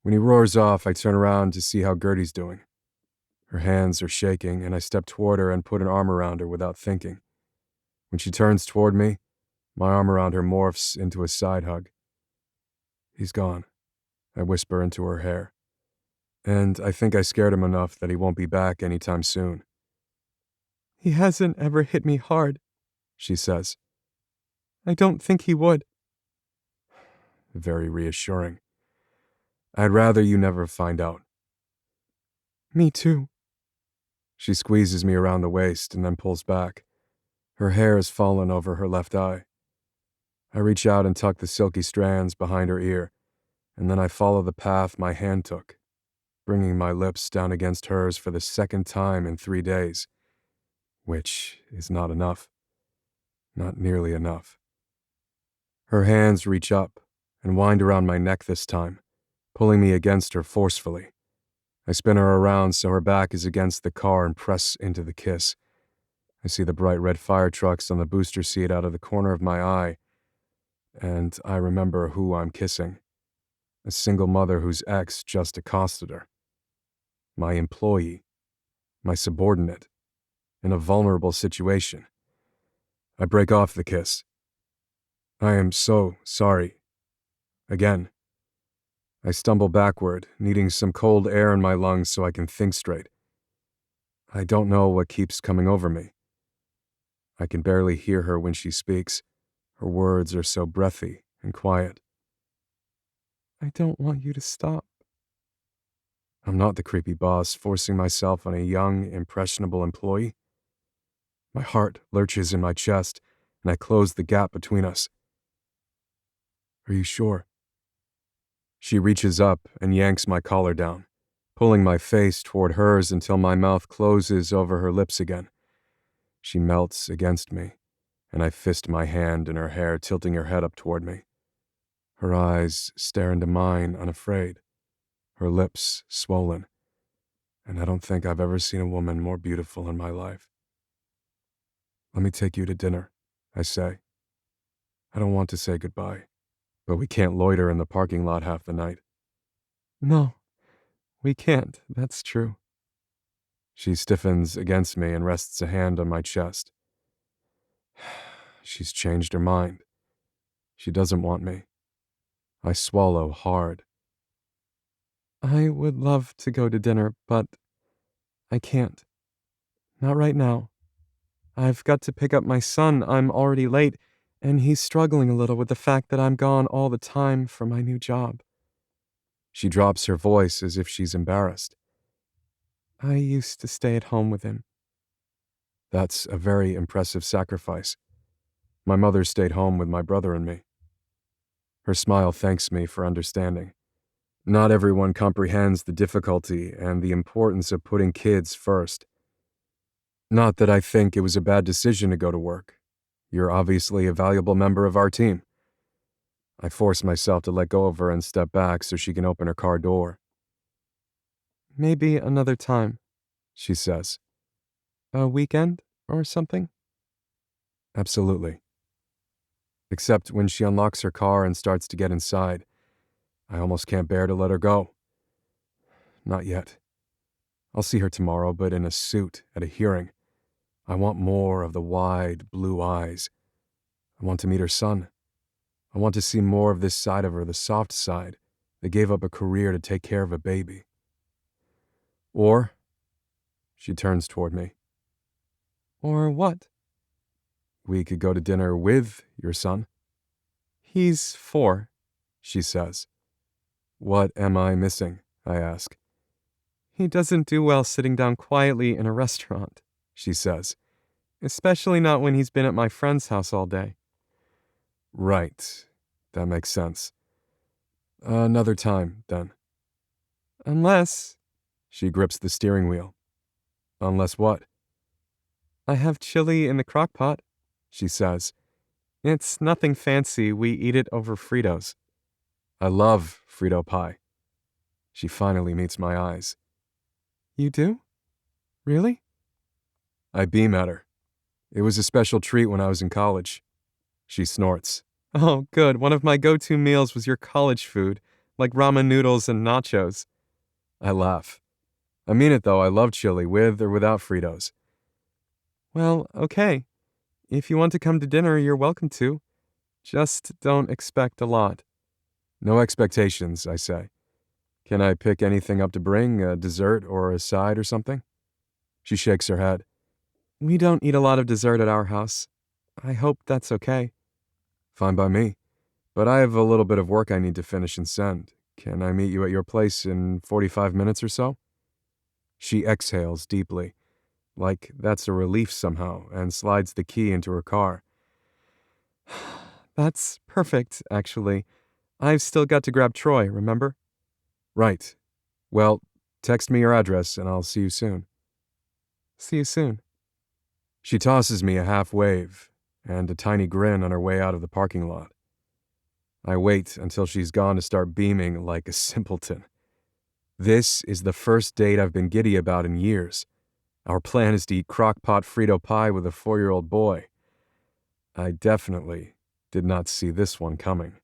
When he roars off, I turn around to see how Gertie's doing. Her hands are shaking, and I step toward her and put an arm around her without thinking. When she turns toward me, my arm around her morphs into a side hug. He's gone, I whisper into her hair. And I think I scared him enough that he won't be back anytime soon. He hasn't ever hit me hard, she says. I don't think he would. Very reassuring. I'd rather you never find out. Me too. She squeezes me around the waist and then pulls back. Her hair has fallen over her left eye. I reach out and tuck the silky strands behind her ear, and then I follow the path my hand took, bringing my lips down against hers for the second time in 3 days, which is not enough. Not nearly enough. Her hands reach up and wind around my neck this time, pulling me against her forcefully. I spin her around so her back is against the car and press into the kiss. I see the bright red fire trucks on the booster seat out of the corner of my eye, and I remember who I'm kissing. A single mother whose ex just accosted her. My employee. My subordinate. In a vulnerable situation. I break off the kiss. I am so sorry. Again. I stumble backward, needing some cold air in my lungs so I can think straight. I don't know what keeps coming over me. I can barely hear her when she speaks. Her words are so breathy and quiet. I don't want you to stop. I'm not the creepy boss forcing myself on a young, impressionable employee. My heart lurches in my chest, and I close the gap between us. Are you sure? She reaches up and yanks my collar down, pulling my face toward hers until my mouth closes over her lips again. She melts against me, and I fist my hand in her hair, tilting her head up toward me. Her eyes stare into mine, unafraid, her lips swollen, and I don't think I've ever seen a woman more beautiful in my life. Let me take you to dinner, I say. I don't want to say goodbye, but we can't loiter in the parking lot half the night. No, we can't, that's true. She stiffens against me and rests a hand on my chest. She's changed her mind. She doesn't want me. I swallow hard. I would love to go to dinner, but I can't. Not right now. I've got to pick up my son. I'm already late, and he's struggling a little with the fact that I'm gone all the time for my new job. She drops her voice as if she's embarrassed. I used to stay at home with him. That's a very impressive sacrifice. My mother stayed home with my brother and me. Her smile thanks me for understanding. Not everyone comprehends the difficulty and the importance of putting kids first. Not that I think it was a bad decision to go to work. You're obviously a valuable member of our team. I force myself to let go of her and step back so she can open her car door. Maybe another time, she says. A weekend or something? Absolutely. Except when she unlocks her car and starts to get inside. I almost can't bear to let her go. Not yet. I'll see her tomorrow, but in a suit at a hearing. I want more of the wide, blue eyes. I want to meet her son. I want to see more of this side of her, the soft side, that gave up a career to take care of a baby. Or, she turns toward me. Or what? We could go to dinner with your son. He's 4, She says. What am I missing? I ask. He doesn't do well sitting down quietly in a restaurant, She says. especially not when he's been at my friend's house all day. Right. That makes sense. Another time, then. Unless She grips the steering wheel. Unless what? I have chili in the crock pot, She says. it's nothing fancy. We eat it over Fritos. I love Frito pie. She finally meets my eyes. You do? Really? I beam at her. It was a special treat when I was in college. She snorts. Oh, good. One of my go-to meals was your college food, like ramen noodles and nachos. I laugh. I mean it though, I love chili, with or without Fritos. Well, okay. If you want to come to dinner, you're welcome to. Just don't expect a lot. No expectations, I say. Can I pick anything up to bring, a dessert or a side or something? She shakes her head. We don't eat a lot of dessert at our house. I hope that's okay. Fine by me. But I have a little bit of work I need to finish and send. Can I meet you at your place in 45 minutes or so? She exhales deeply, like that's a relief somehow, and slides the key into her car. That's perfect, actually. I've still got to grab Troy, remember? Right. Well, text me your address and I'll see you soon. See you soon. She tosses me a half wave and a tiny grin on her way out of the parking lot. I wait until she's gone to start beaming like a simpleton. This is the first date I've been giddy about in years. Our plan is to eat crock-pot Frito pie with a 4-year-old boy. I definitely did not see this one coming.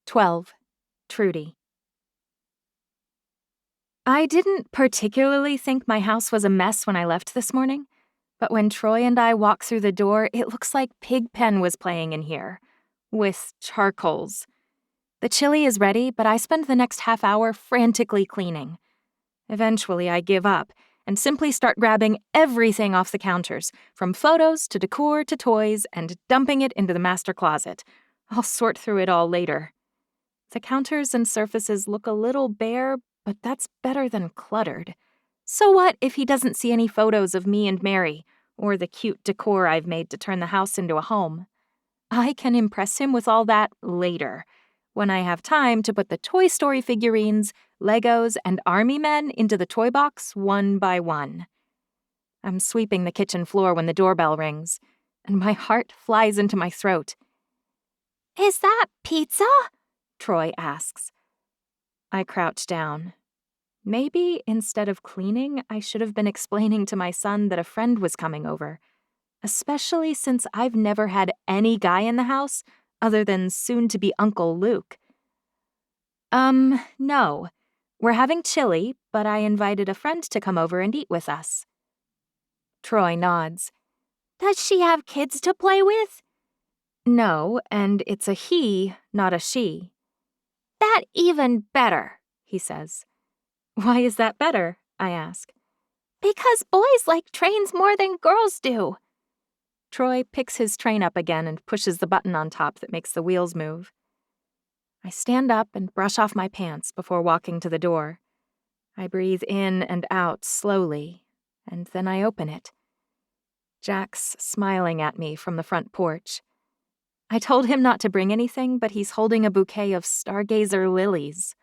12. Trudy. I didn't particularly think my house was a mess when I left this morning, but when Troy and I walk through the door, it looks like Pigpen was playing in here, with charcoals. The chili is ready, but I spend the next half hour frantically cleaning. Eventually, I give up and simply start grabbing everything off the counters, from photos to decor to toys, and dumping it into the master closet. I'll sort through it all later. The counters and surfaces look a little bare, but that's better than cluttered. So what if he doesn't see any photos of me and Mary, or the cute decor I've made to turn the house into a home? I can impress him with all that later, when I have time to put the Toy Story figurines, Legos, and army men into the toy box one by one. I'm sweeping the kitchen floor when the doorbell rings, and my heart flies into my throat. "Is that pizza?" Troy asks. I crouch down. Maybe instead of cleaning, I should have been explaining to my son that a friend was coming over, especially since I've never had any guy in the house other than soon-to-be Uncle Luke. No. We're having chili, but I invited a friend to come over and eat with us. Troy nods. "Does she have kids to play with?" "No, and it's a he, not a she." "That even better," he says. "Why is that better?" I ask. "Because boys like trains more than girls do." Troy picks his train up again and pushes the button on top that makes the wheels move. I stand up and brush off my pants before walking to the door. I breathe in and out slowly, and then I open it. Jack's smiling at me from the front porch. I told him not to bring anything, but he's holding a bouquet of stargazer lilies.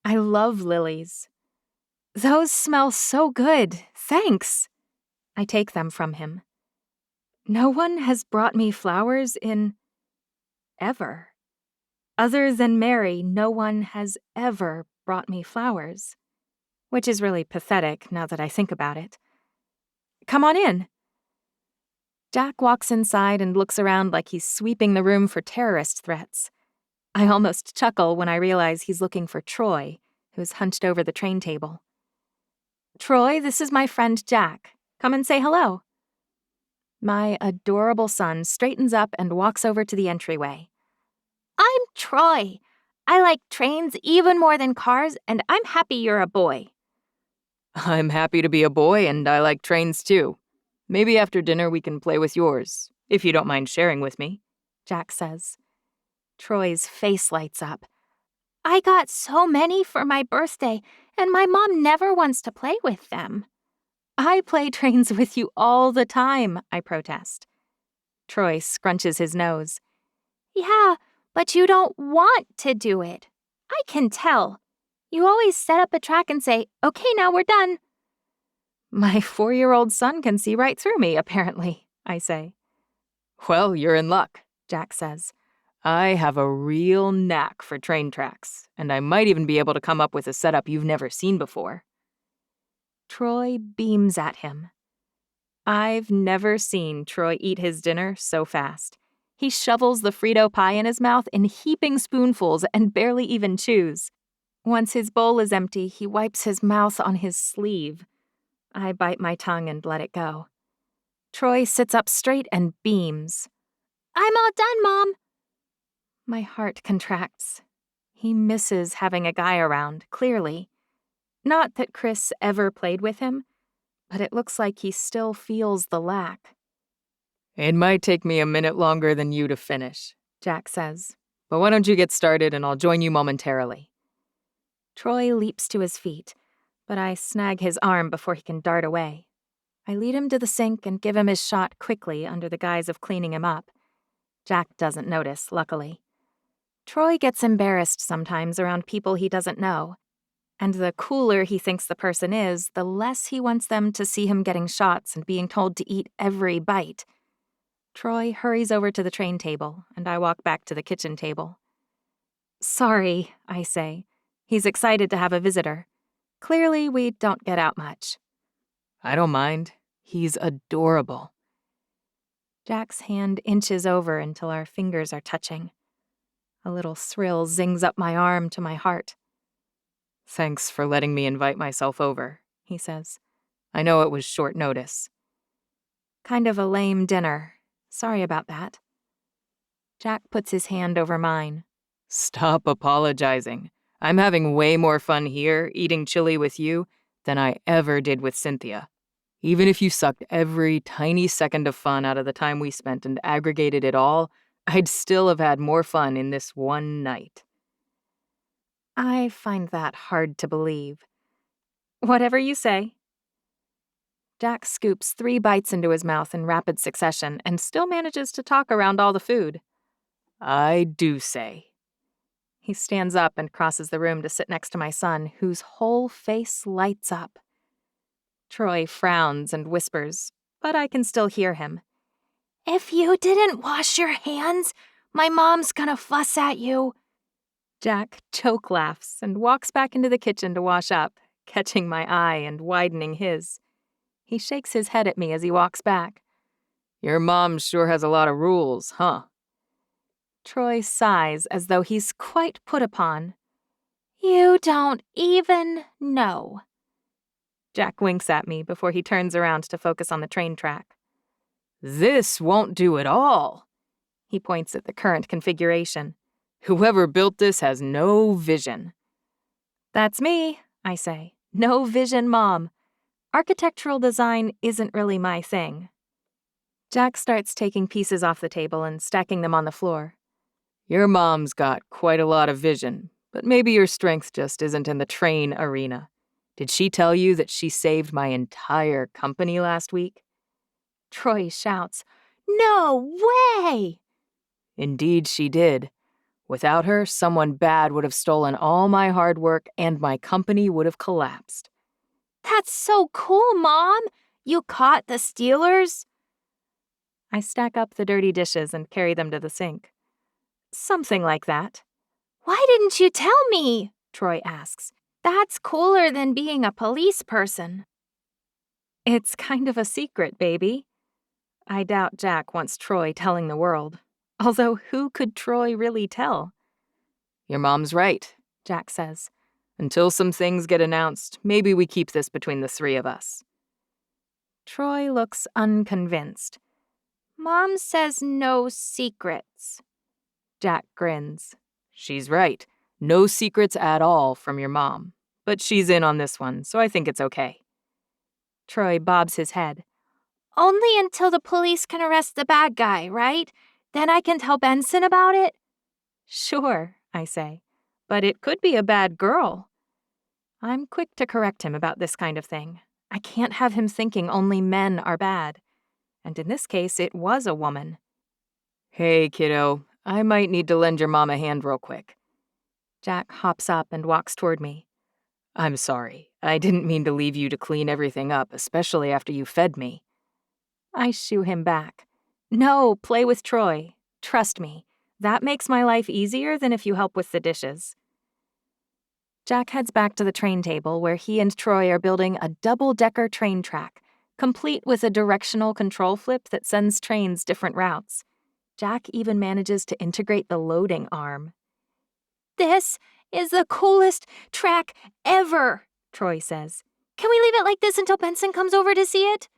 I love lilies. "Those smell so good, thanks." I take them from him. No one has brought me flowers in ever. Other than Mary, no one has ever brought me flowers. Which is really pathetic now that I think about it. "Come on in." Jack walks inside and looks around like he's sweeping the room for terrorist threats. I almost chuckle when I realize he's looking for Troy, who's hunched over the train table. "Troy, this is my friend Jack. Come and say hello." My adorable son straightens up and walks over to the entryway. "I'm Troy. I like trains even more than cars, and I'm happy you're a boy." I'm happy to be a boy, and I like trains too. Maybe after dinner we can play with yours, if you don't mind sharing with me," Jack says. Troy's face lights up. "I got so many for my birthday, and my mom never wants to play with them." "I play trains with you all the time," I protest. Troy scrunches his nose. "Yeah, but you don't want to do it. I can tell. You always set up a track and say, 'Okay, now we're done.'" "My 4-year-old son can see right through me, apparently," I say. Well, you're in luck, Jack says. I have a real knack for train tracks, and I might even be able to come up with a setup you've never seen before. Troy beams at him. I've never seen Troy eat his dinner so fast. He shovels the Frito pie in his mouth in heaping spoonfuls and barely even chews. Once his bowl is empty, he wipes his mouth on his sleeve. I bite my tongue and let it go. Troy sits up straight and beams. "I'm all done, Mom." My heart contracts. He misses having a guy around, clearly. Not that Chris ever played with him, but it looks like he still feels the lack. It might take me a minute longer than you to finish, Jack says. But why don't you get started and I'll join you momentarily. Troy leaps to his feet, but I snag his arm before he can dart away. I lead him to the sink and give him his shot quickly under the guise of cleaning him up. Jack doesn't notice, luckily. Troy gets embarrassed sometimes around people he doesn't know, and the cooler he thinks the person is, the less he wants them to see him getting shots and being told to eat every bite. Troy hurries over to the train table, and I walk back to the kitchen table. "Sorry," I say. He's excited to have a visitor. Clearly, we don't get out much. I don't mind. He's adorable. Jack's hand inches over until our fingers are touching. A little thrill zings up my arm to my heart. Thanks for letting me invite myself over, he says. I know it was short notice. Kind of a lame dinner. Sorry about that. Jack puts his hand over mine. Stop apologizing. I'm having way more fun here, eating chili with you, than I ever did with Cynthia. Even if you sucked every tiny second of fun out of the time we spent and aggregated it all, I'd still have had more fun in this one night. I find that hard to believe. Whatever you say. Jack scoops 3 bites into his mouth in rapid succession and still manages to talk around all the food. I do say. He stands up and crosses the room to sit next to my son, whose whole face lights up. Troy frowns and whispers, but I can still hear him. "If you didn't wash your hands, my mom's gonna fuss at you." Jack choke laughs and walks back into the kitchen to wash up, catching my eye and widening his. He shakes his head at me as he walks back. Your mom sure has a lot of rules, huh? Troy sighs as though he's quite put upon. "You don't even know." Jack winks at me before he turns around to focus on the train track. This won't do at all. He points at the current configuration. Whoever built this has no vision. "That's me," I say. "No vision, Mom. Architectural design isn't really my thing." Jack starts taking pieces off the table and stacking them on the floor. Your mom's got quite a lot of vision, but maybe your strength just isn't in the train arena. Did she tell you that she saved my entire company last week? Troy shouts, "No way!" Indeed she did. Without her, someone bad would have stolen all my hard work and my company would have collapsed. "That's so cool, Mom! You caught the stealers?" I stack up the dirty dishes and carry them to the sink. "Something like that." "Why didn't you tell me?" Troy asks. "That's cooler than being a police person." "It's kind of a secret, baby." I doubt Jack wants Troy telling the world. Although who could Troy really tell? Your mom's right, Jack says. Until some things get announced, maybe we keep this between the 3 of us. Troy looks unconvinced. "Mom says no secrets." Jack grins. She's right. No secrets at all from your mom. But she's in on this one, so I think it's okay. Troy bobs his head. "Only until the police can arrest the bad guy, right? Then I can tell Benson about it?" "Sure," I say. "But it could be a bad girl." I'm quick to correct him about this kind of thing. I can't have him thinking only men are bad. And in this case, it was a woman. Hey, kiddo, I might need to lend your mom a hand real quick. Jack hops up and walks toward me. I'm sorry. I didn't mean to leave you to clean everything up, especially after you fed me. I shoo him back. "No, play with Troy. Trust me. That makes my life easier than if you help with the dishes." Jack heads back to the train table where he and Troy are building a double-decker train track, complete with a directional control flip that sends trains different routes. Jack even manages to integrate the loading arm. "This is the coolest track ever," Troy says. "Can we leave it like this until Benson comes over to see it?"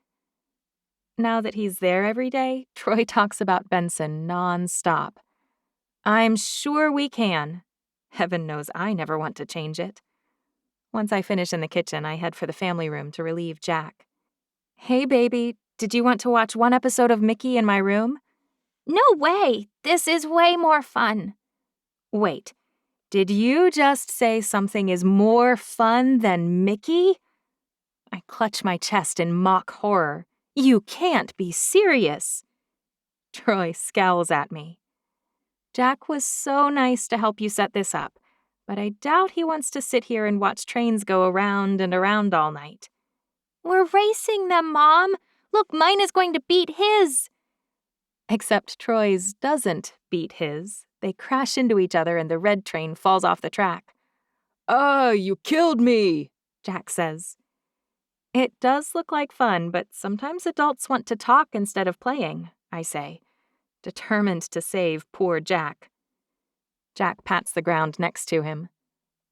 Now that he's there every day, Troy talks about Benson non-stop. I'm sure we can. Heaven knows I never want to change it. Once I finish in the kitchen, I head for the family room to relieve Jack. "Hey, baby, did you want to watch one episode of Mickey in my room?" "No way! This is way more fun." "Wait, did you just say something is more fun than Mickey?" I clutch my chest in mock horror. You can't be serious. Troy scowls at me. "Jack was so nice to help you set this up, but I doubt he wants to sit here and watch trains go around and around all night." "We're racing them, Mom. Look, mine is going to beat his." Except Troy's doesn't beat his. They crash into each other and the red train falls off the track. You killed me," Jack says. It does look like fun, but sometimes adults want to talk instead of playing, I say, determined to save poor Jack. Jack pats the ground next to him.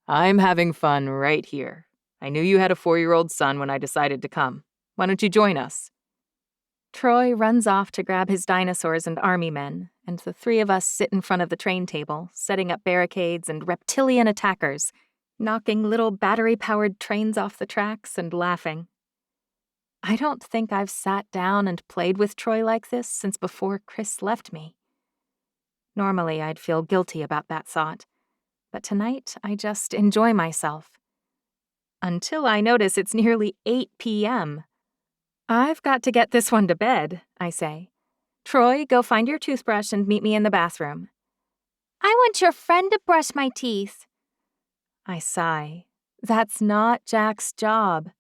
I'm having fun right here. I knew you had a 4-year-old son when I decided to come. Why don't you join us? Troy runs off to grab his dinosaurs and army men, and the 3 of us sit in front of the train table, setting up barricades and reptilian attackers, knocking little battery-powered trains off the tracks and laughing. I don't think I've sat down and played with Troy like this since before Chris left me. Normally, I'd feel guilty about that thought, but tonight I just enjoy myself. Until I notice it's nearly 8 p.m. I've got to get this one to bed, I say. Troy, go find your toothbrush and meet me in the bathroom. I want your friend to brush my teeth. I sigh. That's not Jack's job.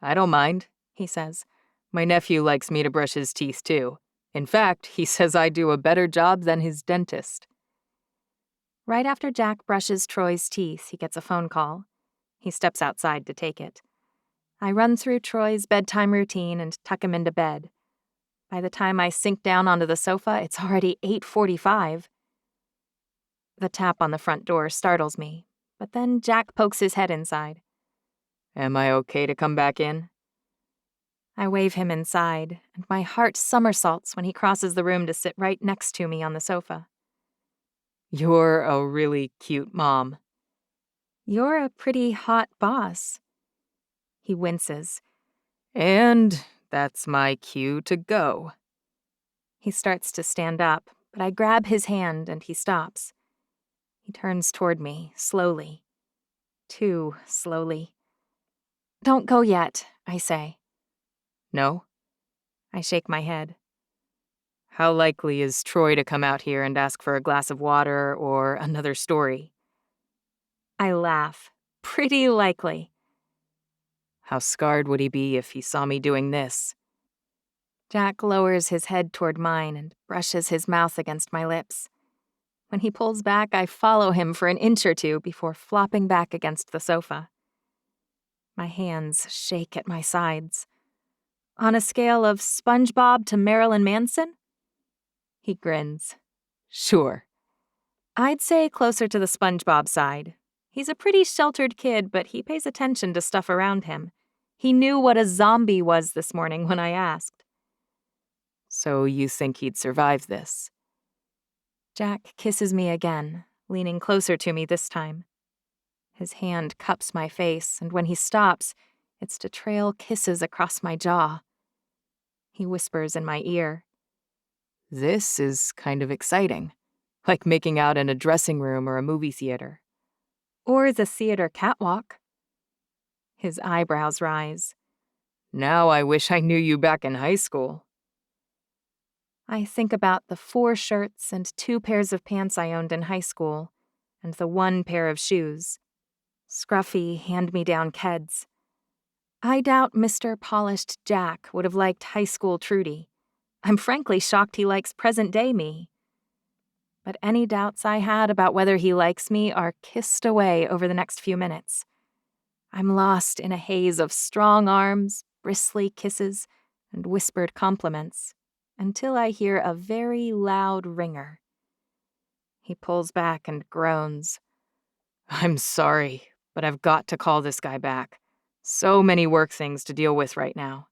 I don't mind, he says. My nephew likes me to brush his teeth too. In fact, he says I do a better job than his dentist. Right after Jack brushes Troy's teeth, he gets a phone call. He steps outside to take it. I run through Troy's bedtime routine and tuck him into bed. By the time I sink down onto the sofa, it's already 8:45. The tap on the front door startles me, but then Jack pokes his head inside. Am I okay to come back in? I wave him inside, and my heart somersaults when he crosses the room to sit right next to me on the sofa. You're a really cute mom. You're a pretty hot boss. He winces. And that's my cue to go. He starts to stand up, but I grab his hand and he stops. He turns toward me, slowly. Too slowly. Don't go yet, I say. No? I shake my head. How likely is Troy to come out here and ask for a glass of water or another story? I laugh. Pretty likely. How scarred would he be if he saw me doing this? Jack lowers his head toward mine and brushes his mouth against my lips. When he pulls back, I follow him for an inch or two before flopping back against the sofa. My hands shake at my sides. On a scale of SpongeBob to Marilyn Manson? He grins. Sure. I'd say closer to the SpongeBob side. He's a pretty sheltered kid, but he pays attention to stuff around him. He knew what a zombie was this morning when I asked. So you think he'd survive this? Jack kisses me again, leaning closer to me this time. His hand cups my face, and when he stops, it's to trail kisses across my jaw. He whispers in my ear. This is kind of exciting. Like making out in a dressing room or a movie theater. Or the theater catwalk. His eyebrows rise. Now I wish I knew you back in high school. I think about the 4 shirts and 2 pairs of pants I owned in high school, and the 1 pair of shoes. Scruffy, hand-me-down Keds. I doubt Mr. Polished Jack would have liked high school Trudy. I'm frankly shocked he likes present-day me. But any doubts I had about whether he likes me are kissed away over the next few minutes. I'm lost in a haze of strong arms, bristly kisses, and whispered compliments, until I hear a very loud ringer. He pulls back and groans. I'm sorry, but I've got to call this guy back. So many work things to deal with right now.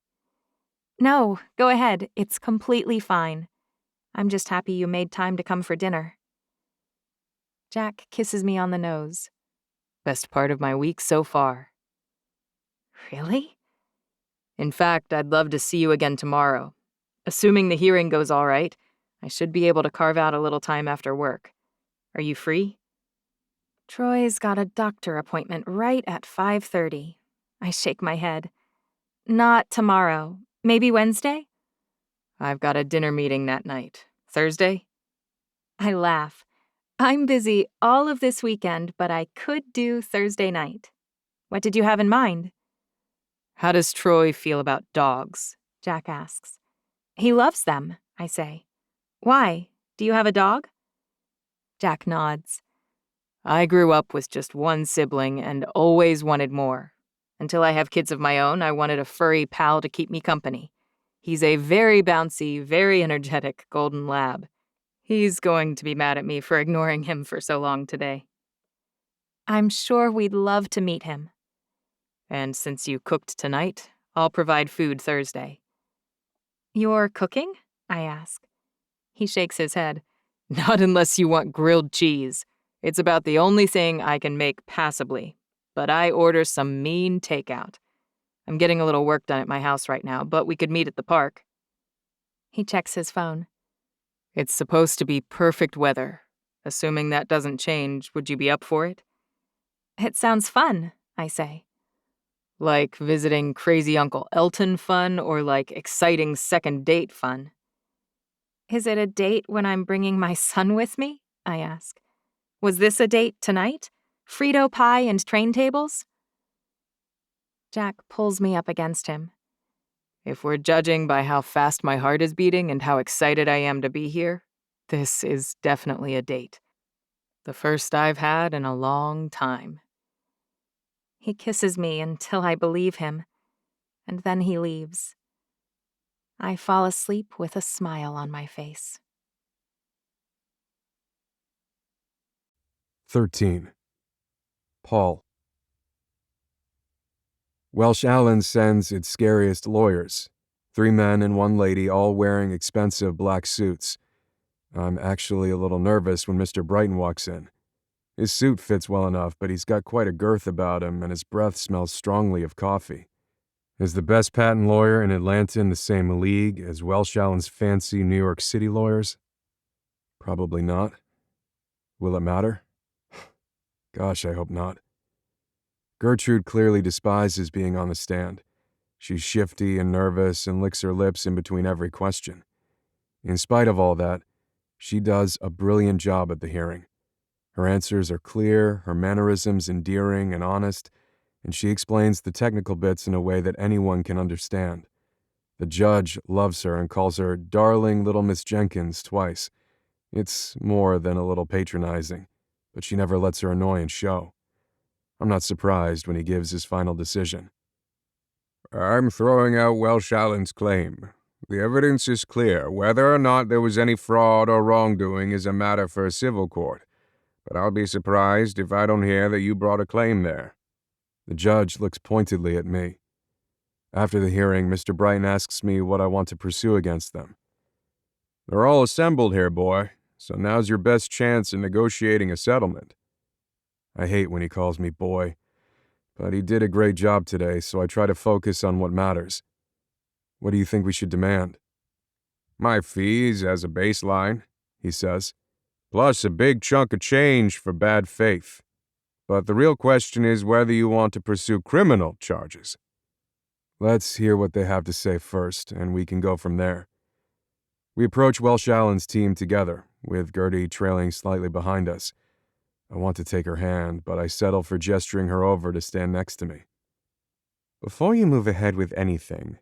No, go ahead. It's completely fine. I'm just happy you made time to come for dinner. Jack kisses me on the nose. Best part of my week so far. Really? In fact, I'd love to see you again tomorrow. Assuming the hearing goes all right, I should be able to carve out a little time after work. Are you free? Troy's got a doctor appointment right at 5:30. I shake my head. Not tomorrow. Maybe Wednesday? I've got a dinner meeting that night. Thursday? I laugh. I'm busy all of this weekend, but I could do Thursday night. What did you have in mind? How does Troy feel about dogs? Jack asks. He loves them, I say. Why? Do you have a dog? Jack nods. I grew up with just one sibling and always wanted more. Until I have kids of my own, I wanted a furry pal to keep me company. He's a very bouncy, very energetic golden lab. He's going to be mad at me for ignoring him for so long today. I'm sure we'd love to meet him. And since you cooked tonight, I'll provide food Thursday. You're cooking? I ask. He shakes his head. Not unless you want grilled cheese. It's about the only thing I can make passably. But I order some mean takeout. I'm getting a little work done at my house right now, but we could meet at the park. He checks his phone. It's supposed to be perfect weather. Assuming that doesn't change, would you be up for it? It sounds fun, I say. Like visiting crazy Uncle Elton fun or like exciting second date fun? Is it a date when I'm bringing my son with me? I ask. Was this a date tonight? Frito pie and train tables? Jack pulls me up against him. If we're judging by how fast my heart is beating and how excited I am to be here, this is definitely a date. The first I've had in a long time. He kisses me until I believe him, and then he leaves. I fall asleep with a smile on my face. 13. Paul. Welsh Allen sends its scariest lawyers. 3 men and 1 lady, all wearing expensive black suits. I'm actually a little nervous when Mr. Brighton walks in. His suit fits well enough, but he's got quite a girth about him, and his breath smells strongly of coffee. Is the best patent lawyer in Atlanta in the same league as Welsh Allen's fancy New York City lawyers? Probably not. Will it matter? Gosh, I hope not. Gertrude clearly despises being on the stand. She's shifty and nervous and licks her lips in between every question. In spite of all that, she does a brilliant job at the hearing. Her answers are clear, her mannerisms endearing and honest, and she explains the technical bits in a way that anyone can understand. The judge loves her and calls her "Darling Little Miss Jenkins" twice. It's more than a little patronizing, but she never lets her annoyance show. I'm not surprised when he gives his final decision. I'm throwing out Welsh Allen's claim. The evidence is clear. Whether or not there was any fraud or wrongdoing is a matter for a civil court, but I'll be surprised if I don't hear that you brought a claim there. The judge looks pointedly at me. After the hearing, Mr. Brighton asks me what I want to pursue against them. They're all assembled here, boy, so now's your best chance in negotiating a settlement. I hate when he calls me boy, but he did a great job today, so I try to focus on what matters. What do you think we should demand? My fees as a baseline, he says, plus a big chunk of change for bad faith. But the real question is whether you want to pursue criminal charges. Let's hear what they have to say first, and we can go from there. We approach Welsh Allen's team together, with Gertie trailing slightly behind us. I want to take her hand, but I settle for gesturing her over to stand next to me. Before you move ahead with anything,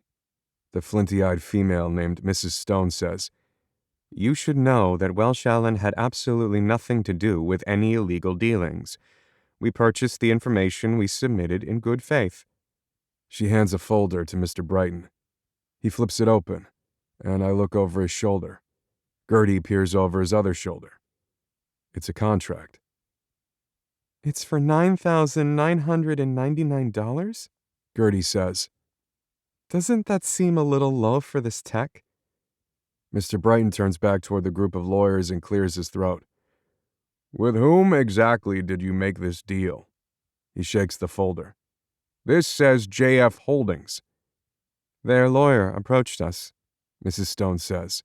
the flinty-eyed female named Mrs. Stone says, you should know that Welsh Allen had absolutely nothing to do with any illegal dealings. We purchased the information we submitted in good faith. She hands a folder to Mr. Brighton. He flips it open, and I look over his shoulder. Gertie peers over his other shoulder. It's a contract. It's for $9,999? Gertie says. Doesn't that seem a little low for this tech? Mr. Brighton turns back toward the group of lawyers and clears his throat. With whom exactly did you make this deal? He shakes the folder. This says JF Holdings. Their lawyer approached us, Mrs. Stone says.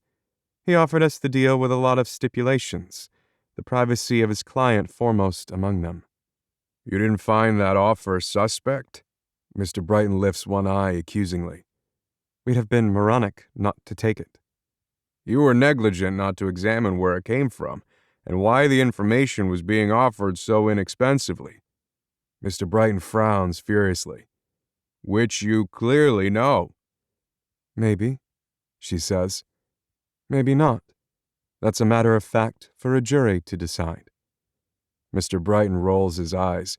He offered us the deal with a lot of stipulations, the privacy of his client foremost among them. You didn't find that offer suspect? Mr. Brighton lifts one eye accusingly. We'd have been moronic not to take it. You were negligent not to examine where it came from and why the information was being offered so inexpensively. Mr. Brighton frowns furiously. Which you clearly know. Maybe, she says. Maybe not. That's a matter of fact for a jury to decide. Mr. Brighton rolls his eyes.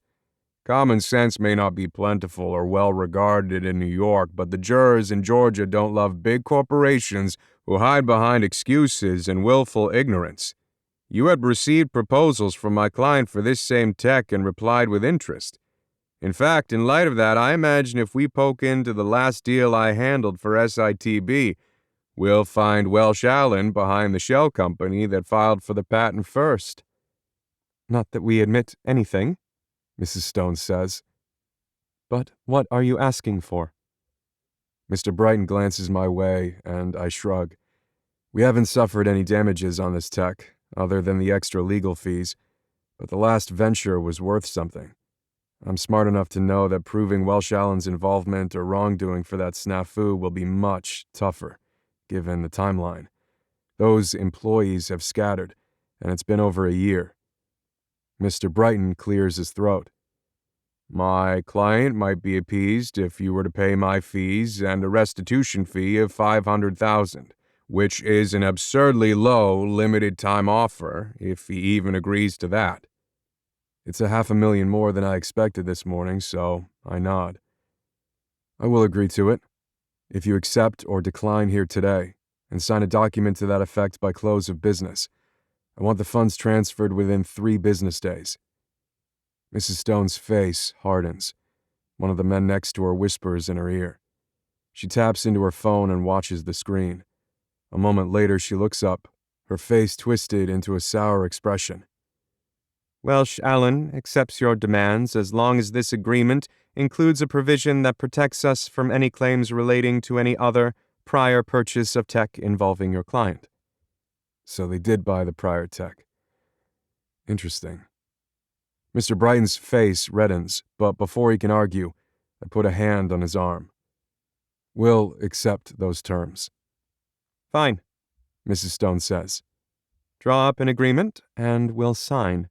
Common sense may not be plentiful or well regarded in New York, but the jurors in Georgia don't love big corporations who hide behind excuses and willful ignorance. You had received proposals from my client for this same tech and replied with interest. In fact, in light of that, I imagine if we poke into the last deal I handled for SITB, we'll find Welsh Allen behind the shell company that filed for the patent first. Not that we admit anything, Mrs. Stone says. But what are you asking for? Mr. Brighton glances my way, and I shrug. We haven't suffered any damages on this tech, other than the extra legal fees, but the last venture was worth something. I'm smart enough to know that proving Welsh Allen's involvement or wrongdoing for that snafu will be much tougher, given the timeline. Those employees have scattered, and it's been over a year. Mr. Brighton clears his throat. My client might be appeased if you were to pay my fees and a restitution fee of $500,000, which is an absurdly low limited-time offer, if he even agrees to that. It's $500,000 more than I expected this morning, so I nod. I will agree to it, if you accept or decline here today, and sign a document to that effect by close of business. I want the funds transferred within 3 business days. Mrs. Stone's face hardens. One of the men next to her whispers in her ear. She taps into her phone and watches the screen. A moment later, she looks up, her face twisted into a sour expression. Welsh Allen accepts your demands as long as this agreement includes a provision that protects us from any claims relating to any other prior purchase of tech involving your client. So they did buy the prior tech. Interesting. Mr. Brighton's face reddens, but before he can argue, I put a hand on his arm. We'll accept those terms. Fine, Mrs. Stone says. Draw up an agreement, and we'll sign.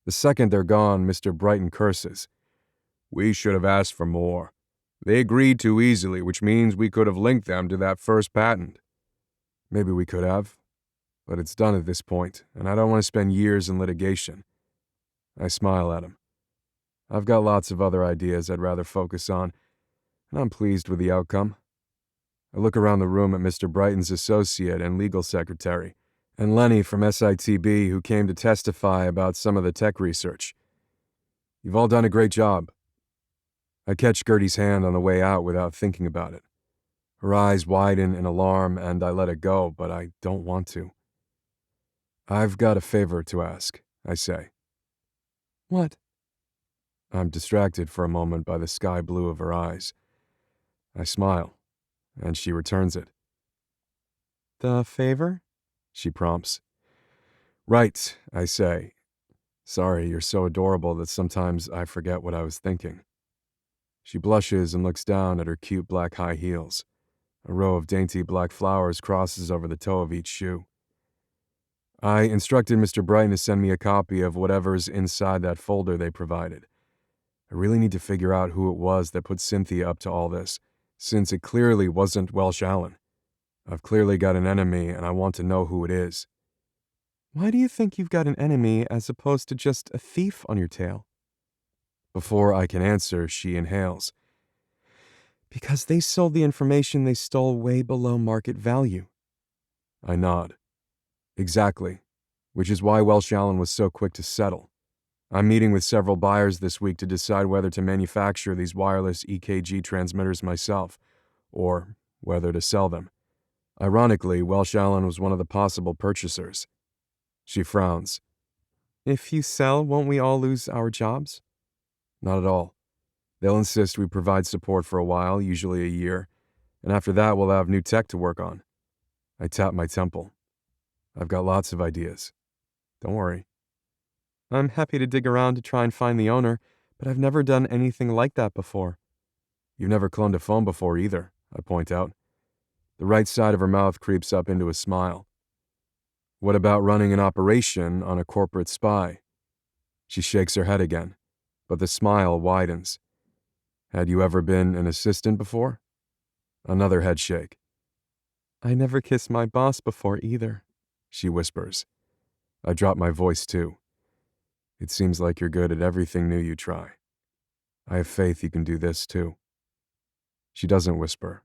The second they're gone, Mr. Brighton curses. We should have asked for more. They agreed too easily, which means we could have linked them to that first patent. Maybe we could have, but it's done at this point, and I don't want to spend years in litigation. I smile at him. I've got lots of other ideas I'd rather focus on, and I'm pleased with the outcome. I look around the room at Mr. Brighton's associate and legal secretary, and Lenny from SITB, who came to testify about some of the tech research. You've all done a great job. I catch Gertie's hand on the way out without thinking about it. Her eyes widen in alarm, and I let it go, but I don't want to. I've got a favor to ask, I say. What? I'm distracted for a moment by the sky blue of her eyes. I smile, and she returns it. The favor? She prompts. Right, I say. Sorry, you're so adorable that sometimes I forget what I was thinking. She blushes and looks down at her cute black high heels. A row of dainty black flowers crosses over the toe of each shoe. I instructed Mr. Brighton to send me a copy of whatever's inside that folder they provided. I really need to figure out who it was that put Cynthia up to all this, since it clearly wasn't Welsh Allen. I've clearly got an enemy, and I want to know who it is. Why do you think you've got an enemy as opposed to just a thief on your tail? Before I can answer, she inhales. Because they sold the information they stole way below market value. I nod. Exactly, which is why Welsh Allen was so quick to settle. I'm meeting with several buyers this week to decide whether to manufacture these wireless EKG transmitters myself, or whether to sell them. Ironically, Welsh Allen was one of the possible purchasers. She frowns. If you sell, won't we all lose our jobs? Not at all. They'll insist we provide support for a while, usually a year, and after that we'll have new tech to work on. I tap my temple. I've got lots of ideas. Don't worry. I'm happy to dig around to try and find the owner, but I've never done anything like that before. You've never cloned a phone before either, I point out. The right side of her mouth creeps up into a smile. What about running an operation on a corporate spy? She shakes her head again, but the smile widens. Had you ever been an assistant before? Another head shake. I never kissed my boss before either, she whispers. I drop my voice too. It seems like you're good at everything new you try. I have faith you can do this too. She doesn't whisper,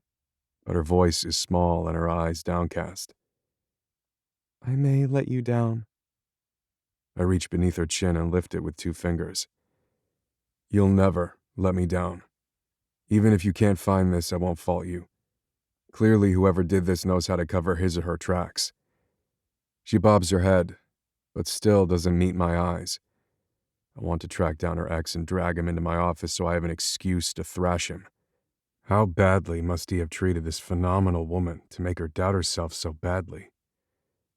but her voice is small and her eyes downcast. I may let you down. I reach beneath her chin and lift it with 2 fingers. You'll never let me down. Even if you can't find this, I won't fault you. Clearly, whoever did this knows how to cover his or her tracks. She bobs her head, but still doesn't meet my eyes. I want to track down her ex and drag him into my office so I have an excuse to thrash him. How badly must he have treated this phenomenal woman to make her doubt herself so badly?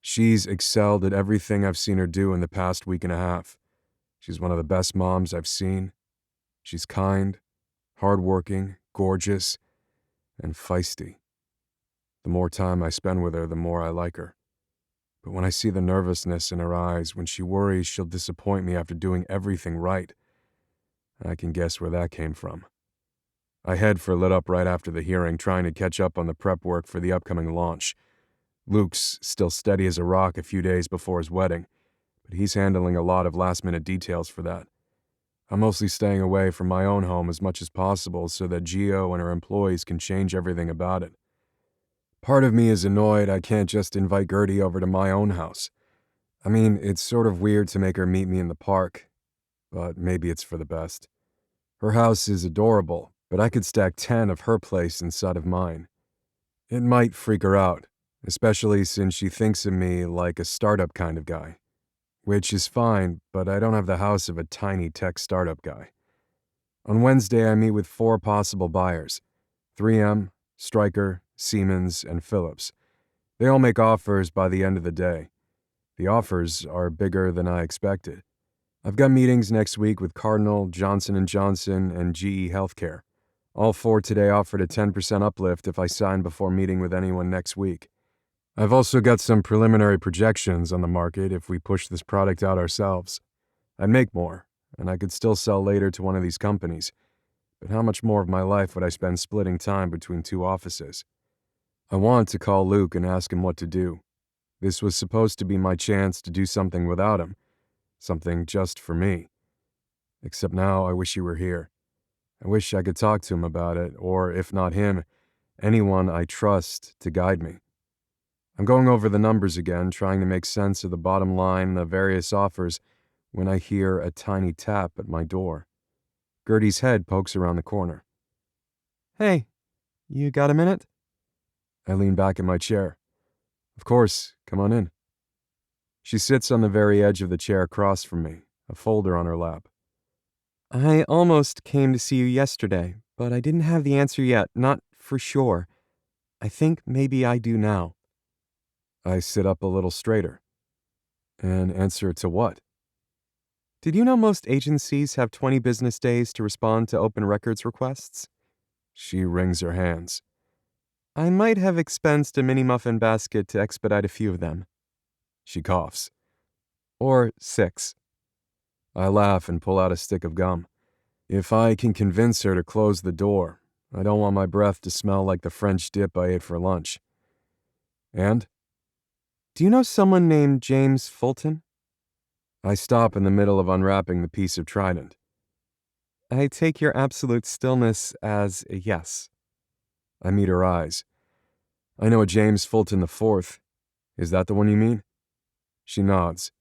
She's excelled at everything I've seen her do in the past week and a half. She's one of the best moms I've seen, She's kind, hardworking, gorgeous, and feisty. The more time I spend with her, the more I like her. But when I see the nervousness in her eyes, when she worries she'll disappoint me after doing everything right, I can guess where that came from. I head for Lit Up right after the hearing, trying to catch up on the prep work for the upcoming launch. Luke's still steady as a rock a few days before his wedding, but he's handling a lot of last-minute details for that. I'm mostly staying away from my own home as much as possible so that Gio and her employees can change everything about it. Part of me is annoyed I can't just invite Gertie over to my own house. I mean, it's sort of weird to make her meet me in the park, but maybe it's for the best. Her house is adorable, but I could stack 10 of her place inside of mine. It might freak her out, especially since she thinks of me like a startup kind of guy. Which is fine, but I don't have the house of a tiny tech startup guy. On Wednesday, I meet with 4 possible buyers: 3M, Stryker, Siemens, and Philips. They all make offers by the end of the day. The offers are bigger than I expected. I've got meetings next week with Cardinal, Johnson & Johnson, and GE Healthcare. All 4 today offered a 10% uplift if I sign before meeting with anyone next week. I've also got some preliminary projections on the market if we push this product out ourselves. I'd make more, and I could still sell later to one of these companies, but how much more of my life would I spend splitting time between 2 offices? I want to call Luke and ask him what to do. This was supposed to be my chance to do something without him, something just for me. Except now I wish he were here. I wish I could talk to him about it, or if not him, anyone I trust to guide me. I'm going over the numbers again, trying to make sense of the bottom line and the various offers, when I hear a tiny tap at my door. Gertie's head pokes around the corner. Hey, you got a minute? I lean back in my chair. Of course, come on in. She sits on the very edge of the chair across from me, a folder on her lap. I almost came to see you yesterday, but I didn't have the answer yet, not for sure. I think maybe I do now. I sit up a little straighter. An answer to what? Did you know most agencies have 20 business days to respond to open records requests? She wrings her hands. I might have expensed a mini muffin basket to expedite a few of them. She coughs. Or 6. I laugh and pull out a stick of gum. If I can convince her to close the door, I don't want my breath to smell like the French dip I ate for lunch. And? Do you know someone named James Fulton? I stop in the middle of unwrapping the piece of Trident. I take your absolute stillness as a yes. I meet her eyes. I know a James Fulton IV. Is that the one you mean? She nods.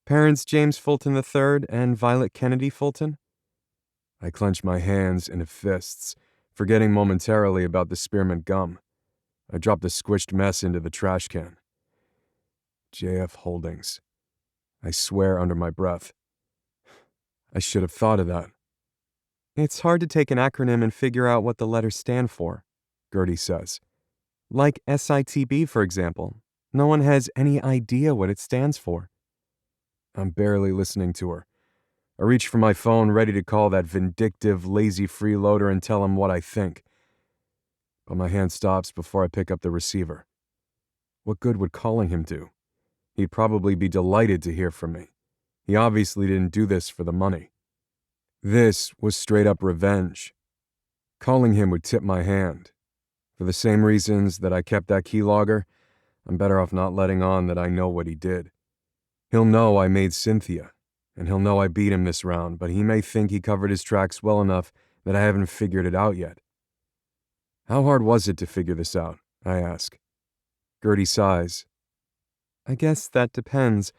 Parents James Fulton III and Violet Kennedy Fulton? I clench my hands into fists, forgetting momentarily about the spearmint gum. I drop the squished mess into the trash can. JF Holdings. I swear under my breath. I should have thought of that. It's hard to take an acronym and figure out what the letters stand for, Gertie says. Like SITB, for example. No one has any idea what it stands for. I'm barely listening to her. I reach for my phone, ready to call that vindictive, lazy freeloader and tell him what I think. But my hand stops before I pick up the receiver. What good would calling him do? He'd probably be delighted to hear from me. He obviously didn't do this for the money. This was straight up revenge. Calling him would tip my hand. For the same reasons that I kept that keylogger, I'm better off not letting on that I know what he did. He'll know I made Cynthia, and he'll know I beat him this round, but he may think he covered his tracks well enough that I haven't figured it out yet. How hard was it to figure this out? I ask. Gertie sighs. I guess that depends.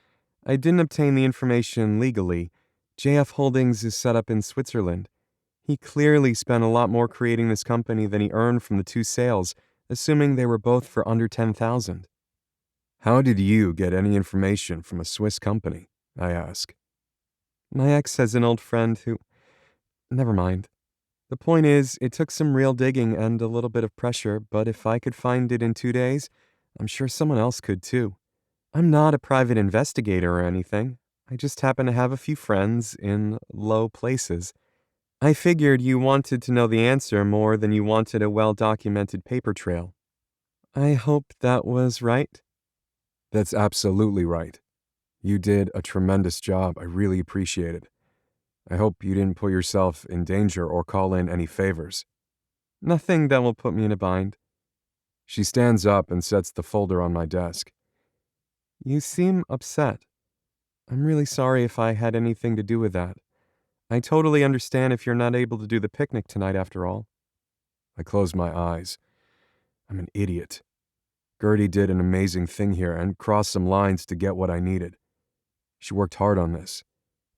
I didn't obtain the information legally. JF Holdings is set up in Switzerland. He clearly spent a lot more creating this company than he earned from the 2 sales, assuming they were both for under $10,000. How did you get any information from a Swiss company? I ask. My ex has an old friend who... Never mind. The point is, it took some real digging and a little bit of pressure, but if I could find it in 2 days, I'm sure someone else could too. I'm not a private investigator or anything. I just happen to have a few friends in low places. I figured you wanted to know the answer more than you wanted a well-documented paper trail. I hope that was right. That's absolutely right. You did a tremendous job. I really appreciate it. I hope you didn't put yourself in danger or call in any favors. Nothing that will put me in a bind. She stands up and sets the folder on my desk. You seem upset. I'm really sorry if I had anything to do with that. I totally understand if you're not able to do the picnic tonight after all. I close my eyes. I'm an idiot. Gertie did an amazing thing here and crossed some lines to get what I needed. She worked hard on this.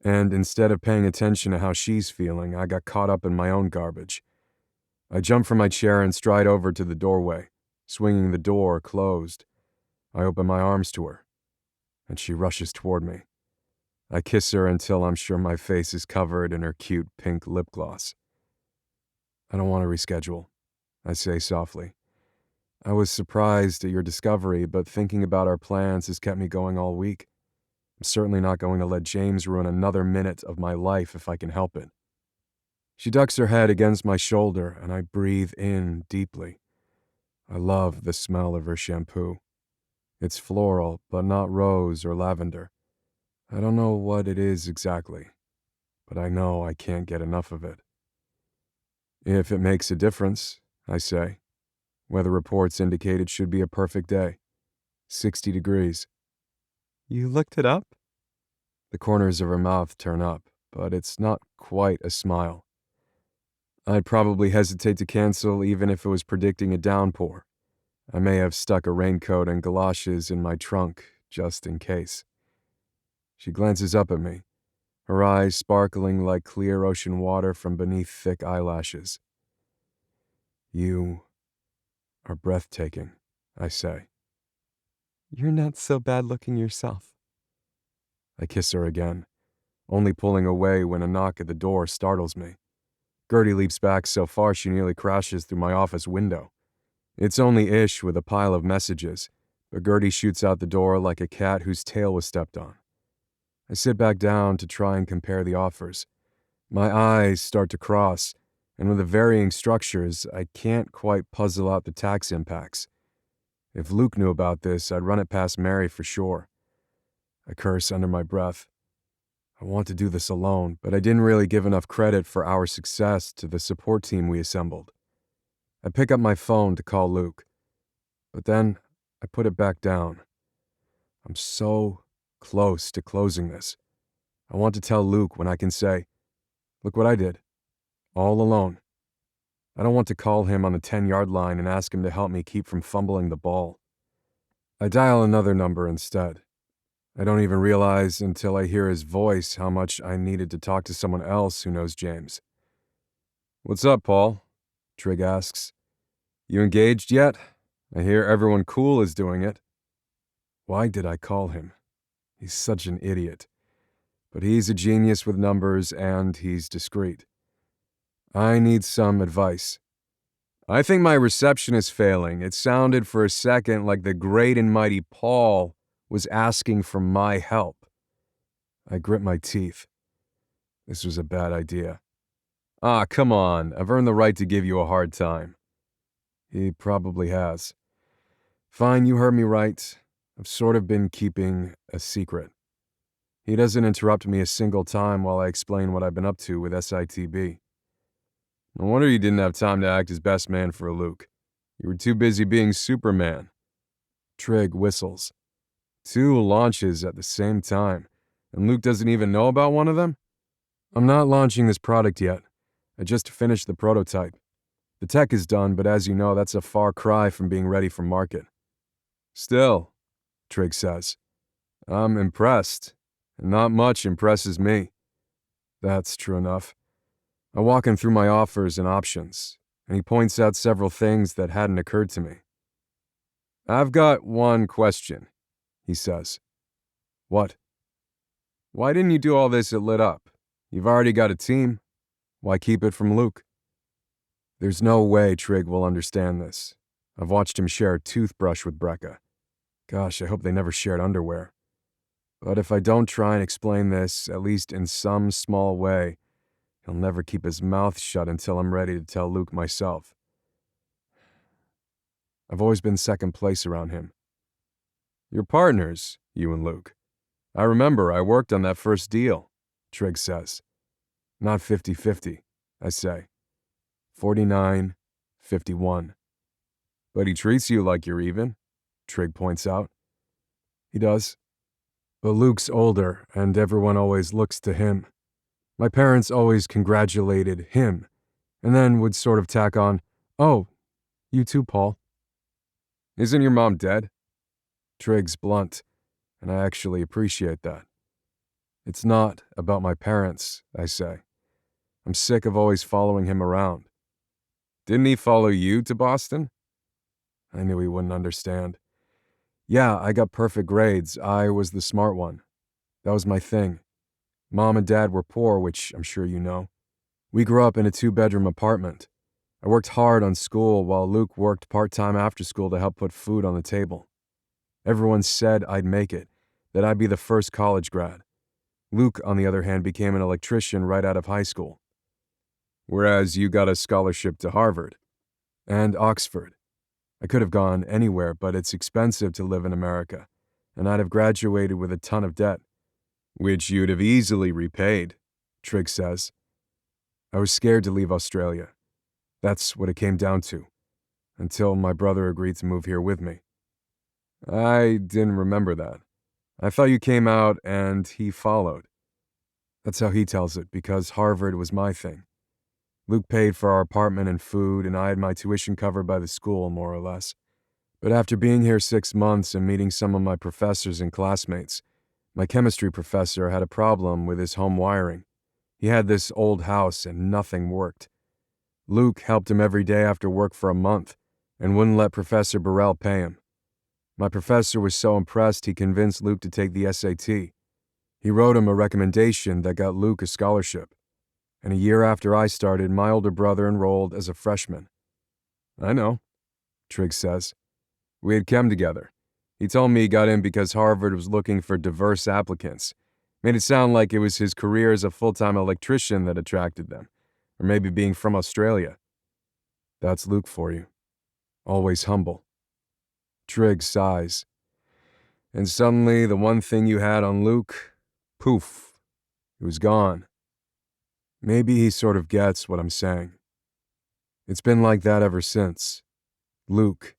And instead of paying attention to how she's feeling, I got caught up in my own garbage. I jump from my chair and stride over to the doorway, swinging the door closed. I open my arms to her, and she rushes toward me. I kiss her until I'm sure my face is covered in her cute pink lip gloss. I don't want to reschedule, I say softly. I was surprised at your discovery, but thinking about our plans has kept me going all week. I'm certainly not going to let James ruin another minute of my life if I can help it. She ducks her head against my shoulder, and I breathe in deeply. I love the smell of her shampoo. It's floral, but not rose or lavender. I don't know what it is exactly, but I know I can't get enough of it. If it makes a difference, I say. Weather reports indicate it should be a perfect day. 60 degrees. You looked it up? The corners of her mouth turn up, but it's not quite a smile. I'd probably hesitate to cancel even if it was predicting a downpour. I may have stuck a raincoat and galoshes in my trunk, just in case. She glances up at me, her eyes sparkling like clear ocean water from beneath thick eyelashes. You are breathtaking, I say. You're not so bad looking yourself. I kiss her again, only pulling away when a knock at the door startles me. Gertie leaps back so far she nearly crashes through my office window. It's only Ish with a pile of messages, but Gertie shoots out the door like a cat whose tail was stepped on. I sit back down to try and compare the offers. My eyes start to cross, and with the varying structures, I can't quite puzzle out the tax impacts. If Luke knew about this, I'd run it past Mary for sure. I curse under my breath. I want to do this alone, but I didn't really give enough credit for our success to the support team we assembled. I pick up my phone to call Luke, but then I put it back down. I'm so close to closing this. I want to tell Luke when I can say, look what I did, all alone. I don't want to call him on the 10-yard line and ask him to help me keep from fumbling the ball. I dial another number instead. I don't even realize until I hear his voice how much I needed to talk to someone else who knows James. What's up, Paul? Trig asks. You engaged yet? I hear everyone cool is doing it. Why did I call him? He's such an idiot. But he's a genius with numbers and he's discreet. I need some advice. I think my reception is failing. It sounded for a second like the great and mighty Paul was asking for my help. I grit my teeth. This was a bad idea. Ah, come on. I've earned the right to give you a hard time. He probably has. Fine, you heard me right. I've sort of been keeping a secret. He doesn't interrupt me a single time while I explain what I've been up to with SITB. No wonder you didn't have time to act as best man for Luke. You were too busy being Superman. Trig whistles. 2 launches at the same time, and Luke doesn't even know about one of them? I'm not launching this product yet. I just finished the prototype. The tech is done, but as you know, that's a far cry from being ready for market. Still, Trig says, I'm impressed, and not much impresses me. That's true enough. I walk him through my offers and options, and he points out several things that hadn't occurred to me. I've got one question, he says. What? Why didn't you do all this at Lit Up? You've already got a team. Why keep it from Luke? There's no way Trig will understand this. I've watched him share a toothbrush with Brecca. Gosh, I hope they never shared underwear. But if I don't try and explain this, at least in some small way, He'll never keep his mouth shut until I'm ready to tell Luke myself. I've always been second place around him. You're partners, you and Luke. I remember I worked on that first deal, Trigg says. Not 50-50, I say. 49-51. But he treats you like you're even, Trigg points out. He does. But Luke's older, and everyone always looks to him. My parents always congratulated him, and then would sort of tack on, "Oh, you too, Paul." Isn't your mom dead? Trigg's blunt, and I actually appreciate that. It's not about my parents, I say. I'm sick of always following him around. Didn't he follow you to Boston? I knew he wouldn't understand. Yeah, I got perfect grades. I was the smart one. That was my thing. Mom and Dad were poor, which I'm sure you know. We grew up in a 2-bedroom apartment. I worked hard on school while Luke worked part-time after school to help put food on the table. Everyone said I'd make it, that I'd be the first college grad. Luke, on the other hand, became an electrician right out of high school. Whereas you got a scholarship to Harvard. And Oxford. I could have gone anywhere, but it's expensive to live in America, and I'd have graduated with a ton of debt. Which you'd have easily repaid, Trigg says. I was scared to leave Australia. That's what it came down to, until my brother agreed to move here with me. I didn't remember that. I thought you came out and he followed. That's how he tells it, because Harvard was my thing. Luke paid for our apartment and food, and I had my tuition covered by the school, more or less. But after being here 6 months and meeting some of my professors and classmates, my chemistry professor had a problem with his home wiring. He had this old house and nothing worked. Luke helped him every day after work for a month and wouldn't let Professor Burrell pay him. My professor was so impressed he convinced Luke to take the SAT. He wrote him a recommendation that got Luke a scholarship. And a year after I started, my older brother enrolled as a freshman. I know, Trigg says. We had chem together. He told me he got in because Harvard was looking for diverse applicants. Made it sound like it was his career as a full-time electrician that attracted them, or maybe being from Australia. That's Luke for you. Always humble. Trigg sighs. And suddenly, the one thing you had on Luke, poof, it was gone. Maybe he sort of gets what I'm saying. It's been like that ever since. Luke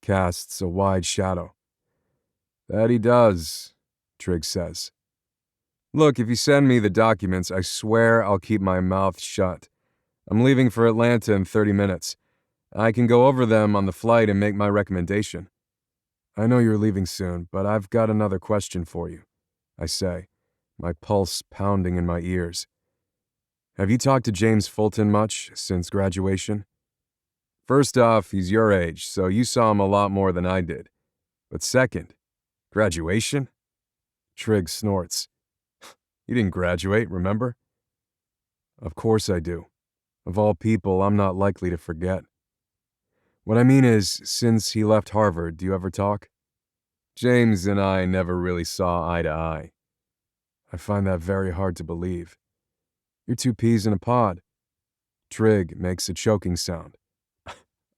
casts a wide shadow. That he does, Trigg says. Look, if you send me the documents, I swear I'll keep my mouth shut. I'm leaving for Atlanta in 30 minutes. I can go over them on the flight and make my recommendation. I know you're leaving soon, but I've got another question for you, I say, my pulse pounding in my ears. Have you talked to James Fulton much since graduation? First off, he's your age, so you saw him a lot more than I did. But second, graduation? Trigg snorts. You didn't graduate, remember? Of course I do. Of all people, I'm not likely to forget. What I mean is, since he left Harvard, do you ever talk? James and I never really saw eye to eye. I find that very hard to believe. You're 2 peas in a pod. Trigg makes a choking sound.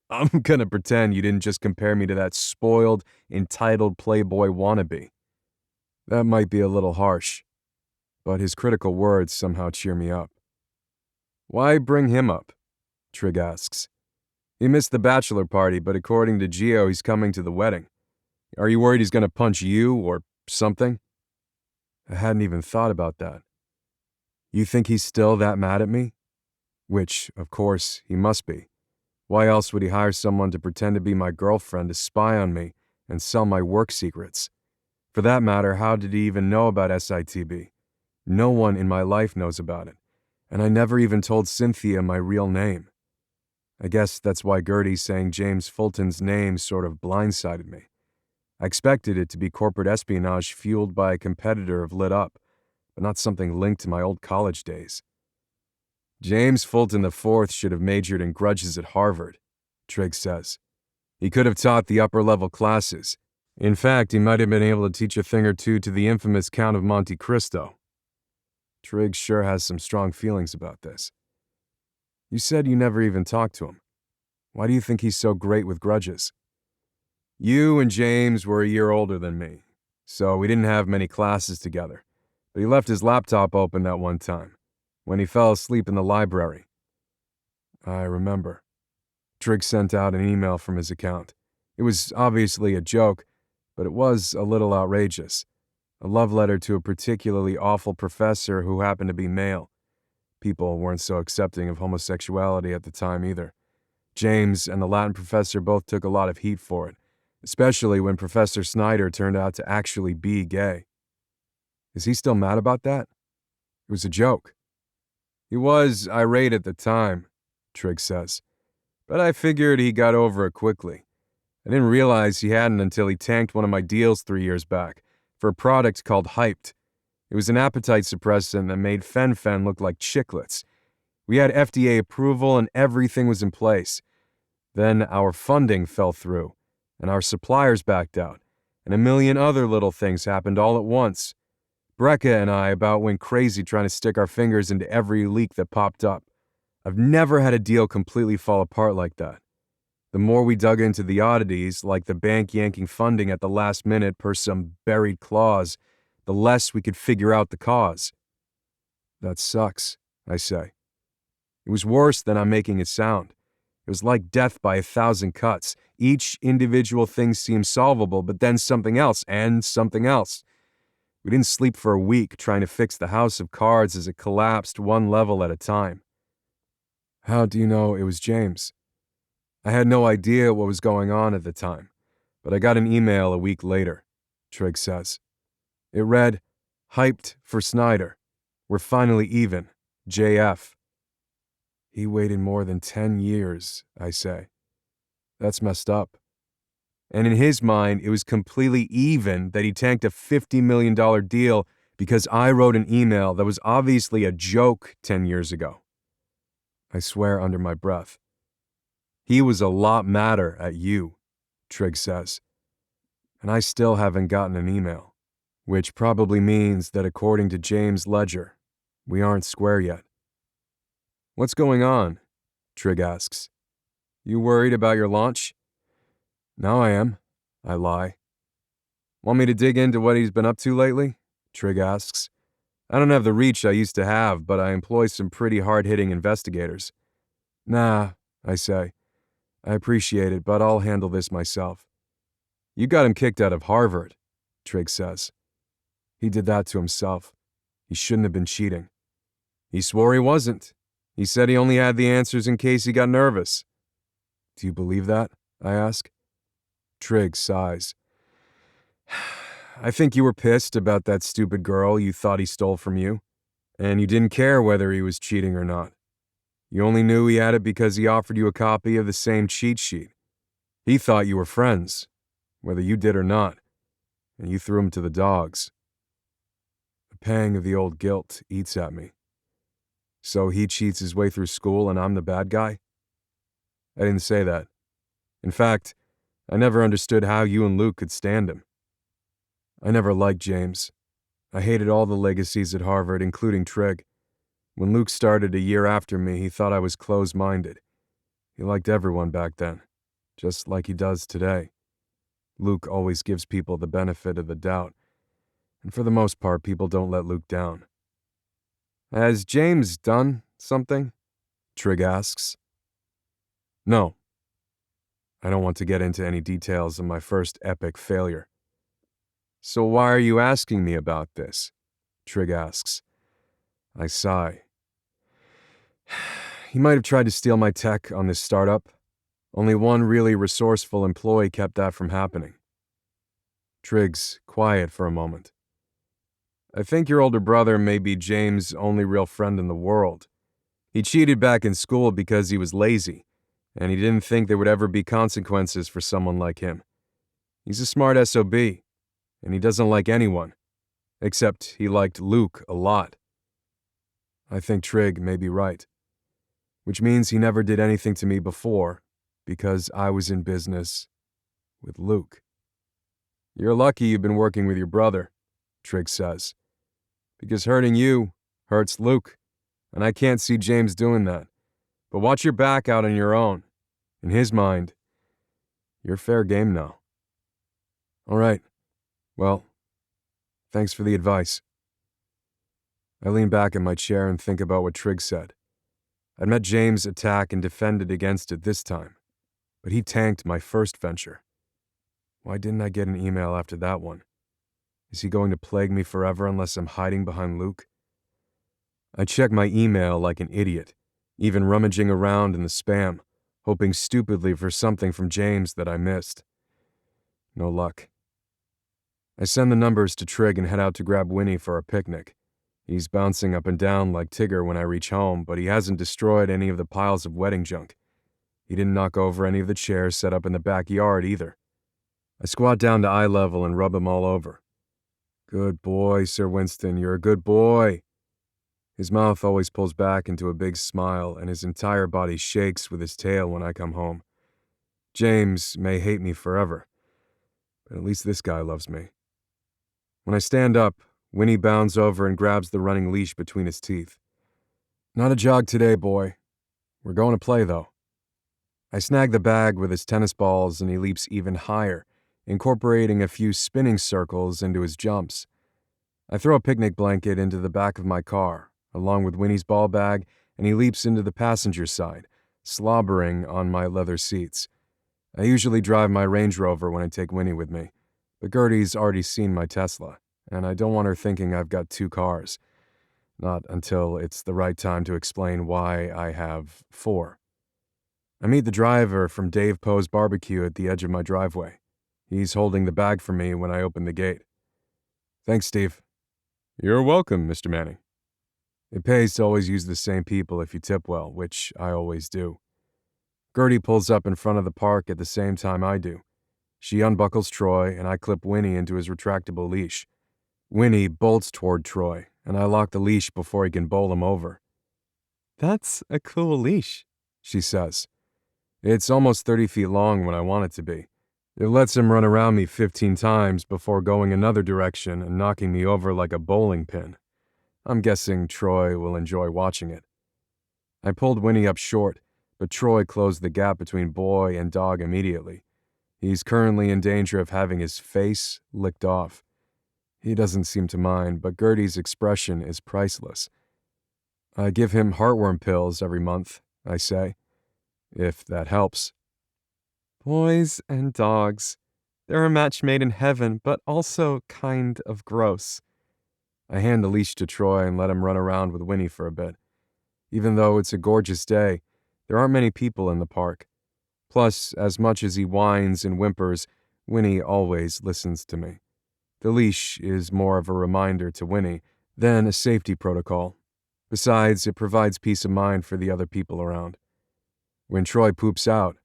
I'm gonna pretend you didn't just compare me to that spoiled, entitled playboy wannabe. That might be a little harsh, but his critical words somehow cheer me up. Why bring him up? Trigg asks. He missed the bachelor party, but according to Gio, he's coming to the wedding. Are you worried he's gonna punch you or something? I hadn't even thought about that. You think he's still that mad at me? Which, of course, he must be. Why else would he hire someone to pretend to be my girlfriend to spy on me and sell my work secrets? For that matter, how did he even know about SITB? No one in my life knows about it, and I never even told Cynthia my real name. I guess that's why Gertie saying James Fulton's name sort of blindsided me. I expected it to be corporate espionage fueled by a competitor of Lit Up, but not something linked to my old college days. James Fulton IV should have majored in grudges at Harvard, Trigg says. He could have taught the upper-level classes. In fact, he might have been able to teach a thing or two to the infamous Count of Monte Cristo. Trigg sure has some strong feelings about this. You said you never even talked to him. Why do you think he's so great with grudges? You and James were a year older than me, so we didn't have many classes together, but he left his laptop open that one time, when he fell asleep in the library. I remember. Trigg sent out an email from his account. It was obviously a joke, but it was a little outrageous. A love letter to a particularly awful professor who happened to be male. People weren't so accepting of homosexuality at the time either. James and the Latin professor both took a lot of heat for it, especially when Professor Snyder turned out to actually be gay. Is he still mad about that? It was a joke. He was irate at the time, Trigg says, but I figured he got over it quickly. I didn't realize he hadn't until he tanked one of my deals 3 years back for a product called Hyped. It was an appetite suppressant that made fen-phen look like chiclets. We had FDA approval and everything was in place. Then our funding fell through, and our suppliers backed out, and a million other little things happened all at once. Brecca and I about went crazy trying to stick our fingers into every leak that popped up. I've never had a deal completely fall apart like that. The more we dug into the oddities, like the bank yanking funding at the last minute per some buried clause, the less we could figure out the cause. That sucks, I say. It was worse than I'm making it sound. It was like death by 1,000 cuts. Each individual thing seemed solvable, but then something else, and something else. We didn't sleep for a week trying to fix the house of cards as it collapsed one level at a time. How do you know it was James? I had no idea what was going on at the time, but I got an email a week later, Trigg says. It read, "Hyped for Snyder. We're finally even. JF." He waited more than 10 years, I say. That's messed up. And in his mind, it was completely even that he tanked a $50 million deal because I wrote an email that was obviously a joke 10 years ago. I swear under my breath. He was a lot madder at you, Trigg says. And I still haven't gotten an email, which probably means that according to James' ledger, we aren't square yet. What's going on? Trigg asks. You worried about your launch? No, I am. I lie. Want me to dig into what he's been up to lately? Trigg asks. I don't have the reach I used to have, but I employ some pretty hard-hitting investigators. Nah, I say. I appreciate it, but I'll handle this myself. You got him kicked out of Harvard, Trigg says. He did that to himself. He shouldn't have been cheating. He swore he wasn't. He said he only had the answers in case he got nervous. Do you believe that? I ask. Trigg sighs. I think you were pissed about that stupid girl you thought he stole from you, and you didn't care whether he was cheating or not. You only knew he had it because he offered you a copy of the same cheat sheet. He thought you were friends, whether you did or not, and you threw him to the dogs. The pang of the old guilt eats at me. So he cheats his way through school and I'm the bad guy? I didn't say that. In fact, I never understood how you and Luke could stand him. I never liked James. I hated all the legacies at Harvard, including Trigg. When Luke started a year after me, he thought I was close-minded. He liked everyone back then, just like he does today. Luke always gives people the benefit of the doubt, and for the most part, people don't let Luke down. Has James done something? Trigg asks. No. I don't want to get into any details of my first epic failure. So why are you asking me about this? Trigg asks. I sigh. He might have tried to steal my tech on this startup. Only one really resourceful employee kept that from happening. Trigg's quiet for a moment. I think your older brother may be James' only real friend in the world. He cheated back in school because he was lazy, and he didn't think there would ever be consequences for someone like him. He's a smart SOB, and he doesn't like anyone, except he liked Luke a lot. I think Trigg may be right, which means he never did anything to me before because I was in business with Luke. You're lucky you've been working with your brother, Trigg says, because hurting you Hurts Luke, and I can't see James doing that. But watch your back out on your own. In his mind, you're fair game now. All right. Well, thanks for the advice. I lean back in my chair and think about what Trigg said. I'd met James attack and defended against it this time, but he tanked my first venture. Why didn't I get an email after that one? Is he going to plague me forever unless I'm hiding behind Luke? I check my email like an idiot, even rummaging around in the spam, hoping stupidly for something from James that I missed. No luck. I send the numbers to Trigg and head out to grab Winnie for our picnic. He's bouncing up and down like Tigger when I reach home, but he hasn't destroyed any of the piles of wedding junk. He didn't knock over any of the chairs set up in the backyard either. I squat down to eye level and rub him all over. Good boy, Sir Winston, you're a good boy. His mouth always pulls back into a big smile, and his entire body shakes with his tail when I come home. James may hate me forever, but at least this guy loves me. When I stand up, Winnie bounds over and grabs the running leash between his teeth. Not a jog today, boy. We're going to play, though. I snag the bag with his tennis balls, and he leaps even higher, incorporating a few spinning circles into his jumps. I throw a picnic blanket into the back of my car, along with Winnie's ball bag, and he leaps into the passenger side, slobbering on my leather seats. I usually drive my Range Rover when I take Winnie with me, but Gertie's already seen my Tesla, and I don't want her thinking I've got two cars. Not until it's the right time to explain why I have four. I meet the driver from Dave Poe's barbecue at the edge of my driveway. He's holding the bag for me when I open the gate. Thanks, Steve. You're welcome, Mr. Manning. It pays to always use the same people if you tip well, which I always do. Gertie pulls up in front of the park at the same time I do. She unbuckles Troy, and I clip Winnie into his retractable leash. Winnie bolts toward Troy, and I lock the leash before he can bowl him over. That's a cool leash, she says. It's almost 30 feet long when I want it to be. It lets him run around me 15 times before going another direction and knocking me over like a bowling pin. I'm guessing Troy will enjoy watching it. I pulled Winnie up short, but Troy closed the gap between boy and dog immediately. He's currently in danger of having his face licked off. He doesn't seem to mind, but Gertie's expression is priceless. I give him heartworm pills every month, I say, if that helps. Boys and dogs. They're a match made in heaven, but also kind of gross. I hand the leash to Troy and let him run around with Winnie for a bit. Even though it's a gorgeous day, there aren't many people in the park. Plus, as much as he whines and whimpers, Winnie always listens to me. The leash is more of a reminder to Winnie than a safety protocol. Besides, it provides peace of mind for the other people around. When Troy poops out,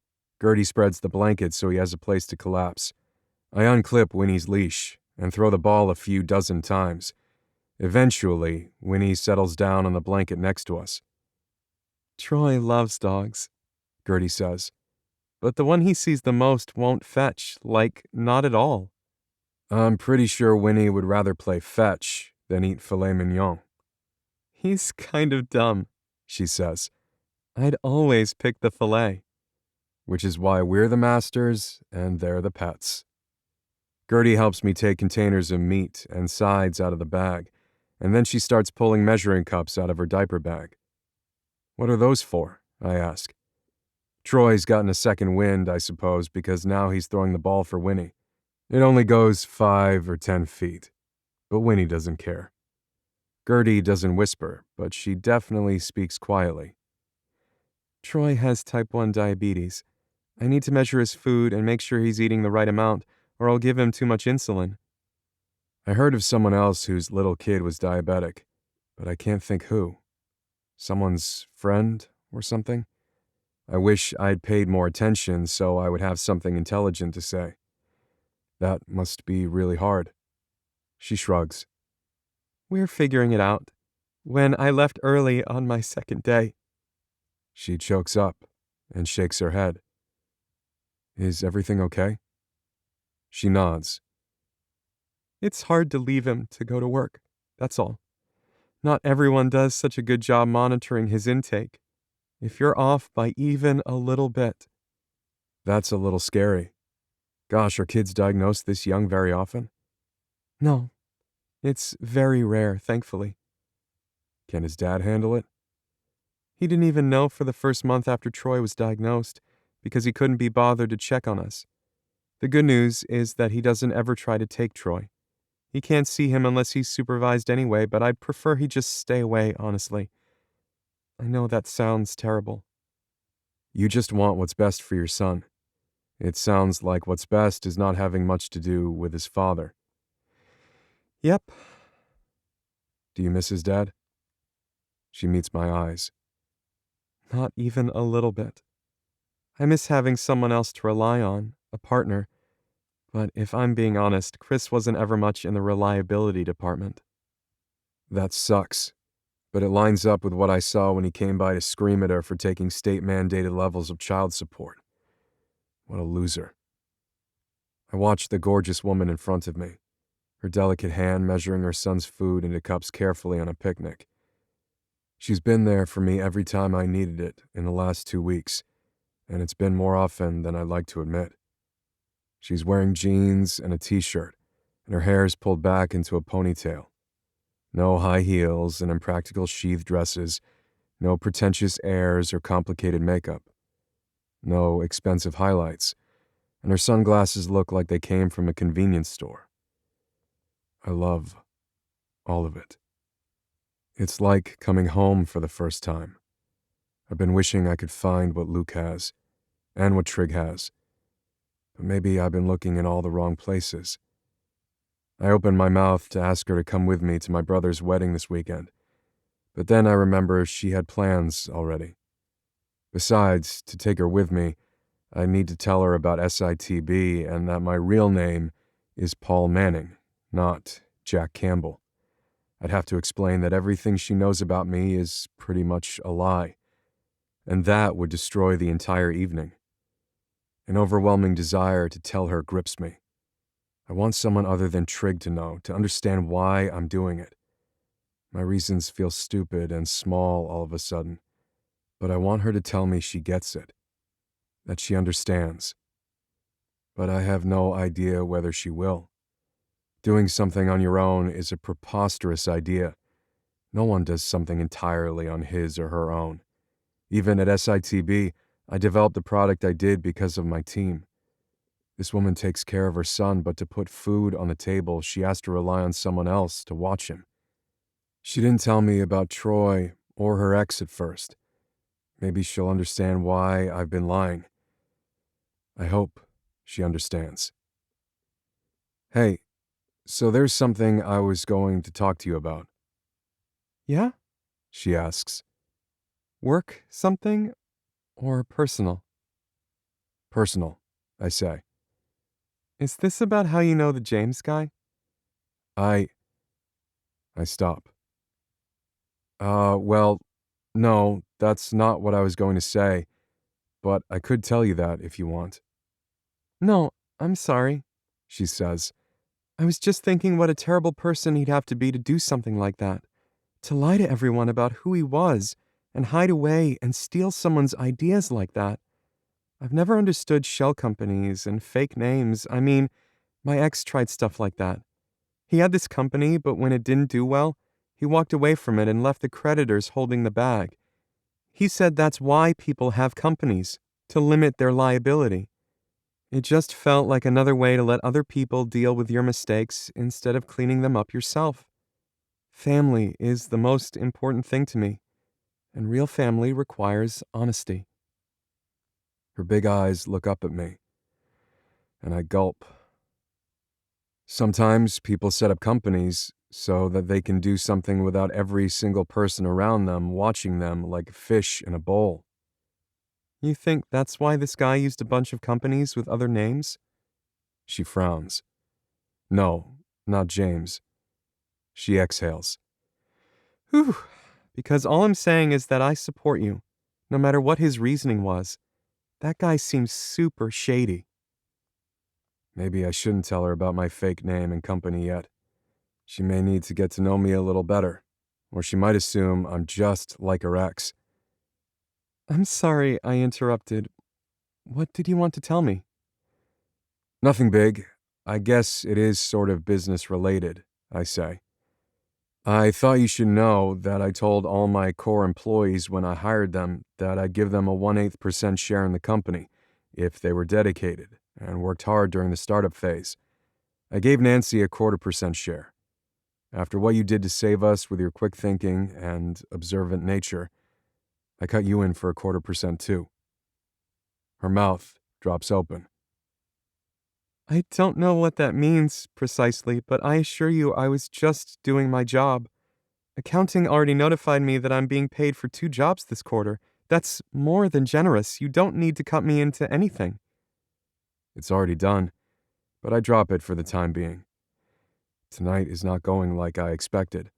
Gertie spreads the blanket so he has a place to collapse. I unclip Winnie's leash and throw the ball a few dozen times. Eventually, Winnie settles down on the blanket next to us. Troy loves dogs, Gertie says, but the one he sees the most won't fetch, like not at all. I'm pretty sure Winnie would rather play fetch than eat filet mignon. He's kind of dumb, she says. I'd always pick the filet. Which is why we're the masters and they're the pets. Gertie helps me take containers of meat and sides out of the bag, and then she starts pulling measuring cups out of her diaper bag. What are those for? I ask. Troy's gotten a second wind, I suppose, because now he's throwing the ball for Winnie. It only goes 5 or 10 feet, but Winnie doesn't care. Gertie doesn't whisper, but she definitely speaks quietly. Troy has type 1 diabetes. I need to measure his food and make sure he's eating the right amount, or I'll give him too much insulin. I heard of someone else whose little kid was diabetic, but I can't think who. Someone's friend or something? I wish I'd paid more attention so I would have something intelligent to say. That must be really hard. She shrugs. We're figuring it out. When I left early on my second day. She chokes up and shakes her head. Is everything okay? She nods. It's hard to leave him to go to work, that's all. Not everyone does such a good job monitoring his intake. If you're off by even a little bit. That's a little scary. Gosh, are kids diagnosed this young very often? No, it's very rare, thankfully. Can his dad handle it? He didn't even know for the first month after Troy was diagnosed because he couldn't be bothered to check on us. The good news is that he doesn't ever try to take Troy. He can't see him unless he's supervised anyway, but I'd prefer he just stay away, honestly. I know that sounds terrible. You just want what's best for your son. It sounds like what's best is not having much to do with his father. Yep. Do you miss his dad? She meets my eyes. Not even a little bit. I miss having someone else to rely on, a partner. But if I'm being honest, Chris wasn't ever much in the reliability department. That sucks. But it lines up with what I saw when he came by to scream at her for taking state-mandated levels of child support. What a loser. I watched the gorgeous woman in front of me, her delicate hand measuring her son's food into cups carefully on a picnic. She's been there for me every time I needed it in the last 2 weeks, and it's been more often than I'd like to admit. She's wearing jeans and a t-shirt, and her hair is pulled back into a ponytail. No high heels and impractical sheath dresses, no pretentious airs or complicated makeup. No expensive highlights, and her sunglasses look like they came from a convenience store. I love all of it. It's like coming home for the first time. I've been wishing I could find what Luke has, and what Trig has, but maybe I've been looking in all the wrong places. I opened my mouth to ask her to come with me to my brother's wedding this weekend, but then I remember she had plans already. Besides, to take her with me, I need to tell her about SITB and that my real name is Paul Manning, not Jack Campbell. I'd have to explain that everything she knows about me is pretty much a lie, and that would destroy the entire evening. An overwhelming desire to tell her grips me. I want someone other than Trig to know, to understand why I'm doing it. My reasons feel stupid and small all of a sudden, but I want her to tell me she gets it, that she understands. But I have no idea whether she will. Doing something on your own is a preposterous idea. No one does something entirely on his or her own. Even at SITB, I developed the product I did because of my team. This woman takes care of her son, but to put food on the table, she has to rely on someone else to watch him. She didn't tell me about Troy or her ex at first. Maybe she'll understand why I've been lying. I hope she understands. Hey, so there's something I was going to talk to you about. Yeah? She asks. Work something? Or personal? Personal, I say. Is this about how you know the James guy? I stop. Well, no, that's not what I was going to say, but I could tell you that if you want. No, I'm sorry, she says. I was just thinking what a terrible person he'd have to be to do something like that. To lie to everyone about who he was, and hide away and steal someone's ideas like that. I've never understood shell companies and fake names. I mean, my ex tried stuff like that. He had this company, but when it didn't do well, he walked away from it and left the creditors holding the bag. He said that's why people have companies, to limit their liability. It just felt like another way to let other people deal with your mistakes instead of cleaning them up yourself. Family is the most important thing to me, and real family requires honesty. Her big eyes look up at me, and I gulp. Sometimes people set up companies so that they can do something without every single person around them watching them like fish in a bowl. You think that's why this guy used a bunch of companies with other names? She frowns. No, not James. She exhales. Whew. Because all I'm saying is that I support you, no matter what his reasoning was. That guy seems super shady. Maybe I shouldn't tell her about my fake name and company yet. She may need to get to know me a little better, Or she might assume I'm just like her ex. I'm sorry I interrupted. What did you want to tell me? Nothing big. I guess it is sort of business related, I say. I thought you should know that I told all my core employees when I hired them that I'd give them a 1/8% share in the company if they were dedicated and worked hard during the startup phase. I gave Nancy a 1/4% share. After what you did to save us with your quick thinking and observant nature, I cut you in for a 1/4% too. Her mouth drops open. I don't know what that means precisely, but I assure you I was just doing my job. Accounting already notified me that I'm being paid for 2 jobs this quarter. That's more than generous. You don't need to cut me into anything. It's already done, but I drop it for the time being. Tonight is not going like I expected.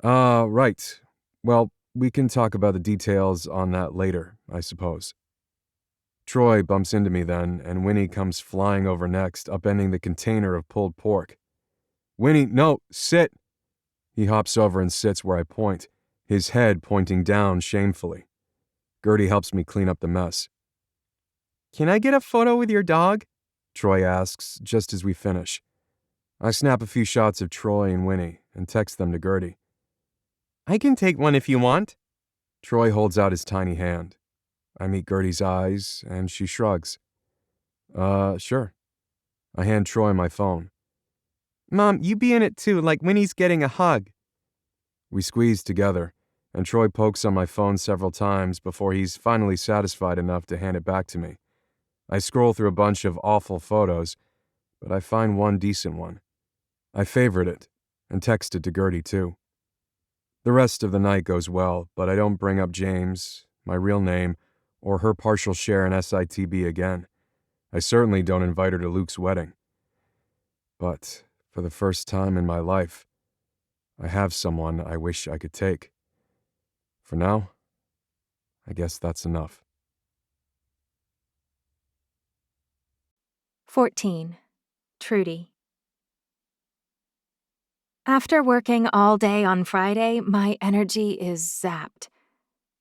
Right. Well, we can talk about the details on that later, I suppose. Troy bumps into me then, and Winnie comes flying over next, upending the container of pulled pork. Winnie, no, sit! He hops over and sits where I point, his head pointing down shamefully. Gertie helps me clean up the mess. Can I get a photo with your dog? Troy asks, just as we finish. I snap a few shots of Troy and Winnie and text them to Gertie. I can take one if you want. Troy holds out his tiny hand. I meet Gertie's eyes, and she shrugs. Sure. I hand Troy my phone. Mom, you be in it too, like Winnie's getting a hug. We squeeze together, and Troy pokes on my phone several times before he's finally satisfied enough to hand it back to me. I scroll through a bunch of awful photos, but I find one decent one. I favorite it, and text it to Gertie too. The rest of the night goes well, but I don't bring up James, my real name, or her partial share in SITB again. I certainly don't invite her to Luke's wedding. But for the first time in my life, I have someone I wish I could take. For now, I guess that's enough. 14. Trudy. After working all day on Friday, my energy is zapped.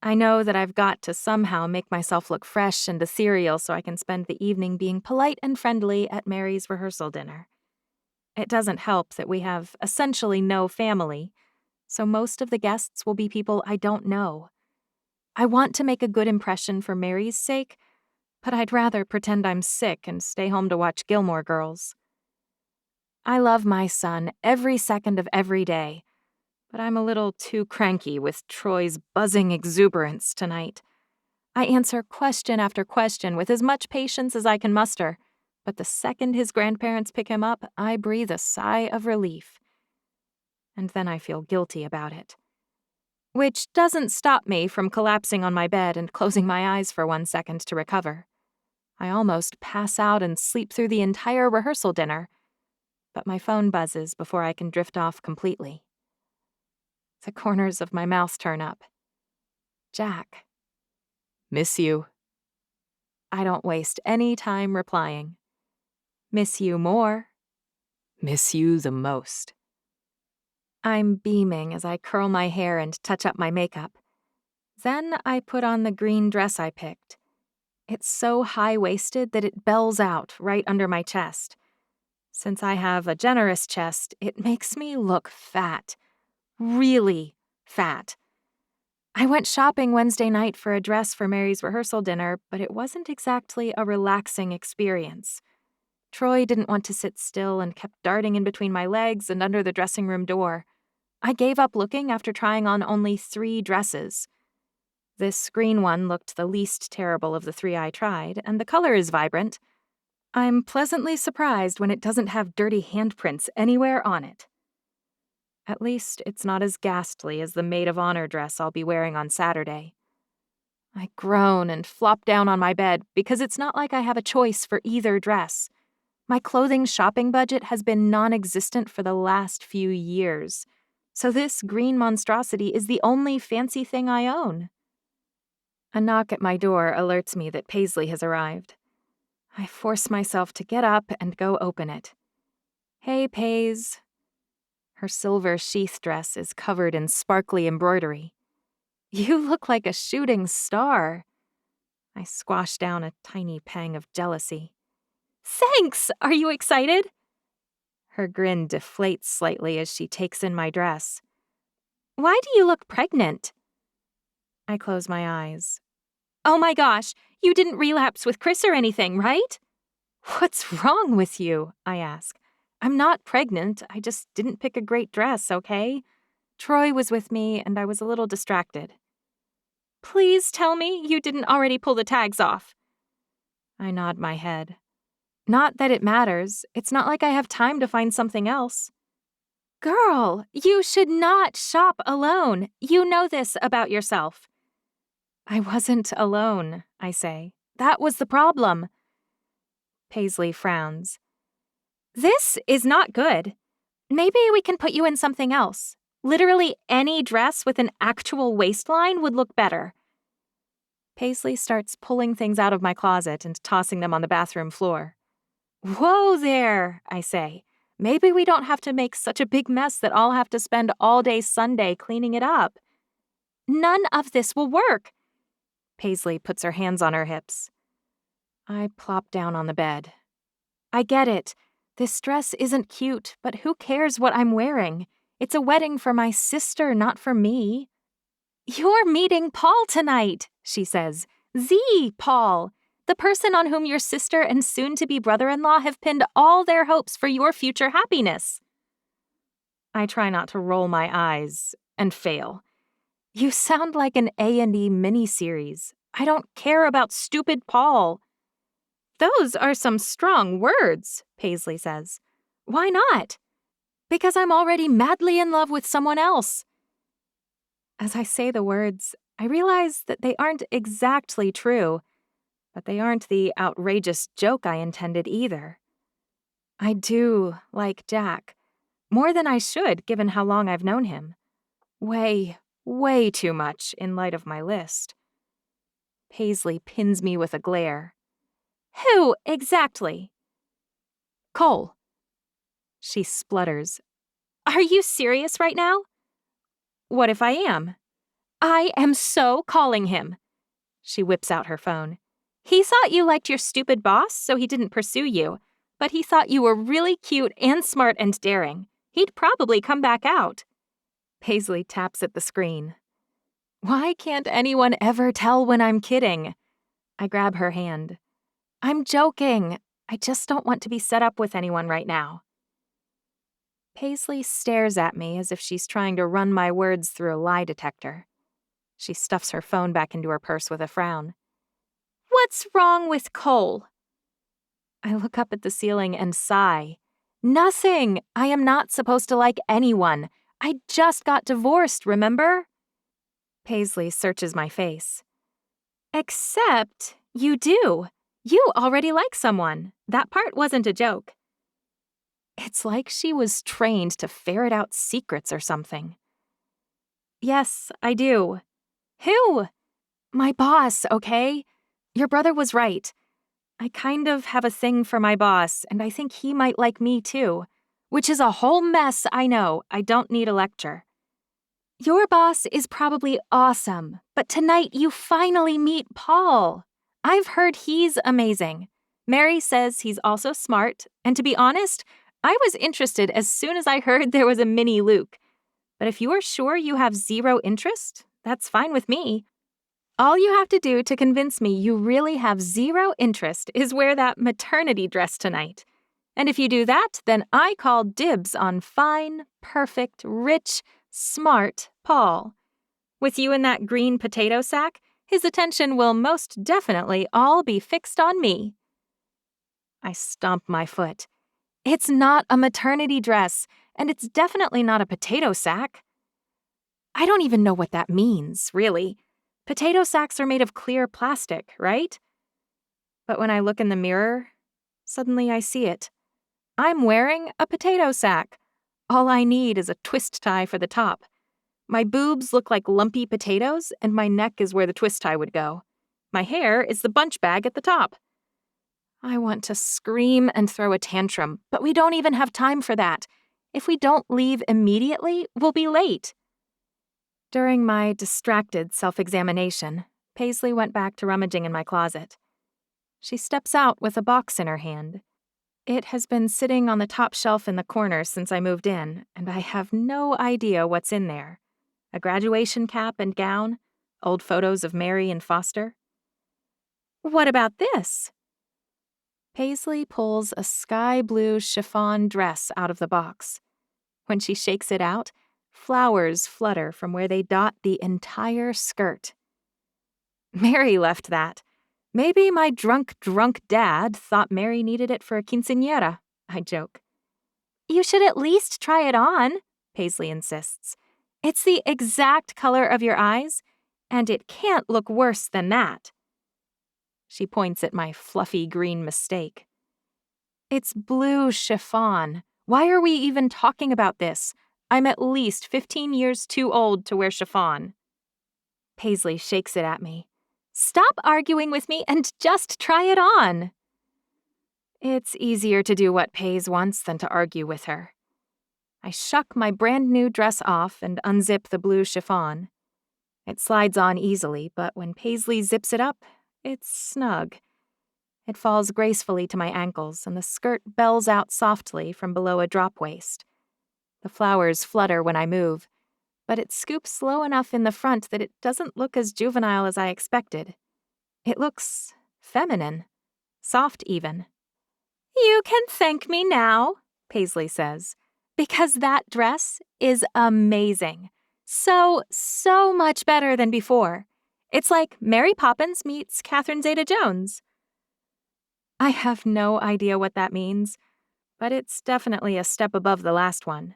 I know that I've got to somehow make myself look fresh and ethereal so I can spend the evening being polite and friendly at Mary's rehearsal dinner. It doesn't help that we have essentially no family, so most of the guests will be people I don't know. I want to make a good impression for Mary's sake, but I'd rather pretend I'm sick and stay home to watch Gilmore Girls. I love my son every second of every day, but I'm a little too cranky with Troy's buzzing exuberance tonight. I answer question after question with as much patience as I can muster, but the second his grandparents pick him up, I breathe a sigh of relief. And then I feel guilty about it. Which doesn't stop me from collapsing on my bed and closing my eyes for 1 second to recover. I almost pass out and sleep through the entire rehearsal dinner, but my phone buzzes before I can drift off completely. The corners of my mouth turn up. Jack. Miss you. I don't waste any time replying. Miss you more. Miss you the most. I'm beaming as I curl my hair and touch up my makeup. Then I put on the green dress I picked. It's so high-waisted that it bells out right under my chest. Since I have a generous chest, it makes me look fat. Really fat. I went shopping Wednesday night for a dress for Mary's rehearsal dinner, but it wasn't exactly a relaxing experience. Troy didn't want to sit still and kept darting in between my legs and under the dressing room door. I gave up looking after trying on only 3 dresses. This green one looked the least terrible of the 3 I tried, and the color is vibrant. I'm pleasantly surprised when it doesn't have dirty handprints anywhere on it. At least it's not as ghastly as the maid of honor dress I'll be wearing on Saturday. I groan and flop down on my bed because it's not like I have a choice for either dress. My clothing shopping budget has been non-existent for the last few years, so this green monstrosity is the only fancy thing I own. A knock at my door alerts me that Paisley has arrived. I force myself to get up and go open it. Hey, Paige. Her silver sheath dress is covered in sparkly embroidery. You look like a shooting star. I squash down a tiny pang of jealousy. Thanks! Are you excited? Her grin deflates slightly as she takes in my dress. Why do you look pregnant? I close my eyes. Oh my gosh, you didn't relapse with Chris or anything, right? What's wrong with you? I ask. I'm not pregnant, I just didn't pick a great dress, okay? Troy was with me and I was a little distracted. Please tell me you didn't already pull the tags off. I nod my head. Not that it matters. It's not like I have time to find something else. Girl, you should not shop alone. You know this about yourself. I wasn't alone, I say. That was the problem. Paisley frowns. This is not good. Maybe we can put you in something else. Literally any dress with an actual waistline would look better. Paisley starts pulling things out of my closet and tossing them on the bathroom floor. Whoa there, I say. Maybe we don't have to make such a big mess that I'll have to spend all day Sunday cleaning it up. None of this will work. Paisley puts her hands on her hips. I plop down on the bed. I get it. This dress isn't cute, but who cares what I'm wearing? It's a wedding for my sister, not for me. You're meeting Paul tonight, she says. Paul. The person on whom your sister and soon-to-be brother-in-law have pinned all their hopes for your future happiness. I try not to roll my eyes and fail. You sound like an A&E miniseries. I don't care about stupid Paul. Those are some strong words, Paisley says. Why not? Because I'm already madly in love with someone else. As I say the words, I realize that they aren't exactly true, but they aren't the outrageous joke I intended either. I do like Jack, more than I should given how long I've known him. Way, way too much in light of my list. Paisley pins me with a glare. Who exactly? Cole. She splutters. Are you serious right now? What if I am? I am so calling him. She whips out her phone. He thought you liked your stupid boss, so he didn't pursue you. But he thought you were really cute and smart and daring. He'd probably come back out. Paisley taps at the screen. Why can't anyone ever tell when I'm kidding? I grab her hand. I'm joking. I just don't want to be set up with anyone right now. Paisley stares at me as if she's trying to run my words through a lie detector. She stuffs her phone back into her purse with a frown. What's wrong with Cole? I look up at the ceiling and sigh. Nothing. I am not supposed to like anyone. I just got divorced, remember? Paisley searches my face. Except you do. You already like someone. That part wasn't a joke. It's like she was trained to ferret out secrets or something. Yes, I do. Who? My boss, okay? Your brother was right. I kind of have a thing for my boss, and I think he might like me too. Which is a whole mess, I know. I don't need a lecture. Your boss is probably awesome, but tonight you finally meet Paul. I've heard he's amazing. Mary says he's also smart, and to be honest, I was interested as soon as I heard there was a mini Luke. But if you are sure you have zero interest, that's fine with me. All you have to do to convince me you really have zero interest is wear that maternity dress tonight. And if you do that, then I call dibs on fine, perfect, rich, smart Paul. With you in that green potato sack, his attention will most definitely all be fixed on me. I stomp my foot. It's not a maternity dress, and it's definitely not a potato sack. I don't even know what that means, really. Potato sacks are made of clear plastic, right? But when I look in the mirror, suddenly I see it. I'm wearing a potato sack. All I need is a twist tie for the top. My boobs look like lumpy potatoes, and my neck is where the twist tie would go. My hair is the bunch bag at the top. I want to scream and throw a tantrum, but we don't even have time for that. If we don't leave immediately, we'll be late. During my distracted self-examination, Paisley went back to rummaging in my closet. She steps out with a box in her hand. It has been sitting on the top shelf in the corner since I moved in, and I have no idea what's in there. A graduation cap and gown? Old photos of Mary and Foster? What about this? Paisley pulls a sky blue chiffon dress out of the box. When she shakes it out, flowers flutter from where they dot the entire skirt. Mary left that. Maybe my drunk dad thought Mary needed it for a quinceañera, I joke. You should at least try it on, Paisley insists. It's the exact color of your eyes, and it can't look worse than that. She points at my fluffy green mistake. It's blue chiffon. Why are we even talking about this? I'm at least 15 years too old to wear chiffon. Paisley shakes it at me. Stop arguing with me and just try it on. It's easier to do what Paige wants than to argue with her. I shuck my brand new dress off and unzip the blue chiffon. It slides on easily, but when Paisley zips it up, it's snug. It falls gracefully to my ankles, and the skirt bells out softly from below a drop waist. The flowers flutter when I move, but it scoops low enough in the front that it doesn't look as juvenile as I expected. It looks feminine, soft even. You can thank me now, Paisley says, because that dress is amazing. So much better than before. It's like Mary Poppins meets Catherine Zeta-Jones. I have no idea what that means, but it's definitely a step above the last one.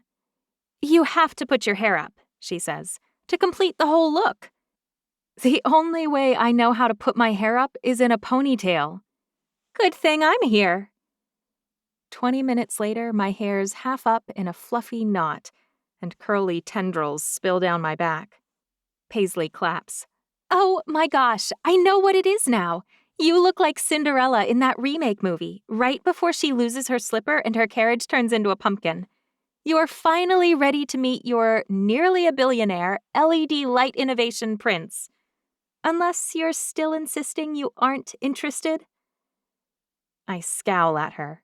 You have to put your hair up, she says, to complete the whole look. The only way I know how to put my hair up is in a ponytail. Good thing I'm here. 20 minutes later, my hair's half up in a fluffy knot, and curly tendrils spill down my back. Paisley claps. Oh my gosh, I know what it is now. You look like Cinderella in that remake movie, right before she loses her slipper and her carriage turns into a pumpkin. You're finally ready to meet your nearly a billionaire LED light innovation prince. Unless you're still insisting you aren't interested? I scowl at her.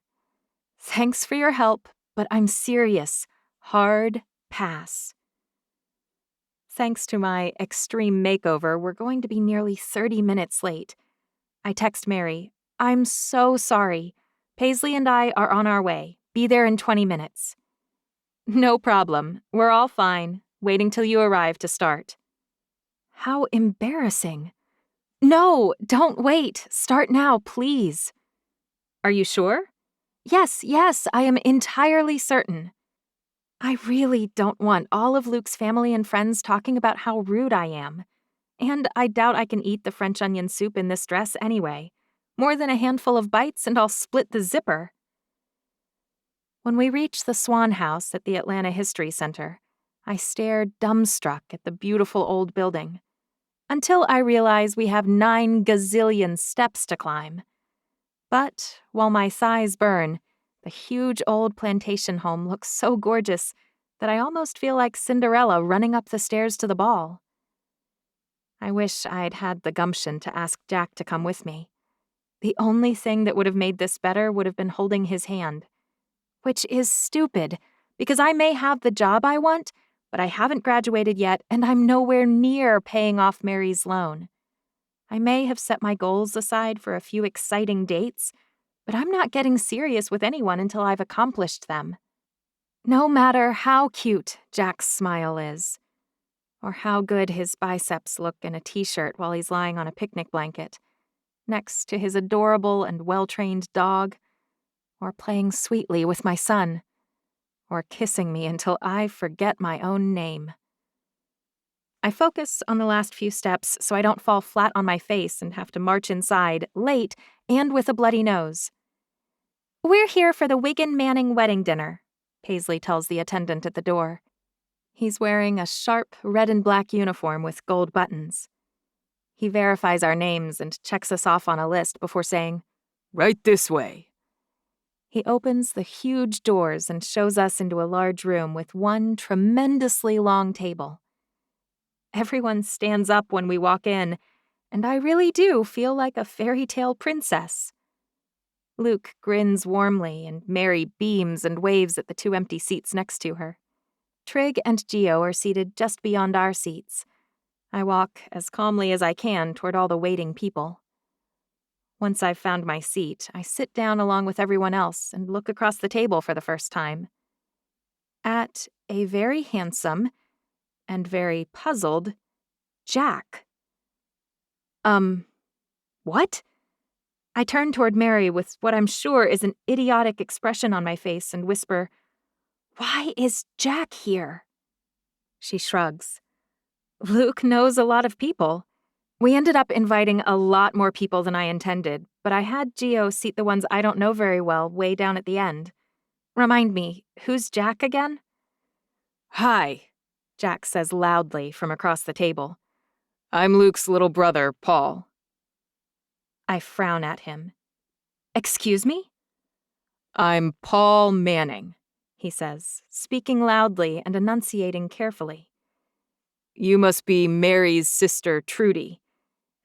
Thanks for your help, but I'm serious. Hard pass. Thanks to my extreme makeover, we're going to be nearly 30 minutes late. I text Mary, I'm so sorry. Paisley and I are on our way. Be there in 20 minutes. No problem. We're all fine. Waiting till you arrive to start. How embarrassing. No, don't wait. Start now, please. Are you sure? Yes, I am entirely certain. I really don't want all of Luke's family and friends talking about how rude I am. And I doubt I can eat the French onion soup in this dress anyway. More than a handful of bites and I'll split the zipper. When we reach the Swan House at the Atlanta History Center, I stare dumbstruck at the beautiful old building. Until I realize we have 9 gazillion steps to climb. But while my thighs burn, the huge old plantation home looks so gorgeous that I almost feel like Cinderella running up the stairs to the ball. I wish I'd had the gumption to ask Jack to come with me. The only thing that would have made this better would have been holding his hand. Which is stupid, because I may have the job I want, but I haven't graduated yet, and I'm nowhere near paying off Mary's loan. I may have set my goals aside for a few exciting dates, but I'm not getting serious with anyone until I've accomplished them. No matter how cute Jack's smile is, or how good his biceps look in a t-shirt while he's lying on a picnic blanket, next to his adorable and well-trained dog, or playing sweetly with my son, or kissing me until I forget my own name. I focus on the last few steps so I don't fall flat on my face and have to march inside, late, and with a bloody nose. We're here for the Wigan Manning wedding dinner, Paisley tells the attendant at the door. He's wearing a sharp red and black uniform with gold buttons. He verifies our names and checks us off on a list before saying, Right this way. He opens the huge doors and shows us into a large room with one tremendously long table. Everyone stands up when we walk in, and I really do feel like a fairy tale princess. Luke grins warmly, and Mary beams and waves at the 2 empty seats next to her. Trig and Geo are seated just beyond our seats. I walk as calmly as I can toward all the waiting people. Once I've found my seat, I sit down along with everyone else and look across the table for the first time. At a very handsome and very puzzled Jack. What? I turn toward Mary with what I'm sure is an idiotic expression on my face and whisper, "Why is Jack here?" She shrugs. Luke knows a lot of people. We ended up inviting a lot more people than I intended, but I had Geo seat the ones I don't know very well way down at the end. Remind me, who's Jack again? Hi, Jack says loudly from across the table. I'm Luke's little brother, Paul. I frown at him. Excuse me? I'm Paul Manning, he says, speaking loudly and enunciating carefully. You must be Mary's sister, Trudy.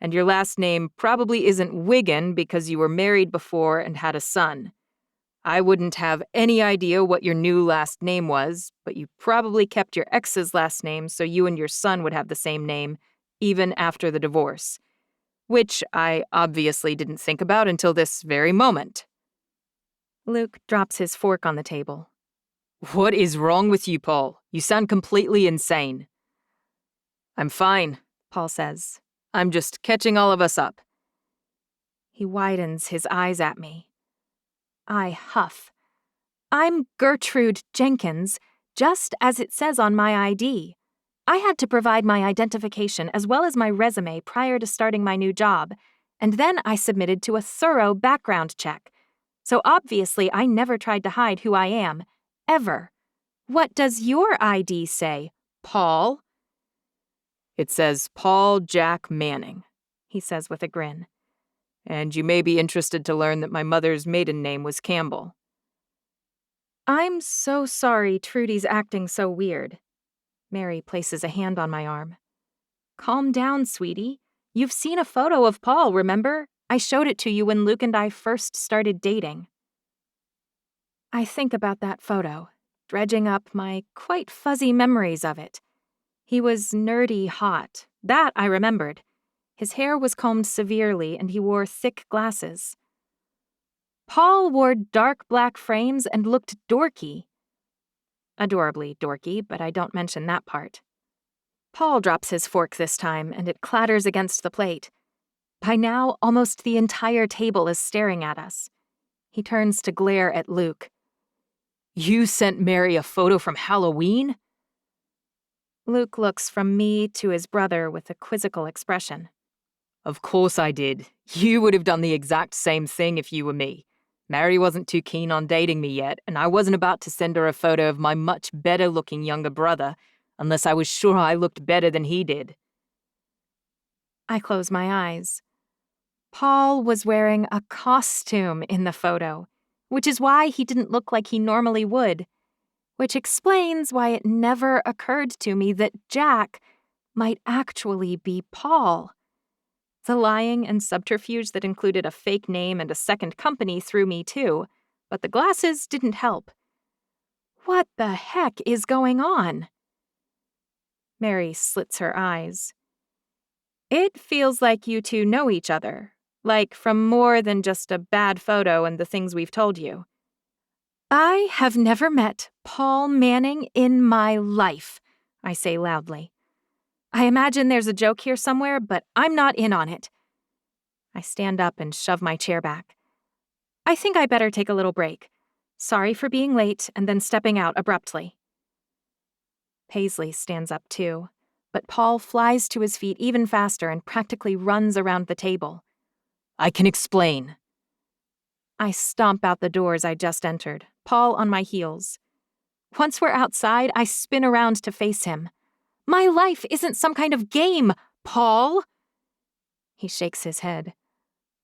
And your last name probably isn't Wiggin because you were married before and had a son. I wouldn't have any idea what your new last name was, but you probably kept your ex's last name so you and your son would have the same name, even after the divorce. Which I obviously didn't think about until this very moment. Luke drops his fork on the table. What is wrong with you, Paul? You sound completely insane. I'm fine, Paul says. I'm just catching all of us up. He widens his eyes at me. I huff. I'm Gertrude Jenkins, just as it says on my ID. I had to provide my identification as well as my resume prior to starting my new job, and then I submitted to a thorough background check. So obviously I never tried to hide who I am, ever. What does your ID say, Paul? It says Paul Jack Manning, he says with a grin. And you may be interested to learn that my mother's maiden name was Campbell. I'm so sorry Trudy's acting so weird. Mary places a hand on my arm. Calm down, sweetie. You've seen a photo of Paul, remember? I showed it to you when Luke and I first started dating. I think about that photo, dredging up my quite fuzzy memories of it. He was nerdy hot. That I remembered. His hair was combed severely and he wore thick glasses. Paul wore dark black frames and looked dorky. Adorably dorky, but I don't mention that part. Paul drops his fork this time, and it clatters against the plate. By now, almost the entire table is staring at us. He turns to glare at Luke. You sent Mary a photo from Halloween? Luke looks from me to his brother with a quizzical expression. Of course I did. You would have done the exact same thing if you were me. Mary wasn't too keen on dating me yet, and I wasn't about to send her a photo of my much better-looking younger brother, unless I was sure I looked better than he did. I close my eyes. Paul was wearing a costume in the photo, which is why he didn't look like he normally would, which explains why it never occurred to me that Jack might actually be Paul. The lying and subterfuge that included a fake name and a second company threw me too, but the glasses didn't help. What the heck is going on? Mary slits her eyes. It feels like you two know each other, like from more than just a bad photo and the things we've told you. I have never met Paul Manning in my life, I say loudly. I imagine there's a joke here somewhere, but I'm not in on it. I stand up and shove my chair back. I think I better take a little break. Sorry for being late and then stepping out abruptly. Paisley stands up too, but Paul flies to his feet even faster and practically runs around the table. I can explain. I stomp out the doors I just entered, Paul on my heels. Once we're outside, I spin around to face him. My life isn't some kind of game, Paul! He shakes his head.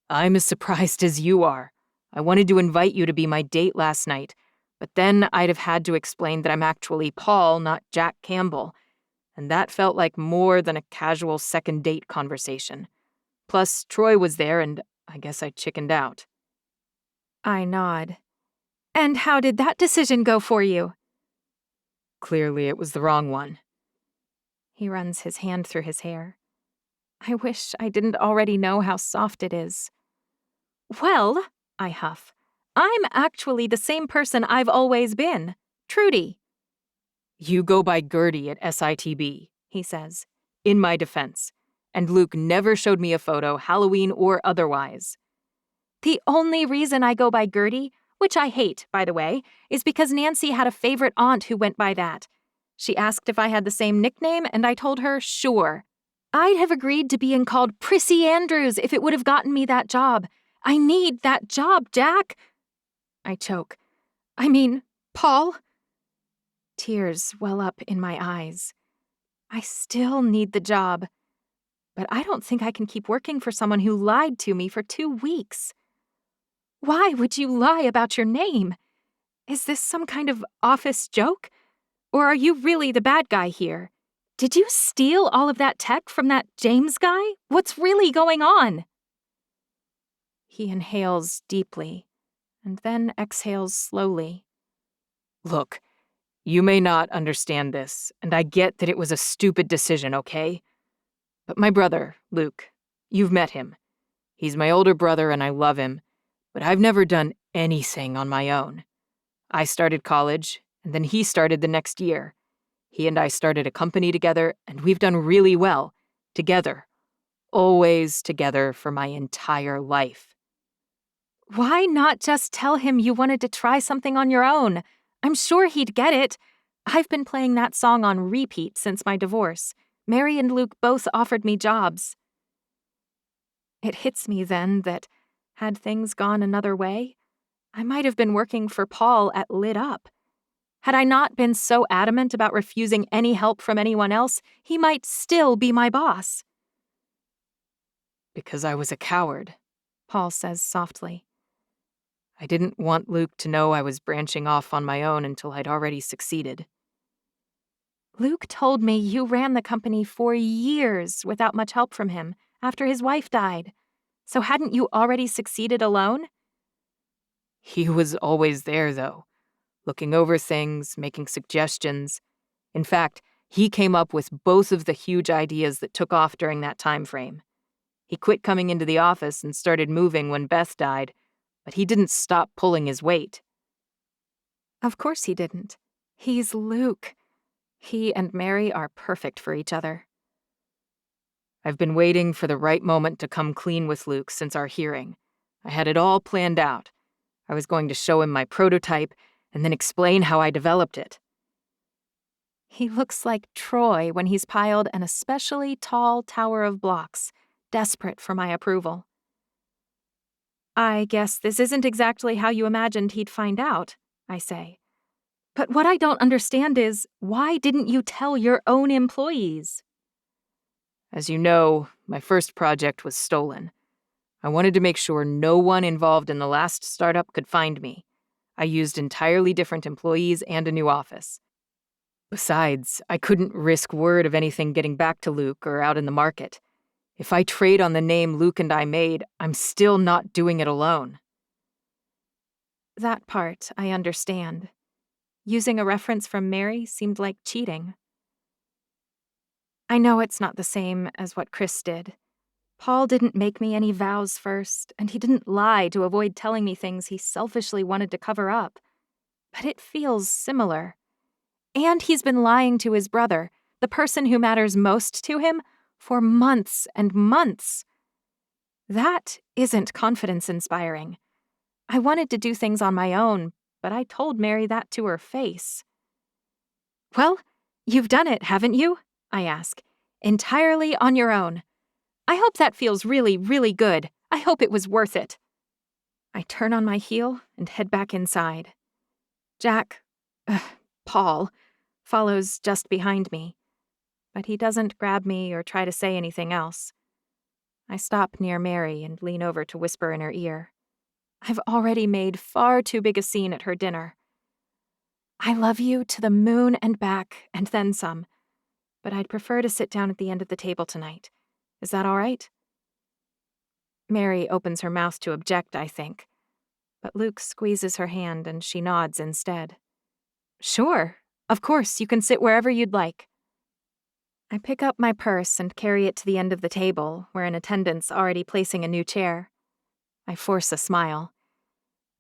I'm as surprised as you are. I wanted to invite you to be my date last night, but then I'd have had to explain that I'm actually Paul, not Jack Campbell, and that felt like more than a casual second date conversation. Plus, Troy was there, and I guess I chickened out. I nod. And how did that decision go for you? Clearly, it was the wrong one. He runs his hand through his hair. I wish I didn't already know how soft it is. Well, I huff, I'm actually the same person I've always been, Trudy. You go by Gertie at SITB, he says, in my defense. And Luke never showed me a photo, Halloween or otherwise. The only reason I go by Gertie, which I hate, by the way, is because Nancy had a favorite aunt who went by that. She asked if I had the same nickname, and I told her, sure. I'd have agreed to being called Prissy Andrews if it would have gotten me that job. I need that job, Jack. I choke. I mean, Paul. Tears well up in my eyes. I still need the job. But I don't think I can keep working for someone who lied to me for 2 weeks. Why would you lie about your name? Is this some kind of office joke? Or are you really the bad guy here? Did you steal all of that tech from that James guy? What's really going on? He inhales deeply, and then exhales slowly. Look, you may not understand this, and I get that it was a stupid decision, okay? But my brother, Luke, you've met him. He's my older brother and I love him, but I've never done anything on my own. I started college, and then he started the next year. He and I started a company together, and we've done really well, together. Always together for my entire life. Why not just tell him you wanted to try something on your own? I'm sure he'd get it. I've been playing that song on repeat since my divorce. Mary and Luke both offered me jobs. It hits me then that, had things gone another way, I might have been working for Paul at Lit Up. Had I not been so adamant about refusing any help from anyone else, he might still be my boss. Because I was a coward, Paul says softly. I didn't want Luke to know I was branching off on my own until I'd already succeeded. Luke told me you ran the company for years without much help from him after his wife died. So hadn't you already succeeded alone? He was always there, though, looking over things, making suggestions. In fact, he came up with both of the huge ideas that took off during that time frame. He quit coming into the office and started moving when Beth died, but he didn't stop pulling his weight. Of course he didn't. He's Luke. He and Mary are perfect for each other. I've been waiting for the right moment to come clean with Luke since our hearing. I had it all planned out. I was going to show him my prototype and then explain how I developed it. He looks like Troy when he's piled an especially tall tower of blocks, desperate for my approval. I guess this isn't exactly how you imagined he'd find out, I say. But what I don't understand is, why didn't you tell your own employees? As you know, my first project was stolen. I wanted to make sure no one involved in the last startup could find me. I used entirely different employees and a new office. Besides, I couldn't risk word of anything getting back to Luke or out in the market. If I trade on the name Luke and I made, I'm still not doing it alone. That part I understand. Using a reference from Mary seemed like cheating. I know it's not the same as what Chris did. Paul didn't make me any vows first, and he didn't lie to avoid telling me things he selfishly wanted to cover up. But it feels similar. And he's been lying to his brother, the person who matters most to him, for months and months. That isn't confidence-inspiring. I wanted to do things on my own, but I told Mary that to her face. Well, you've done it, haven't you? I ask. Entirely on your own. I hope that feels really, really good. I hope it was worth it. I turn on my heel and head back inside. Paul, follows just behind me. But he doesn't grab me or try to say anything else. I stop near Mary and lean over to whisper in her ear. I've already made far too big a scene at her dinner. I love you to the moon and back, and then some. But I'd prefer to sit down at the end of the table tonight. Is that all right? Mary opens her mouth to object, I think. But Luke squeezes her hand and she nods instead. Sure. Of course, you can sit wherever you'd like. I pick up my purse and carry it to the end of the table, where an attendant's already placing a new chair. I force a smile.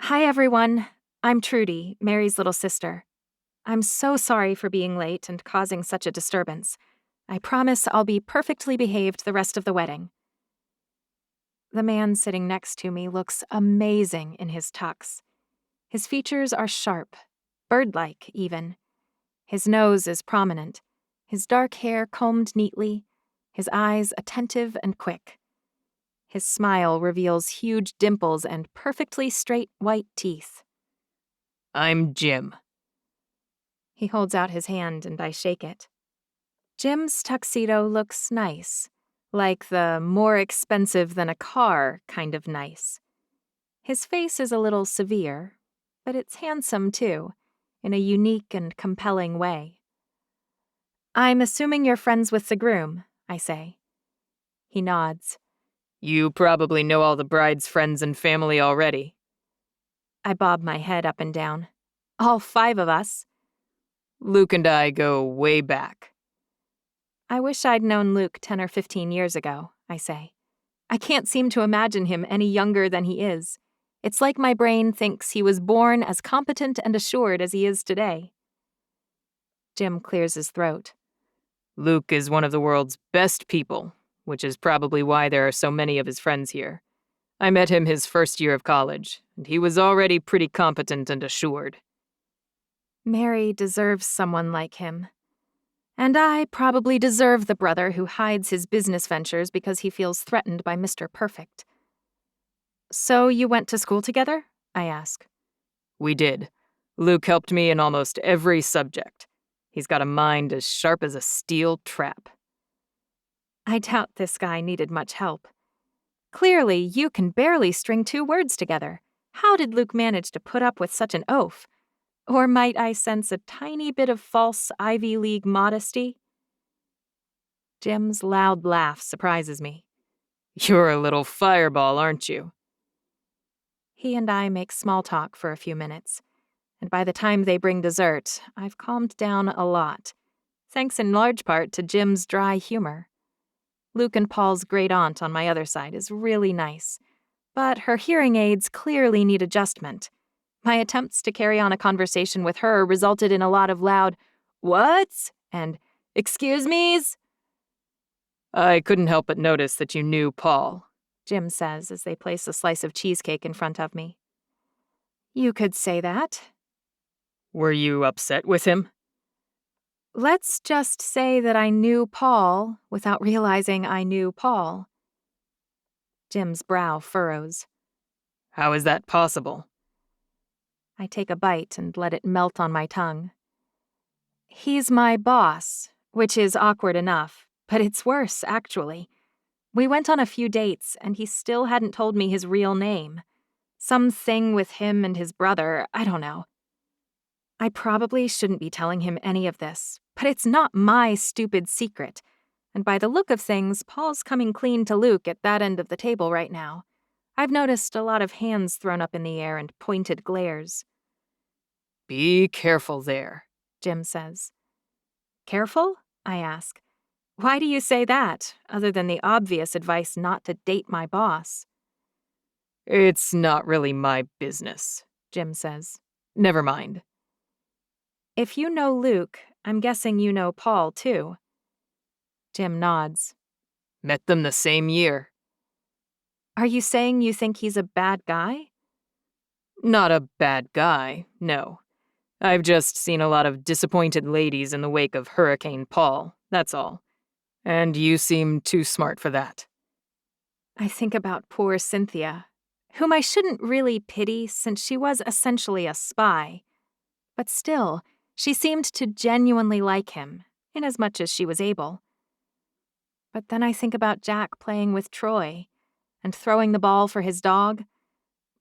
Hi, everyone. I'm Trudy, Mary's little sister. I'm so sorry for being late and causing such a disturbance. I promise I'll be perfectly behaved the rest of the wedding. The man sitting next to me looks amazing in his tux. His features are sharp, bird-like even. His nose is prominent, his dark hair combed neatly, his eyes attentive and quick. His smile reveals huge dimples and perfectly straight white teeth. I'm Jim. He holds out his hand and I shake it. Jim's tuxedo looks nice, like the more expensive than a car kind of nice. His face is a little severe, but it's handsome too, in a unique and compelling way. I'm assuming you're friends with the groom, I say. He nods. You probably know all the bride's friends and family already. I bob my head up and down. All 5 of us. Luke and I go way back. I wish I'd known Luke 10 or 15 years ago, I say. I can't seem to imagine him any younger than he is. It's like my brain thinks he was born as competent and assured as he is today. Jim clears his throat. Luke is one of the world's best people, which is probably why there are so many of his friends here. I met him his first year of college, and he was already pretty competent and assured. Mary deserves someone like him. And I probably deserve the brother who hides his business ventures because he feels threatened by Mr. Perfect. So you went to school together? I ask. We did. Luke helped me in almost every subject. He's got a mind as sharp as a steel trap. I doubt this guy needed much help. Clearly, you can barely string 2 words together. How did Luke manage to put up with such an oaf? Or might I sense a tiny bit of false Ivy League modesty? Jim's loud laugh surprises me. You're a little fireball, aren't you? He and I make small talk for a few minutes, and by the time they bring dessert, I've calmed down a lot, thanks in large part to Jim's dry humor. Luke and Paul's great-aunt on my other side is really nice, but her hearing aids clearly need adjustment. My attempts to carry on a conversation with her resulted in a lot of loud, "What's?" and "Excuse me's." I couldn't help but notice that you knew Paul, Jim says as they place a slice of cheesecake in front of me. You could say that. Were you upset with him? Let's just say that I knew Paul without realizing I knew Paul. Jim's brow furrows. How is that possible? I take a bite and let it melt on my tongue. He's my boss, which is awkward enough, but it's worse, actually. We went on a few dates, and he still hadn't told me his real name. Something with him and his brother, I don't know. I probably shouldn't be telling him any of this, but it's not my stupid secret. And by the look of things, Paul's coming clean to Luke at that end of the table right now. I've noticed a lot of hands thrown up in the air and pointed glares. Be careful there, Jim says. Careful? I ask. Why do you say that, other than the obvious advice not to date my boss? It's not really my business, Jim says. Never mind. If you know Luke, I'm guessing you know Paul, too. Jim nods. Met them the same year. Are you saying you think he's a bad guy? Not a bad guy, no. I've just seen a lot of disappointed ladies in the wake of Hurricane Paul, that's all. And you seem too smart for that. I think about poor Cynthia, whom I shouldn't really pity since she was essentially a spy. But still, she seemed to genuinely like him, in as much as she was able. But then I think about Jack playing with Troy and throwing the ball for his dog.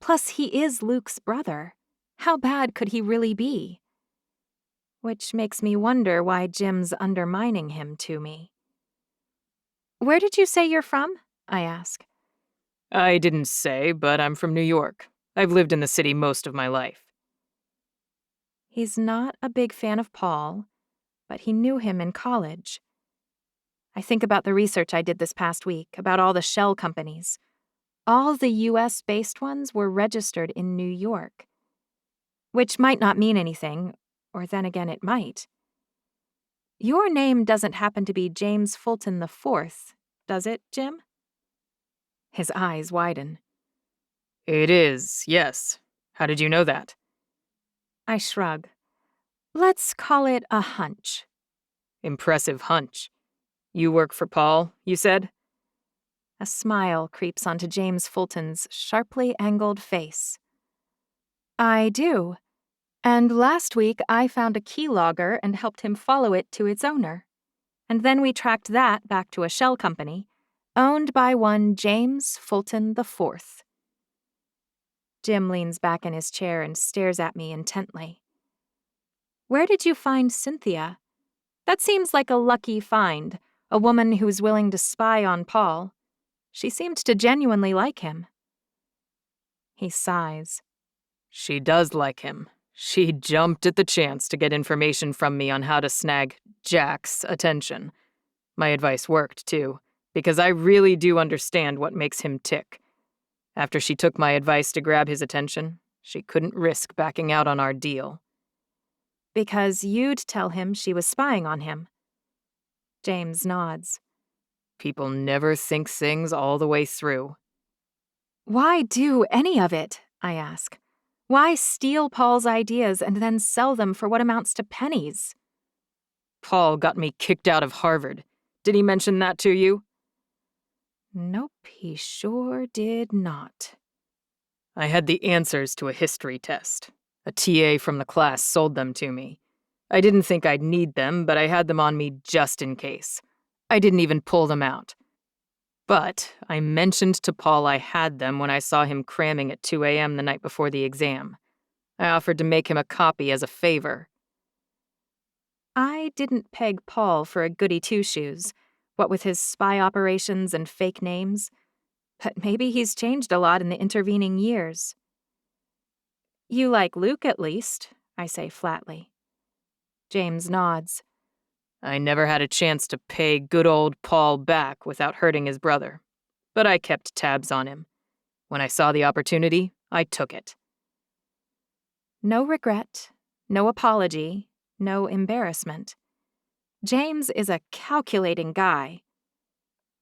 Plus, he is Luke's brother. How bad could he really be? Which makes me wonder why Jim's undermining him to me. Where did you say you're from? I ask. I didn't say, but I'm from New York. I've lived in the city most of my life. He's not a big fan of Paul, but he knew him in college. I think about the research I did this past week about all the shell companies. All the US-based ones were registered in New York. Which might not mean anything, or then again it might. Your name doesn't happen to be James Fulton IV, does it, Jim? His eyes widen. It is, yes. How did you know that? I shrug. Let's call it a hunch. Impressive hunch. You work for Paul, you said? A smile creeps onto James Fulton's sharply angled face. I do. And last week I found a keylogger and helped him follow it to its owner. And then we tracked that back to a shell company, owned by one James Fulton IV. Jim leans back in his chair and stares at me intently. Where did you find Cynthia? That seems like a lucky find, a woman who's willing to spy on Paul. She seemed to genuinely like him. He sighs. She does like him. She jumped at the chance to get information from me on how to snag Jack's attention. My advice worked, too, because I really do understand what makes him tick. After she took my advice to grab his attention, she couldn't risk backing out on our deal. Because you'd tell him she was spying on him. James nods. People never think things all the way through. Why do any of it? I ask. Why steal Paul's ideas and then sell them for what amounts to pennies? Paul got me kicked out of Harvard. Did he mention that to you? Nope, he sure did not. I had the answers to a history test. A TA from the class sold them to me. I didn't think I'd need them, but I had them on me just in case. I didn't even pull them out. But I mentioned to Paul I had them when I saw him cramming at 2 a.m. the night before the exam. I offered to make him a copy as a favor. I didn't peg Paul for a goody two-shoes, what with his spy operations and fake names. But maybe he's changed a lot in the intervening years. You like Luke, at least, I say flatly. James nods. I never had a chance to pay good old Paul back without hurting his brother. But I kept tabs on him. When I saw the opportunity, I took it. No regret, no apology, no embarrassment. James is a calculating guy.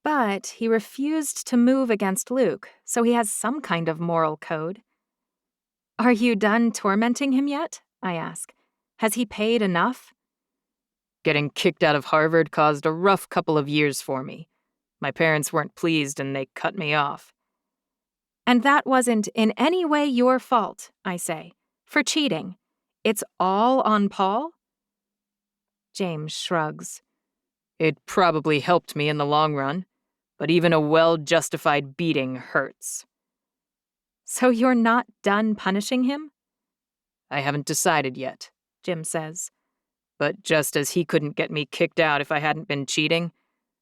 But he refused to move against Luke, so he has some kind of moral code. Are you done tormenting him yet? I ask. Has he paid enough? Getting kicked out of Harvard caused a rough couple of years for me. My parents weren't pleased and they cut me off. And that wasn't in any way your fault, I say, for cheating. It's all on Paul? James shrugs. It probably helped me in the long run, but even a well-justified beating hurts. So you're not done punishing him? I haven't decided yet, Jim says. But just as he couldn't get me kicked out if I hadn't been cheating,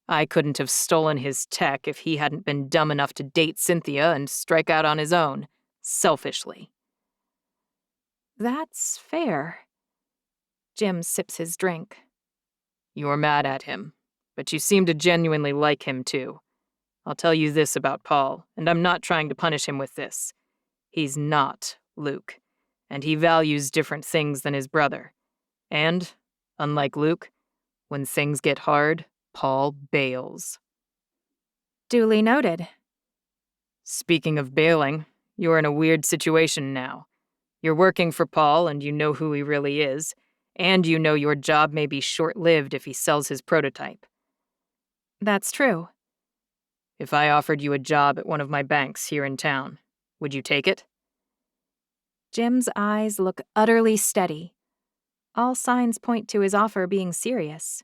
I couldn't have stolen his tech if he hadn't been dumb enough to date Cynthia and strike out on his own, selfishly. That's fair. Jim sips his drink. You're mad at him, but you seem to genuinely like him too. I'll tell you this about Paul, and I'm not trying to punish him with this. He's not Luke, and he values different things than his brother. And, unlike Luke, when things get hard, Paul bails. Duly noted. Speaking of bailing, you're in a weird situation now. You're working for Paul and you know who he really is, and you know your job may be short-lived if he sells his prototype. That's true. If I offered you a job at one of my banks here in town, would you take it? Jim's eyes look utterly steady. All signs point to his offer being serious.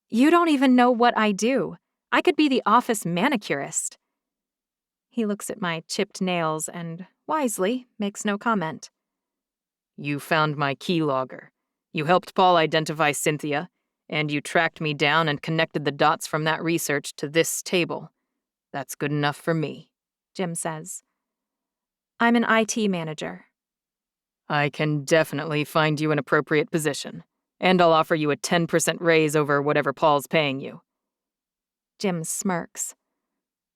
You don't even know what I do. I could be the office manicurist. He looks at my chipped nails and, wisely, makes no comment. You found my keylogger. You helped Paul identify Cynthia, and you tracked me down and connected the dots from that research to this table. That's good enough for me, Jim says. I'm an IT manager. I can definitely find you an appropriate position, and I'll offer you a 10% raise over whatever Paul's paying you. Jim smirks.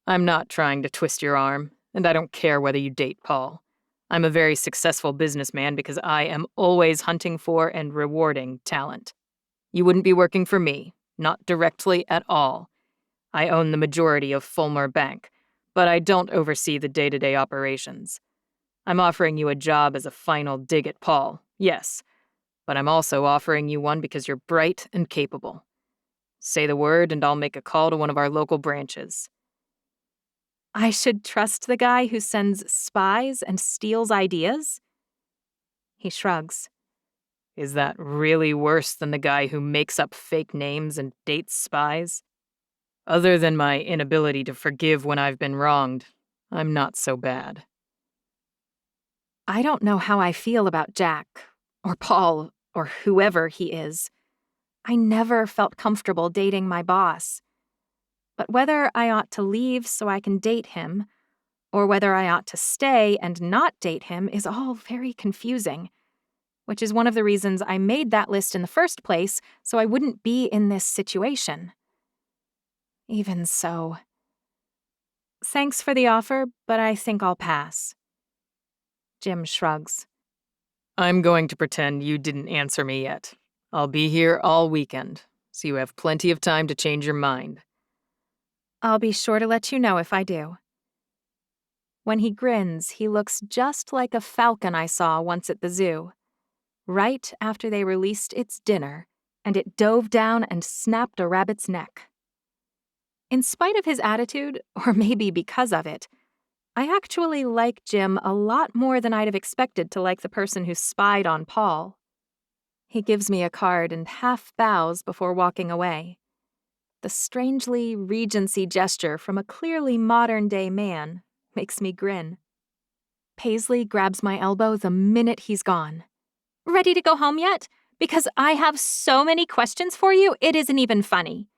I'm not trying to twist your arm, and I don't care whether you date Paul. I'm a very successful businessman because I am always hunting for and rewarding talent. You wouldn't be working for me, not directly at all. I own the majority of Fulmer Bank, but I don't oversee the day-to-day operations. I'm offering you a job as a final dig at Paul, yes, but I'm also offering you one because you're bright and capable. Say the word and I'll make a call to one of our local branches. I should trust the guy who sends spies and steals ideas? He shrugs. Is that really worse than the guy who makes up fake names and dates spies? Other than my inability to forgive when I've been wronged, I'm not so bad. I don't know how I feel about Jack, or Paul, or whoever he is. I never felt comfortable dating my boss. But whether I ought to leave so I can date him, or whether I ought to stay and not date him is all very confusing, which is one of the reasons I made that list in the first place so I wouldn't be in this situation. Even so. Thanks for the offer, but I think I'll pass. Jim shrugs. I'm going to pretend you didn't answer me yet. I'll be here all weekend, so you have plenty of time to change your mind. I'll be sure to let you know if I do. When he grins, he looks just like a falcon I saw once at the zoo. Right after they released its dinner, and it dove down and snapped a rabbit's neck. In spite of his attitude, or maybe because of it, I actually like Jim a lot more than I'd have expected to like the person who spied on Paul. He gives me a card and half bows before walking away. The strangely Regency gesture from a clearly modern-day man makes me grin. Paisley grabs my elbow the minute he's gone. Ready to go home yet? Because I have so many questions for you, it isn't even funny.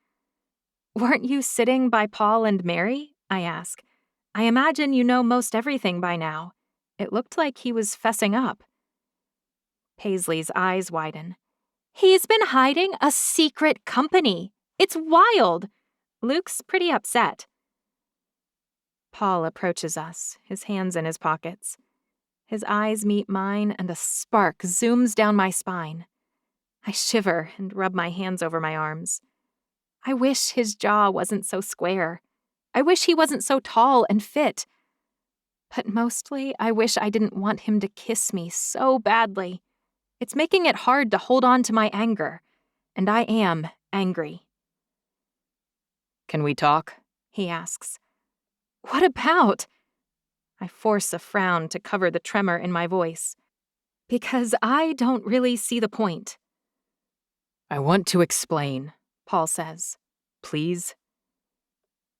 Weren't you sitting by Paul and Mary? I ask. I imagine you know most everything by now. It looked like he was fessing up. Paisley's eyes widen. He's been hiding a secret company. It's wild. Luke's pretty upset. Paul approaches us, his hands in his pockets. His eyes meet mine and a spark zooms down my spine. I shiver and rub my hands over my arms. I wish his jaw wasn't so square. I wish he wasn't so tall and fit. But mostly, I wish I didn't want him to kiss me so badly. It's making it hard to hold on to my anger, and I am angry. Can we talk? He asks. What about? I force a frown to cover the tremor in my voice. Because I don't really see the point. I want to explain, Paul says. Please?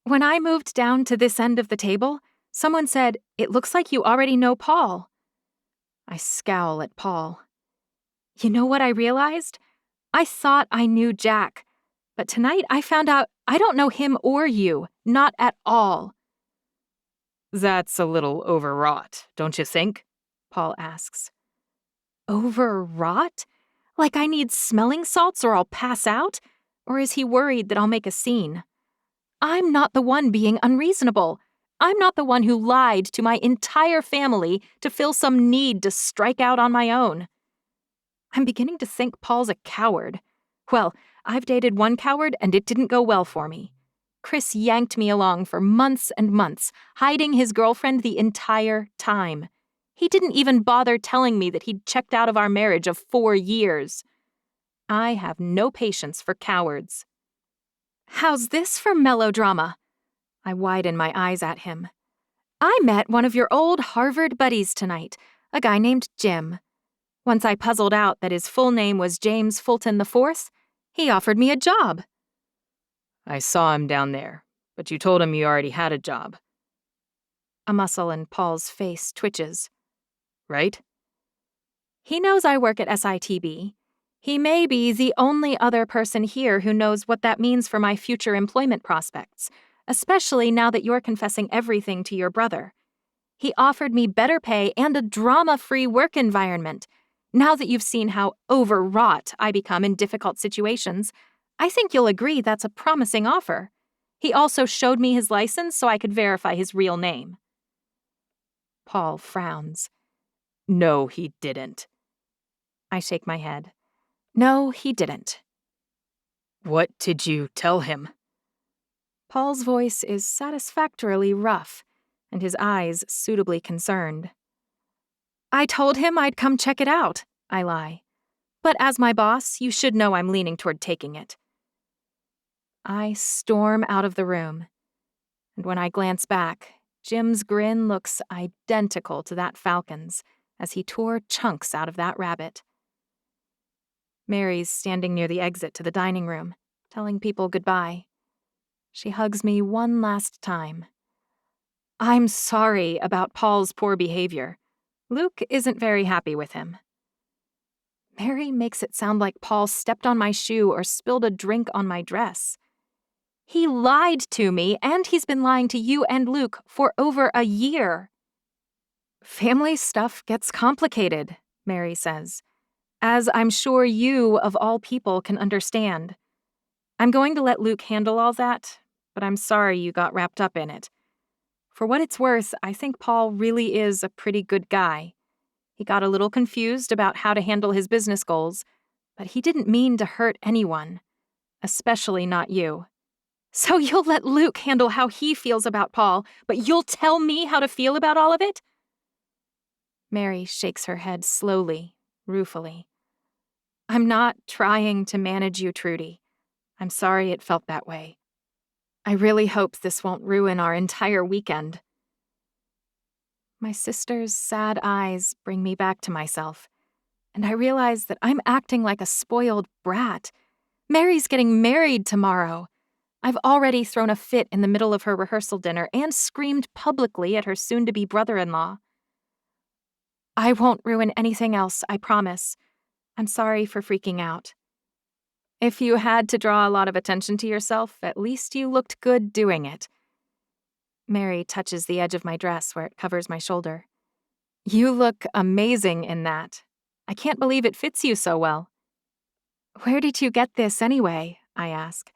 When I moved down to this end of the table, someone said, "It looks like you already know Paul." I scowl at Paul. You know what I realized? I thought I knew Jack, but tonight I found out I don't know him or you, not at all. That's a little overwrought, don't you think? Paul asks. Overwrought? Like I need smelling salts or I'll pass out? Or is he worried that I'll make a scene? I'm not the one being unreasonable. I'm not the one who lied to my entire family to fill some need to strike out on my own. I'm beginning to think Paul's a coward. Well, I've dated one coward and it didn't go well for me. Chris yanked me along for months and months, hiding his girlfriend the entire time. He didn't even bother telling me that he'd checked out of our marriage of 4 years. I have no patience for cowards. How's this for melodrama? I widen my eyes at him. I met one of your old Harvard buddies tonight, a guy named Jim. Once I puzzled out that his full name was James Fulton IV, he offered me a job. I saw him down there, but you told him you already had a job. A muscle in Paul's face twitches. Right? He knows I work at SITB. He may be the only other person here who knows what that means for my future employment prospects, especially now that you're confessing everything to your brother. He offered me better pay and a drama-free work environment. Now that you've seen how overwrought I become in difficult situations, I think you'll agree that's a promising offer. He also showed me his license so I could verify his real name. Paul frowns. No, he didn't. I shake my head. No, he didn't. What did you tell him? Paul's voice is satisfactorily rough, and his eyes suitably concerned. I told him I'd come check it out, I lie. But as my boss, you should know I'm leaning toward taking it. I storm out of the room, and when I glance back, Jim's grin looks identical to that falcon's as he tore chunks out of that rabbit. Mary's standing near the exit to the dining room, telling people goodbye. She hugs me one last time. I'm sorry about Paul's poor behavior. Luke isn't very happy with him. Mary makes it sound like Paul stepped on my shoe or spilled a drink on my dress. He lied to me, and he's been lying to you and Luke for over a year. Family stuff gets complicated, Mary says, as I'm sure you, of all people, can understand. I'm going to let Luke handle all that, but I'm sorry you got wrapped up in it. For what it's worth, I think Paul really is a pretty good guy. He got a little confused about how to handle his business goals, but he didn't mean to hurt anyone, especially not you. So you'll let Luke handle how he feels about Paul, but you'll tell me how to feel about all of it? Mary shakes her head slowly, ruefully. I'm not trying to manage you, Trudy. I'm sorry it felt that way. I really hope this won't ruin our entire weekend. My sister's sad eyes bring me back to myself, and I realize that I'm acting like a spoiled brat. Mary's getting married tomorrow. I've already thrown a fit in the middle of her rehearsal dinner and screamed publicly at her soon-to-be brother-in-law. I won't ruin anything else, I promise. I'm sorry for freaking out. If you had to draw a lot of attention to yourself, at least you looked good doing it. Mary touches the edge of my dress where it covers my shoulder. You look amazing in that. I can't believe it fits you so well. Where did you get this anyway? I ask.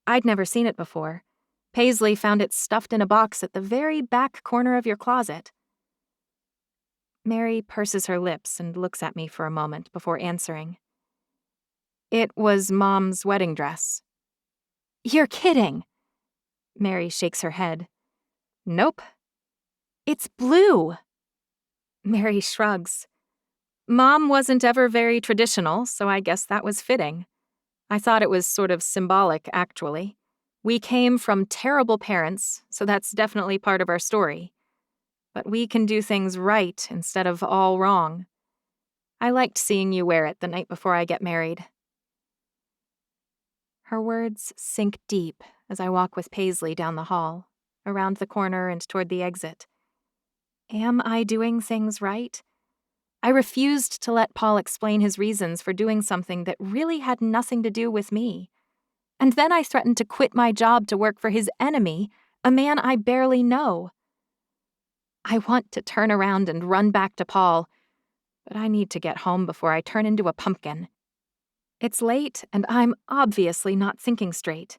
I'd never seen it before. Paisley found it stuffed in a box at the very back corner of your closet. Mary purses her lips and looks at me for a moment before answering. It was Mom's wedding dress. You're kidding! Mary shakes her head. Nope. It's blue. Mary shrugs. Mom wasn't ever very traditional, so I guess that was fitting. I thought it was sort of symbolic, actually. We came from terrible parents, so that's definitely part of our story. But we can do things right instead of all wrong. I liked seeing you wear it the night before I get married. Her words sink deep as I walk with Paisley down the hall, around the corner and toward the exit. Am I doing things right? I refused to let Paul explain his reasons for doing something that really had nothing to do with me. And then I threatened to quit my job to work for his enemy, a man I barely know. I want to turn around and run back to Paul, but I need to get home before I turn into a pumpkin. It's late, and I'm obviously not thinking straight.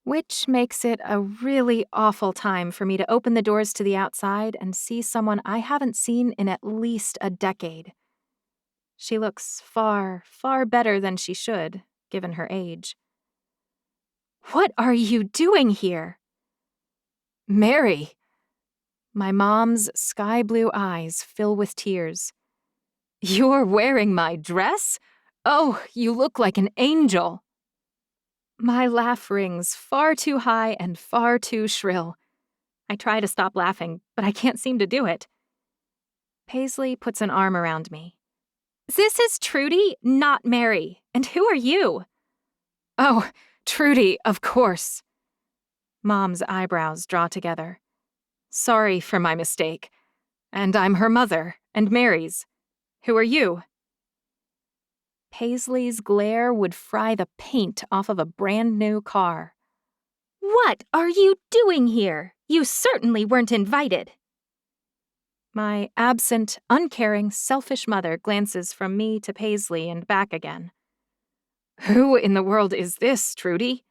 Which makes it a really awful time for me to open the doors to the outside and see someone I haven't seen in at least a decade. She looks far, far better than she should, given her age. What are you doing here? Mary! My mom's sky blue eyes fill with tears. You're wearing my dress? Oh, you look like an angel. My laugh rings far too high and far too shrill. I try to stop laughing, but I can't seem to do it. Paisley puts an arm around me. This is Trudy, not Mary. And who are you? Oh, Trudy, of course. Mom's eyebrows draw together. Sorry for my mistake. And I'm her mother, and Mary's. Who are you? Paisley's glare would fry the paint off of a brand new car. What are you doing here? You certainly weren't invited. My absent, uncaring, selfish mother glances from me to Paisley and back again. Who in the world is this, Trudy?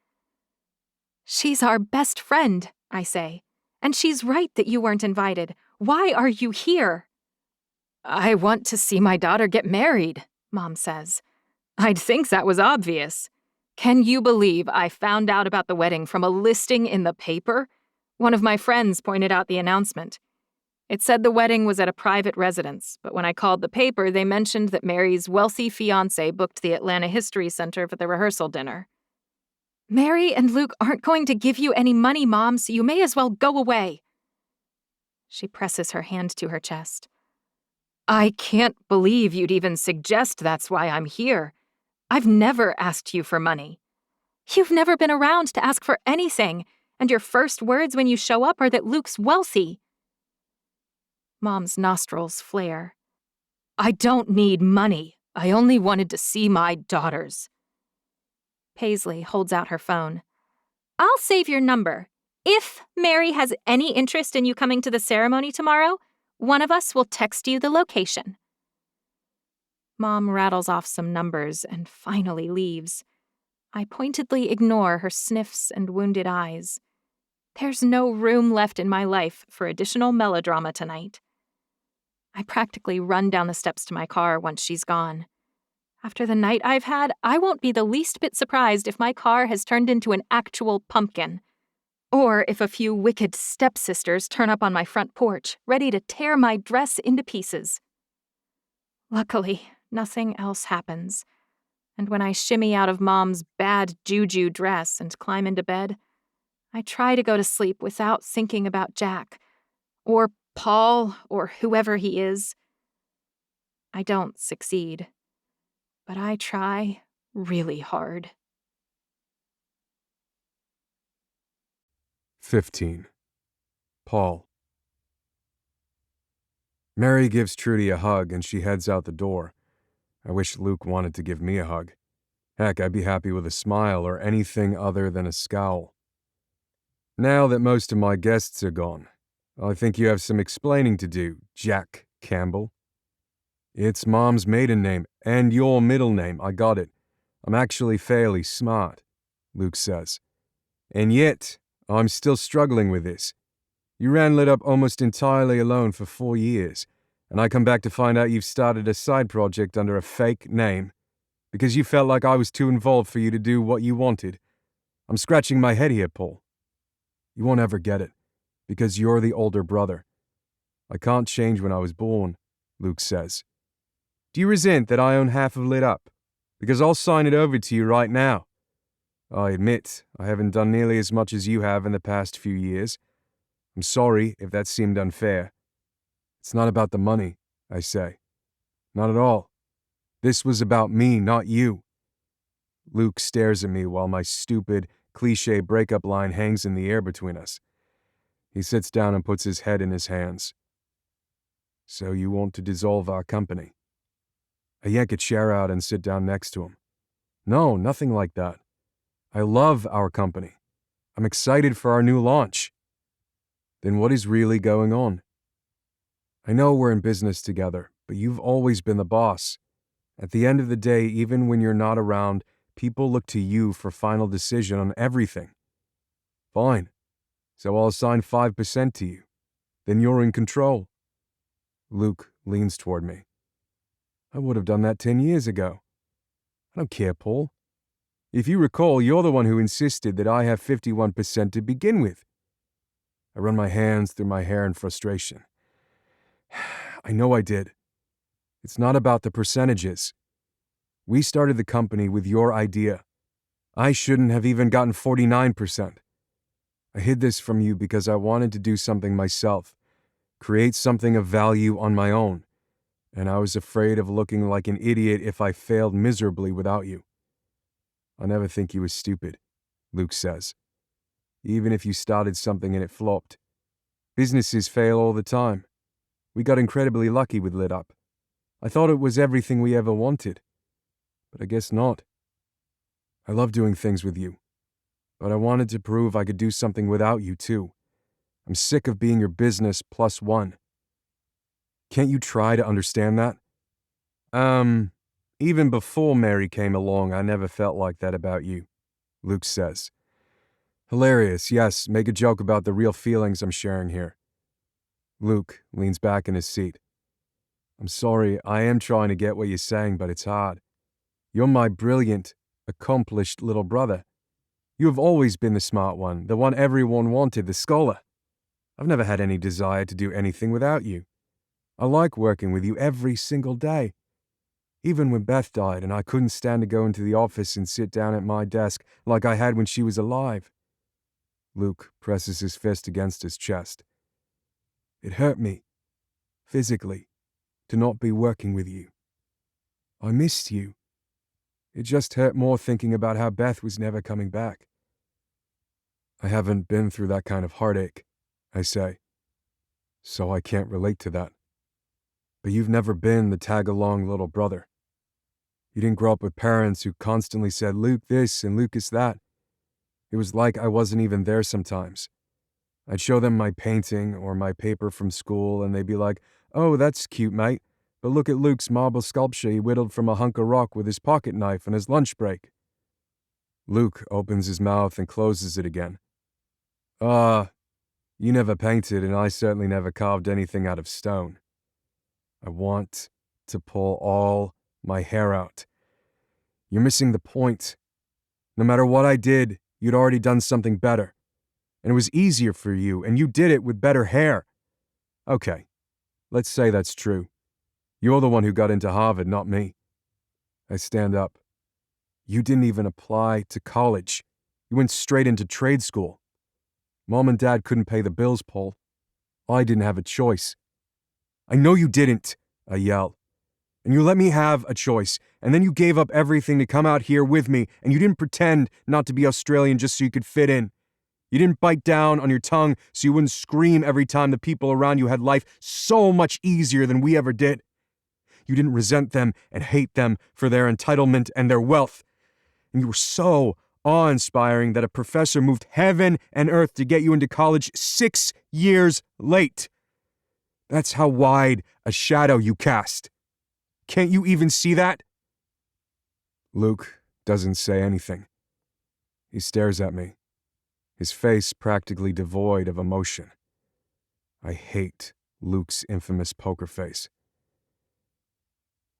She's our best friend, I say. And she's right that you weren't invited. Why are you here? I want to see my daughter get married, Mom says. I'd think that was obvious. Can you believe I found out about the wedding from a listing in the paper? One of my friends pointed out the announcement. It said the wedding was at a private residence, but when I called the paper, they mentioned that Mary's wealthy fiancé booked the Atlanta History Center for the rehearsal dinner. Mary and Luke aren't going to give you any money, Mom, so you may as well go away. She presses her hand to her chest. I can't believe you'd even suggest that's why I'm here. I've never asked you for money. You've never been around to ask for anything, and your first words when you show up are that Luke's wealthy. Mom's nostrils flare. I don't need money. I only wanted to see my daughters. Paisley holds out her phone. I'll save your number. If Mary has any interest in you coming to the ceremony tomorrow, one of us will text you the location. Mom rattles off some numbers and finally leaves. I pointedly ignore her sniffs and wounded eyes. There's no room left in my life for additional melodrama tonight. I practically run down the steps to my car once she's gone. After the night I've had, I won't be the least bit surprised if my car has turned into an actual pumpkin. Or if a few wicked stepsisters turn up on my front porch, ready to tear my dress into pieces. Luckily, nothing else happens. And when I shimmy out of Mom's bad juju dress and climb into bed, I try to go to sleep without thinking about Jack, or Paul, or whoever he is. I don't succeed, but I try really hard. 15. Paul. Mary gives Trudy a hug and she heads out the door. I wish Luke wanted to give me a hug. Heck, I'd be happy with a smile or anything other than a scowl. Now that most of my guests are gone, I think you have some explaining to do, Jack Campbell. It's Mom's maiden name and your middle name, I got it. I'm actually fairly smart, Luke says. And yet, I'm still struggling with this. You ran Lit Up almost entirely alone for 4 years, and I come back to find out you've started a side project under a fake name because you felt like I was too involved for you to do what you wanted. I'm scratching my head here, Paul. You won't ever get it, because you're the older brother. I can't change when I was born, Luke says. Do you resent that I own half of Lit Up? Because I'll sign it over to you right now. I admit I haven't done nearly as much as you have in the past few years. I'm sorry if that seemed unfair. It's not about the money, I say. Not at all. This was about me, not you. Luke stares at me while my stupid, cliché breakup line hangs in the air between us. He sits down and puts his head in his hands. So you want to dissolve our company? I yank a chair out and sit down next to him. No, nothing like that. I love our company. I'm excited for our new launch. Then what is really going on? I know we're in business together, but you've always been the boss. At the end of the day, even when you're not around, people look to you for final decision on everything. Fine. So I'll assign 5% to you. Then you're in control. Luke leans toward me. I would have done that 10 years ago. I don't care, Paul. If you recall, you're the one who insisted that I have 51% to begin with. I run my hands through my hair in frustration. I know I did. It's not about the percentages. We started the company with your idea. I shouldn't have even gotten 49%. I hid this from you because I wanted to do something myself, create something of value on my own, and I was afraid of looking like an idiot if I failed miserably without you. I never think you were stupid, Luke says. Even if you started something and it flopped, Businesses fail all the time. We got incredibly lucky with Lit Up. I thought it was everything we ever wanted. But I guess not. I love doing things with you. But I wanted to prove I could do something without you, too. I'm sick of being your business plus one. Can't you try to understand that? Even before Mary came along, I never felt like that about you, Luke says. Hilarious, yes, make a joke about the real feelings I'm sharing here. Luke leans back in his seat. I'm sorry, I am trying to get what you're saying, but it's hard. You're my brilliant, accomplished little brother. You have always been the smart one, the one everyone wanted, the scholar. I've never had any desire to do anything without you. I like working with you every single day. Even when Beth died and I couldn't stand to go into the office and sit down at my desk like I had when she was alive. Luke presses his fist against his chest. It hurt me, physically, to not be working with you. I missed you. It just hurt more thinking about how Beth was never coming back. I haven't been through that kind of heartache, I say, so I can't relate to that. But you've never been the tag-along little brother. You didn't grow up with parents who constantly said Luke this and Lucas that. It was like I wasn't even there sometimes. I'd show them my painting or my paper from school and they'd be like, oh, that's cute, mate, but look at Luke's marble sculpture he whittled from a hunk of rock with his pocket knife on his lunch break. Luke opens his mouth and closes it again. You never painted and I certainly never carved anything out of stone. I want to pull all my hair out. You're missing the point. No matter what I did, you'd already done something better. And it was easier for you, and you did it with better hair. Okay, let's say that's true. You're the one who got into Harvard, not me. I stand up. You didn't even apply to college. You went straight into trade school. Mom and Dad couldn't pay the bills, Paul. I didn't have a choice. I know you didn't, I yell. And you let me have a choice, and then you gave up everything to come out here with me, and you didn't pretend not to be Australian just so you could fit in. You didn't bite down on your tongue so you wouldn't scream every time the people around you had life so much easier than we ever did. You didn't resent them and hate them for their entitlement and their wealth. And you were so awe-inspiring that a professor moved heaven and earth to get you into college 6 years late. That's how wide a shadow you cast. Can't you even see that? Luke doesn't say anything. He stares at me, his face practically devoid of emotion. I hate Luke's infamous poker face.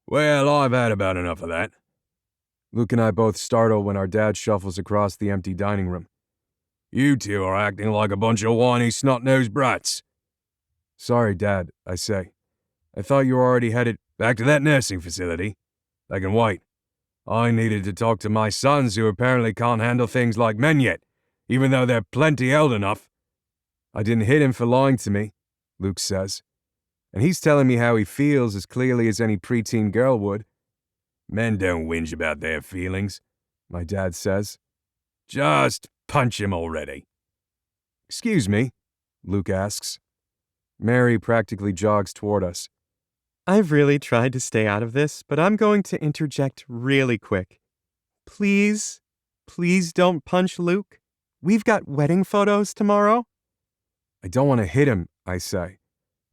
Well, I've had about enough of that. Luke and I both startle when our dad shuffles across the empty dining room. You two are acting like a bunch of whiny, snot-nosed brats. Sorry, Dad, I say. I thought you were already headed back to that nursing facility. They can wait. I needed to talk to my sons who apparently can't handle things like men yet, even though they're plenty old enough. I didn't hit him for lying to me, Luke says. And he's telling me how he feels as clearly as any preteen girl would. Men don't whinge about their feelings, my dad says. Just punch him already. Excuse me, Luke asks. Mary practically jogs toward us. I've really tried to stay out of this, but I'm going to interject really quick. Please, please don't punch Luke. We've got wedding photos tomorrow. I don't want to hit him, I say.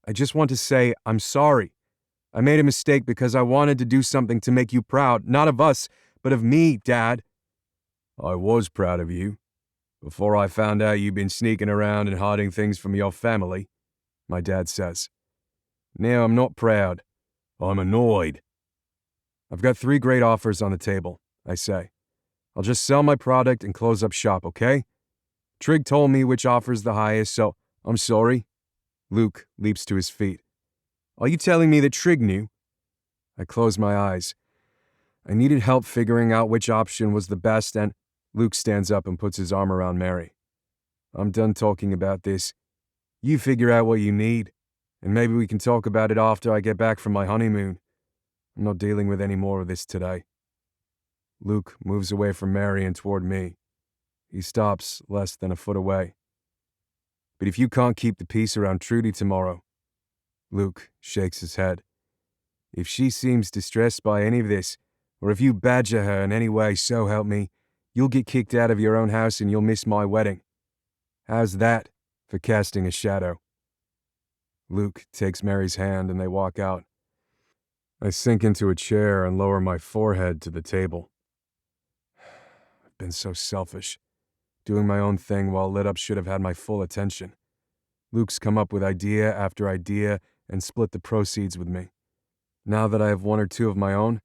I just want to say I'm sorry. I made a mistake because I wanted to do something to make you proud, not of us, but of me, Dad. I was proud of you. Before I found out you'd been sneaking around and hiding things from your family, my dad says. Now I'm not proud. I'm annoyed. I've got 3 great offers on the table, I say. I'll just sell my product and close up shop, okay? Trig told me which offer's the highest, so I'm sorry. Luke leaps to his feet. Are you telling me that Trig knew? I close my eyes. I needed help figuring out which option was the best, and Luke stands up and puts his arm around Mary. I'm done talking about this. You figure out what you need, and maybe we can talk about it after I get back from my honeymoon. I'm not dealing with any more of this today. Luke moves away from Mary and toward me. He stops less than a foot away. But if you can't keep the peace around Trudy tomorrow," Luke shakes his head, "if she seems distressed by any of this, or if you badger her in any way, so help me, you'll get kicked out of your own house and you'll miss my wedding. How's that for casting a shadow?" Luke takes Mary's hand and they walk out. I sink into a chair and lower my forehead to the table. I've been so selfish. Doing my own thing while Lit Up should have had my full attention. Luke's come up with idea after idea and split the proceeds with me. Now that I have one or two of my own,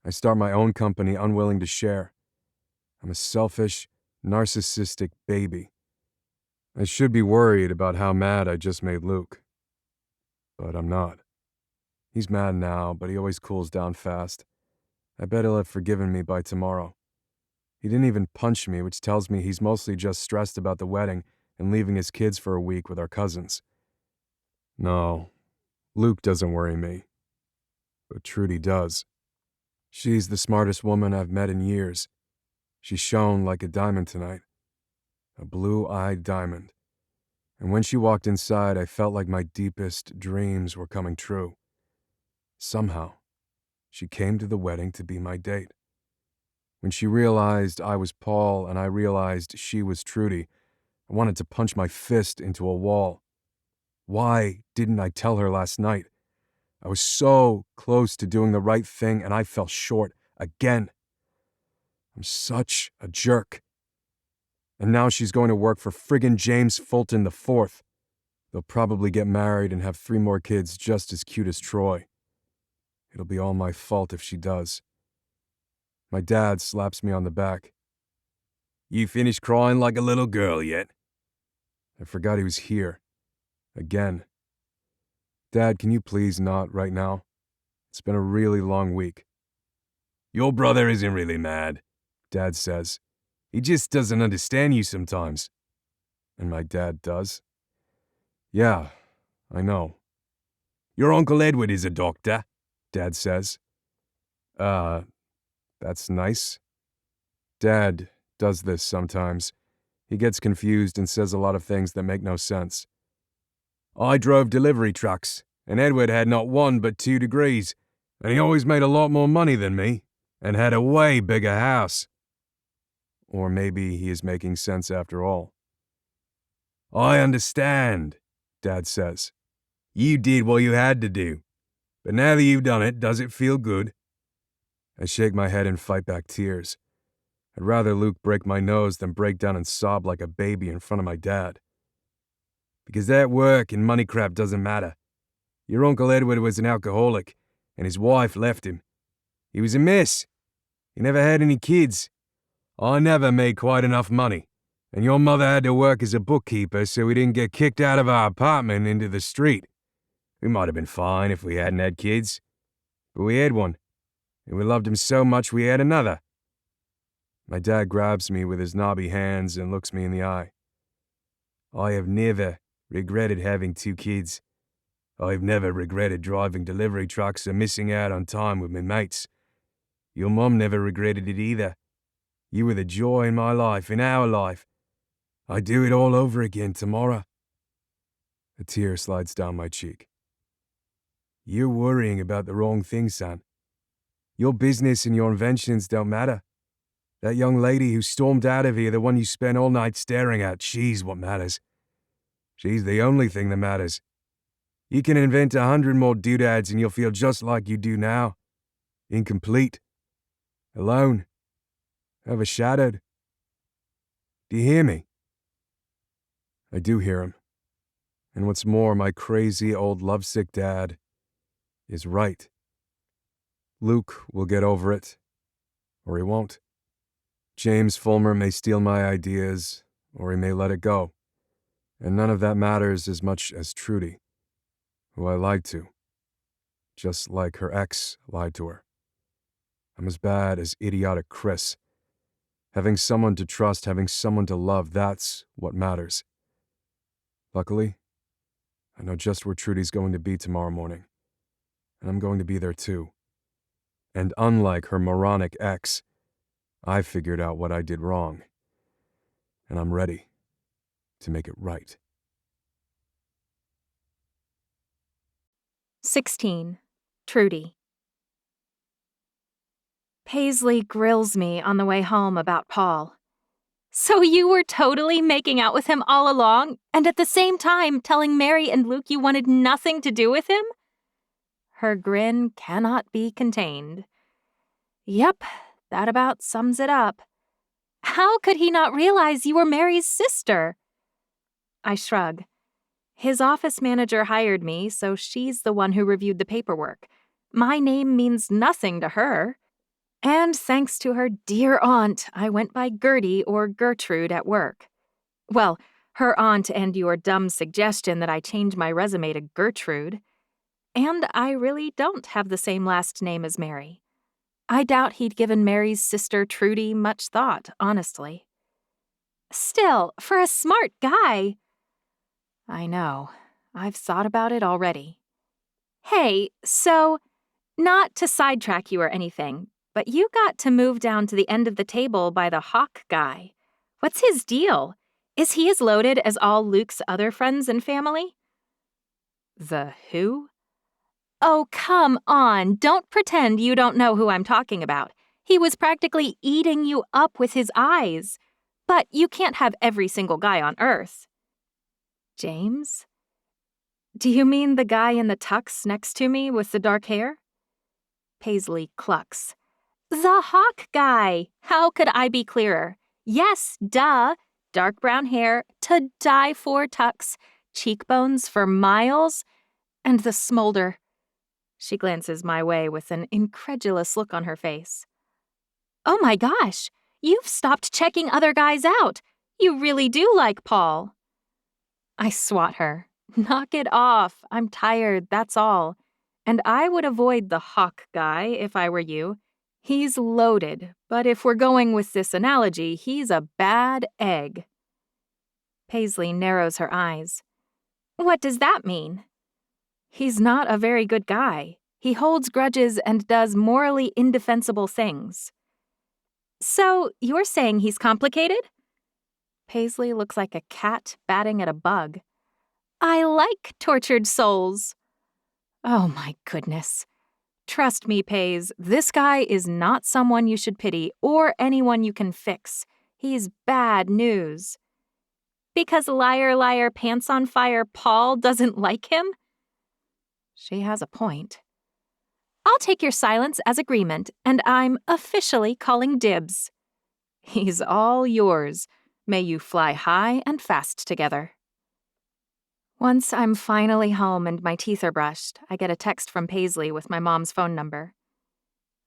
I start my own company unwilling to share. I'm a selfish, narcissistic baby. I should be worried about how mad I just made Luke. But I'm not. He's mad now, but he always cools down fast. I bet he'll have forgiven me by tomorrow. He didn't even punch me, which tells me he's mostly just stressed about the wedding and leaving his kids for a week with our cousins. No, Luke doesn't worry me. But Trudy does. She's the smartest woman I've met in years. She shone like a diamond tonight. A blue-eyed diamond. And when she walked inside, I felt like my deepest dreams were coming true. Somehow, she came to the wedding to be my date. When she realized I was Paul and I realized she was Trudy, I wanted to punch my fist into a wall. Why didn't I tell her last night? I was so close to doing the right thing and I fell short again. I'm such a jerk. And now she's going to work for friggin' James Fulton IV. They'll probably get married and have 3 more kids just as cute as Troy. It'll be all my fault if she does. My dad slaps me on the back. "You finished crying like a little girl yet?" I forgot he was here. Again. "Dad, can you please not right now? It's been a really long week." "Your brother isn't really mad," Dad says. "He just doesn't understand you sometimes." And my dad does? "Yeah, I know." "Your Uncle Edward is a doctor," Dad says. That's nice. Dad does this sometimes. He gets confused and says a lot of things that make no sense. "I drove delivery trucks, and Edward had not 1 but 2 degrees, and he always made a lot more money than me, and had a way bigger house." Or maybe he is making sense after all. "I understand," Dad says. "You did what you had to do. But now that you've done it, does it feel good?" I shake my head and fight back tears. I'd rather Luke break my nose than break down and sob like a baby in front of my dad. "Because that work and money crap doesn't matter. Your Uncle Edward was an alcoholic, and his wife left him. He was a mess. He never had any kids. I never made quite enough money, and your mother had to work as a bookkeeper so we didn't get kicked out of our apartment into the street. We might have been fine if we hadn't had kids. But we had one, and we loved him so much we had another." My dad grabs me with his knobby hands and looks me in the eye. "I have never regretted having 2 kids. I've never regretted driving delivery trucks or missing out on time with my mates. Your mom never regretted it either. You were the joy in my life, in our life. I'd do it all over again tomorrow." A tear slides down my cheek. "You're worrying about the wrong thing, son. Your business and your inventions don't matter. That young lady who stormed out of here, the one you spent all night staring at, she's what matters. She's the only thing that matters. You can invent 100 more doodads and you'll feel just like you do now. Incomplete. Alone. Overshadowed. Do you hear me?" I do hear him. And what's more, my crazy old lovesick dad is right. Luke will get over it, or he won't. James Fulmer may steal my ideas, or he may let it go. And none of that matters as much as Trudy, who I lied to, just like her ex lied to her. I'm as bad as idiotic Chris. Having someone to trust, having someone to love, that's what matters. Luckily, I know just where Trudy's going to be tomorrow morning, and I'm going to be there too. And unlike her moronic ex, I figured out what I did wrong, and I'm ready to make it right. 16. Trudy. Paisley grills me on the way home about Paul. So you were totally making out with him all along, and at the same time telling Mary and Luke you wanted nothing to do with him? Her grin cannot be contained. Yep, that about sums it up. How could he not realize you were Mary's sister? I shrug. His office manager hired me, so she's the one who reviewed the paperwork. My name means nothing to her. And thanks to her dear aunt, I went by Gertie or Gertrude at work. Well, her aunt and your dumb suggestion that I change my resume to Gertrude. And I really don't have the same last name as Mary. I doubt he'd given Mary's sister Trudy much thought, honestly. Still, for a smart guy. I know. I've thought about it already. Hey, so, not to sidetrack you or anything, but you got to move down to the end of the table by the hawk guy. What's his deal? Is he as loaded as all Luke's other friends and family? The who? Oh, come on. Don't pretend you don't know who I'm talking about. He was practically eating you up with his eyes. But you can't have every single guy on Earth. James? Do you mean the guy in the tux next to me with the dark hair? Paisley clucks. The hawk guy! How could I be clearer? Yes, duh. Dark brown hair, to die for tux, cheekbones for miles, and the smolder. She glances my way with an incredulous look on her face. Oh my gosh, you've stopped checking other guys out. You really do like Paul. I swat her. Knock it off. I'm tired, that's all. And I would avoid the hawk guy if I were you. He's loaded, but if we're going with this analogy, he's a bad egg. Paisley narrows her eyes. What does that mean? He's not a very good guy. He holds grudges and does morally indefensible things. So, you're saying he's complicated? Paisley looks like a cat batting at a bug. I like tortured souls. Oh my goodness. Trust me, Paige, this guy is not someone you should pity or anyone you can fix. He's bad news. Because liar, liar, pants on fire Paul doesn't like him? She has a point. I'll take your silence as agreement, and I'm officially calling dibs. He's all yours. May you fly high and fast together. Once I'm finally home and my teeth are brushed, I get a text from Paisley with my mom's phone number.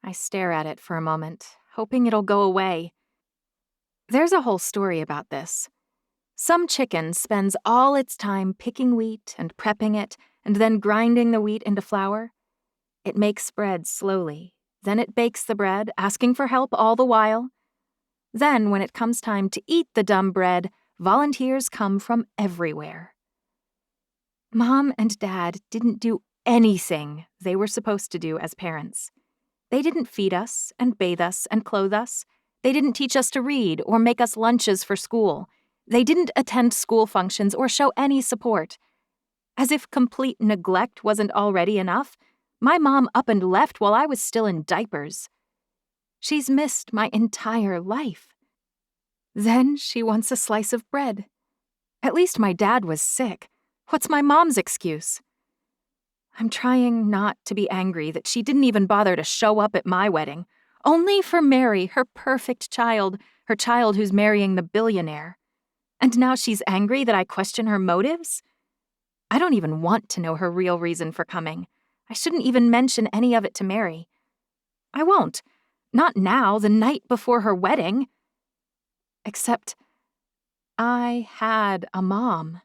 I stare at it for a moment, hoping it'll go away. There's a whole story about this. Some chicken spends all its time picking wheat and prepping it, and then grinding the wheat into flour. It makes bread slowly. Then it bakes the bread, asking for help all the while. Then, when it comes time to eat the dumb bread, volunteers come from everywhere. Mom and Dad didn't do anything they were supposed to do as parents. They didn't feed us and bathe us and clothe us. They didn't teach us to read or make us lunches for school. They didn't attend school functions or show any support. As if complete neglect wasn't already enough, my mom up and left while I was still in diapers. She's missed my entire life. Then she wants a slice of bread. At least my dad was sick. What's my mom's excuse? I'm trying not to be angry that she didn't even bother to show up at my wedding, only for Mary, her perfect child, her child who's marrying the billionaire. And now she's angry that I question her motives? I don't even want to know her real reason for coming. I shouldn't even mention any of it to Mary. I won't. Not now, the night before her wedding. Except, I had a mom.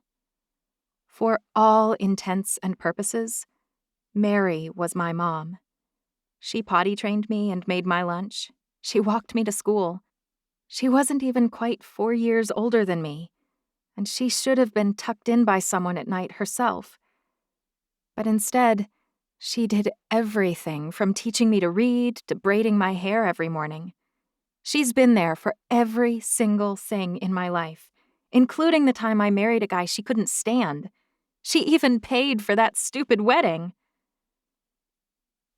For all intents and purposes, Mary was my mom. She potty trained me and made my lunch. She walked me to school. She wasn't even quite 4 years older than me, and she should have been tucked in by someone at night herself. But instead, she did everything from teaching me to read to braiding my hair every morning. She's been there for every single thing in my life, including the time I married a guy she couldn't stand. She even paid for that stupid wedding.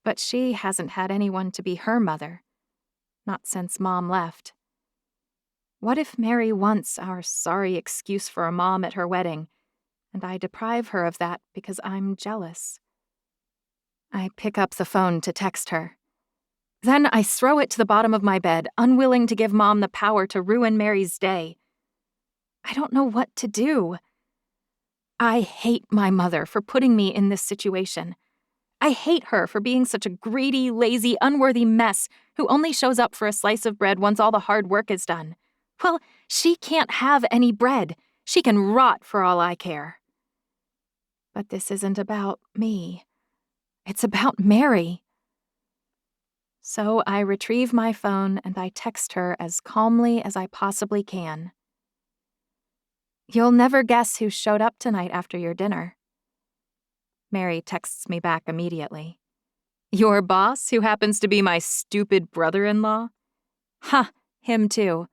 But she hasn't had anyone to be her mother. Not since Mom left. What if Mary wants our sorry excuse for a mom at her wedding, and I deprive her of that because I'm jealous? I pick up the phone to text her. Then I throw it to the bottom of my bed, unwilling to give Mom the power to ruin Mary's day. I don't know what to do. I hate my mother for putting me in this situation. I hate her for being such a greedy, lazy, unworthy mess who only shows up for a slice of bread once all the hard work is done. Well, she can't have any bread. She can rot for all I care. But this isn't about me. It's about Mary. So I retrieve my phone and I text her as calmly as I possibly can. You'll never guess who showed up tonight after your dinner. Mary texts me back immediately. Your boss, who happens to be my stupid brother-in-law? Ha, him too.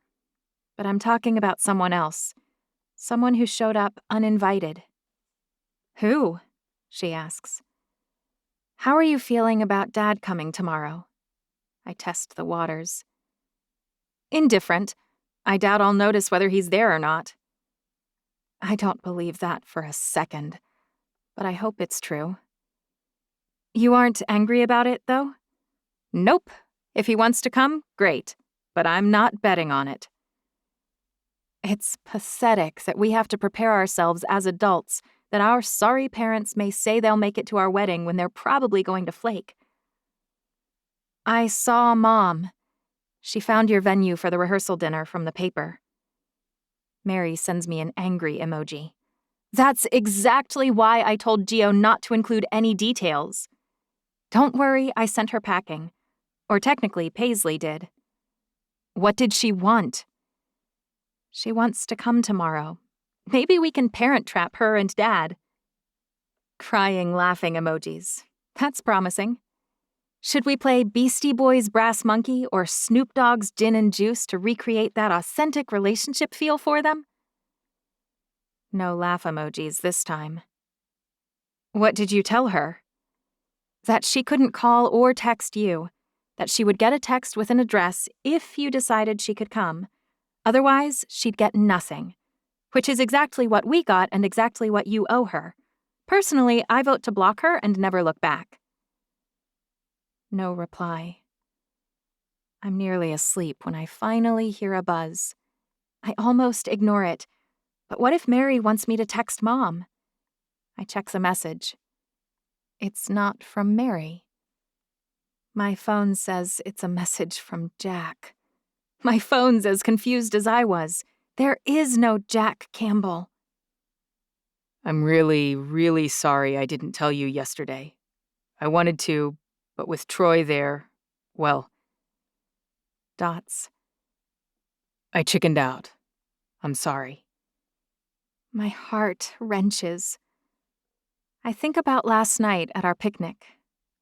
But I'm talking about someone else. Someone who showed up uninvited. Who? She asks. How are you feeling about Dad coming tomorrow? I test the waters. Indifferent. I doubt I'll notice whether he's there or not. I don't believe that for a second, but I hope it's true. You aren't angry about it, though? Nope. If he wants to come, great, but I'm not betting on it. It's pathetic that we have to prepare ourselves as adults, that our sorry parents may say they'll make it to our wedding when they're probably going to flake. I saw Mom. She found your venue for the rehearsal dinner from the paper. Mary sends me an angry emoji. That's exactly why I told Gio not to include any details. Don't worry, I sent her packing. Or technically, Paisley did. What did she want? She wants to come tomorrow. Maybe we can parent trap her and Dad. Crying, laughing emojis. That's promising. Should we play Beastie Boys' Brass Monkey or Snoop Dogg's Gin and Juice to recreate that authentic relationship feel for them? No laugh emojis this time. What did you tell her? That she couldn't call or text you. That she would get a text with an address if you decided she could come. Otherwise, she'd get nothing. Which is exactly what we got and exactly what you owe her. Personally, I vote to block her and never look back. No reply. I'm nearly asleep when I finally hear a buzz. I almost ignore it. But what if Mary wants me to text Mom? I check the message. It's not from Mary. My phone says it's a message from Jack. My phone's as confused as I was. There is no Jack Campbell. I'm really, really sorry I didn't tell you yesterday. I wanted to, but with Troy there, well... Dots. I chickened out. I'm sorry. My heart wrenches. I think about last night at our picnic,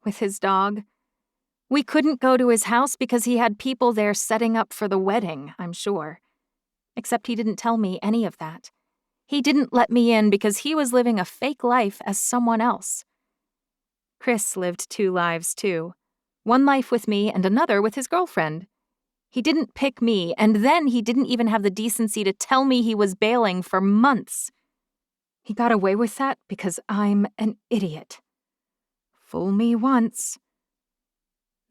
with his dog. We couldn't go to his house because he had people there setting up for the wedding, I'm sure. Except he didn't tell me any of that. He didn't let me in because he was living a fake life as someone else. Chris lived 2 lives, too. One life with me and another with his girlfriend. He didn't pick me, and then he didn't even have the decency to tell me he was bailing for months. He got away with that because I'm an idiot. Fool me once.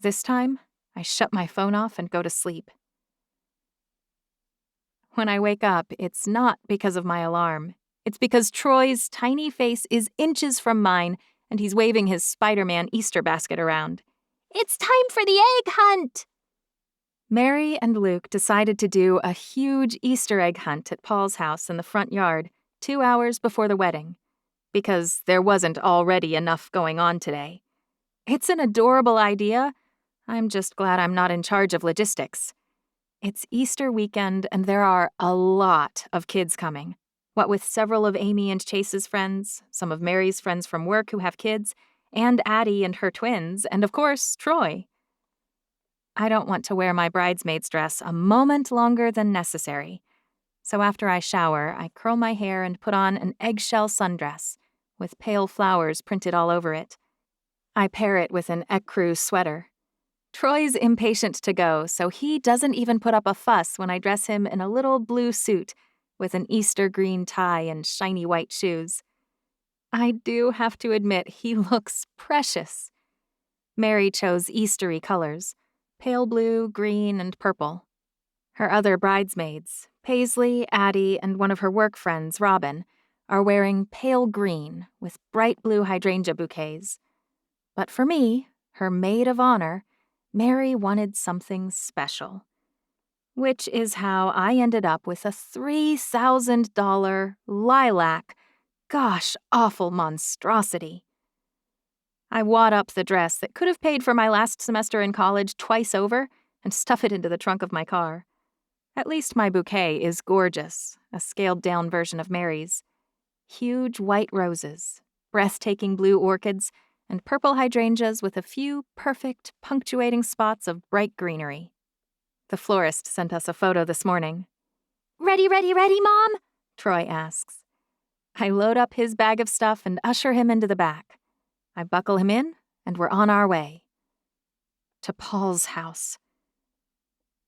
This time, I shut my phone off and go to sleep. When I wake up, it's not because of my alarm. It's because Troy's tiny face is inches from mine, and he's waving his Spider-Man Easter basket around. It's time for the egg hunt! Mary and Luke decided to do a huge Easter egg hunt at Paul's house in the front yard 2 hours before the wedding, because there wasn't already enough going on today. It's an adorable idea. I'm just glad I'm not in charge of logistics. It's Easter weekend, and there are a lot of kids coming. What with several of Amy and Chase's friends, some of Mary's friends from work who have kids, and Addie and her twins, and of course, Troy. I don't want to wear my bridesmaid's dress a moment longer than necessary. So after I shower, I curl my hair and put on an eggshell sundress with pale flowers printed all over it. I pair it with an ecru sweater. Troy's impatient to go, so he doesn't even put up a fuss when I dress him in a little blue suit with an Easter green tie and shiny white shoes. I do have to admit he looks precious. Mary chose Eastery colors, pale blue, green, and purple. Her other bridesmaids, Paisley, Addie, and one of her work friends, Robin, are wearing pale green with bright blue hydrangea bouquets. But for me, her maid of honor, Mary wanted something special. Which is how I ended up with a $3,000 lilac, gosh awful monstrosity. I wad up the dress that could have paid for my last semester in college twice over and stuff it into the trunk of my car. At least my bouquet is gorgeous, a scaled-down version of Mary's. Huge white roses, breathtaking blue orchids, and purple hydrangeas with a few perfect, punctuating spots of bright greenery. The florist sent us a photo this morning. "Ready, ready, ready, Mom?" Troy asks. I load up his bag of stuff and usher him into the back. I buckle him in, and we're on our way. To Paul's house.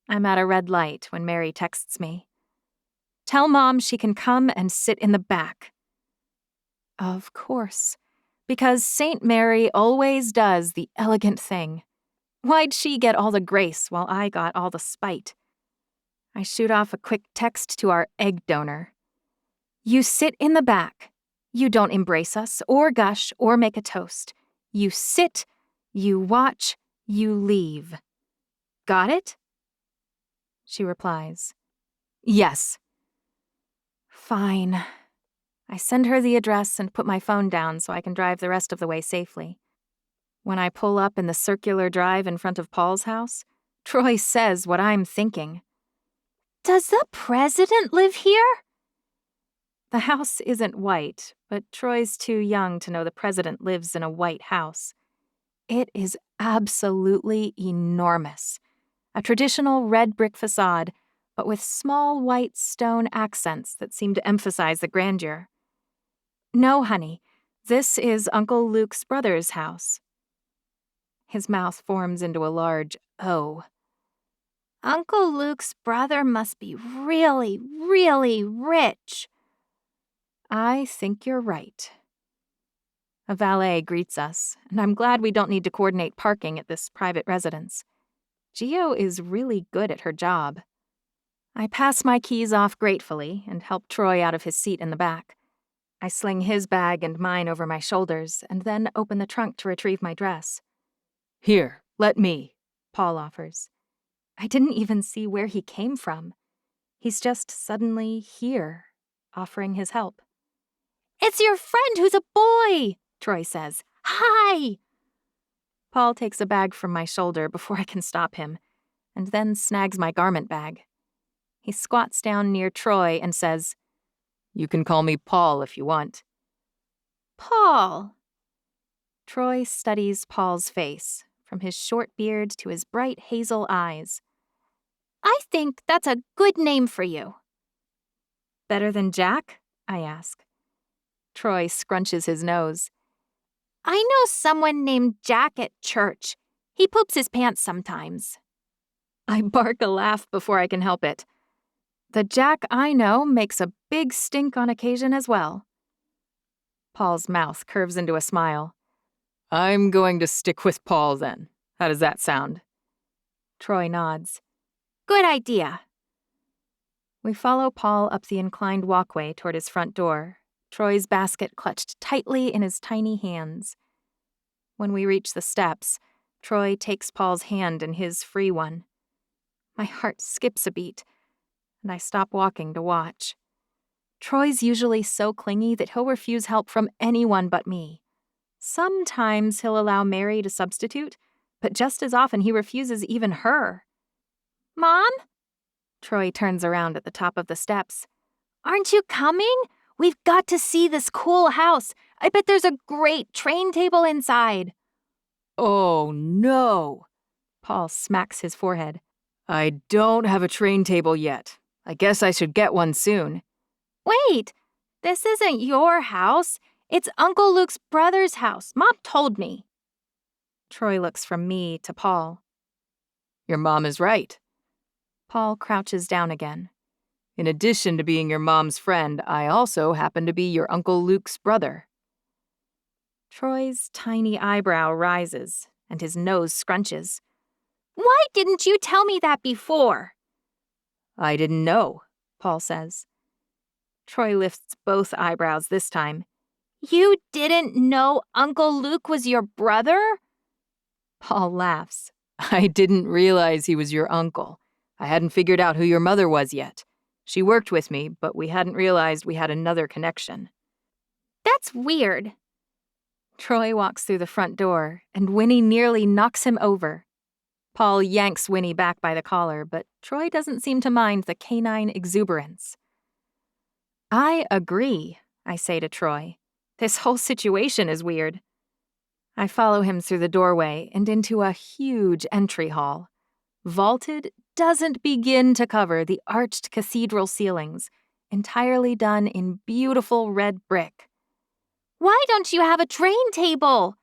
I'm at a red light when Mary texts me. "Tell Mom she can come and sit in the back." Of course, because Saint Mary always does the elegant thing. Why'd she get all the grace while I got all the spite? I shoot off a quick text to our egg donor. "You sit in the back. You don't embrace us, or gush, or make a toast. You sit, you watch, you leave. Got it?" She replies, "Yes." Fine. I send her the address and put my phone down so I can drive the rest of the way safely. When I pull up in the circular drive in front of Paul's house, Troy says what I'm thinking. "Does the president live here?" The house isn't white, but Troy's too young to know the president lives in a white house. It is absolutely enormous. A traditional red brick facade, but with small white stone accents that seem to emphasize the grandeur. "No, honey, this is Uncle Luke's brother's house." His mouth forms into a large O. "Uncle Luke's brother must be really, really rich." I think you're right. A valet greets us, and I'm glad we don't need to coordinate parking at this private residence. Geo is really good at her job. I pass my keys off gratefully and help Troy out of his seat in the back. I sling his bag and mine over my shoulders and then open the trunk to retrieve my dress. Here, let me, Paul offers. I didn't even see where he came from. He's just suddenly here, offering his help. "It's your friend who's a boy," Troy says. "Hi!" Paul takes a bag from my shoulder before I can stop him, and then snags my garment bag. He squats down near Troy and says, You can call me Paul if you want. "Paul." Troy studies Paul's face, from his short beard to his bright hazel eyes. "I think that's a good name for you." "Better than Jack?" I ask. Troy scrunches his nose. "I know someone named Jack at church. He poops his pants sometimes." I bark a laugh before I can help it. The Jack I know makes a big stink on occasion as well. Paul's mouth curves into a smile. I'm going to stick with Paul then. How does that sound? Troy nods. "Good idea." We follow Paul up the inclined walkway toward his front door, Troy's basket clutched tightly in his tiny hands. When we reach the steps, Troy takes Paul's hand in his free one. My heart skips a beat, and I stop walking to watch. Troy's usually so clingy that he'll refuse help from anyone but me. Sometimes he'll allow Mary to substitute, but just as often he refuses even her. "Mom?" Troy turns around at the top of the steps. "Aren't you coming? We've got to see this cool house. I bet there's a great train table inside." Oh, no. Paul smacks his forehead. I don't have a train table yet. I guess I should get one soon. "Wait, this isn't your house. It's Uncle Luke's brother's house. Mom told me." Troy looks from me to Paul. Your mom is right. Paul crouches down again. In addition to being your mom's friend, I also happen to be your Uncle Luke's brother. Troy's tiny eyebrow rises, and his nose scrunches. Why didn't you tell me that before? I didn't know, Paul says. Troy lifts both eyebrows this time. You didn't know Uncle Luke was your brother? Paul laughs. I didn't realize he was your uncle. I hadn't figured out who your mother was yet. She worked with me, but we hadn't realized we had another connection. That's weird. Troy walks through the front door, and Winnie nearly knocks him over. Paul yanks Winnie back by the collar, but Troy doesn't seem to mind the canine exuberance. I agree, I say to Troy. This whole situation is weird. I follow him through the doorway and into a huge entry hall. Vaulted doesn't begin to cover the arched cathedral ceilings, entirely done in beautiful red brick. Why don't you have a train table?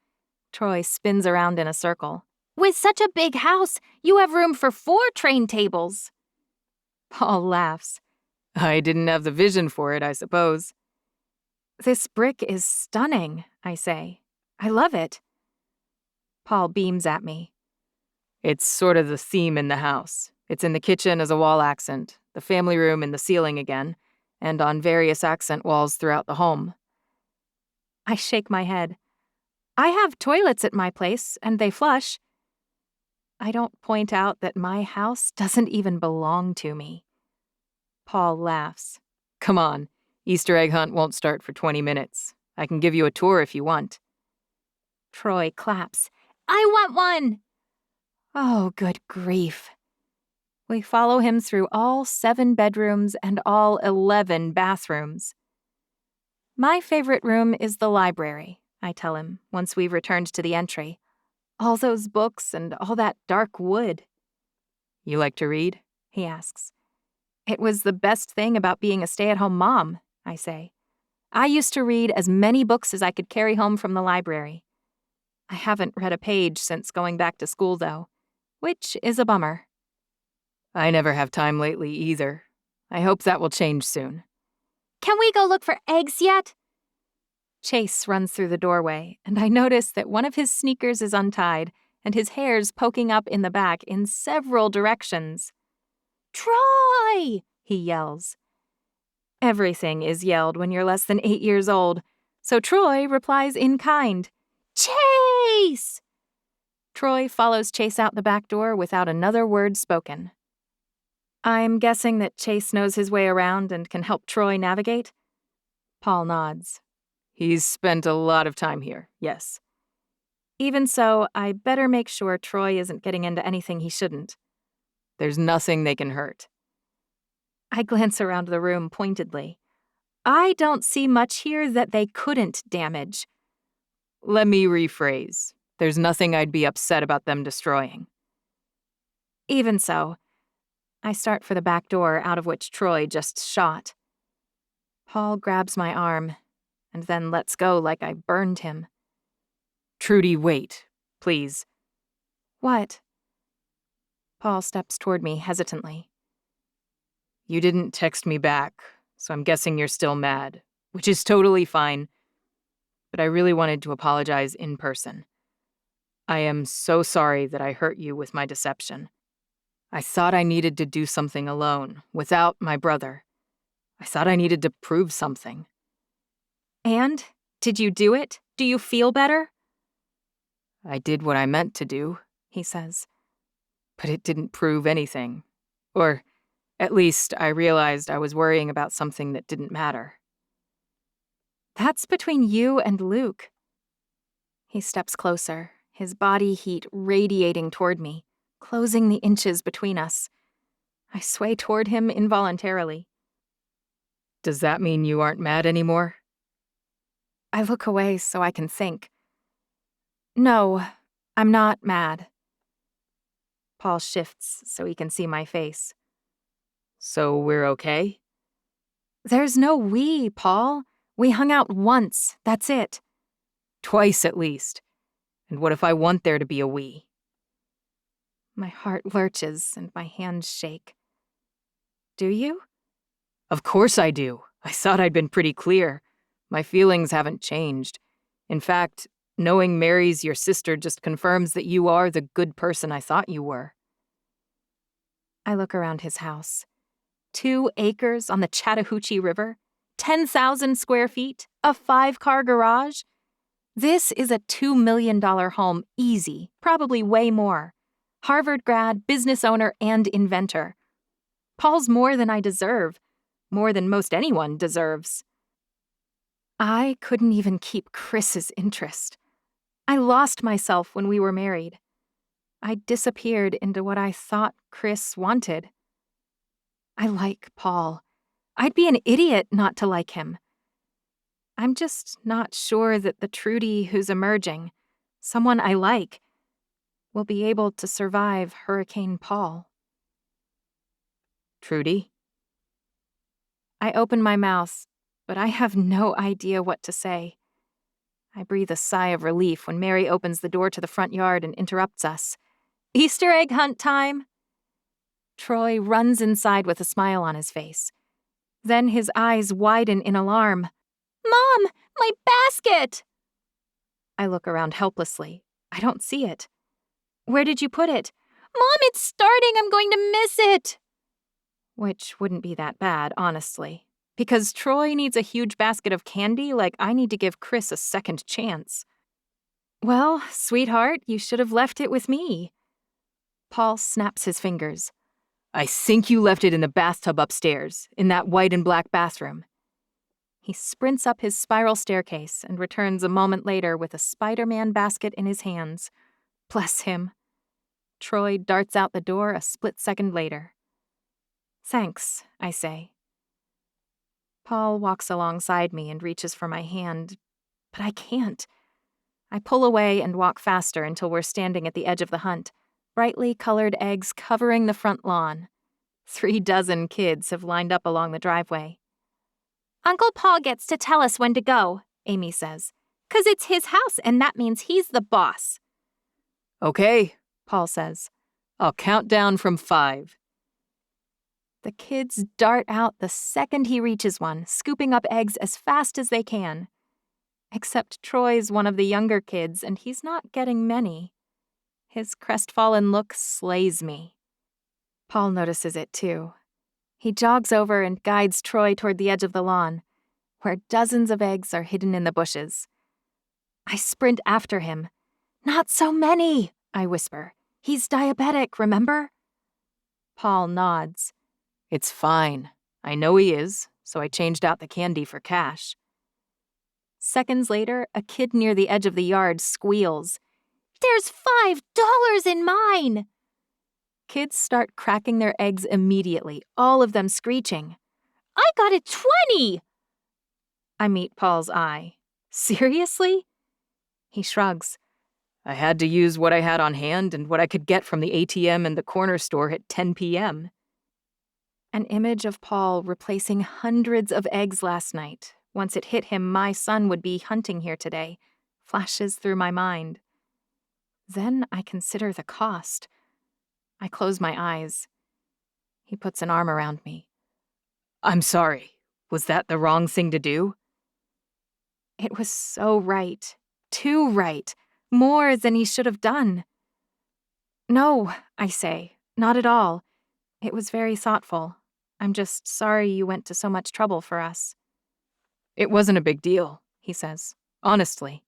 Troy spins around in a circle. With such a big house, you have room for 4 train tables. Paul laughs. I didn't have the vision for it, I suppose. This brick is stunning, I say. I love it. Paul beams at me. It's sort of the theme in the house. It's in the kitchen as a wall accent, the family room in the ceiling again, and on various accent walls throughout the home. I shake my head. I have toilets at my place, and they flush. I don't point out that my house doesn't even belong to me. Paul laughs. Come on, Easter egg hunt won't start for 20 minutes. I can give you a tour if you want. Troy claps. I want one! Oh, good grief. We follow him through all 7 bedrooms and all 11 bathrooms. My favorite room is the library, I tell him, once we've returned to the entry. All those books and all that dark wood. You like to read? He asks. It was the best thing about being a stay-at-home mom, I say. I used to read as many books as I could carry home from the library. I haven't read a page since going back to school, though, which is a bummer. I never have time lately either. I hope that will change soon. Can we go look for eggs yet? Chase runs through the doorway, and I notice that one of his sneakers is untied and his hair's poking up in the back in several directions. Troy! He yells. Everything is yelled when you're less than 8 years old, so Troy replies in kind. Chase! Troy follows Chase out the back door without another word spoken. I'm guessing that Chase knows his way around and can help Troy navigate? Paul nods. He's spent a lot of time here, yes. Even so, I better make sure Troy isn't getting into anything he shouldn't. There's nothing they can hurt. I glance around the room pointedly. I don't see much here that they couldn't damage. Let me rephrase. There's nothing I'd be upset about them destroying. Even so, I start for the back door out of which Troy just shot. Paul grabs my arm and then lets go like I burned him. Trudy, wait, please. What? Paul steps toward me hesitantly. You didn't text me back, so I'm guessing you're still mad, which is totally fine. But I really wanted to apologize in person. I am so sorry that I hurt you with my deception. I thought I needed to do something alone, without my brother. I thought I needed to prove something. And? Did you do it? Do you feel better? I did what I meant to do, he says. But it didn't prove anything. Or, at least, I realized I was worrying about something that didn't matter. That's between you and Luke. He steps closer, his body heat radiating toward me, closing the inches between us. I sway toward him involuntarily. Does that mean you aren't mad anymore? I look away so I can think. No, I'm not mad. Paul shifts so he can see my face. So we're okay? There's no we, Paul. We hung out once, that's it. Twice at least. And what if I want there to be a we? My heart lurches and my hands shake. Do you? Of course I do. I thought I'd been pretty clear. My feelings haven't changed. In fact, knowing Mary's your sister just confirms that you are the good person I thought you were. I look around his house. 2 acres on the Chattahoochee River, 10,000 square feet, a 5-car garage. This is a $2 million home, easy, probably way more. Harvard grad, business owner, and inventor. Paul's more than I deserve, more than most anyone deserves. I couldn't even keep Chris's interest. I lost myself when we were married. I disappeared into what I thought Chris wanted. I like Paul. I'd be an idiot not to like him. I'm just not sure that the Trudy who's emerging, someone I like, will be able to survive Hurricane Paul. Trudy? I open my mouth, but I have no idea what to say. I breathe a sigh of relief when Mary opens the door to the front yard and interrupts us. Easter egg hunt time! Troy runs inside with a smile on his face. Then his eyes widen in alarm. Mom, my basket! I look around helplessly. I don't see it. Where did you put it? Mom, it's starting! I'm going to miss it! Which wouldn't be that bad, honestly. Because Troy needs a huge basket of candy like I need to give Chris a second chance. Well, sweetheart, you should have left it with me. Paul snaps his fingers. I think you left it in the bathtub upstairs, in that white and black bathroom. He sprints up his spiral staircase and returns a moment later with a Spider-Man basket in his hands. Bless him. Troy darts out the door a split second later. Thanks, I say. Paul walks alongside me and reaches for my hand, but I can't. I pull away and walk faster until we're standing at the edge of the hunt, brightly colored eggs covering the front lawn. 36 kids have lined up along the driveway. Uncle Paul gets to tell us when to go, Amy says, 'cause it's his house and that means he's the boss. Okay, Paul says. I'll count down from 5. The kids dart out the second he reaches one, scooping up eggs as fast as they can. Except Troy's one of the younger kids, and he's not getting many. His crestfallen look slays me. Paul notices it too. He jogs over and guides Troy toward the edge of the lawn, where dozens of eggs are hidden in the bushes. I sprint after him. Not so many, I whisper. He's diabetic, remember? Paul nods. It's fine. I know he is, so I changed out the candy for cash. Seconds later, a kid near the edge of the yard squeals. There's $5 in mine! Kids start cracking their eggs immediately, all of them screeching. I got it 20! I meet Paul's eye. Seriously? He shrugs. I had to use what I had on hand and what I could get from the ATM and the corner store at 10 p.m. An image of Paul replacing hundreds of eggs last night, once it hit him my son would be hunting here today, flashes through my mind. Then I consider the cost. I close my eyes. He puts an arm around me. I'm sorry. Was that the wrong thing to do? It was so right. Too right. More than he should have done. No, I say. Not at all. It was very thoughtful. I'm just sorry you went to so much trouble for us. It wasn't a big deal, he says. Honestly.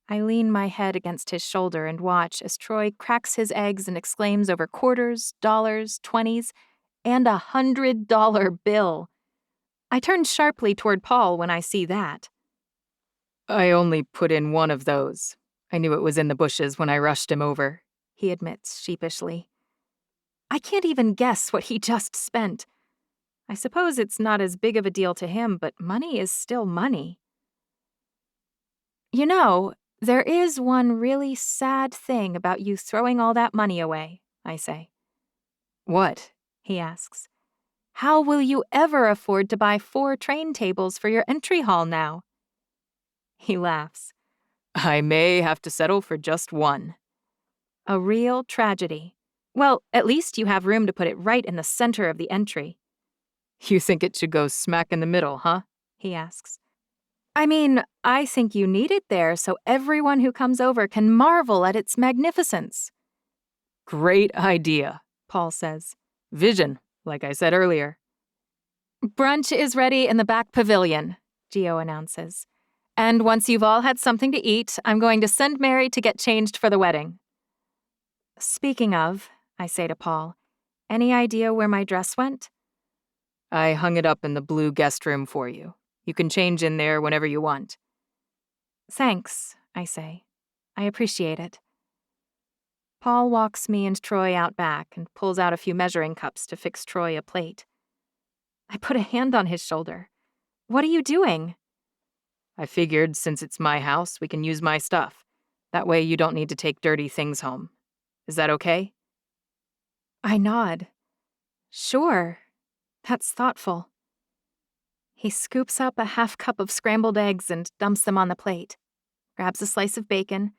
I lean my head against his shoulder and watch as Troy cracks his eggs and exclaims over quarters, dollars, 20s, and a $100 bill. I turn sharply toward Paul when I see that. I only put in one of those. I knew it was in the bushes when I rushed him over, he admits sheepishly. I can't even guess what he just spent. I suppose it's not as big of a deal to him, but money is still money. You know, there is one really sad thing about you throwing all that money away, I say. What? He asks. How will you ever afford to buy 4 train tables for your entry hall now? He laughs. I may have to settle for just one. A real tragedy. Well, at least you have room to put it right in the center of the entry. You think it should go smack in the middle, huh? He asks. I mean, I think you need it there so everyone who comes over can marvel at its magnificence. Great idea, Paul says. Vision, like I said earlier. Brunch is ready in the back pavilion, Gio announces. And once you've all had something to eat, I'm going to send Mary to get changed for the wedding. Speaking of, I say to Paul, any idea where my dress went? I hung it up in the blue guest room for you. You can change in there whenever you want. Thanks, I say. I appreciate it. Paul walks me and Troy out back and pulls out a few measuring cups to fix Troy a plate. I put a hand on his shoulder. What are you doing? I figured since it's my house, we can use my stuff. That way you don't need to take dirty things home. Is that okay? I nod. Sure. That's thoughtful. He scoops up a half cup of scrambled eggs and dumps them on the plate, grabs a slice of bacon,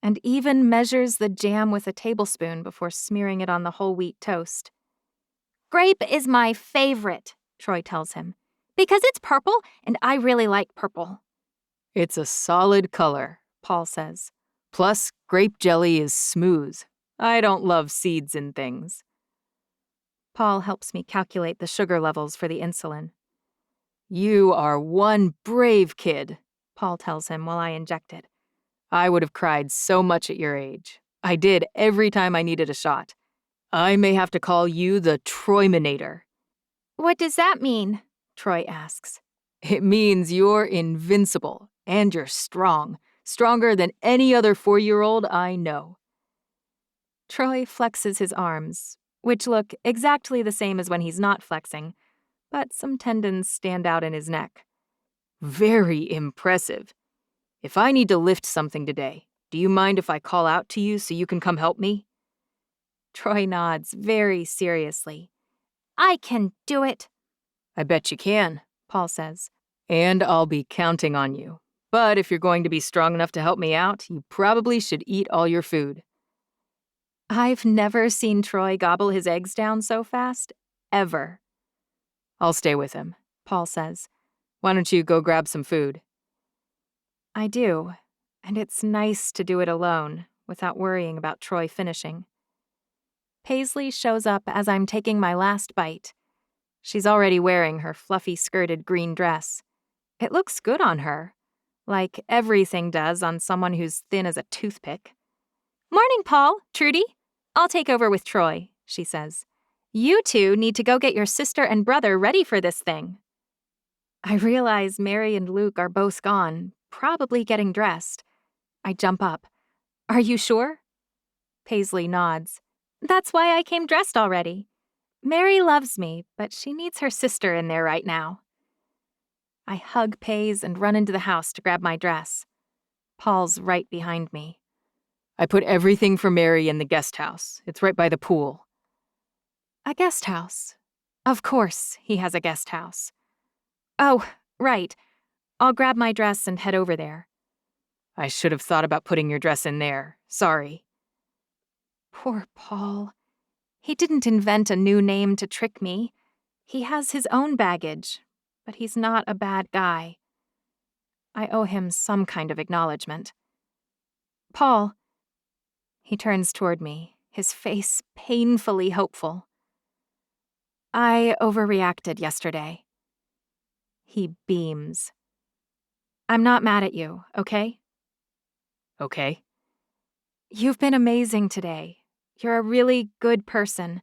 and even measures the jam with a tablespoon before smearing it on the whole wheat toast. Grape is my favorite, Troy tells him, because it's purple and I really like purple. It's a solid color, Paul says. Plus, grape jelly is smooth. I don't love seeds in things. Paul helps me calculate the sugar levels for the insulin. You are one brave kid, Paul tells him while I inject it. I would have cried so much at your age. I did every time I needed a shot. I may have to call you the Troyminator. What does that mean? Troy asks. It means you're invincible and you're strong. Stronger than any other 4-year-old I know. Troy flexes his arms, which look exactly the same as when he's not flexing, but some tendons stand out in his neck. Very impressive. If I need to lift something today, do you mind if I call out to you so you can come help me? Troy nods very seriously. I can do it. I bet you can, Paul says. And I'll be counting on you. But if you're going to be strong enough to help me out, you probably should eat all your food. I've never seen Troy gobble his eggs down so fast, ever. I'll stay with him, Paul says. Why don't you go grab some food? I do, and it's nice to do it alone, without worrying about Troy finishing. Paisley shows up as I'm taking my last bite. She's already wearing her fluffy skirted green dress. It looks good on her, like everything does on someone who's thin as a toothpick. Morning, Paul, Trudy. I'll take over with Troy, she says. You two need to go get your sister and brother ready for this thing. I realize Mary and Luke are both gone, probably getting dressed. I jump up. Are you sure? Paisley nods. That's why I came dressed already. Mary loves me, but she needs her sister in there right now. I hug Paige and run into the house to grab my dress. Paul's right behind me. I put everything for Mary in the guest house. It's right by the pool. A guest house? Of course he has a guest house. Oh, right. I'll grab my dress and head over there. I should have thought about putting your dress in there. Sorry. Poor Paul. He didn't invent a new name to trick me. He has his own baggage, but he's not a bad guy. I owe him some kind of acknowledgement. Paul. He turns toward me, his face painfully hopeful. I overreacted yesterday. He beams. I'm not mad at you, okay? Okay. You've been amazing today. You're a really good person,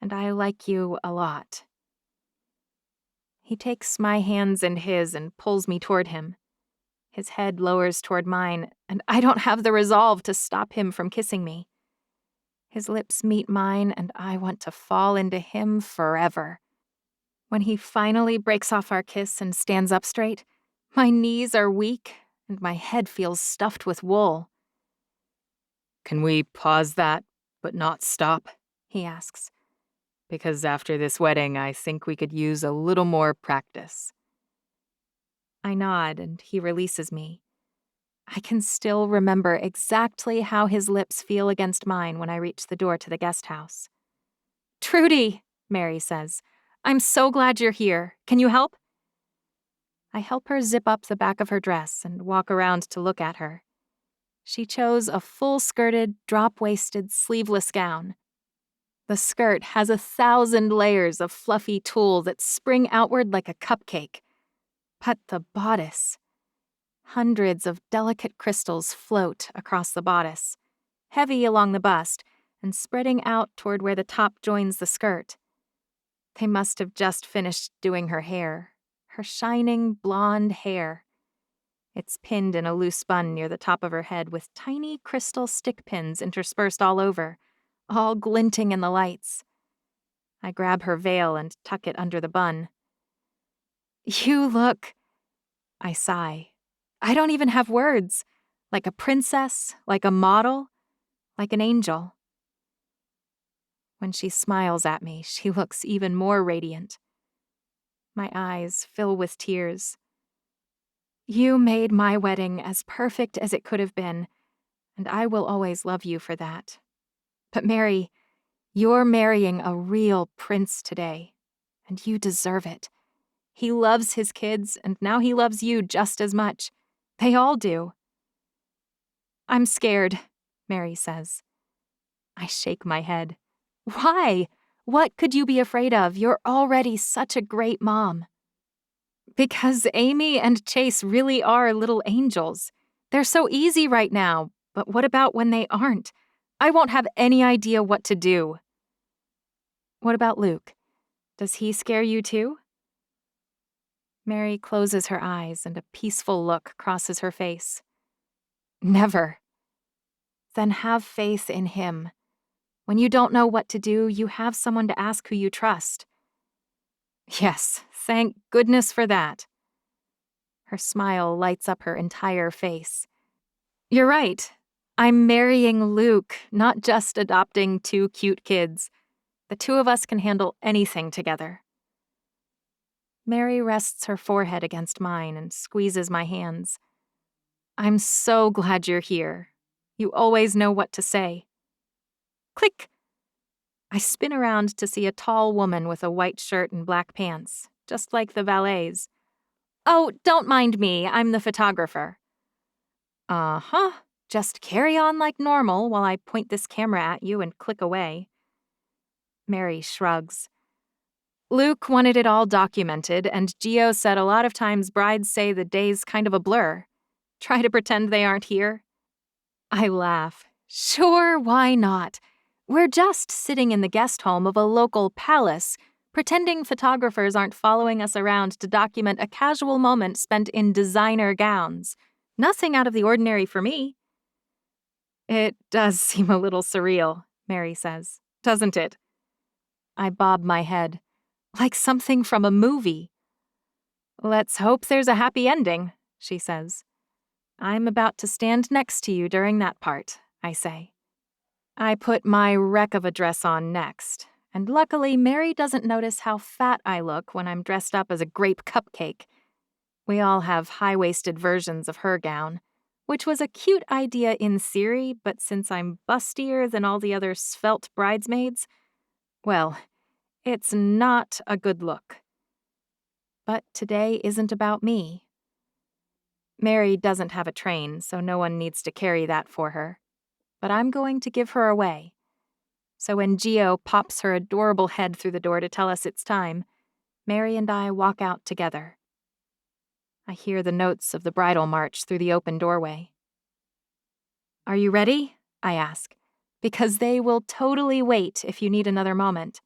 and I like you a lot. He takes my hands in his and pulls me toward him. His head lowers toward mine, and I don't have the resolve to stop him from kissing me. His lips meet mine, and I want to fall into him forever. When he finally breaks off our kiss and stands up straight, my knees are weak, and my head feels stuffed with wool. Can we pause that, but not stop? He asks. Because after this wedding, I think we could use a little more practice. I nod, and he releases me. I can still remember exactly how his lips feel against mine when I reach the door to the guest house. "Trudy," Mary says, "I'm so glad you're here. Can you help?" I help her zip up the back of her dress and walk around to look at her. She chose a full-skirted, drop-waisted, sleeveless gown. The skirt has 1,000 layers of fluffy tulle that spring outward like a cupcake. But the bodice. Hundreds of delicate crystals float across the bodice, heavy along the bust and spreading out toward where the top joins the skirt. They must have just finished doing her hair. Her shining blonde hair. It's pinned in a loose bun near the top of her head with tiny crystal stick pins interspersed all over, all glinting in the lights. I grab her veil and tuck it under the bun. "You look," I sigh. I don't even have words. Like a princess, like a model, like an angel. When she smiles at me, she looks even more radiant. My eyes fill with tears. "You made my wedding as perfect as it could have been, and I will always love you for that. But Mary, you're marrying a real prince today, and you deserve it. He loves his kids, and now he loves you just as much. They all do." "I'm scared," Mary says. I shake my head. "Why? What could you be afraid of? You're already such a great mom." "Because Amy and Chase really are little angels. They're so easy right now, but what about when they aren't? I won't have any idea what to do." "What about Luke? Does he scare you too?" Mary closes her eyes and a peaceful look crosses her face. "Never." "Then have faith in him. When you don't know what to do, you have someone to ask who you trust." "Yes, thank goodness for that." Her smile lights up her entire face. "You're right. I'm marrying Luke, not just adopting 2 cute kids. The 2 of us can handle anything together." Mary rests her forehead against mine and squeezes my hands. "I'm so glad you're here. You always know what to say." Click! I spin around to see a tall woman with a white shirt and black pants, just like the valet's. "Oh, don't mind me, I'm the photographer." "Uh-huh, just carry on like normal while I point this camera at you and click away." Mary shrugs. "Luke wanted it all documented, and Gio said a lot of times brides say the day's kind of a blur. Try to pretend they aren't here." I laugh. "Sure, why not? We're just sitting in the guest home of a local palace, pretending photographers aren't following us around to document a casual moment spent in designer gowns. Nothing out of the ordinary for me." "It does seem a little surreal," Mary says, "doesn't it?" I bob my head. "Like something from a movie." "Let's hope there's a happy ending," she says. "I'm about to stand next to you during that part," I say. I put my wreck of a dress on next, and luckily Mary doesn't notice how fat I look when I'm dressed up as a grape cupcake. We all have high-waisted versions of her gown, which was a cute idea in theory, but since I'm bustier than all the other svelte bridesmaids, well, it's not a good look. But today isn't about me. Mary doesn't have a train, so no one needs to carry that for her. But I'm going to give her away. So when Gio pops her adorable head through the door to tell us it's time, Mary and I walk out together. I hear the notes of the bridal march through the open doorway. "Are you ready?" I ask, "because they will totally wait if you need another moment."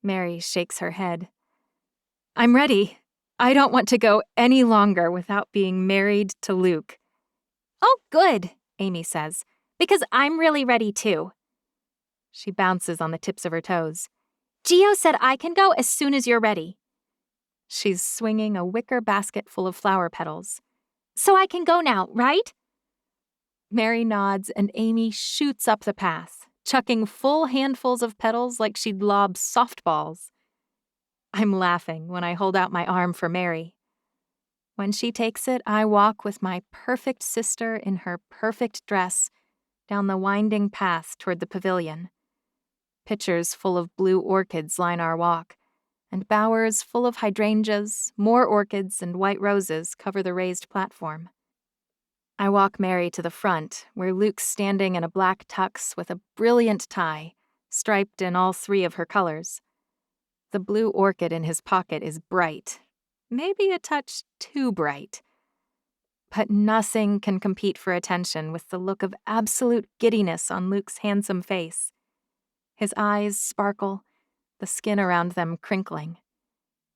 Mary shakes her head. "I'm ready. I don't want to go any longer without being married to Luke." "Oh, good," Amy says, "because I'm really ready too." She bounces on the tips of her toes. "Gio said I can go as soon as you're ready." She's swinging a wicker basket full of flower petals. "So I can go now, right?" Mary nods and Amy shoots up the path, chucking full handfuls of petals like she'd lob softballs. I'm laughing when I hold out my arm for Mary. When she takes it, I walk with my perfect sister in her perfect dress down the winding path toward the pavilion. Pitchers full of blue orchids line our walk, and bowers full of hydrangeas, more orchids, and white roses cover the raised platform. I walk Mary to the front, where Luke's standing in a black tux with a brilliant tie, striped in all 3 of her colors. The blue orchid in his pocket is bright, maybe a touch too bright. But nothing can compete for attention with the look of absolute giddiness on Luke's handsome face. His eyes sparkle, the skin around them crinkling.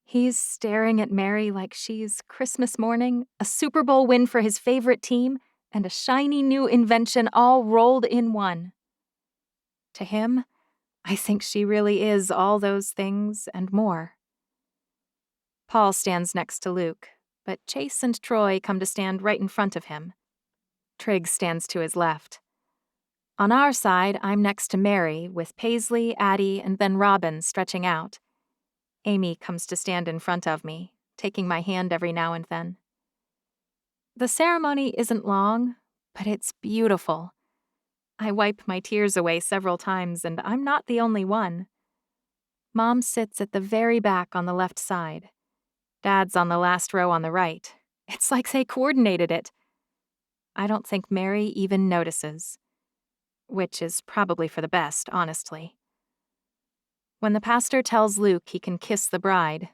He's staring at Mary like she's Christmas morning, a Super Bowl win for his favorite team, and a shiny new invention all rolled in one. To him, I think she really is all those things and more. Paul stands next to Luke, but Chase and Troy come to stand right in front of him. Trigg stands to his left. On our side, I'm next to Mary, with Paisley, Addie, and then Robin stretching out. Amy comes to stand in front of me, taking my hand every now and then. The ceremony isn't long, but it's beautiful. I wipe my tears away several times, and I'm not the only one. Mom sits at the very back on the left side. Dad's on the last row on the right. It's like they coordinated it. I don't think Mary even notices. Which is probably for the best, honestly. When the pastor tells Luke he can kiss the bride,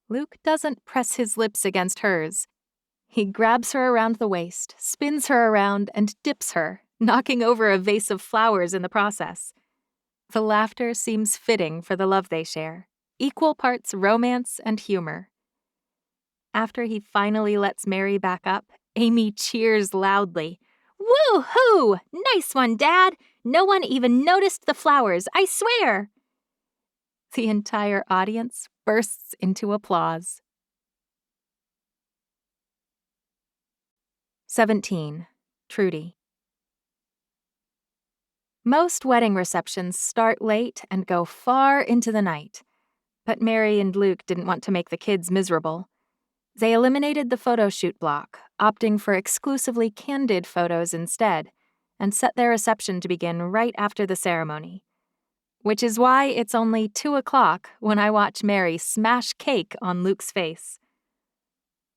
Luke doesn't press his lips against hers. He grabs her around the waist, spins her around, and dips her, knocking over a vase of flowers in the process. The laughter seems fitting for the love they share, equal parts romance and humor. After he finally lets Mary back up, Amy cheers loudly. "Woo-hoo! Nice one, Dad! No one even noticed the flowers, I swear!" The entire audience bursts into applause. 17. Trudy. Most wedding receptions start late and go far into the night. But Mary and Luke didn't want to make the kids miserable. They eliminated the photo shoot block, opting for exclusively candid photos instead, and set their reception to begin right after the ceremony. Which is why it's only 2:00 when I watch Mary smash cake on Luke's face.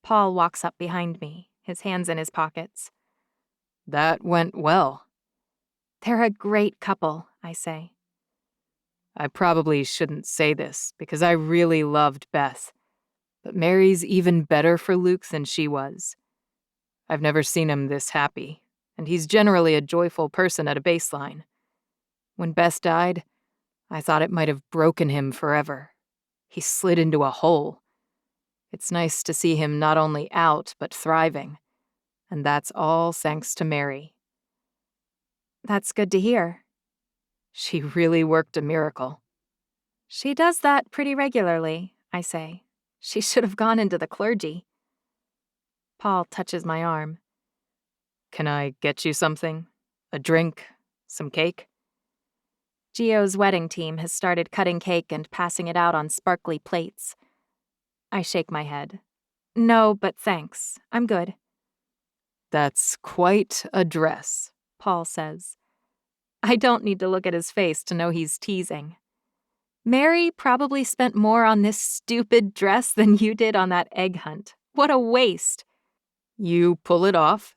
Paul walks up behind me, his hands in his pockets. That went well. They're a great couple, I say. I probably shouldn't say this, because I really loved Beth. But Mary's even better for Luke than she was. I've never seen him this happy, and he's generally a joyful person at a baseline. When Beth died, I thought it might have broken him forever. He slid into a hole. It's nice to see him not only out, but thriving. And that's all thanks to Mary. That's good to hear. She really worked a miracle. She does that pretty regularly, I say. She should have gone into the clergy. Paul touches my arm. Can I get you something? A drink? Some cake? Gio's wedding team has started cutting cake and passing it out on sparkly plates. I shake my head. No, but thanks. I'm good. That's quite a dress, Paul says. I don't need to look at his face to know he's teasing. Mary probably spent more on this stupid dress than you did on that egg hunt. What a waste. You pull it off?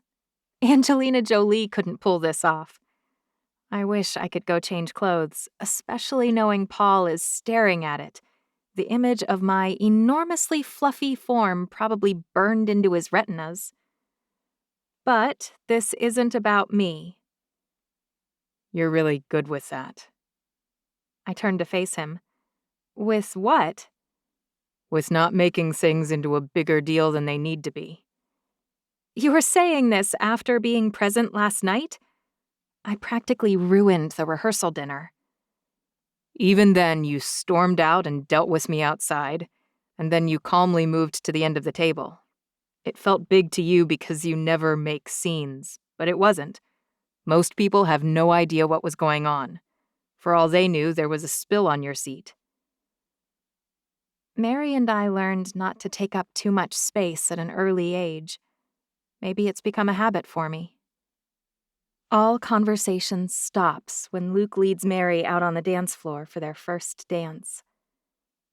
Angelina Jolie couldn't pull this off. I wish I could go change clothes, especially knowing Paul is staring at it. The image of my enormously fluffy form probably burned into his retinas. But this isn't about me. You're really good with that. I turn to face him. With what? With not making things into a bigger deal than they need to be. You were saying this after being present last night? I practically ruined the rehearsal dinner. Even then, you stormed out and dealt with me outside, and then you calmly moved to the end of the table. It felt big to you because you never make scenes, but it wasn't. Most people have no idea what was going on. For all they knew, there was a spill on your seat. Mary and I learned not to take up too much space at an early age. Maybe it's become a habit for me. All conversation stops when Luke leads Mary out on the dance floor for their first dance.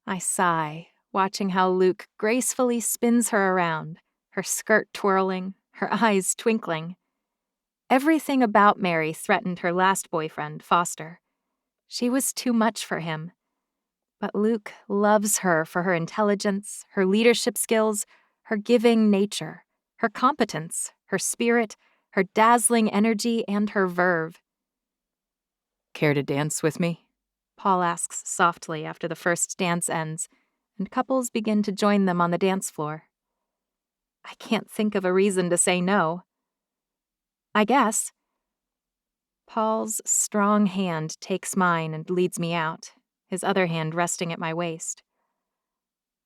I sigh, watching how Luke gracefully spins her around, her skirt twirling, her eyes twinkling. Everything about Mary threatened her last boyfriend, Foster. She was too much for him. But Luke loves her for her intelligence, her leadership skills, her giving nature, her competence, her spirit, her dazzling energy, and her verve. Care to dance with me? Paul asks softly after the first dance ends, and couples begin to join them on the dance floor. I can't think of a reason to say no. I guess. Paul's strong hand takes mine and leads me out, his other hand resting at my waist.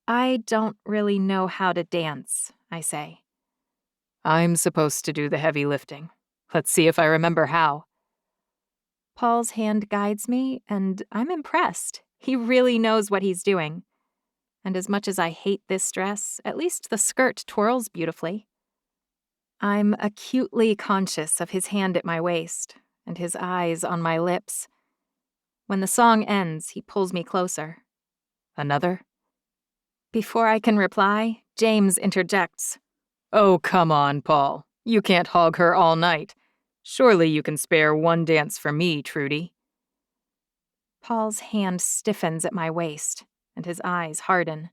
I don't really know how to dance, I say. I'm supposed to do the heavy lifting. Let's see if I remember how. Paul's hand guides me, and I'm impressed. He really knows what he's doing. And as much as I hate this dress, at least the skirt twirls beautifully. I'm acutely conscious of his hand at my waist, and his eyes on my lips. When the song ends, he pulls me closer. Another? Before I can reply, James interjects. Oh, come on, Paul. You can't hog her all night. Surely you can spare one dance for me, Trudy. Paul's hand stiffens at my waist, and his eyes harden.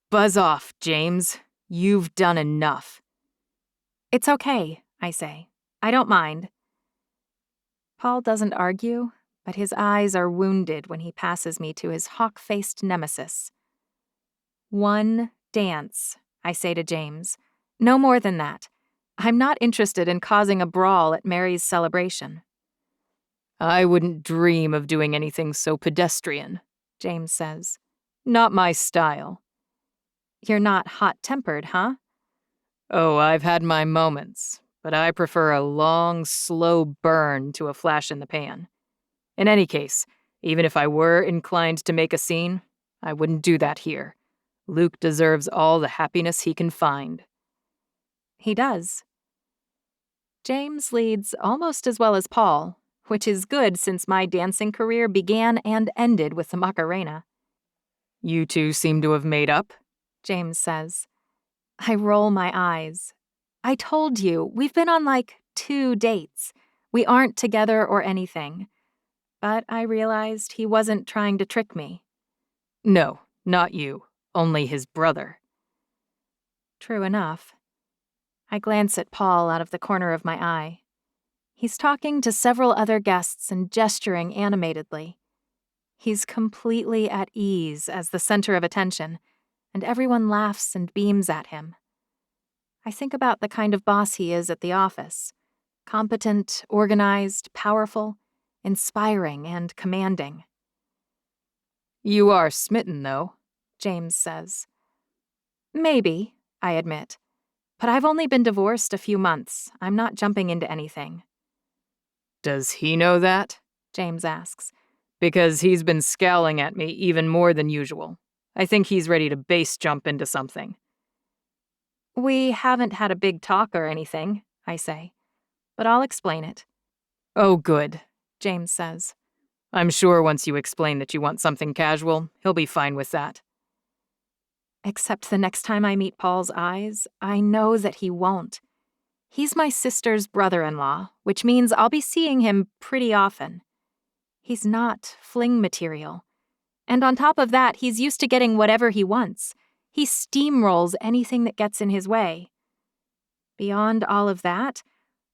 Buzz off, James. You've done enough. It's okay, I say. I don't mind. Paul doesn't argue, but his eyes are wounded when he passes me to his hawk-faced nemesis. One dance, I say to James. No more than that. I'm not interested in causing a brawl at Mary's celebration. I wouldn't dream of doing anything so pedestrian, James says. Not my style. You're not hot-tempered, huh? Oh, I've had my moments, but I prefer a long, slow burn to a flash in the pan. In any case, even if I were inclined to make a scene, I wouldn't do that here. Luke deserves all the happiness he can find. He does. James leads almost as well as Paul, which is good since my dancing career began and ended with the Macarena. You two seem to have made up, James says. I roll my eyes. I told you, we've been on like 2 dates. We aren't together or anything. But I realized he wasn't trying to trick me. No, not you. Only his brother. True enough. I glance at Paul out of the corner of my eye. He's talking to several other guests and gesturing animatedly. He's completely at ease as the center of attention, and everyone laughs and beams at him. I think about the kind of boss he is at the office. Competent, organized, powerful, inspiring, and commanding. You are smitten, though, James says. Maybe, I admit. But I've only been divorced a few months. I'm not jumping into anything. Does he know that? James asks. Because he's been scowling at me even more than usual. I think he's ready to base jump into something. We haven't had a big talk or anything, I say. But I'll explain it. Oh, good, James says. I'm sure once you explain that you want something casual, he'll be fine with that. Except the next time I meet Paul's eyes, I know that he won't. He's my sister's brother-in-law, which means I'll be seeing him pretty often. He's not fling material. And on top of that, he's used to getting whatever he wants. He steamrolls anything that gets in his way. Beyond all of that,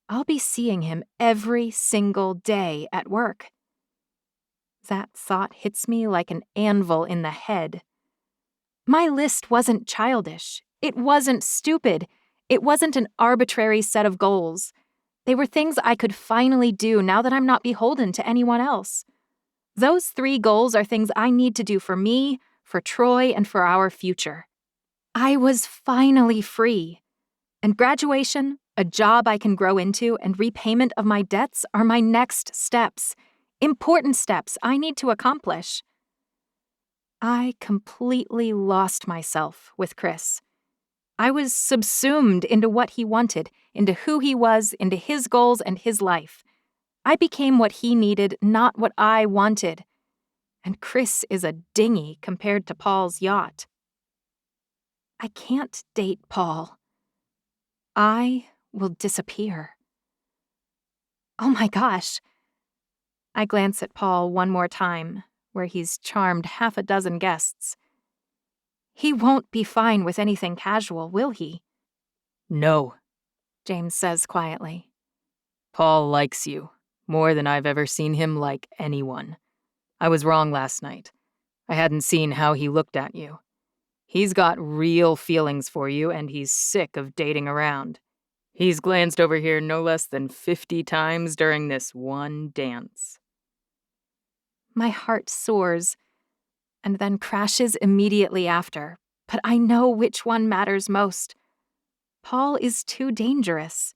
I'll be seeing him every single day at work. That thought hits me like an anvil in the head. My list wasn't childish. It wasn't stupid. It wasn't an arbitrary set of goals. They were things I could finally do now that I'm not beholden to anyone else. Those 3 goals are things I need to do for me, for Troy, and for our future. I was finally free. And graduation, a job I can grow into, and repayment of my debts are my next steps. Important steps I need to accomplish. I completely lost myself with Chris. I was subsumed into what he wanted, into who he was, into his goals and his life. I became what he needed, not what I wanted. And Chris is a dinghy compared to Paul's yacht. I can't date Paul. I will disappear. Oh my gosh. I glance at Paul one more time, where he's charmed half a dozen guests. He won't be fine with anything casual, will he? No, James says quietly. Paul likes you, more than I've ever seen him like anyone. I was wrong last night. I hadn't seen how he looked at you. He's got real feelings for you, and he's sick of dating around. He's glanced over here no less than 50 times during this one dance. My heart soars, and then crashes immediately after, but I know which one matters most. Paul is too dangerous.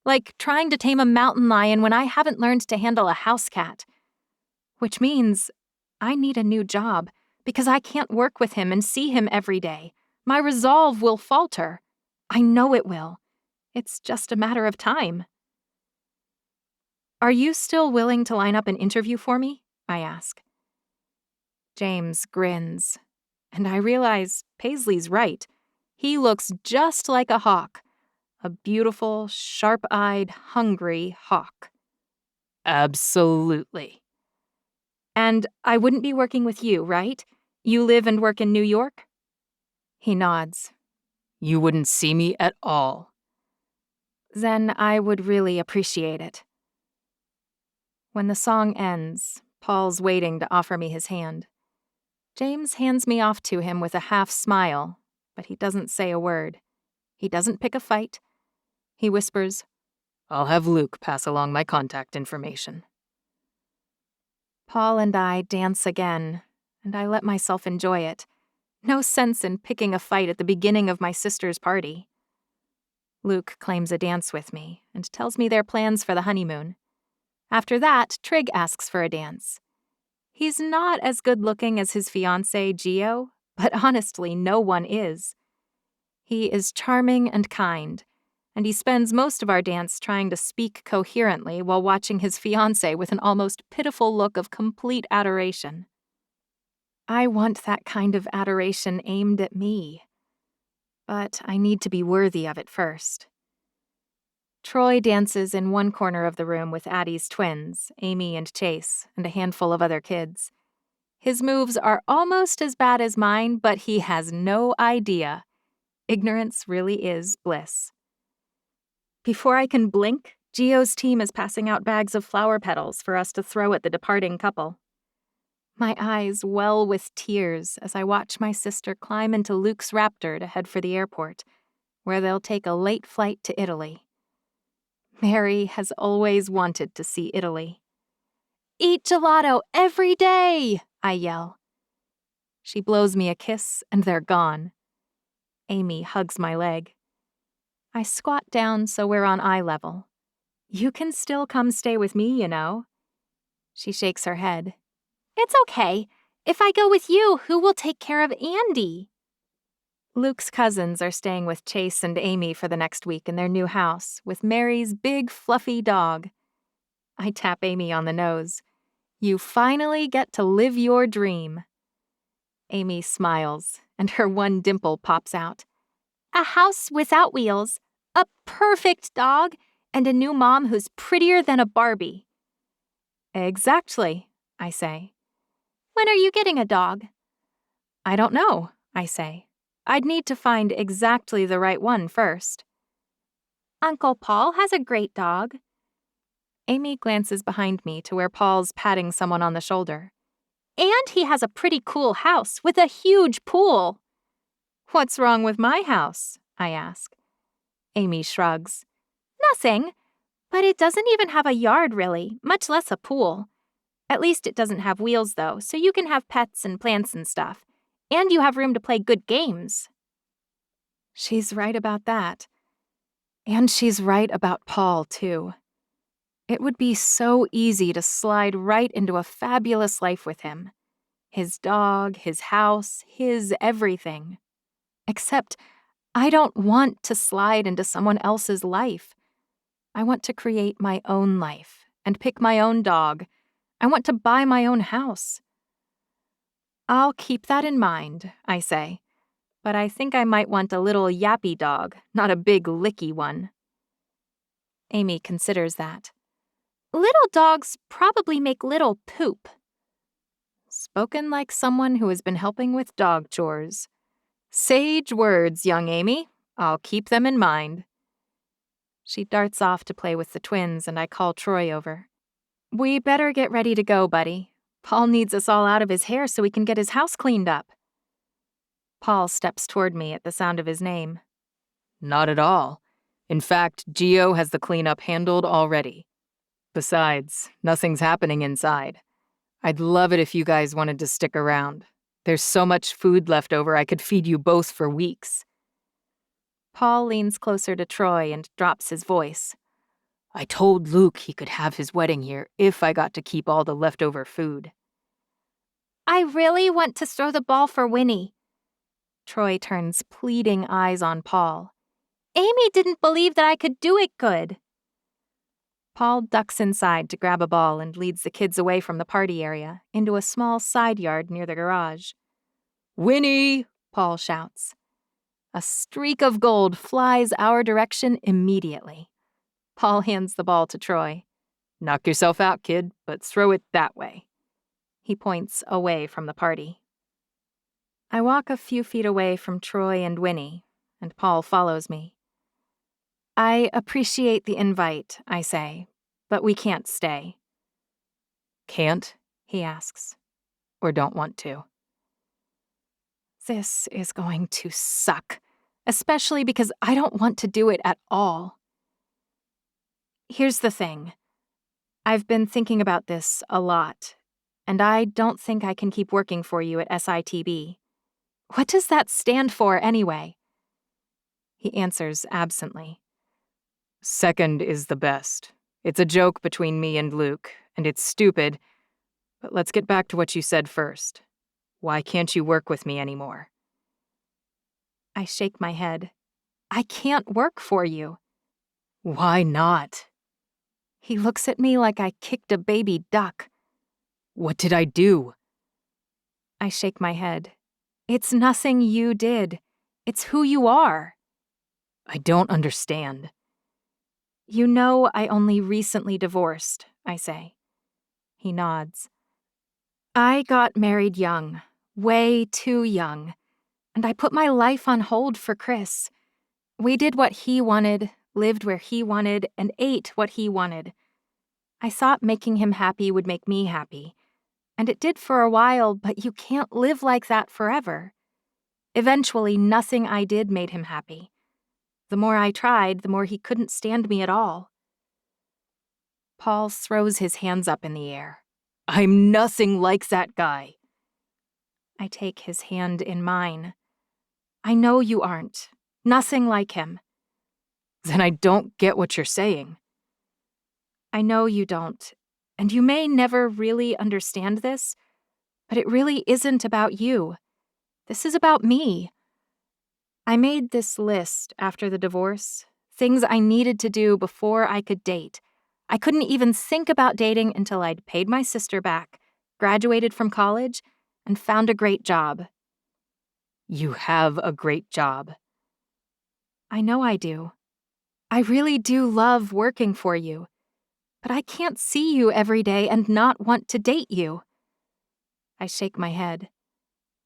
Like trying to tame a mountain lion when I haven't learned to handle a house cat. Which means I need a new job, because I can't work with him and see him every day. My resolve will falter. I know it will. It's just a matter of time. Are you still willing to line up an interview for me? I ask. James grins, and I realize Paisley's right. He looks just like a hawk. A beautiful, sharp-eyed, hungry hawk. Absolutely. And I wouldn't be working with you, right? You live and work in New York? He nods. You wouldn't see me at all. Then I would really appreciate it. When the song ends, Paul's waiting to offer me his hand. James hands me off to him with a half smile, but he doesn't say a word. He doesn't pick a fight. He whispers, I'll have Luke pass along my contact information. Paul and I dance again, and I let myself enjoy it. No sense in picking a fight at the beginning of my sister's party. Luke claims a dance with me and tells me their plans for the honeymoon. After that, Trig asks for a dance. He's not as good-looking as his fiancée, Gio, but honestly, no one is. He is charming and kind, and he spends most of our dance trying to speak coherently while watching his fiancée with an almost pitiful look of complete adoration. I want that kind of adoration aimed at me, but I need to be worthy of it first. Troy dances in one corner of the room with Addie's twins, Amy and Chase, and a handful of other kids. His moves are almost as bad as mine, but he has no idea. Ignorance really is bliss. Before I can blink, Gio's team is passing out bags of flower petals for us to throw at the departing couple. My eyes well with tears as I watch my sister climb into Luke's Raptor to head for the airport, where they'll take a late flight to Italy. Mary has always wanted to see Italy. Eat gelato every day, I yell. She blows me a kiss, and they're gone. Amy hugs my leg. I squat down so we're on eye level. You can still come stay with me, you know. She shakes her head. It's okay. If I go with you, who will take care of Andy? Luke's cousins are staying with Chase and Amy for the next week in their new house with Mary's big fluffy dog. I tap Amy on the nose. You finally get to live your dream. Amy smiles, and her one dimple pops out. A house without wheels, a perfect dog, and a new mom who's prettier than a Barbie. Exactly, I say. When are you getting a dog? I don't know, I say. I'd need to find exactly the right one first. Uncle Paul has a great dog. Amy glances behind me to where Paul's patting someone on the shoulder. And he has a pretty cool house with a huge pool. What's wrong with my house? I ask. Amy shrugs. Nothing, but it doesn't even have a yard really, much less a pool. At least it doesn't have wheels though, so you can have pets and plants and stuff. And you have room to play good games. She's right about that. And she's right about Paul, too. It would be so easy to slide right into a fabulous life with him. His dog, his house, his everything. Except I don't want to slide into someone else's life. I want to create my own life and pick my own dog. I want to buy my own house. I'll keep that in mind, I say, but I think I might want a little yappy dog, not a big licky one. Amy considers that. Little dogs probably make little poop. Spoken like someone who has been helping with dog chores. Sage words, young Amy. I'll keep them in mind. She darts off to play with the twins, and I call Troy over. We better get ready to go, buddy. Paul needs us all out of his hair so he can get his house cleaned up. Paul steps toward me at the sound of his name. Not at all. In fact, Gio has the cleanup handled already. Besides, nothing's happening inside. I'd love it if you guys wanted to stick around. There's so much food left over I could feed you both for weeks. Paul leans closer to Troy and drops his voice. I told Luke he could have his wedding here if I got to keep all the leftover food. I really want to throw the ball for Winnie. Troy turns pleading eyes on Paul. Amy didn't believe that I could do it good. Paul ducks inside to grab a ball and leads the kids away from the party area into a small side yard near the garage. Winnie! Paul shouts. A streak of gold flies our direction immediately. Paul hands the ball to Troy. Knock yourself out, kid, but throw it that way. He points away from the party. I walk a few feet away from Troy and Winnie, and Paul follows me. I appreciate the invite, I say, but we can't stay. Can't? He asks. Or don't want to? This is going to suck, especially because I don't want to do it at all. Here's the thing. I've been thinking about this a lot, and I don't think I can keep working for you at SITB. What does that stand for anyway? He answers absently. Second is the best. It's a joke between me and Luke, and it's stupid, but let's get back to what you said first. Why can't you work with me anymore? I shake my head. I can't work for you. Why not? He looks at me like I kicked a baby duck. What did I do? I shake my head. It's nothing you did. It's who you are. I don't understand. You know I only recently divorced, I say. He nods. I got married young, way too young, and I put my life on hold for Chris. We did what he wanted, lived where he wanted, and ate what he wanted. I thought making him happy would make me happy, and it did for a while, but you can't live like that forever. Eventually, nothing I did made him happy. The more I tried, the more he couldn't stand me at all. Paul throws his hands up in the air. I'm nothing like that guy. I take his hand in mine. I know you aren't. Nothing like him. Then I don't get what you're saying. I know you don't, and you may never really understand this, but it really isn't about you. This is about me. I made this list after the divorce, things I needed to do before I could date. I couldn't even think about dating until I'd paid my sister back, graduated from college, and found a great job. You have a great job. I know I do. I really do love working for you, but I can't see you every day and not want to date you. I shake my head.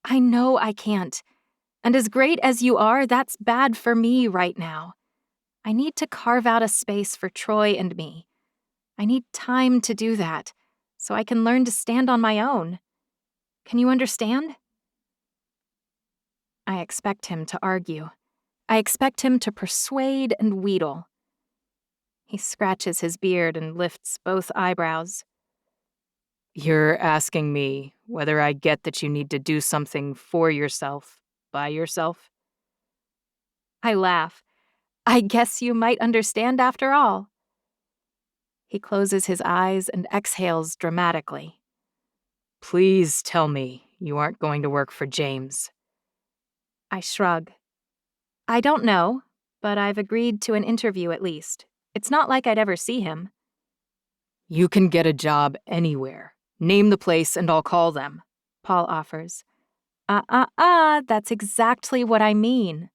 I know I can't. And as great as you are, that's bad for me right now. I need to carve out a space for Troy and me. I need time to do that, so I can learn to stand on my own. Can you understand? I expect him to argue. I expect him to persuade and wheedle. He scratches his beard and lifts both eyebrows. You're asking me whether I get that you need to do something for yourself, by yourself? I laugh. I guess you might understand after all. He closes his eyes and exhales dramatically. Please tell me you aren't going to work for James? I shrug. I don't know, but I've agreed to an interview at least. It's not like I'd ever see him. You can get a job anywhere. Name the place and I'll call them. Paul offers. That's exactly what I mean.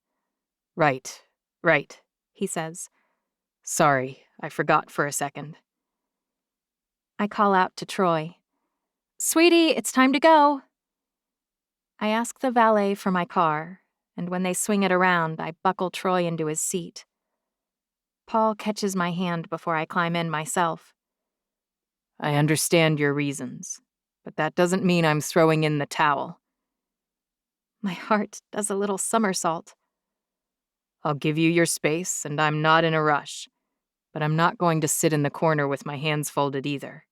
Right, He says. Sorry, I forgot for a second. I call out to Troy. Sweetie, it's time to go. I ask the valet for my car, and when they swing it around, I buckle Troy into his seat. Paul catches my hand before I climb in myself. I understand your reasons, but that doesn't mean I'm throwing in the towel. My heart does a little somersault. I'll give you your space, and I'm not in a rush, but I'm not going to sit in the corner with my hands folded either.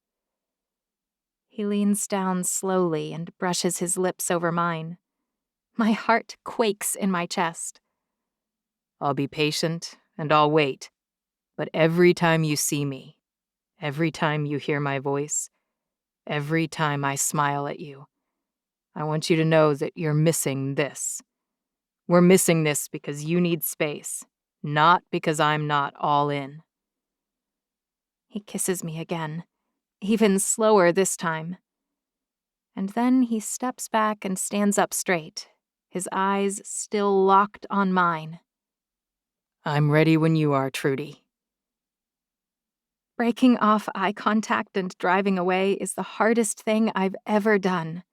He leans down slowly and brushes his lips over mine. My heart quakes in my chest. I'll be patient, and I'll wait, but every time you see me, every time you hear my voice, every time I smile at you, I want you to know that you're missing this. We're missing this because you need space, not because I'm not all in. He kisses me again, even slower this time. And then he steps back and stands up straight, his eyes still locked on mine. I'm ready when you are, Trudy. Breaking off eye contact and driving away is the hardest thing I've ever done.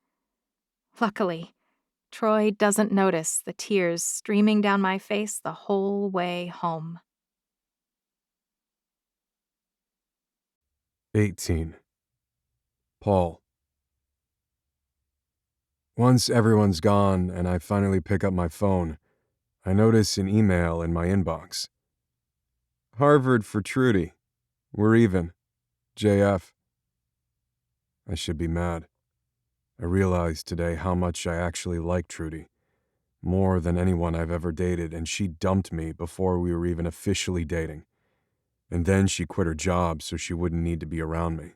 Luckily, Troy doesn't notice the tears streaming down my face the whole way home. 18. Paul. Once everyone's gone and I finally pick up my phone, I notice an email in my inbox. Harvard for Trudy. We're even. JF. I should be mad. I realized today how much I actually like Trudy. More than anyone I've ever dated, and she dumped me before we were even officially dating. And then she quit her job so she wouldn't need to be around me.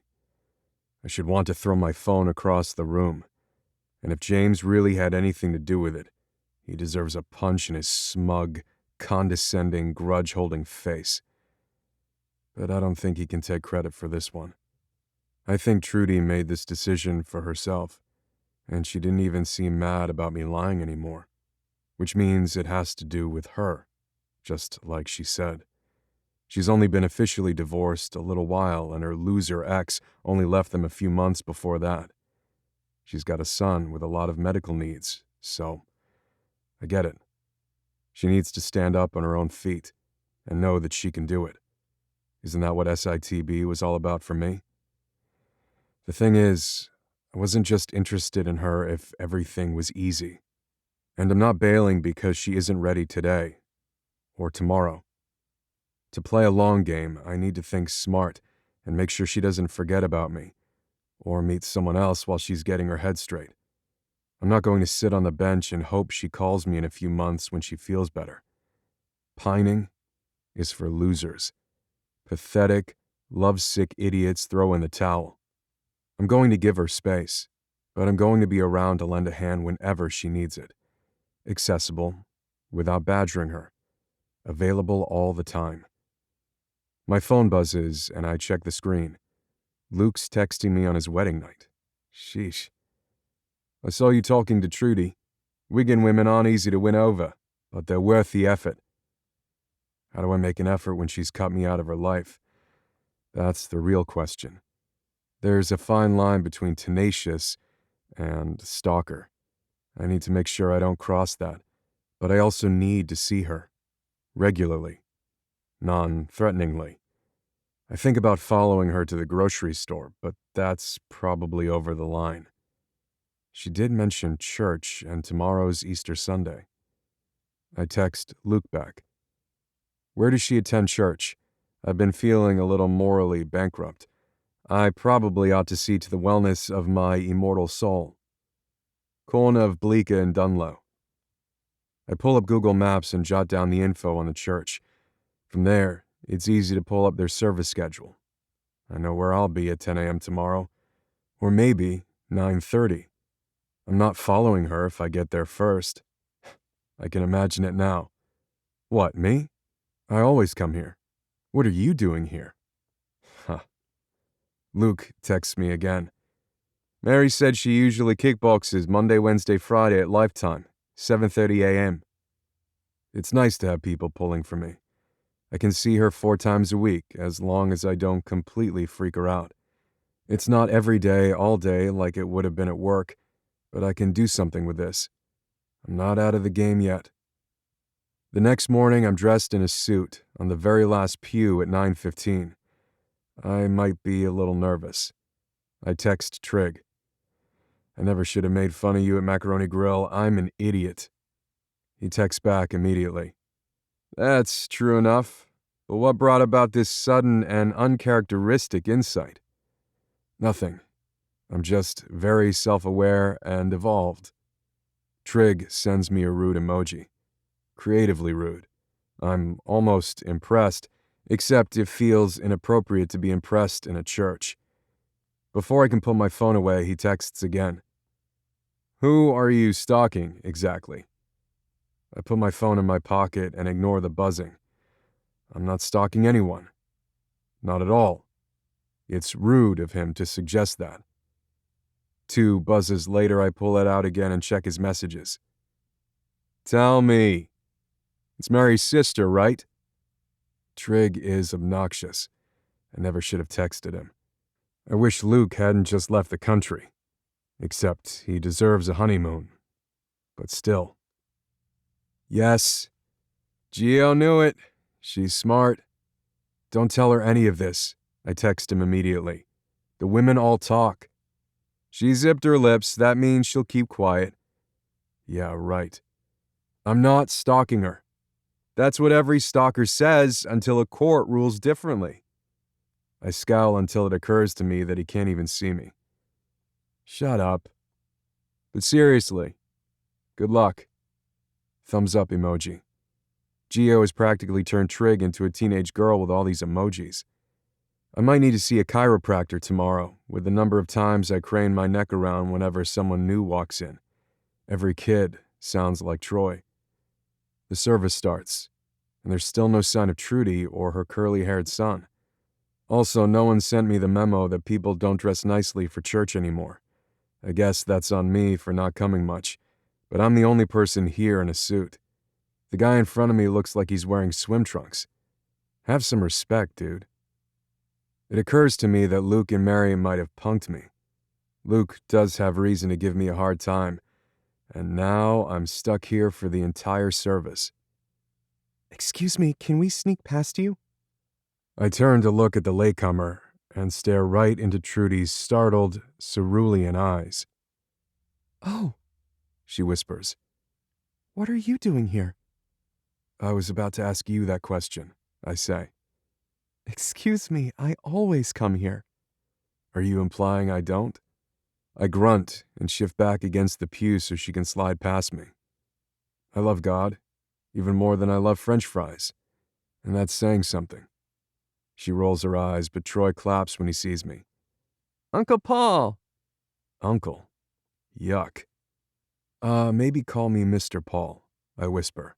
I should want to throw my phone across the room. And if James really had anything to do with it, he deserves a punch in his smug, condescending, grudge-holding face. But I don't think he can take credit for this one. I think Trudy made this decision for herself, and she didn't even seem mad about me lying anymore, which means it has to do with her, just like she said. She's only been officially divorced a little while, and her loser ex only left them a few months before that. She's got a son with a lot of medical needs, so I get it. She needs to stand up on her own feet and know that she can do it. Isn't that what SITB was all about for me? The thing is, I wasn't just interested in her if everything was easy. And I'm not bailing because she isn't ready today or tomorrow. To play a long game, I need to think smart and make sure she doesn't forget about me or meet someone else while she's getting her head straight. I'm not going to sit on the bench and hope she calls me in a few months when she feels better. Pining is for losers. Pathetic, lovesick idiots throw in the towel. I'm going to give her space, but I'm going to be around to lend a hand whenever she needs it. Accessible, without badgering her. Available all the time. My phone buzzes and I check the screen. Luke's texting me on his wedding night. Sheesh. I saw you talking to Trudy. Wigan women aren't easy to win over, but they're worth the effort. How do I make an effort when she's cut me out of her life? That's the real question. There's a fine line between tenacious and stalker. I need to make sure I don't cross that, but I also need to see her. Regularly. Non-threateningly. I think about following her to the grocery store, but that's probably over the line. She did mention church, and tomorrow's Easter Sunday. I text Luke back. Where does she attend church? I've been feeling a little morally bankrupt. I probably ought to see to the wellness of my immortal soul. Corner of Bleecker and Dunlow. I pull up Google Maps and jot down the info on the church. From there, it's easy to pull up their service schedule. I know where I'll be at 10 a.m. tomorrow, or maybe 9:30. I'm not following her if I get there first. I can imagine it now. What, me? I always come here. What are you doing here? Huh. Luke texts me again. Mary said she usually kickboxes Monday, Wednesday, Friday at Lifetime, 7:30 a.m. It's nice to have people pulling for me. I can see her 4 times a week, as long as I don't completely freak her out. It's not every day, all day, like it would have been at work, but I can do something with this. I'm not out of the game yet. The next morning, I'm dressed in a suit, on the very last pew at 9:15. I might be a little nervous. I text Trig. I never should have made fun of you at Macaroni Grill. I'm an idiot. He texts back immediately. That's true enough, but what brought about this sudden and uncharacteristic insight? Nothing. I'm just very self-aware and evolved. Trig sends me a rude emoji. Creatively rude. I'm almost impressed, except it feels inappropriate to be impressed in a church. Before I can put my phone away, he texts again. Who are you stalking, exactly? I put my phone in my pocket and ignore the buzzing. I'm not stalking anyone. Not at all. It's rude of him to suggest that. 2 buzzes later, I pull it out again and check his messages. Tell me. It's Mary's sister, right? Trig is obnoxious. I never should have texted him. I wish Luke hadn't just left the country. Except he deserves a honeymoon. But still. Yes. Gio knew it. She's smart. Don't tell her any of this. I text him immediately. The women all talk. She zipped her lips. That means she'll keep quiet. Yeah, right. I'm not stalking her. That's what every stalker says until a court rules differently. I scowl until it occurs to me that he can't even see me. Shut up. But seriously, good luck. Thumbs up emoji. Gio has practically turned Trig into a teenage girl with all these emojis. I might need to see a chiropractor tomorrow, with the number of times I crane my neck around whenever someone new walks in. Every kid sounds like Troy. The service starts, and there's still no sign of Trudy or her curly-haired son. Also, no one sent me the memo that people don't dress nicely for church anymore. I guess that's on me for not coming much, but I'm the only person here in a suit. The guy in front of me looks like he's wearing swim trunks. Have some respect, dude. It occurs to me that Luke and Mary might have punked me. Luke does have reason to give me a hard time, and now I'm stuck here for the entire service. Excuse me, can we sneak past you? I turn to look at the latecomer and stare right into Trudy's startled, cerulean eyes. Oh, She whispers. what are you doing here? I was about to ask you that question, I say. Excuse me, I always come here. Are you implying I don't? I grunt and shift back against the pew so she can slide past me. I love God, even more than I love French fries, and that's saying something. She rolls her eyes, but Troy claps when he sees me. Uncle Paul! Uncle? Yuck. Maybe call me Mr. Paul, I whisper.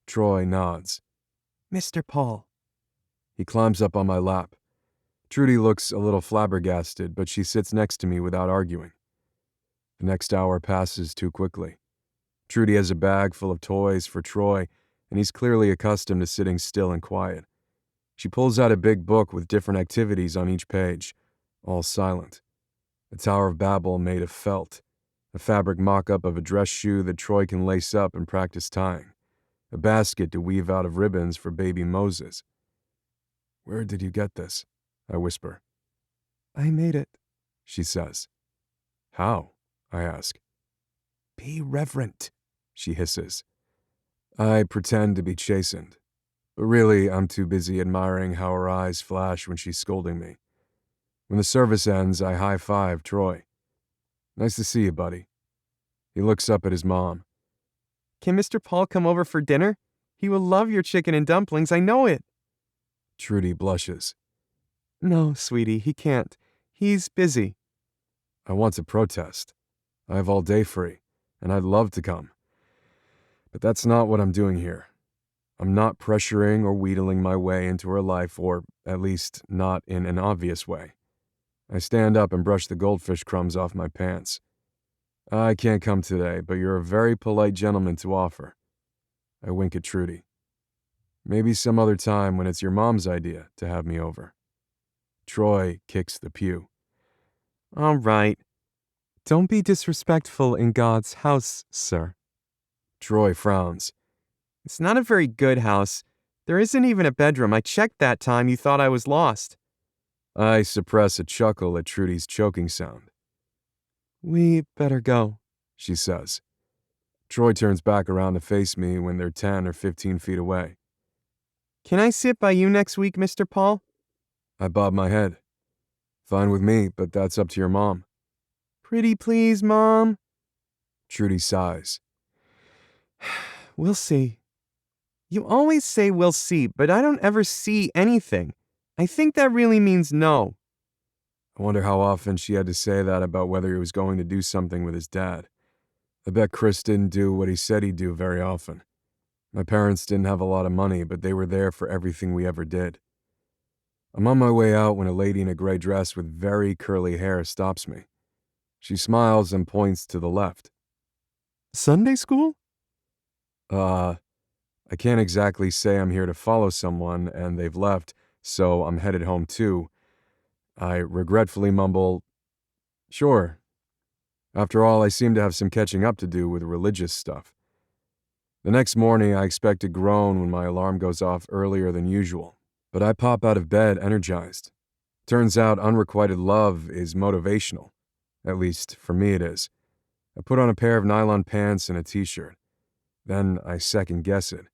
Troy nods. Mr. Paul. He climbs up on my lap. Trudy looks a little flabbergasted, but she sits next to me without arguing. The next hour passes too quickly. Trudy has a bag full of toys for Troy, and he's clearly accustomed to sitting still and quiet. She pulls out a big book with different activities on each page, all silent. A Tower of Babel made of felt, a fabric mock-up of a dress shoe that Troy can lace up and practice tying, a basket to weave out of ribbons for baby Moses. Where did you get this? I whisper. I made it, She says. How? I ask. Be reverent, She hisses. I pretend to be chastened, but really I'm too busy admiring how her eyes flash when she's scolding me. When the service ends, I high-five Troy. Nice to see you, buddy. He looks up at his mom. Can Mr. Paul come over for dinner? He will love your chicken and dumplings, I know it. Trudy blushes. No, sweetie, he can't. He's busy. I want to protest. I have all day free, and I'd love to come. But that's not what I'm doing here. I'm not pressuring or wheedling my way into her life, or at least not in an obvious way. I stand up and brush the goldfish crumbs off my pants. I can't come today, but you're a very polite gentleman to offer. I wink at Trudy. Maybe some other time when it's your mom's idea to have me over. Troy kicks the pew. All right. Don't be disrespectful in God's house, sir. Troy frowns. It's not a very good house. There isn't even a bedroom. I checked that time you thought I was lost. I suppress a chuckle at Trudy's choking sound. We better go, she says. Troy turns back around to face me when they're 10 or 15 feet away. Can I sit by you next week, Mr. Paul? I bob my head. Fine with me, but that's up to your mom. Pretty please, Mom. Trudy sighs. We'll see. You always say we'll see, but I don't ever see anything. I think that really means no. I wonder how often she had to say that about whether he was going to do something with his dad. I bet Chris didn't do what he said he'd do very often. My parents didn't have a lot of money, but they were there for everything we ever did. I'm on my way out when a lady in a gray dress with very curly hair stops me. She smiles and points to the left. Sunday school? I can't exactly say I'm here to follow someone and they've left, so I'm headed home too. I regretfully mumble, sure. After all, I seem to have some catching up to do with religious stuff. The next morning, I expect to groan when my alarm goes off earlier than usual, but I pop out of bed energized. Turns out unrequited love is motivational. At least, for me it is. I put on a pair of nylon pants and a t-shirt. Then I second guess it.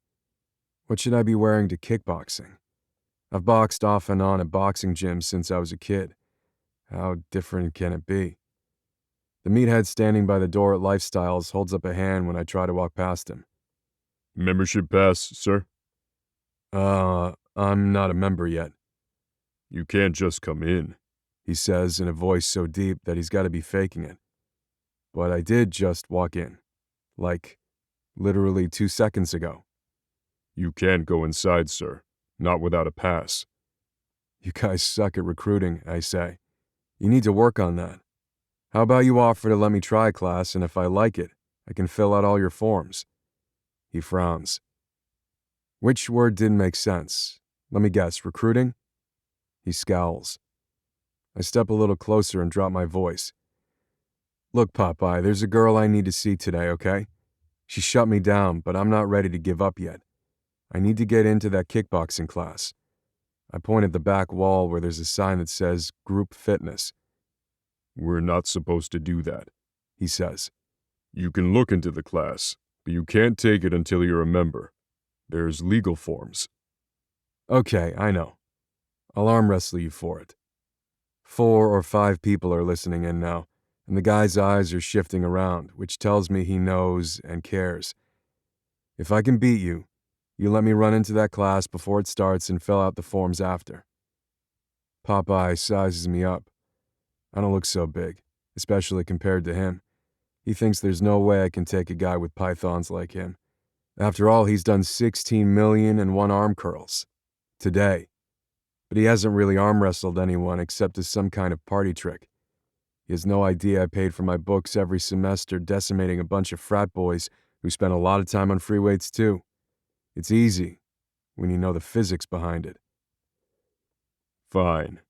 What should I be wearing to kickboxing? I've boxed off and on at boxing gyms since I was a kid. How different can it be? The meathead standing by the door at Lifestyles holds up a hand when I try to walk past him. Membership pass, sir? I'm not a member yet. You can't just come in, he says in a voice so deep that he's got to be faking it. But I did just walk in. Like, literally 2 seconds ago. You can't go inside, sir. Not without a pass. You guys suck at recruiting, I say. You need to work on that. How about you offer to let me try class, and if I like it, I can fill out all your forms. He frowns. Which word didn't make sense? Let me guess, recruiting? He scowls. I step a little closer and drop my voice. Look, Popeye, there's a girl I need to see today, okay? She shut me down, but I'm not ready to give up yet. I need to get into that kickboxing class. I point at the back wall where there's a sign that says Group Fitness. We're not supposed to do that, he says. You can look into the class, but you can't take it until you're a member. There's legal forms. Okay, I know. I'll arm wrestle you for it. 4 or 5 people are listening in now, and the guy's eyes are shifting around, which tells me he knows and cares. If I can beat you, you let me run into that class before it starts and fill out the forms after. Popeye sizes me up. I don't look so big, especially compared to him. He thinks there's no way I can take a guy with pythons like him. After all, he's done 16 million and 1 arm curls. Today. But he hasn't really arm wrestled anyone except as some kind of party trick. He has no idea I paid for my books every semester decimating a bunch of frat boys who spent a lot of time on free weights too. It's easy when you know the physics behind it. Fine.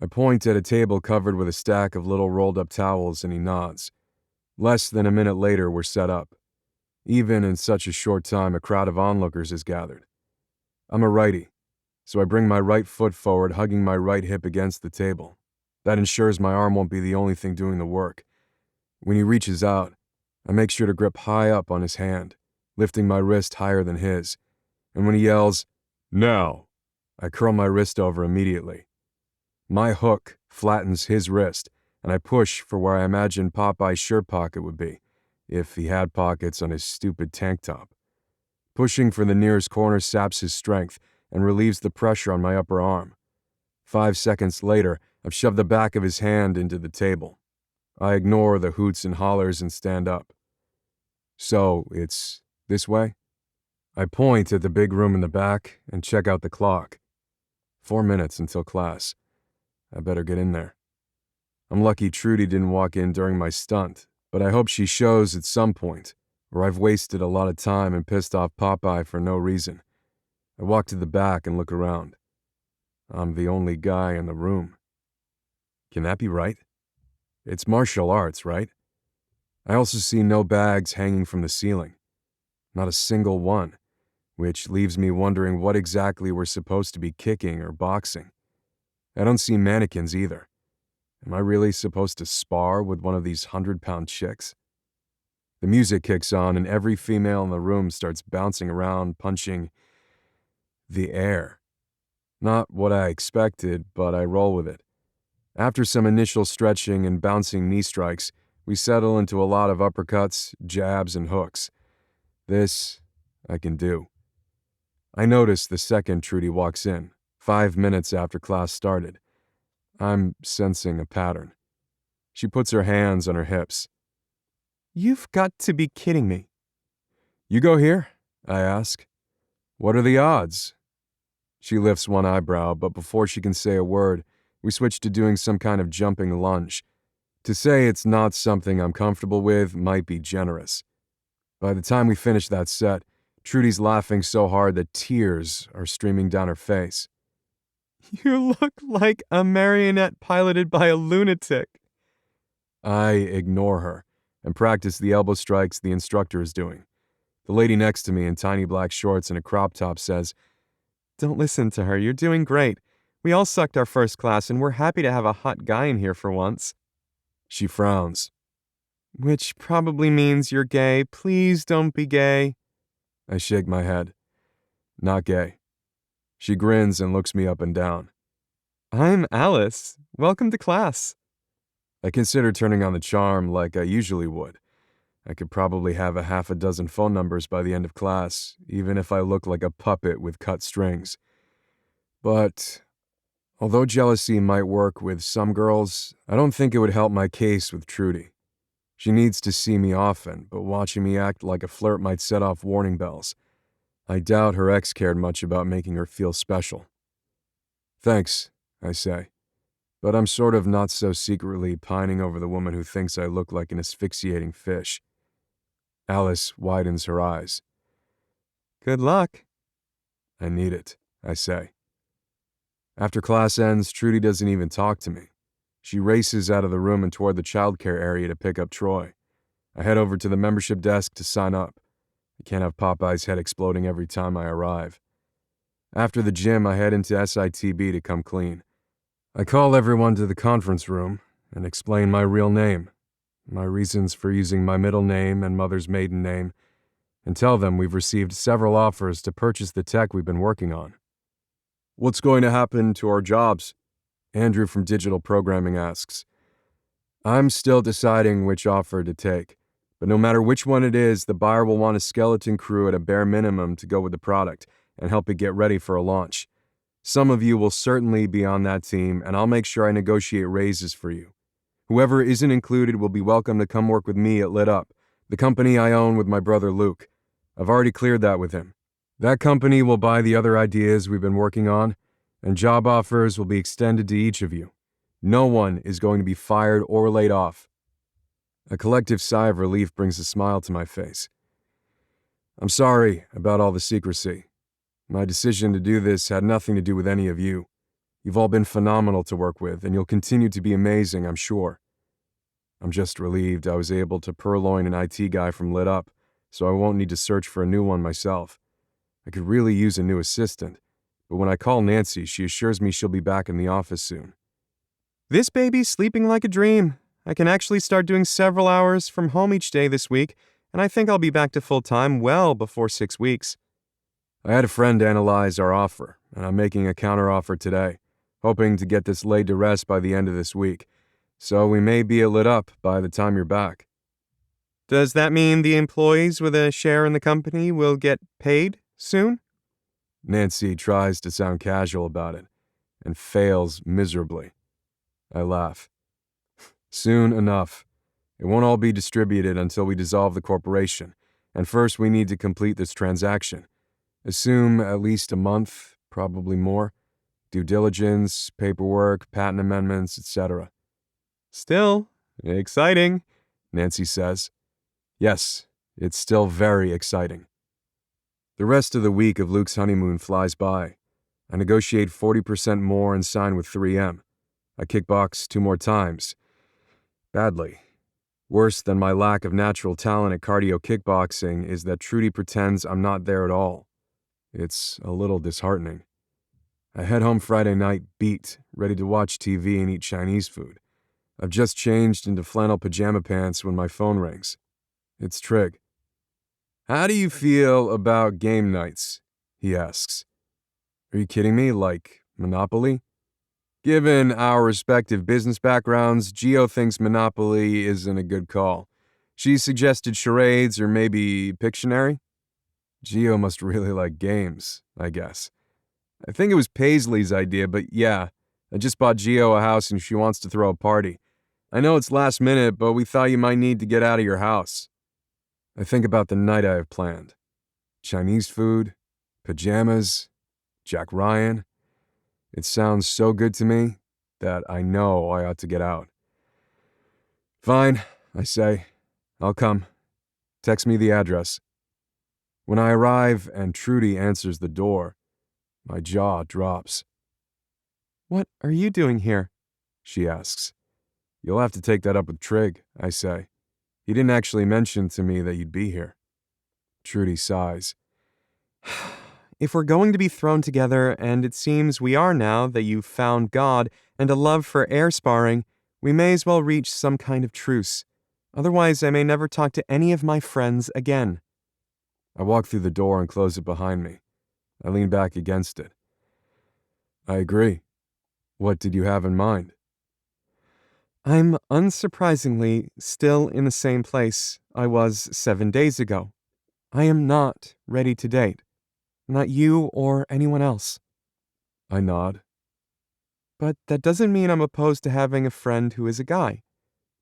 I point at a table covered with a stack of little rolled-up towels and he nods. Less than a minute later, we're set up. Even in such a short time, a crowd of onlookers is gathered. I'm a righty, so I bring my right foot forward, hugging my right hip against the table. That ensures my arm won't be the only thing doing the work. When he reaches out, I make sure to grip high up on his hand, lifting my wrist higher than his. And when he yells, "Now!" I curl my wrist over immediately. My hook flattens his wrist, and I push for where I imagine Popeye's shirt pocket would be, if he had pockets on his stupid tank top. Pushing for the nearest corner saps his strength and relieves the pressure on my upper arm. 5 seconds later, I've shoved the back of his hand into the table. I ignore the hoots and hollers and stand up. So, it's this way? I point at the big room in the back and check out the clock. 4 minutes until class. I better get in there. I'm lucky Trudy didn't walk in during my stunt, but I hope she shows at some point, or I've wasted a lot of time and pissed off Popeye for no reason. I walk to the back and look around. I'm the only guy in the room. Can that be right? It's martial arts, right? I also see no bags hanging from the ceiling. Not a single one, which leaves me wondering what exactly we're supposed to be kicking or boxing. I don't see mannequins either. Am I really supposed to spar with one of these 100-pound chicks? The music kicks on and every female in the room starts bouncing around, punching the air. Not what I expected, but I roll with it. After some initial stretching and bouncing knee strikes, we settle into a lot of uppercuts, jabs, and hooks. This I can do. I notice the second Trudy walks in, 5 minutes after class started. I'm sensing a pattern. She puts her hands on her hips. You've got to be kidding me. You go here? I ask. What are the odds? She lifts one eyebrow, but before she can say a word, we switch to doing some kind of jumping lunge. To say it's not something I'm comfortable with might be generous. By the time we finish that set, Trudy's laughing so hard that tears are streaming down her face. You look like a marionette piloted by a lunatic. I ignore her and practice the elbow strikes the instructor is doing. The lady next to me in tiny black shorts and a crop top says, Don't listen to her, you're doing great. We all sucked our first class and we're happy to have a hot guy in here for once. She frowns. Which probably means you're gay. Please don't be gay. I shake my head. Not gay. She grins and looks me up and down. I'm Alice. Welcome to class. I consider turning on the charm like I usually would. I could probably have a half a dozen phone numbers by the end of class, even if I look like a puppet with cut strings. But although jealousy might work with some girls, I don't think it would help my case with Trudy. She needs to see me often, but watching me act like a flirt might set off warning bells. I doubt her ex cared much about making her feel special. Thanks, I say, but I'm sort of not so secretly pining over the woman who thinks I look like an asphyxiating fish. Alice widens her eyes. Good luck. I need it, I say. After class ends, Trudy doesn't even talk to me. She races out of the room and toward the childcare area to pick up Troy. I head over to the membership desk to sign up. I can't have Popeye's head exploding every time I arrive. After the gym, I head into SITB to come clean. I call everyone to the conference room and explain my real name, my reasons for using my middle name and mother's maiden name, and tell them we've received several offers to purchase the tech we've been working on. What's going to happen to our jobs? Andrew from Digital Programming asks. I'm still deciding which offer to take, but no matter which one it is, the buyer will want a skeleton crew at a bare minimum to go with the product and help it get ready for a launch. Some of you will certainly be on that team, and I'll make sure I negotiate raises for you. Whoever isn't included will be welcome to come work with me at Lit Up, the company I own with my brother Luke. I've already cleared that with him. That company will buy the other ideas we've been working on, and job offers will be extended to each of you. No one is going to be fired or laid off. A collective sigh of relief brings a smile to my face. I'm sorry about all the secrecy. My decision to do this had nothing to do with any of you. You've all been phenomenal to work with, and you'll continue to be amazing, I'm sure. I'm just relieved I was able to purloin an IT guy from Lit Up, so I won't need to search for a new one myself. I could really use a new assistant, but when I call Nancy, she assures me she'll be back in the office soon. This baby's sleeping like a dream. I can actually start doing several hours from home each day this week, and I think I'll be back to full-time well before 6 weeks. I had a friend analyze our offer, and I'm making a counteroffer today, hoping to get this laid to rest by the end of this week, so we may be Lit Up by the time you're back. Does that mean the employees with a share in the company will get paid soon? Nancy tries to sound casual about it, and fails miserably. I laugh. Soon enough. It won't all be distributed until we dissolve the corporation, and first we need to complete this transaction. Assume at least a month, probably more. Due diligence, paperwork, patent amendments, etc. Still, exciting, Nancy says. Yes, it's still very exciting. The rest of the week of Luke's honeymoon flies by. I negotiate 40% more and sign with 3M. I kickbox 2 more times. Badly. Worse than my lack of natural talent at cardio kickboxing is that Trudy pretends I'm not there at all. It's a little disheartening. I head home Friday night beat, ready to watch TV and eat Chinese food. I've just changed into flannel pajama pants when my phone rings. It's Trig. "How do you feel about game nights?" he asks. Are you kidding me? Like Monopoly? Given our respective business backgrounds, Gio thinks Monopoly isn't a good call. She suggested charades or maybe Pictionary. Gio must really like games, I guess. I think it was Paisley's idea, but yeah, I just bought Gio a house and she wants to throw a party. I know it's last minute, but we thought you might need to get out of your house. I think about the night I have planned. Chinese food, pajamas, Jack Ryan. It sounds so good to me that I know I ought to get out. Fine, I say. I'll come. Text me the address. When I arrive and Trudy answers the door, my jaw drops. What are you doing here? She asks. You'll have to take that up with Trig, I say. He didn't actually mention to me that you'd be here. Trudy sighs. If we're going to be thrown together, and it seems we are now that you've found God and a love for air sparring, we may as well reach some kind of truce. Otherwise, I may never talk to any of my friends again. I walk through the door and close it behind me. I lean back against it. I agree. What did you have in mind? I'm unsurprisingly still in the same place I was 7 days ago. I am not ready to date. Not you or anyone else. I nod. But that doesn't mean I'm opposed to having a friend who is a guy.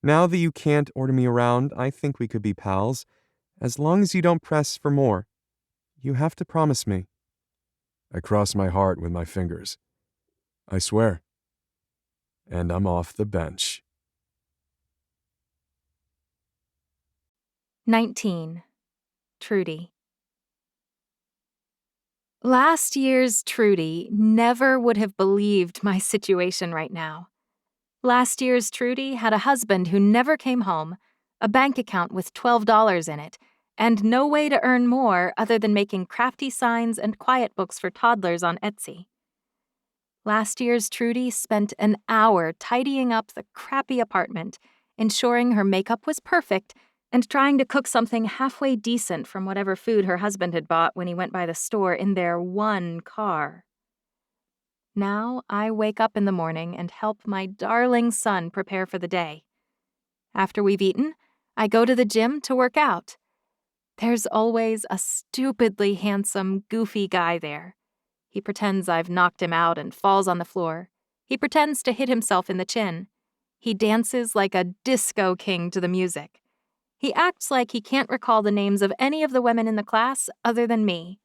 Now that you can't order me around, I think we could be pals, as long as you don't press for more. You have to promise me. I cross my heart with my fingers. I swear. And I'm off the bench. 19. Trudy. Last year's Trudy never would have believed my situation right now. Last year's Trudy had a husband who never came home, a bank account with $12 in it, and no way to earn more other than making crafty signs and quiet books for toddlers on Etsy. Last year's Trudy spent an hour tidying up the crappy apartment, ensuring her makeup was perfect, and trying to cook something halfway decent from whatever food her husband had bought when he went by the store in their one car. Now I wake up in the morning and help my darling son prepare for the day. After we've eaten, I go to the gym to work out. There's always a stupidly handsome, goofy guy there. He pretends I've knocked him out and falls on the floor. He pretends to hit himself in the chin. He dances like a disco king to the music. He acts like he can't recall the names of any of the women in the class other than me.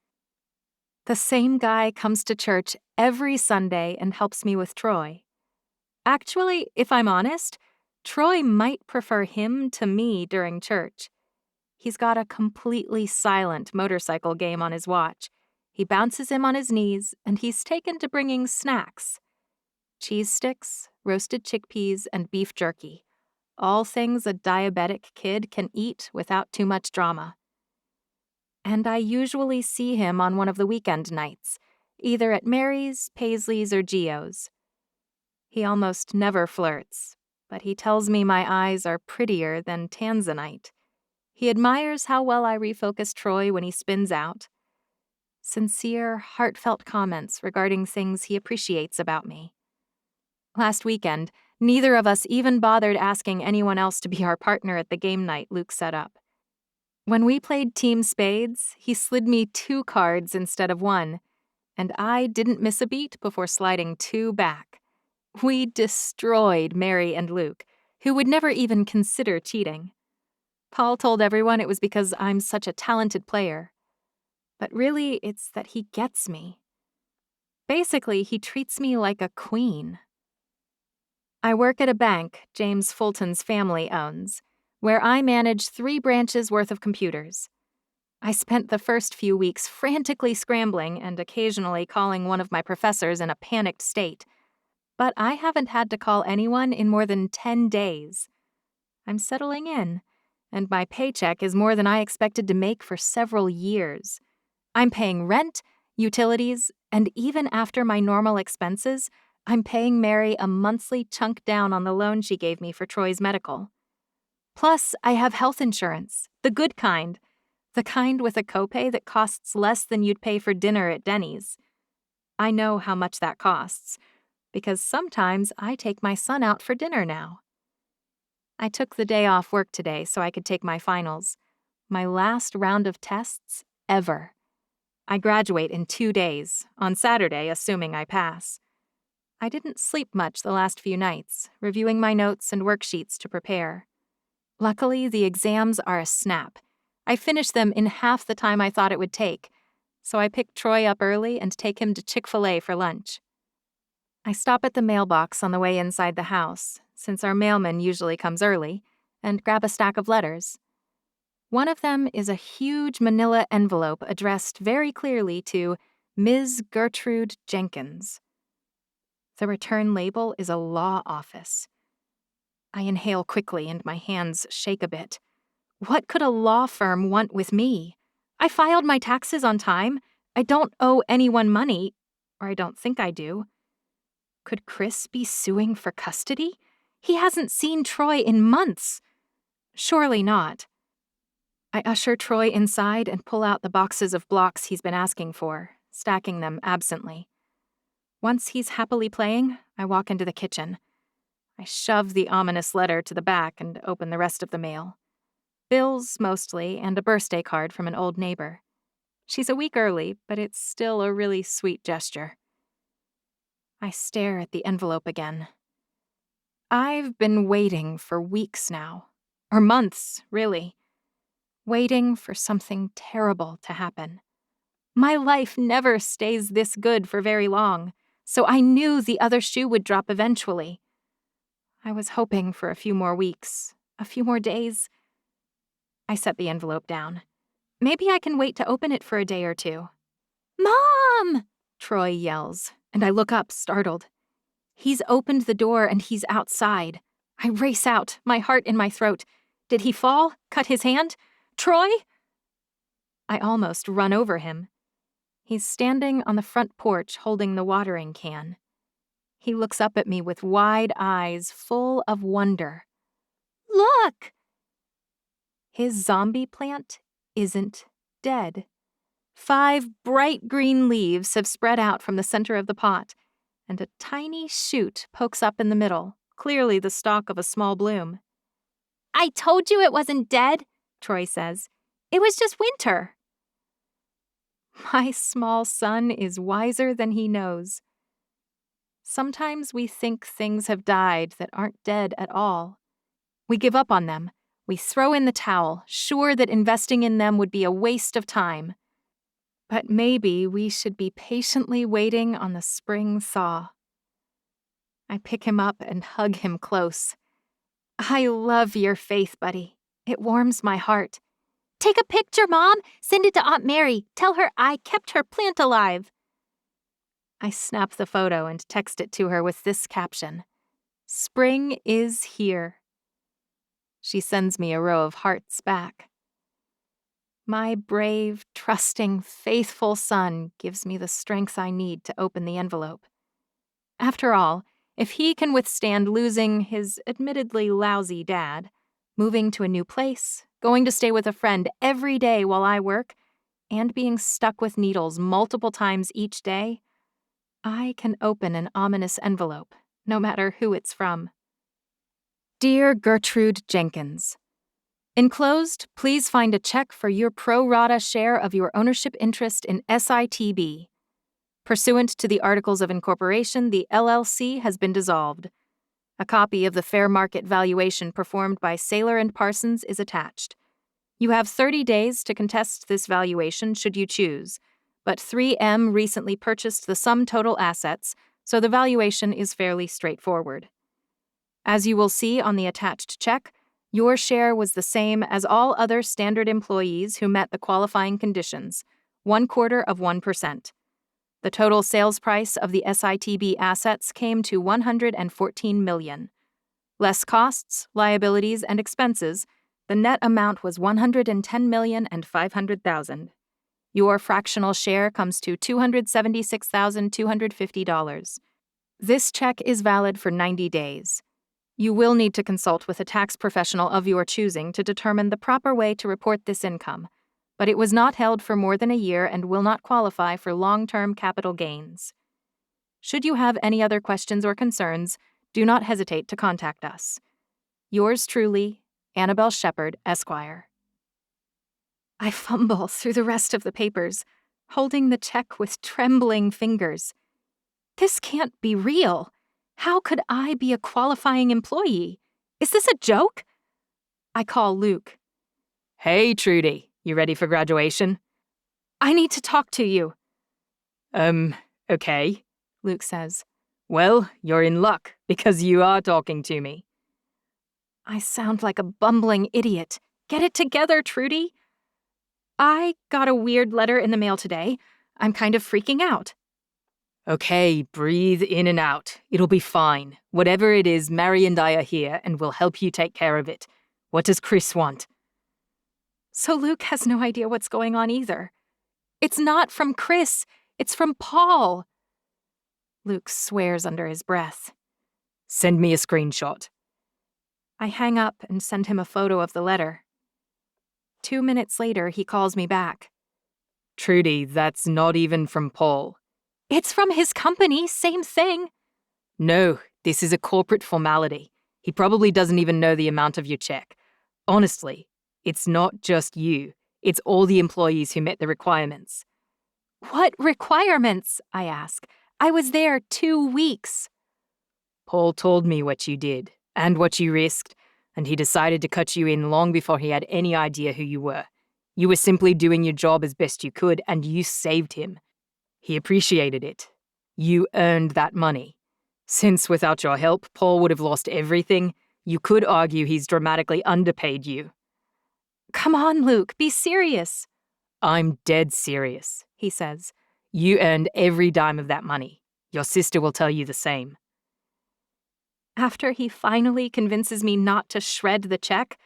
The same guy comes to church every Sunday and helps me with Troy. Actually, if I'm honest, Troy might prefer him to me during church. He's got a completely silent motorcycle game on his watch. He bounces him on his knees, and he's taken to bringing snacks. Cheese sticks, roasted chickpeas, and beef jerky. All things a diabetic kid can eat without too much drama. And I usually see him on one of the weekend nights, either at Mary's, Paisley's, or Gio's. He almost never flirts, but he tells me my eyes are prettier than tanzanite. He admires how well I refocus Troy when he spins out. Sincere, heartfelt comments regarding things he appreciates about me. Last weekend, neither of us even bothered asking anyone else to be our partner at the game night Luke set up. When we played Team Spades, he slid me 2 cards instead of 1, and I didn't miss a beat before sliding 2 back. We destroyed Mary and Luke, who would never even consider cheating. Paul told everyone it was because I'm such a talented player. But really, it's that he gets me. Basically, he treats me like a queen. I work at a bank James Fulton's family owns, where I manage 3 branches worth of computers. I spent the first few weeks frantically scrambling and occasionally calling one of my professors in a panicked state. But I haven't had to call anyone in more than 10 days. I'm settling in, and my paycheck is more than I expected to make for several years. I'm paying rent, utilities, and even after my normal expenses, I'm paying Mary a monthly chunk down on the loan she gave me for Troy's medical. Plus, I have health insurance, the good kind. The kind with a copay that costs less than you'd pay for dinner at Denny's. I know how much that costs, because sometimes I take my son out for dinner now. I took the day off work today so I could take my finals. My last round of tests ever. I graduate in 2 days, on Saturday, assuming I pass. I didn't sleep much the last few nights, reviewing my notes and worksheets to prepare. Luckily, the exams are a snap. I finished them in half the time I thought it would take, so I pick Troy up early and take him to Chick-fil-A for lunch. I stop at the mailbox on the way inside the house, since our mailman usually comes early, and grab a stack of letters. One of them is a huge manila envelope addressed very clearly to Ms. Gertrude Jenkins. The return label is a law office. I inhale quickly and my hands shake a bit. What could a law firm want with me? I filed my taxes on time. I don't owe anyone money, or I don't think I do. Could Chris be suing for custody? He hasn't seen Troy in months. Surely not. I usher Troy inside and pull out the boxes of blocks he's been asking for, stacking them absently. Once he's happily playing, I walk into the kitchen. I shove the ominous letter to the back and open the rest of the mail. Bills, mostly, and a birthday card from an old neighbor. She's a week early, but it's still a really sweet gesture. I stare at the envelope again. I've been waiting for weeks now. Or months, really. Waiting for something terrible to happen. My life never stays this good for very long, so I knew the other shoe would drop eventually. I was hoping for a few more weeks, a few more days. I set the envelope down. Maybe I can wait to open it for a day or 2. "Mom!" Troy yells, and I look up, startled. He's opened the door and he's outside. I race out, my heart in my throat. Did he fall? Cut his hand? Troy? I almost run over him. He's standing on the front porch holding the watering can. He looks up at me with wide eyes full of wonder. "Look!" His zombie plant isn't dead. 5 bright green leaves have spread out from the center of the pot, and a tiny shoot pokes up in the middle, clearly the stalk of a small bloom. "I told you it wasn't dead," Troy says. "It was just winter." My small son is wiser than he knows. Sometimes we think things have died that aren't dead at all. We give up on them. We throw in the towel, sure that investing in them would be a waste of time. But maybe we should be patiently waiting on the spring thaw. I pick him up and hug him close. "I love your faith, buddy. It warms my heart." "Take a picture, Mom. Send it to Aunt Mary. Tell her I kept her plant alive." I snap the photo and text it to her with this caption: "Spring is here." She sends me a row of hearts back. My brave, trusting, faithful son gives me the strength I need to open the envelope. After all, if he can withstand losing his admittedly lousy dad, moving to a new place, going to stay with a friend every day while I work, and being stuck with needles multiple times each day, I can open an ominous envelope, no matter who it's from. Dear Gertrude Jenkins, enclosed, please find a check for your pro rata share of your ownership interest in SITB. Pursuant to the Articles of Incorporation, the LLC has been dissolved. A copy of the fair market valuation performed by Saylor and Parsons is attached. You have 30 days to contest this valuation should you choose, but 3M recently purchased the sum total assets, so the valuation is fairly straightforward. As you will see on the attached check, your share was the same as all other standard employees who met the qualifying conditions, 0.25%. The total sales price of the SITB assets came to $114 million. Less costs, liabilities, and expenses, the net amount was $110,500,000. Your fractional share comes to $276,250. This check is valid for 90 days. You will need to consult with a tax professional of your choosing to determine the proper way to report this income, but it was not held for more than a year and will not qualify for long-term capital gains. Should you have any other questions or concerns, do not hesitate to contact us. Yours truly, Annabelle Shepherd, Esquire. I fumble through the rest of the papers, holding the check with trembling fingers. This can't be real. How could I be a qualifying employee? Is this a joke? I call Luke. Hey, Trudy, you ready for graduation? I need to talk to you. Okay, Luke says. Well, you're in luck, because you are talking to me. I sound like a bumbling idiot. Get it together, Trudy. I got a weird letter in the mail today. I'm kind of freaking out. Okay, breathe in and out. It'll be fine. Whatever it is, Mary and I are here, and we'll help you take care of it. What does Chris want? So Luke has no idea what's going on either. It's not from Chris. It's from Paul. Luke swears under his breath. Send me a screenshot. I hang up and send him a photo of the letter. 2 minutes later, he calls me back. Trudy, that's not even from Paul. It's from his company, same thing. No, this is a corporate formality. He probably doesn't even know the amount of your check. Honestly, it's not just you. It's all the employees who met the requirements. What requirements? I ask. I was there 2 weeks. Paul told me what you did and what you risked, and he decided to cut you in long before he had any idea who you were. You were simply doing your job as best you could, and you saved him. He appreciated it. You earned that money. Since without your help, Paul would have lost everything, you could argue he's dramatically underpaid you. Come on, Luke, be serious. I'm dead serious, he says. You earned every dime of that money. Your sister will tell you the same. After he finally convinces me not to shred the check,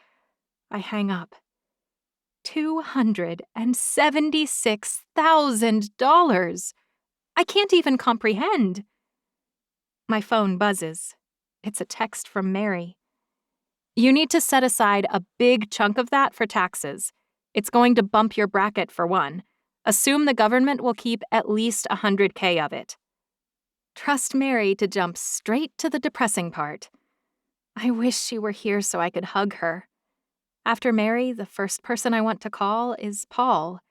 I hang up. $276,000. I can't even comprehend. My phone buzzes. It's a text from Mary. You need to set aside a big chunk of that for taxes. It's going to bump your bracket for one. Assume the government will keep at least $100K of it. Trust Mary to jump straight to the depressing part. I wish she were here so I could hug her. After Mary, the first person I want to call is Paul.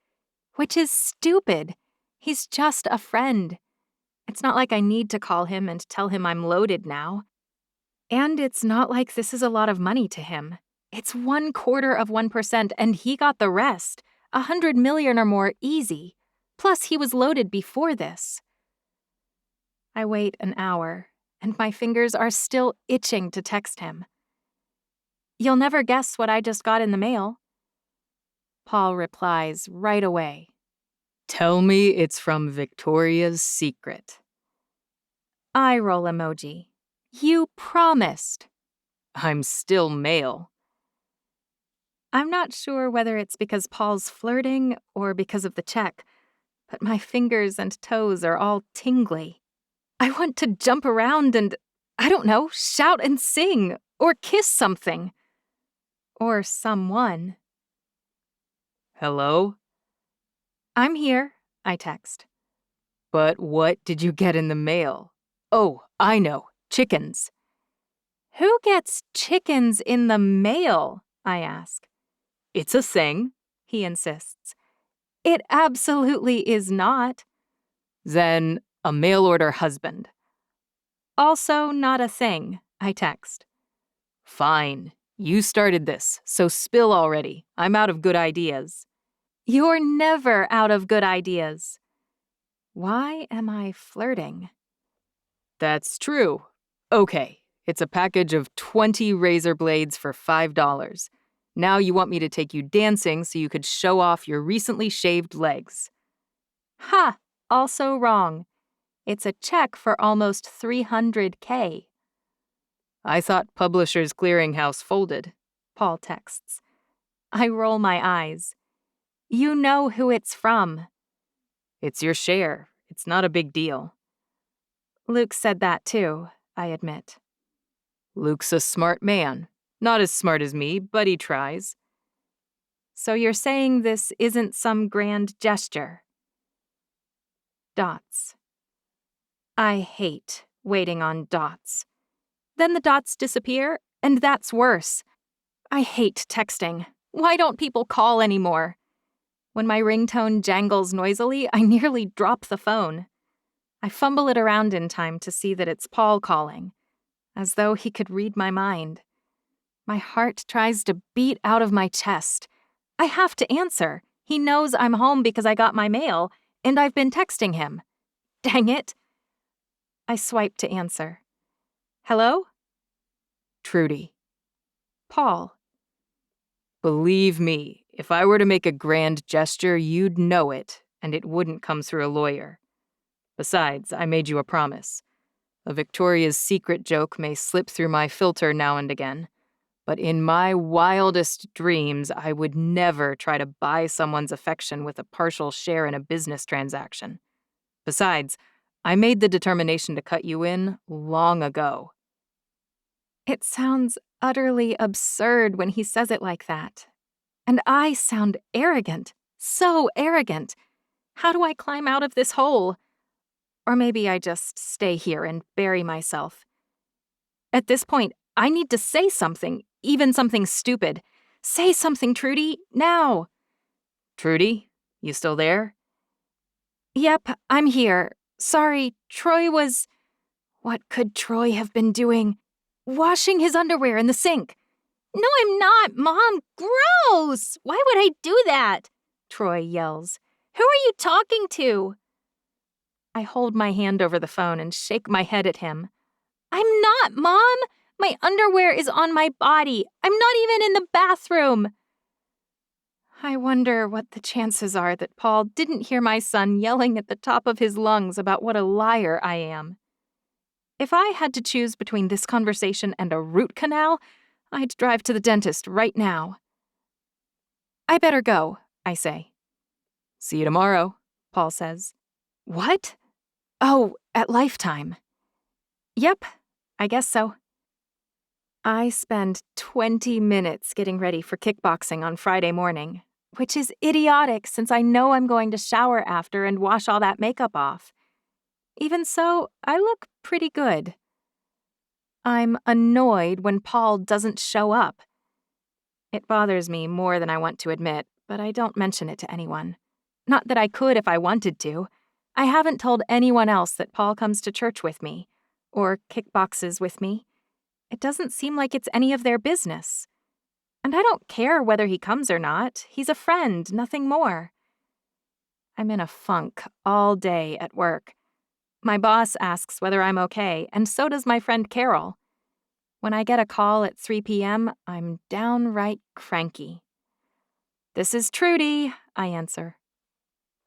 Which is stupid. He's just a friend. It's not like I need to call him and tell him I'm loaded now. And it's not like this is a lot of money to him. It's 0.25%, and he got the rest. $100 million or more easy. Plus, he was loaded before this. I wait an hour, and my fingers are still itching to text him. You'll never guess what I just got in the mail. Paul replies right away. Tell me it's from Victoria's Secret. Eye roll emoji. You promised. I'm still male. I'm not sure whether it's because Paul's flirting or because of the check, but my fingers and toes are all tingly. I want to jump around and, I don't know, shout and sing, or kiss something. Or someone. Hello? I'm here, I text. But what did you get in the mail? Oh, I know. Chickens. Who gets chickens in the mail? I ask. It's a thing, he insists. It absolutely is not. Then a mail order husband. Also not a thing, I text. Fine. You started this, so spill already. I'm out of good ideas. You're never out of good ideas. Why am I flirting? That's true. Okay, it's a package of 20 razor blades for $5. Now you want me to take you dancing so you could show off your recently shaved legs. Ha! Also wrong. It's a check for almost $300K. I thought Publishers Clearinghouse folded. Paul texts. I roll my eyes. You know who it's from. It's your share. It's not a big deal. Luke said that too, I admit. Luke's a smart man. Not as smart as me, but he tries. So you're saying this isn't some grand gesture? Dots. I hate waiting on dots. Then the dots disappear, and that's worse. I hate texting. Why don't people call anymore? When my ringtone jangles noisily, I nearly drop the phone. I fumble it around in time to see that it's Paul calling, as though he could read my mind. My heart tries to beat out of my chest. I have to answer. He knows I'm home because I got my mail, and I've been texting him. Dang it. I swipe to answer. Hello? Trudy. Paul. Believe me, if I were to make a grand gesture, you'd know it, and it wouldn't come through a lawyer. Besides, I made you a promise. A Victoria's Secret joke may slip through my filter now and again, but in my wildest dreams, I would never try to buy someone's affection with a partial share in a business transaction. Besides, I made the determination to cut you in long ago. It sounds utterly absurd when he says it like that. And I sound arrogant, so arrogant. How do I climb out of this hole? Or maybe I just stay here and bury myself. At this point, I need to say something, even something stupid. Say something, Trudy, now. Trudy, you still there? Yep, I'm here. Sorry, Troy was... What could Troy have been doing? Washing his underwear in the sink. No, I'm not, Mom. Gross! Why would I do that? Troy yells. Who are you talking to? I hold my hand over the phone and shake my head at him. I'm not, Mom! My underwear is on my body. I'm not even in the bathroom. I wonder what the chances are that Paul didn't hear my son yelling at the top of his lungs about what a liar I am. If I had to choose between this conversation and a root canal, I'd drive to the dentist right now. I better go, I say. See you tomorrow, Paul says. What? Oh, at Lifetime. Yep, I guess so. I spend 20 minutes getting ready for kickboxing on Friday morning, which is idiotic since I know I'm going to shower after and wash all that makeup off. Even so, I look pretty good. I'm annoyed when Paul doesn't show up. It bothers me more than I want to admit, but I don't mention it to anyone. Not that I could if I wanted to. I haven't told anyone else that Paul comes to church with me, or kickboxes with me. It doesn't seem like it's any of their business. And I don't care whether he comes or not. He's a friend, nothing more. I'm in a funk all day at work. My boss asks whether I'm okay, and so does my friend Carol. When I get a call at 3 p.m., I'm downright cranky. This is Trudy, I answer.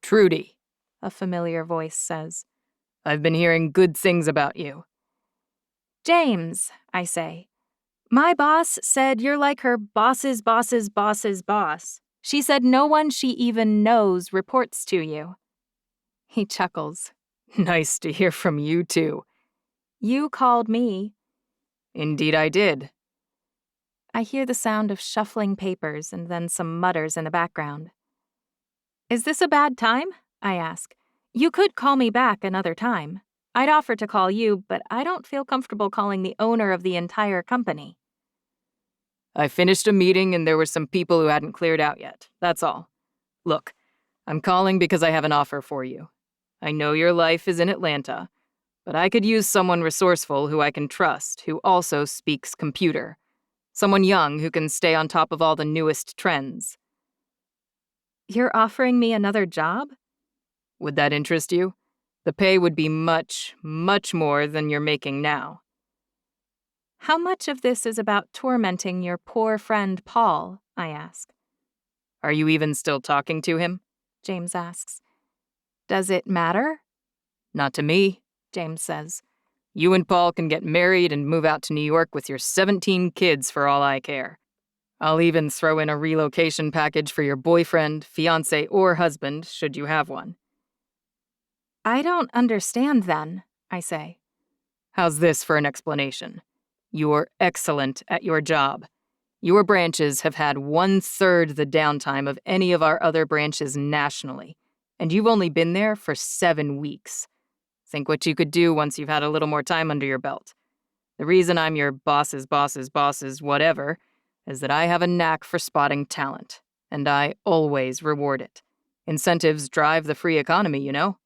Trudy, a familiar voice says. I've been hearing good things about you. James, I say. My boss said you're like her boss's boss's boss's boss. She said no one she even knows reports to you. He chuckles. Nice to hear from you, too. You called me. Indeed I did. I hear the sound of shuffling papers and then some mutters in the background. Is this a bad time? I ask. You could call me back another time. I'd offer to call you, but I don't feel comfortable calling the owner of the entire company. I finished a meeting and there were some people who hadn't cleared out yet. That's all. Look, I'm calling because I have an offer for you. I know your life is in Atlanta, But I could use someone resourceful who I can trust, who also speaks computer. Someone young who can stay on top of all the newest trends. You're offering me another job? Would that interest you? The pay would be much, much more than you're making now. How much of this is about tormenting your poor friend Paul? I ask. Are you even still talking to him? James asks. Does it matter? Not to me, James says. You and Paul can get married and move out to New York with your 17 kids for all I care. I'll even throw in a relocation package for your boyfriend, fiancé, or husband, should you have one. I don't understand then, I say. How's this for an explanation? You're excellent at your job. Your branches have had 1/3 the downtime of any of our other branches nationally, and you've only been there for 7 weeks. Think what you could do once you've had a little more time under your belt. The reason I'm your boss's whatever is that I have a knack for spotting talent, and I always reward it. Incentives drive the free economy, you know?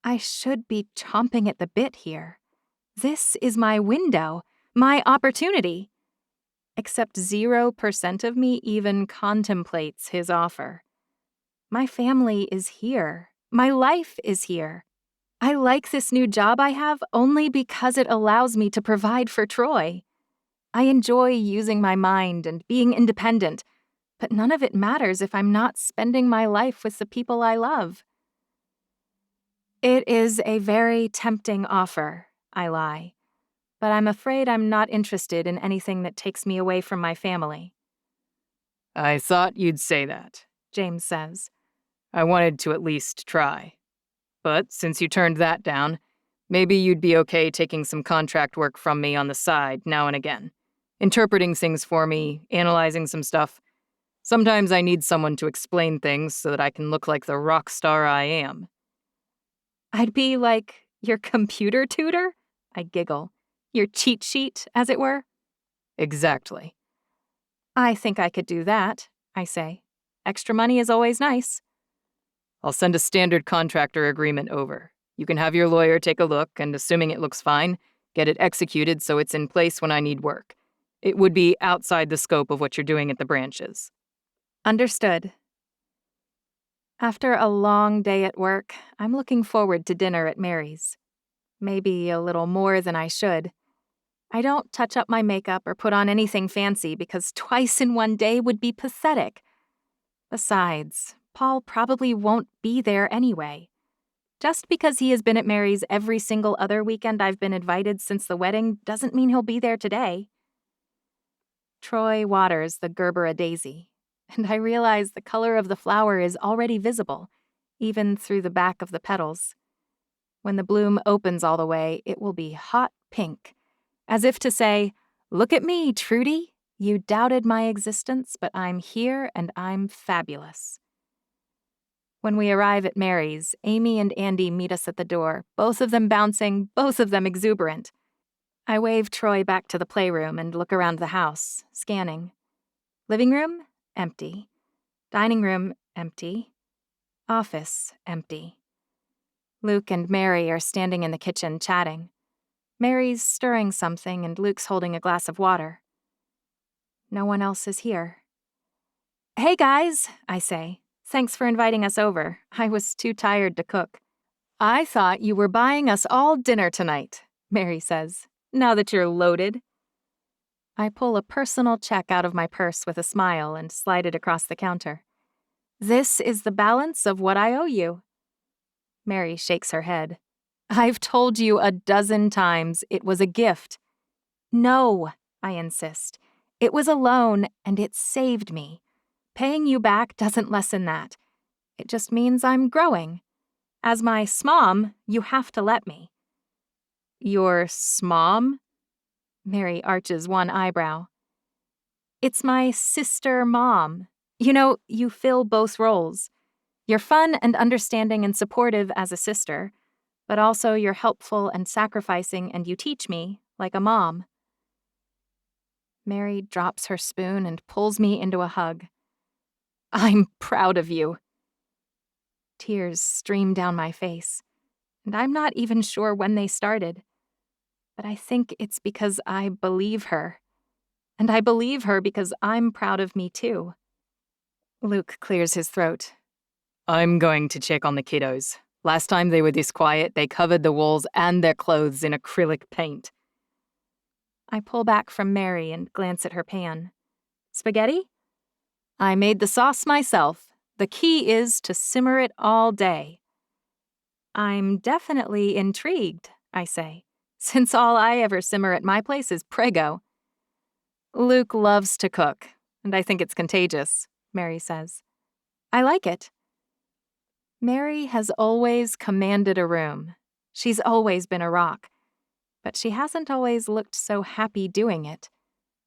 I should be chomping at the bit here. This is my window, my opportunity. Except 0% of me even contemplates his offer. My family is here. My life is here. I like this new job I have only because it allows me to provide for Troy. I enjoy using my mind and being independent, but none of it matters if I'm not spending my life with the people I love. It is a very tempting offer, I lie, but I'm afraid I'm not interested in anything that takes me away from my family. I thought you'd say that, James says. I wanted to at least try. But since you turned that down, maybe you'd be okay taking some contract work from me on the side now and again. Interpreting things for me, analyzing some stuff. Sometimes I need someone to explain things so that I can look like the rock star I am. I'd be like your computer tutor? I giggle. Your cheat sheet, as it were? Exactly. I think I could do that, I say. Extra money is always nice. I'll send a standard contractor agreement over. You can have your lawyer take a look, and assuming it looks fine, get it executed so it's in place when I need work. It would be outside the scope of what you're doing at the branches. Understood. After a long day at work, I'm looking forward to dinner at Mary's. Maybe a little more than I should. I don't touch up my makeup or put on anything fancy because twice in one day would be pathetic. Besides, Paul probably won't be there anyway. Just because he has been at Mary's every single other weekend I've been invited since the wedding doesn't mean he'll be there today. Troy waters the Gerbera daisy, and I realize the color of the flower is already visible, even through the back of the petals. When the bloom opens all the way, it will be hot pink, as if to say, "Look at me, Trudy. You doubted my existence, but I'm here and I'm fabulous." When we arrive at Mary's, Amy and Andy meet us at the door, both of them bouncing, both of them exuberant. I wave Troy back to the playroom and look around the house, scanning. Living room? Empty. Dining room? Empty. Office? Empty. Luke and Mary are standing in the kitchen chatting. Mary's stirring something and Luke's holding a glass of water. No one else is here. "Hey guys," I say. "Thanks for inviting us over. I was too tired to cook." "I thought you were buying us all dinner tonight," Mary says, "now that you're loaded." I pull a personal check out of my purse with a smile and slide it across the counter. "This is the balance of what I owe you." Mary shakes her head. "I've told you a dozen times it was a gift." "No," I insist. "It was a loan, and it saved me. Paying you back doesn't lessen that. It just means I'm growing. As my smom, you have to let me." "Your smom?" Mary arches one eyebrow. "It's my sister mom. You know, you fill both roles. You're fun and understanding and supportive as a sister, but also you're helpful and sacrificing, and you teach me like a mom." Mary drops her spoon and pulls me into a hug. "I'm proud of you." Tears stream down my face. And I'm not even sure when they started. But I think it's because I believe her. And I believe her because I'm proud of me too. Luke clears his throat. I'm going to check on the kiddos. Last time they were this quiet, they covered the walls and their clothes in acrylic paint. I pull back from Mary and glance at her pan. Spaghetti? I made the sauce myself. The key is to simmer it all day. I'm definitely intrigued, I say, since all I ever simmer at my place is Prego. Luke loves to cook, and I think it's contagious, Mary says. I like it. Mary has always commanded a room. She's always been a rock. But she hasn't always looked so happy doing it.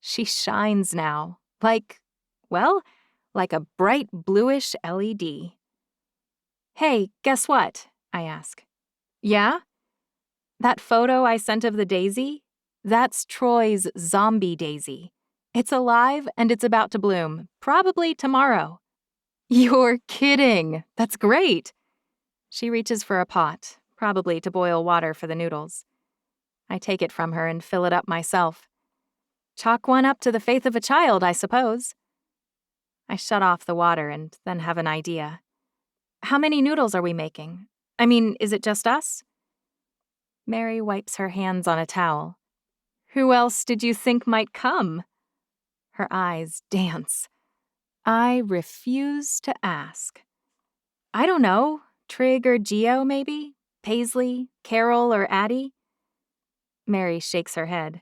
She shines now, like a bright bluish LED. Hey, guess what? I ask. Yeah? That photo I sent of the daisy? That's Troy's zombie daisy. It's alive and it's about to bloom, probably tomorrow. You're kidding. That's great. She reaches for a pot, probably to boil water for the noodles. I take it from her and fill it up myself. Chalk one up to the faith of a child, I suppose. I shut off the water and then have an idea. How many noodles are we making? I mean, is it just us? Mary wipes her hands on a towel. Who else did you think might come? Her eyes dance. I refuse to ask. I don't know. Trig or Geo, maybe? Paisley, Carol, or Addie? Mary shakes her head.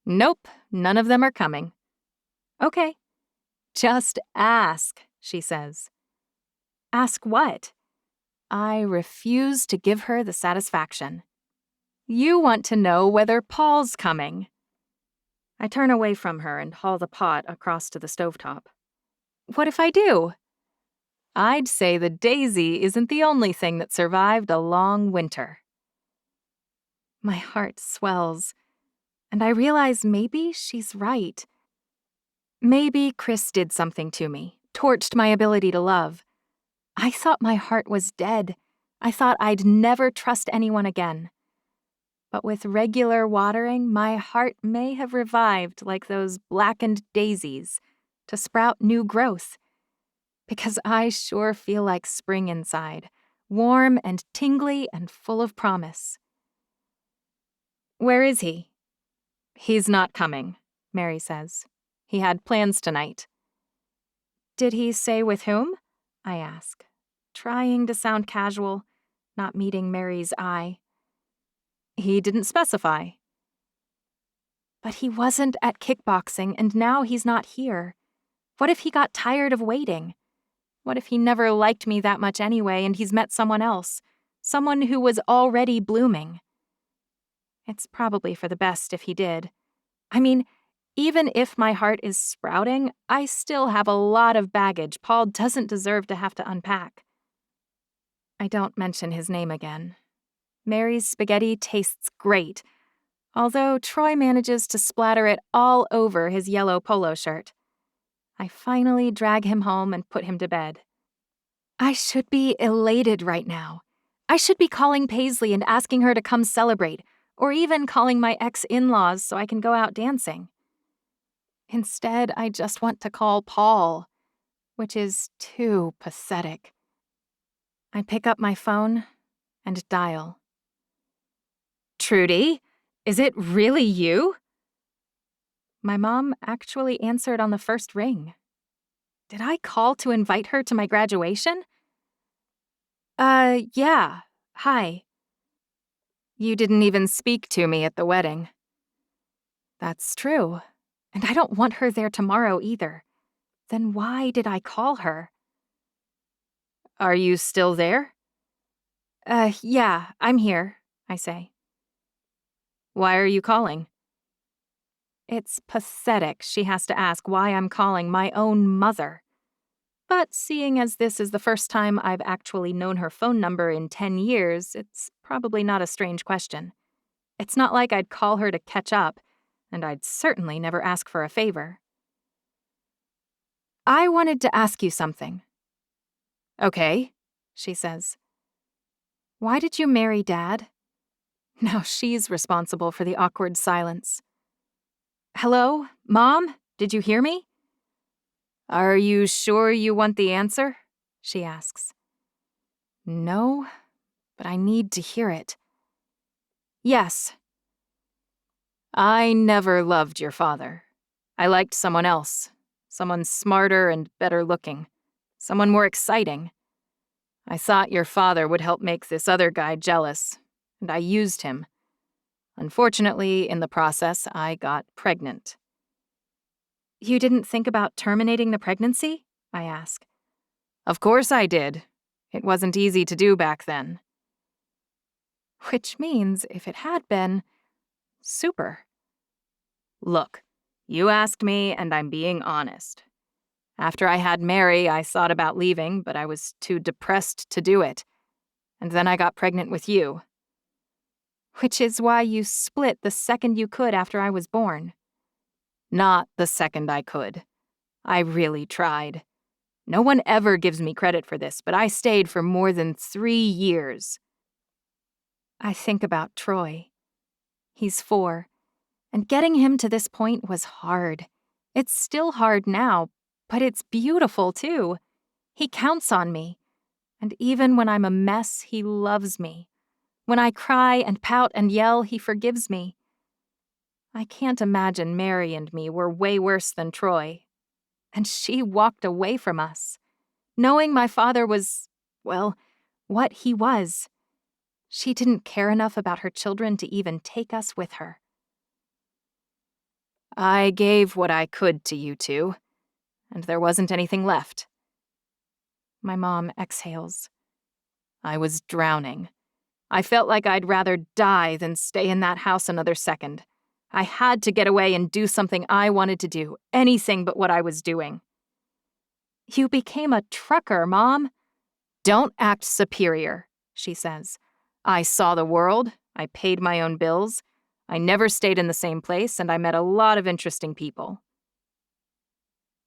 Nope, none of them are coming. Okay. Just ask, she says. Ask what? I refuse to give her the satisfaction. You want to know whether Paul's coming. I turn away from her and haul the pot across to the stovetop. What if I do? I'd say the daisy isn't the only thing that survived a long winter. My heart swells, and I realize maybe she's right. Maybe Chris did something to me, torched my ability to love. I thought my heart was dead. I thought I'd never trust anyone again. But with regular watering, my heart may have revived like those blackened daisies to sprout new growth. Because I sure feel like spring inside, warm and tingly and full of promise. Where is he? He's not coming, Mary says. He had plans tonight. Did he say with whom? I ask, trying to sound casual, not meeting Mary's eye. He didn't specify. But he wasn't at kickboxing, and now he's not here. What if he got tired of waiting? What if he never liked me that much anyway, and he's met someone else? Someone who was already blooming? It's probably for the best if he did. I mean, even if my heart is sprouting, I still have a lot of baggage Paul doesn't deserve to have to unpack. I don't mention his name again. Mary's spaghetti tastes great, although Troy manages to splatter it all over his yellow polo shirt. I finally drag him home and put him to bed. I should be elated right now. I should be calling Paisley and asking her to come celebrate, or even calling my ex-in-laws so I can go out dancing. Instead, I just want to call Paul, which is too pathetic. I pick up my phone and dial. Trudy, is it really you? My mom actually answered on the first ring. Did I call to invite her to my graduation? Yeah. Hi. You didn't even speak to me at the wedding. That's true. And I don't want her there tomorrow either. Then why did I call her? Are you still there? Yeah, I'm here, I say. Why are you calling? It's pathetic she has to ask why I'm calling my own mother. But seeing as this is the first time I've actually known her phone number in 10 years, it's probably not a strange question. It's not like I'd call her to catch up, and I'd certainly never ask for a favor. I wanted to ask you something. Okay, she says. Why did you marry Dad? Now she's responsible for the awkward silence. Hello, Mom? Did you hear me? Are you sure you want the answer? She asks. No, but I need to hear it. Yes. I never loved your father. I liked someone else. Someone smarter and better looking. Someone more exciting. I thought your father would help make this other guy jealous, and I used him. Unfortunately, in the process, I got pregnant. You didn't think about terminating the pregnancy? I ask. Of course I did. It wasn't easy to do back then. Which means, if it had been, super. Look, you asked me, and I'm being honest. After I had Mary, I thought about leaving, but I was too depressed to do it. And then I got pregnant with you. Which is why you split the second you could after I was born. Not the second I could. I really tried. No one ever gives me credit for this, but I stayed for more than 3 years. I think about Troy. He's 4, and getting him to this point was hard. It's still hard now, but it's beautiful too. He counts on me, and even when I'm a mess, he loves me. When I cry and pout and yell, he forgives me. I can't imagine Mary and me were way worse than Troy. And she walked away from us, knowing my father was, well, what he was. She didn't care enough about her children to even take us with her. I gave what I could to you two, and there wasn't anything left. My mom exhales. I was drowning. I felt like I'd rather die than stay in that house another second. I had to get away and do something I wanted to do, anything but what I was doing. You became a trucker, Mom. Don't act superior, she says. I saw the world, I paid my own bills, I never stayed in the same place, and I met a lot of interesting people.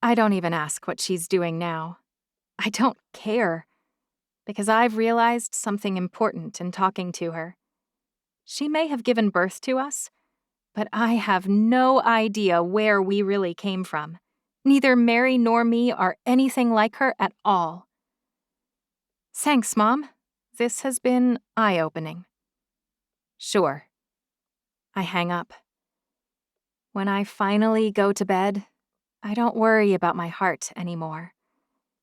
I don't even ask what she's doing now. I don't care, because I've realized something important in talking to her. She may have given birth to us, but I have no idea where we really came from. Neither Mary nor me are anything like her at all. Thanks, Mom. This has been eye-opening. Sure. I hang up. When I finally go to bed, I don't worry about my heart anymore.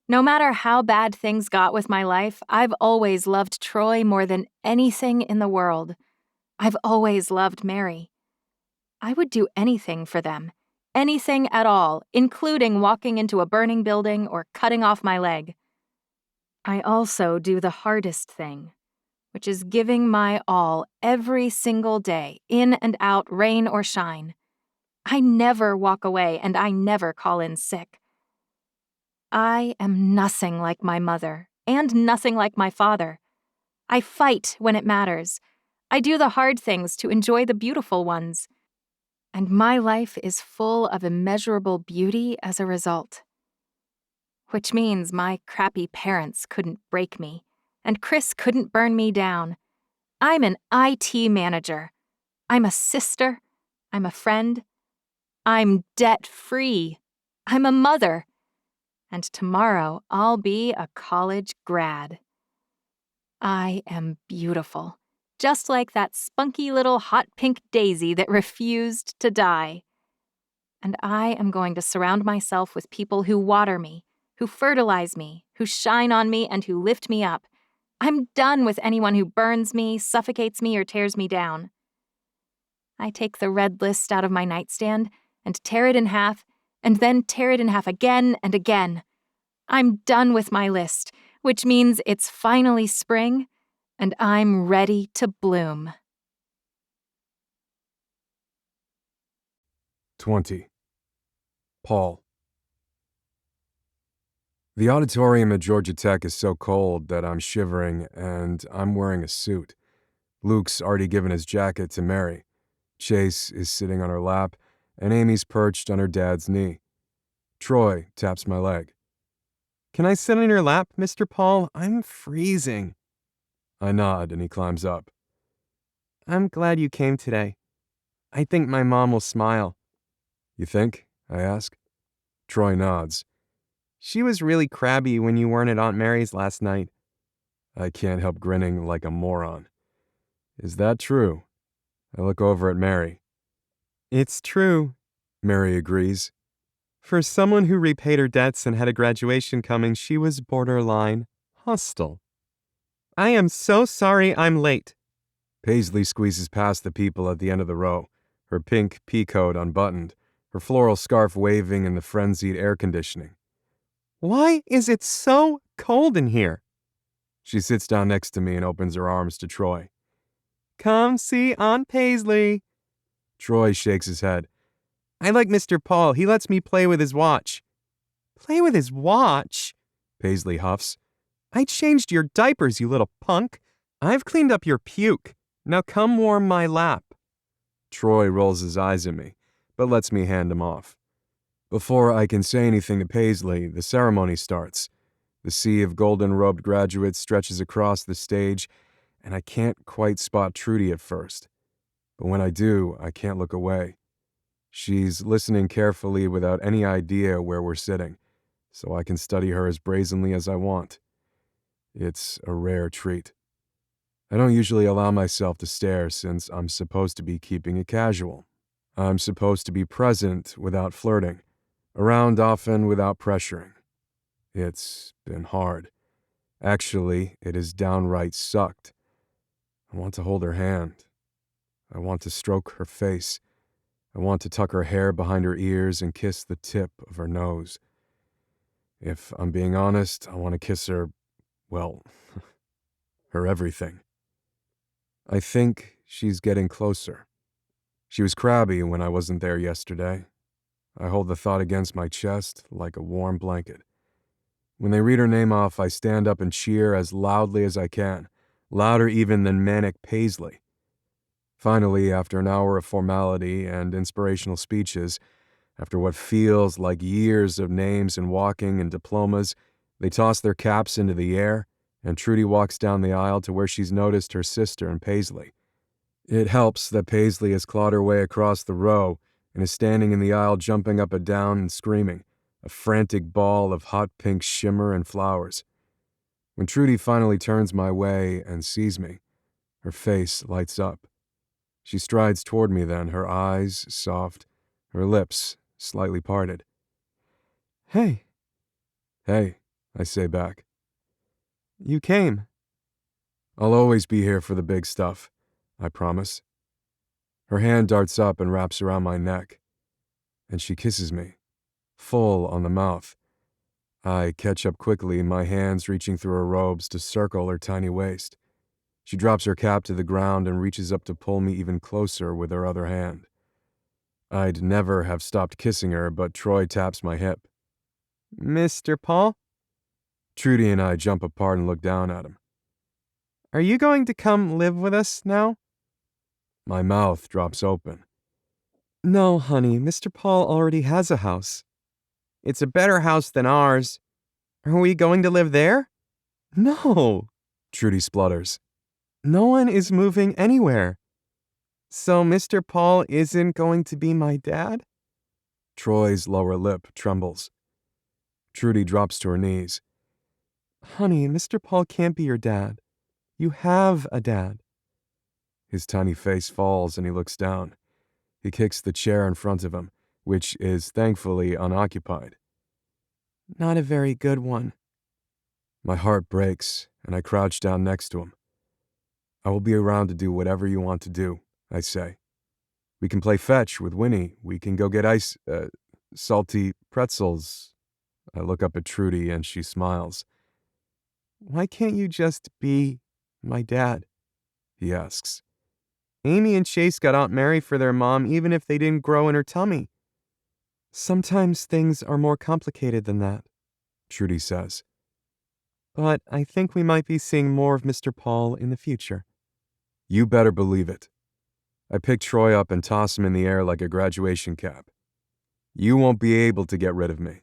No matter how bad things got with my life, I've always loved Troy more than anything in the world. I've always loved Mary. I would do anything for them, anything at all, including walking into a burning building or cutting off my leg. I also do the hardest thing, which is giving my all every single day, in and out, rain or shine. I never walk away and I never call in sick. I am nothing like my mother and nothing like my father. I fight when it matters. I do the hard things to enjoy the beautiful ones. And my life is full of immeasurable beauty as a result. Which means my crappy parents couldn't break me, and Chris couldn't burn me down. I'm an IT manager. I'm a sister. I'm a friend. I'm debt-free. I'm a mother. And tomorrow I'll be a college grad. I am beautiful, just like that spunky little hot pink daisy that refused to die. And I am going to surround myself with people who water me, who fertilize me, who shine on me, and who lift me up. I'm done with anyone who burns me, suffocates me, or tears me down. I take the red list out of my nightstand and tear it in half, and then tear it in half again and again. I'm done with my list, which means it's finally spring, and I'm ready to bloom. 20. Paul. The auditorium at Georgia Tech is so cold that I'm shivering, and I'm wearing a suit. Luke's already given his jacket to Mary. Chase is sitting on her lap, and Amy's perched on her dad's knee. Troy taps my leg. Can I sit on your lap, Mr. Paul? I'm freezing. I nod and he climbs up. I'm glad you came today. I think my mom will smile. You think? I ask. Troy nods. She was really crabby when you weren't at Aunt Mary's last night. I can't help grinning like a moron. Is that true? I look over at Mary. It's true, Mary agrees. For someone who repaid her debts and had a graduation coming, she was borderline hostile. I am so sorry I'm late. Paisley squeezes past the people at the end of the row, her pink peacoat unbuttoned, her floral scarf waving in the frenzied air conditioning. Why is it so cold in here? She sits down next to me and opens her arms to Troy. Come see Aunt Paisley. Troy shakes his head. I like Mr. Paul. He lets me play with his watch. Play with his watch? Paisley huffs. I changed your diapers, you little punk. I've cleaned up your puke. Now come warm my lap. Troy rolls his eyes at me, but lets me hand him off. Before I can say anything to Paisley, the ceremony starts. The sea of golden-robed graduates stretches across the stage, and I can't quite spot Trudy at first. But when I do, I can't look away. She's listening carefully without any idea where we're sitting, so I can study her as brazenly as I want. It's a rare treat. I don't usually allow myself to stare since I'm supposed to be keeping it casual. I'm supposed to be present without flirting, around often without pressuring. It's been hard. Actually, it has downright sucked. I want to hold her hand. I want to stroke her face. I want to tuck her hair behind her ears and kiss the tip of her nose. If I'm being honest, I want to kiss her, well, her everything. I think she's getting closer. She was crabby when I wasn't there yesterday. I hold the thought against my chest like a warm blanket. When they read her name off, I stand up and cheer as loudly as I can, louder even than manic Paisley. Finally, after an hour of formality and inspirational speeches, after what feels like years of names and walking and diplomas, they toss their caps into the air, and Trudy walks down the aisle to where she's noticed her sister and Paisley. It helps that Paisley has clawed her way across the row and is standing in the aisle jumping up and down and screaming, a frantic ball of hot pink shimmer and flowers. When Trudy finally turns my way and sees me, her face lights up. She strides toward me then, her eyes soft, her lips slightly parted. Hey. Hey, I say back. You came. I'll always be here for the big stuff, I promise. Her hand darts up and wraps around my neck, and she kisses me, full on the mouth. I catch up quickly, my hands reaching through her robes to circle her tiny waist. She drops her cap to the ground and reaches up to pull me even closer with her other hand. I'd never have stopped kissing her, but Troy taps my hip. Mr. Paul? Trudy and I jump apart and look down at him. Are you going to come live with us now? My mouth drops open. No, honey, Mr. Paul already has a house. It's a better house than ours. Are we going to live there? No, Trudy splutters. No one is moving anywhere. So Mr. Paul isn't going to be my dad? Troy's lower lip trembles. Trudy drops to her knees. Honey, Mr. Paul can't be your dad. You have a dad. His tiny face falls and he looks down. He kicks the chair in front of him, which is thankfully unoccupied. Not a very good one. My heart breaks and I crouch down next to him. I will be around to do whatever you want to do, I say. We can play fetch with Winnie. We can go get salty pretzels. I look up at Trudy and she smiles. Why can't you just be my dad? He asks. Amy and Chase got Aunt Mary for their mom even if they didn't grow in her tummy. Sometimes things are more complicated than that, Trudy says. But I think we might be seeing more of Mr. Paul in the future. You better believe it. I pick Troy up and toss him in the air like a graduation cap. You won't be able to get rid of me.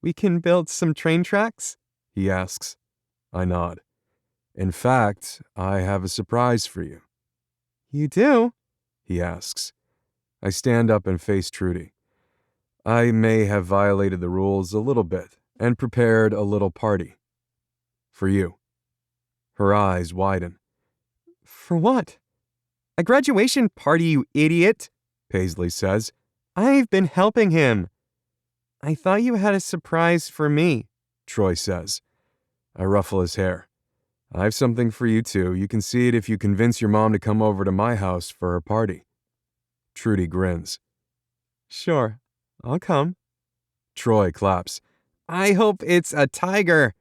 We can build some train tracks? He asks. I nod. In fact, I have a surprise for you. You do? He asks. I stand up and face Trudy. I may have violated the rules a little bit and prepared a little party. For you. Her eyes widen. For what? A graduation party, you idiot, Paisley says. I've been helping him. I thought you had a surprise for me, Troy says. I ruffle his hair. I have something for you too. You can see it if you convince your mom to come over to my house for her party. Trudy grins. Sure, I'll come. Troy claps. I hope it's a tiger.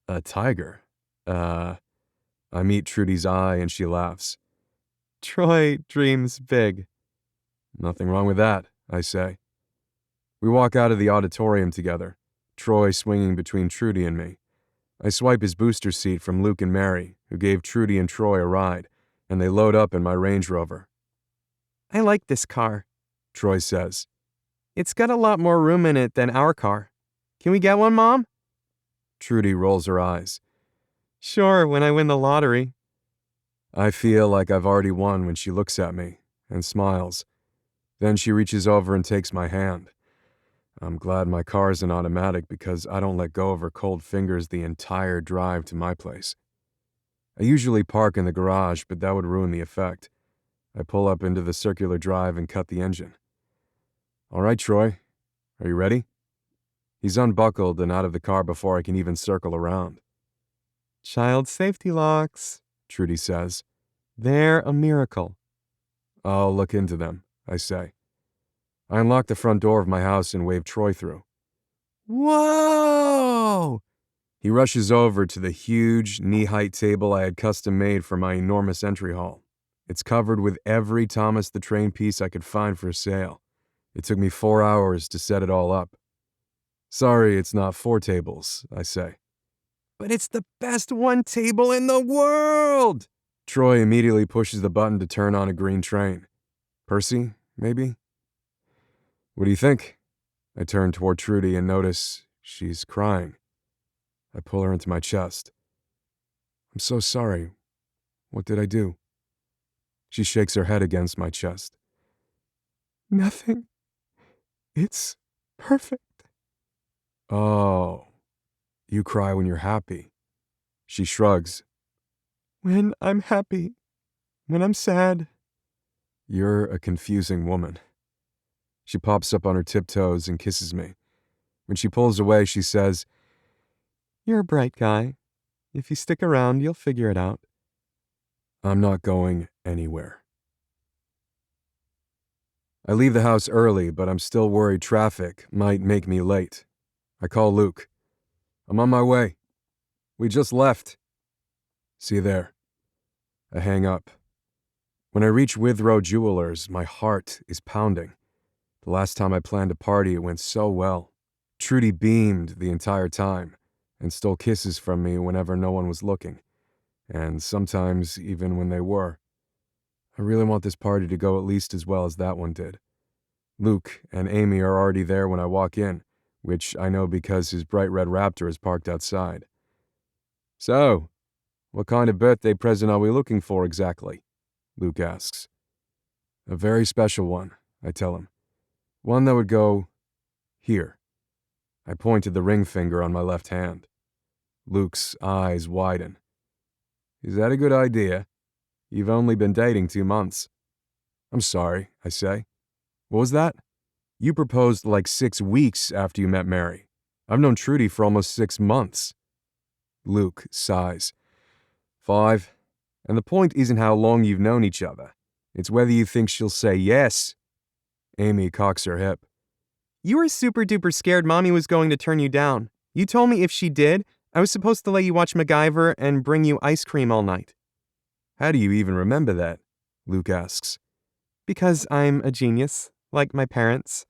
A tiger? I meet Trudy's eye and she laughs. Troy dreams big. Nothing wrong with that, I say. We walk out of the auditorium together, Troy swinging between Trudy and me. I swipe his booster seat from Luke and Mary, who gave Trudy and Troy a ride, and they load up in my Range Rover. I like this car, Troy says. It's got a lot more room in it than our car. Can we get one, Mom? Trudy rolls her eyes. Sure, when I win the lottery. I feel like I've already won when she looks at me and smiles. Then she reaches over and takes my hand. I'm glad my car's an automatic because I don't let go of her cold fingers the entire drive to my place. I usually park in the garage, but that would ruin the effect. I pull up into the circular drive and cut the engine. All right, Troy, are you ready? He's unbuckled and out of the car before I can even circle around. Child safety locks, Trudy says. They're a miracle. I'll look into them, I say. I unlock the front door of my house and wave Troy through. Whoa! He rushes over to the huge, knee-height table I had custom made for my enormous entry hall. It's covered with every Thomas the Train piece I could find for sale. It took me 4 hours to set it all up. Sorry, it's not 4 tables, I say. But it's the best one table in the world! Troy immediately pushes the button to turn on a green train. Percy, maybe? What do you think? I turn toward Trudy and notice she's crying. I pull her into my chest. I'm so sorry. What did I do? She shakes her head against my chest. Nothing. It's perfect. Oh, you cry when you're happy. She shrugs. When I'm happy. When I'm sad. You're a confusing woman. She pops up on her tiptoes and kisses me. When she pulls away, she says, You're a bright guy. If you stick around, you'll figure it out. I'm not going anywhere. I leave the house early, but I'm still worried traffic might make me late. I call Luke. I'm on my way. We just left. See you there. I hang up. When I reach Withrow Jewelers, my heart is pounding. The last time I planned a party, it went so well. Trudy beamed the entire time and stole kisses from me whenever no one was looking, and sometimes even when they were. I really want this party to go at least as well as that one did. Luke and Amy are already there when I walk in, which I know because his bright red Raptor is parked outside. So, what kind of birthday present are we looking for exactly? Luke asks. A very special one, I tell him. One that would go here. I point to the ring finger on my left hand. Luke's eyes widen. Is that a good idea? You've only been dating 2 months. I'm sorry, I say. What was that? You proposed like 6 weeks after you met Mary. I've known Trudy for almost 6 months. Luke sighs. 5. And the point isn't how long you've known each other. It's whether you think she'll say yes. Amy cocks her hip. You were super duper scared Mommy was going to turn you down. You told me if she did, I was supposed to let you watch MacGyver and bring you ice cream all night. How do you even remember that? Luke asks. Because I'm a genius, like my parents.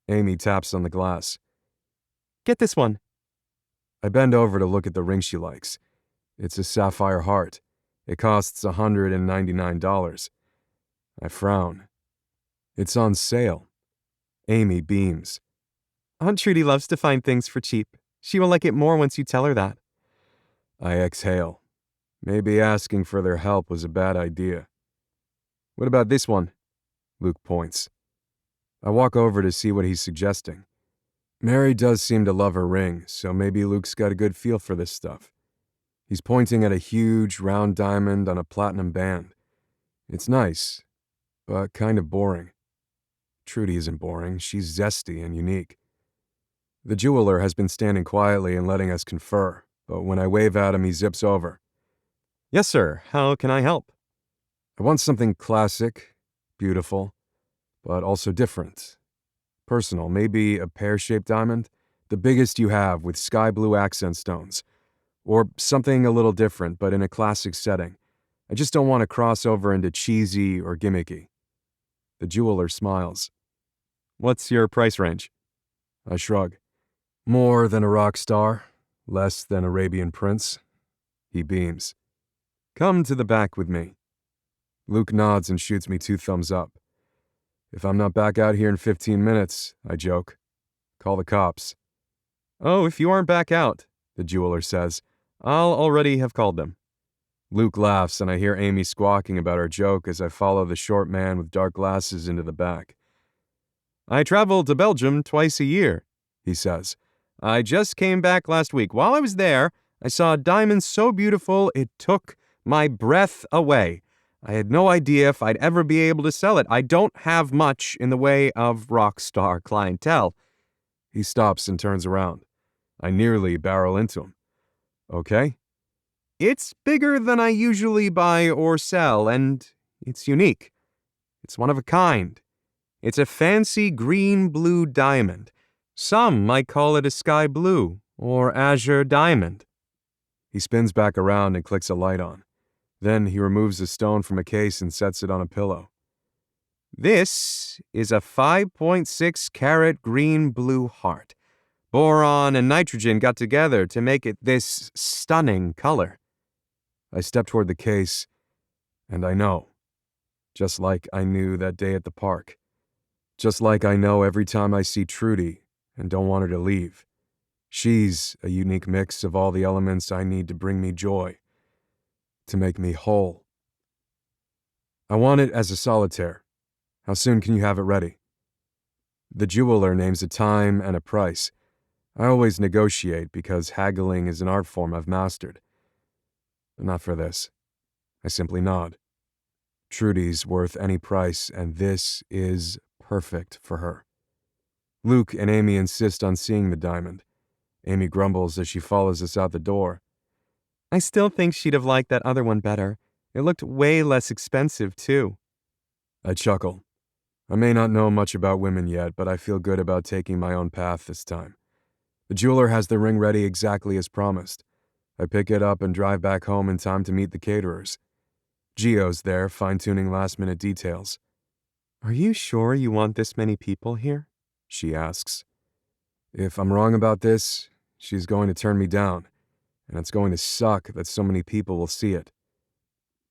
Amy taps on the glass. Get this one. I bend over to look at the ring she likes. It's a sapphire heart. It costs $199. I frown. It's on sale. Amy beams. Aunt Trudy loves to find things for cheap. She will like it more once you tell her that. I exhale. Maybe asking for their help was a bad idea. What about this one? Luke points. I walk over to see what he's suggesting. Mary does seem to love her ring, so maybe Luke's got a good feel for this stuff. He's pointing at a huge, round diamond on a platinum band. It's nice, but kind of boring. Trudy isn't boring, she's zesty and unique. The jeweler has been standing quietly and letting us confer, but when I wave at him, he zips over. Yes, sir. How can I help? I want something classic, beautiful, but also different. Personal, maybe a pear-shaped diamond, the biggest you have with sky blue accent stones. Or something a little different, but in a classic setting. I just don't want to cross over into cheesy or gimmicky. The jeweler smiles. What's your price range? I shrug. More than a rock star, less than Arabian prince. He beams. Come to the back with me. Luke nods and shoots me 2 thumbs up. If I'm not back out here in 15 minutes, I joke. Call the cops. Oh, if you aren't back out, the jeweler says, I'll already have called them. Luke laughs and I hear Amy squawking about our joke as I follow the short man with dark glasses into the back. I travel to Belgium twice a year, he says. I just came back last week. While I was there, I saw a diamond so beautiful it took my breath away. I had no idea if I'd ever be able to sell it. I don't have much in the way of rock star clientele. He stops and turns around. I nearly barrel into him. Okay? It's bigger than I usually buy or sell, and it's unique. It's one of a kind. It's a fancy green-blue diamond. Some might call it a sky blue or azure diamond. He spins back around and clicks a light on. Then he removes a stone from a case and sets it on a pillow. This is a 5.6 carat green-blue heart. Boron and nitrogen got together to make it this stunning color. I step toward the case, and I know. Just like I knew that day at the park. Just like I know every time I see Trudy and don't want her to leave. She's a unique mix of all the elements I need to bring me joy. To make me whole. I want it as a solitaire. How soon can you have it ready? The jeweler names a time and a price. I always negotiate because haggling is an art form I've mastered. But not for this. I simply nod. Trudy's worth any price, and this is perfect for her. Luke and Amy insist on seeing the diamond. Amy grumbles as she follows us out the door. I still think she'd have liked that other one better. It looked way less expensive, too. I chuckle. I may not know much about women yet, but I feel good about taking my own path this time. The jeweler has the ring ready exactly as promised. I pick it up and drive back home in time to meet the caterers. Gio's there, fine-tuning last-minute details. Are you sure you want this many people here? She asks. If I'm wrong about this, she's going to turn me down, and it's going to suck that so many people will see it.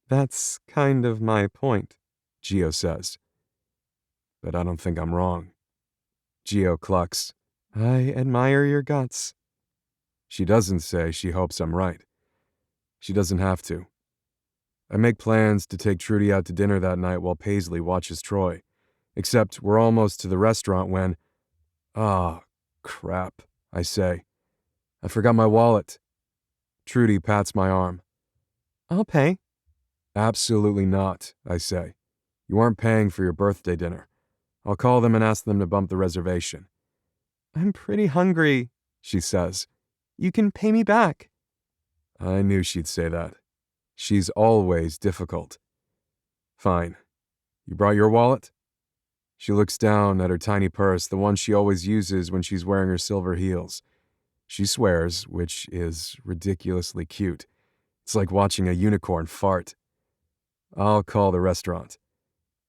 That's kind of my point, Gio says. But I don't think I'm wrong. Gio clucks. I admire your guts. She doesn't say she hopes I'm right. She doesn't have to. I make plans to take Trudy out to dinner that night while Paisley watches Troy. Except we're almost to the restaurant when... crap, I say. I forgot my wallet. Trudy pats my arm. I'll pay. Absolutely not, I say. You aren't paying for your birthday dinner. I'll call them and ask them to bump the reservation. I'm pretty hungry, she says. You can pay me back. I knew she'd say that. She's always difficult. Fine. You brought your wallet? She looks down at her tiny purse, the one she always uses when she's wearing her silver heels. She swears, which is ridiculously cute. It's like watching a unicorn fart. I'll call the restaurant.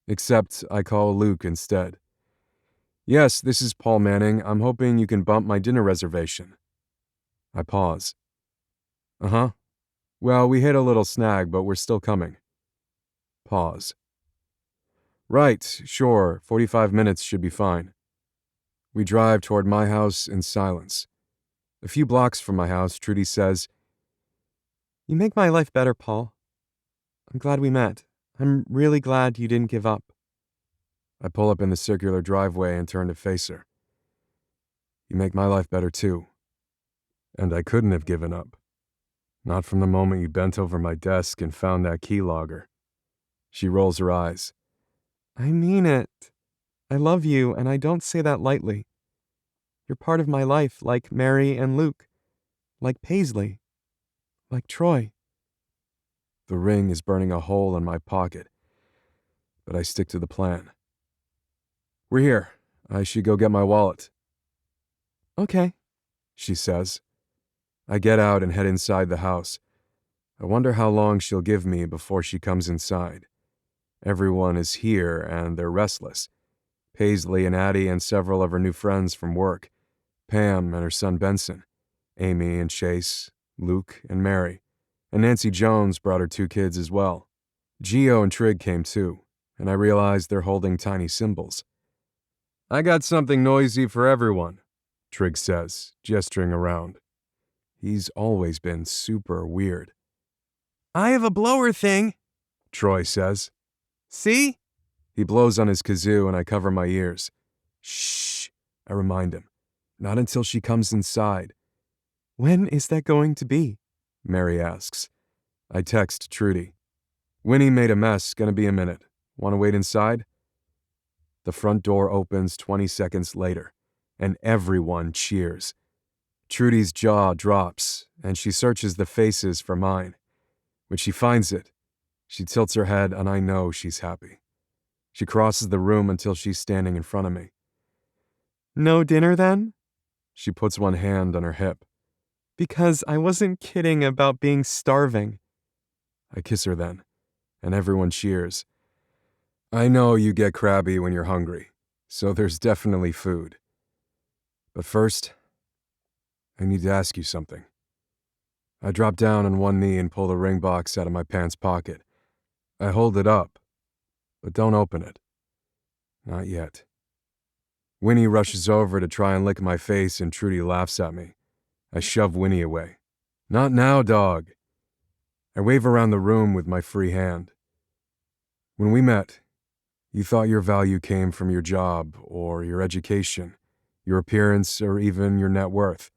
Except I call Luke instead. Yes, this is Paul Manning. I'm hoping you can bump my dinner reservation. I pause. Uh-huh. Well, we hit a little snag, but we're still coming. Pause. Right, sure, 45 minutes should be fine. We drive toward my house in silence. A few blocks from my house, Trudy says, You make my life better, Paul. I'm glad we met. I'm really glad you didn't give up. I pull up in the circular driveway and turn to face her. You make my life better too. And I couldn't have given up. Not from the moment you bent over my desk and found that keylogger. She rolls her eyes. I mean it. I love you, and I don't say that lightly. You're part of my life, like Mary and Luke, like Paisley, like Troy. The ring is burning a hole in my pocket, but I stick to the plan. We're here. I should go get my wallet. Okay. She says. I get out and head inside the house. I wonder how long she'll give me before she comes inside. Everyone is here and they're restless. Paisley and Addie and several of her new friends from work. Pam and her son Benson. Amy and Chase, Luke and Mary. And Nancy Jones brought her 2 kids as well. Gio and Trig came too, and I realized they're holding tiny cymbals. I got something noisy for everyone, Trig says, gesturing around. He's always been super weird. I have a blower thing, Troy says. See? He blows on his kazoo and I cover my ears. Shh, I remind him. Not until she comes inside. When is that going to be? Mary asks. I text Trudy. Winnie made a mess, gonna be a minute. Want to wait inside? The front door opens 20 seconds later, and everyone cheers. Trudy's jaw drops, and she searches the faces for mine. When she finds it, she tilts her head, and I know she's happy. She crosses the room until she's standing in front of me. No dinner then? She puts one hand on her hip. Because I wasn't kidding about being starving. I kiss her then, and everyone cheers. I know you get crabby when you're hungry, so there's definitely food. But first, I need to ask you something. I drop down on one knee and pull the ring box out of my pants pocket. I hold it up, but don't open it. Not yet. Winnie rushes over to try and lick my face and Trudy laughs at me. I shove Winnie away. Not now, dog. I wave around the room with my free hand. When we met, you thought your value came from your job or your education, your appearance, or even your net worth.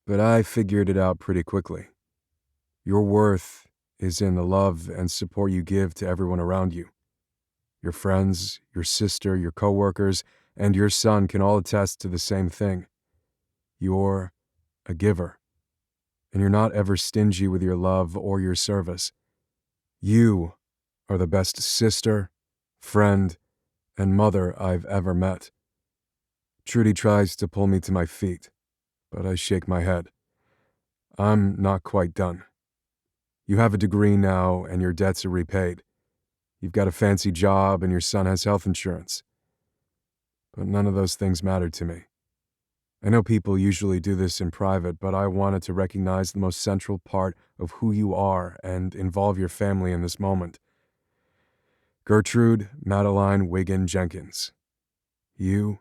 But I figured it out pretty quickly. Your worth is in the love and support you give to everyone around you. Your friends, your sister, your coworkers, and your son can all attest to the same thing. You're a giver, and you're not ever stingy with your love or your service. You are the best sister, friend, and mother I've ever met. Trudy tries to pull me to my feet, but I shake my head. I'm not quite done. You have a degree now, and your debts are repaid. You've got a fancy job, and your son has health insurance. But none of those things matter to me. I know people usually do this in private, but I wanted to recognize the most central part of who you are and involve your family in this moment. Gertrude Madeline Wiggin Jenkins. You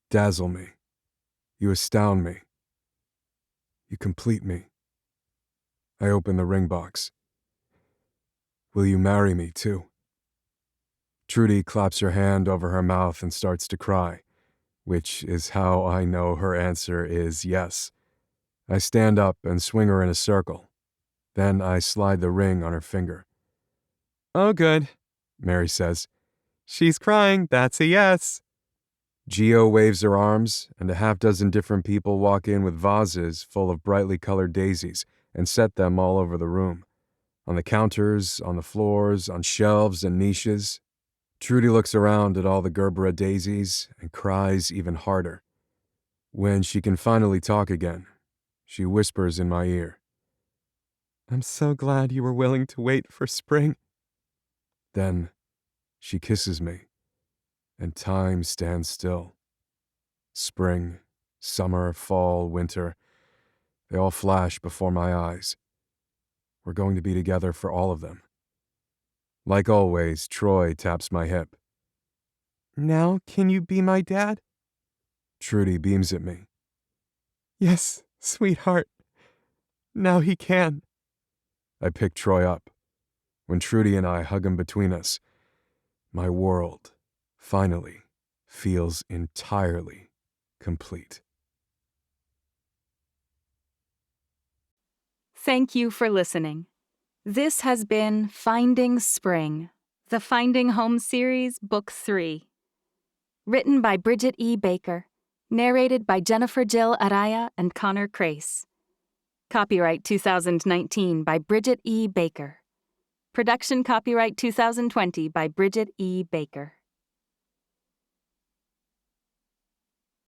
dazzle me. You astound me. You complete me. I open the ring box. Will you marry me, too? Trudy claps her hand over her mouth and starts to cry, which is how I know her answer is yes. I stand up and swing her in a circle. Then I slide the ring on her finger. Oh, good, Mary says. She's crying, that's a yes. Gio waves her arms, and a half-dozen different people walk in with vases full of brightly colored daisies and set them all over the room. On the counters, on the floors, on shelves and niches. Trudy looks around at all the Gerbera daisies and cries even harder. When she can finally talk again, she whispers in my ear. I'm so glad you were willing to wait for spring. Then she kisses me, and time stands still. Spring, summer, fall, winter, they all flash before my eyes. We're going to be together for all of them. Like always, Troy taps my hip. Now can you be my dad? Trudy beams at me. Yes, sweetheart. Now he can. I pick Troy up. When Trudy and I hug him between us, my world, finally, feels entirely complete. Thank you for listening. This has been Finding Spring, the Finding Home series, Book 3. Written by Bridget E. Baker. Narrated by JenniferJill Araya and Connor Crace. Copyright 2019 by Bridget E. Baker. Production copyright 2020 by Bridget E. Baker.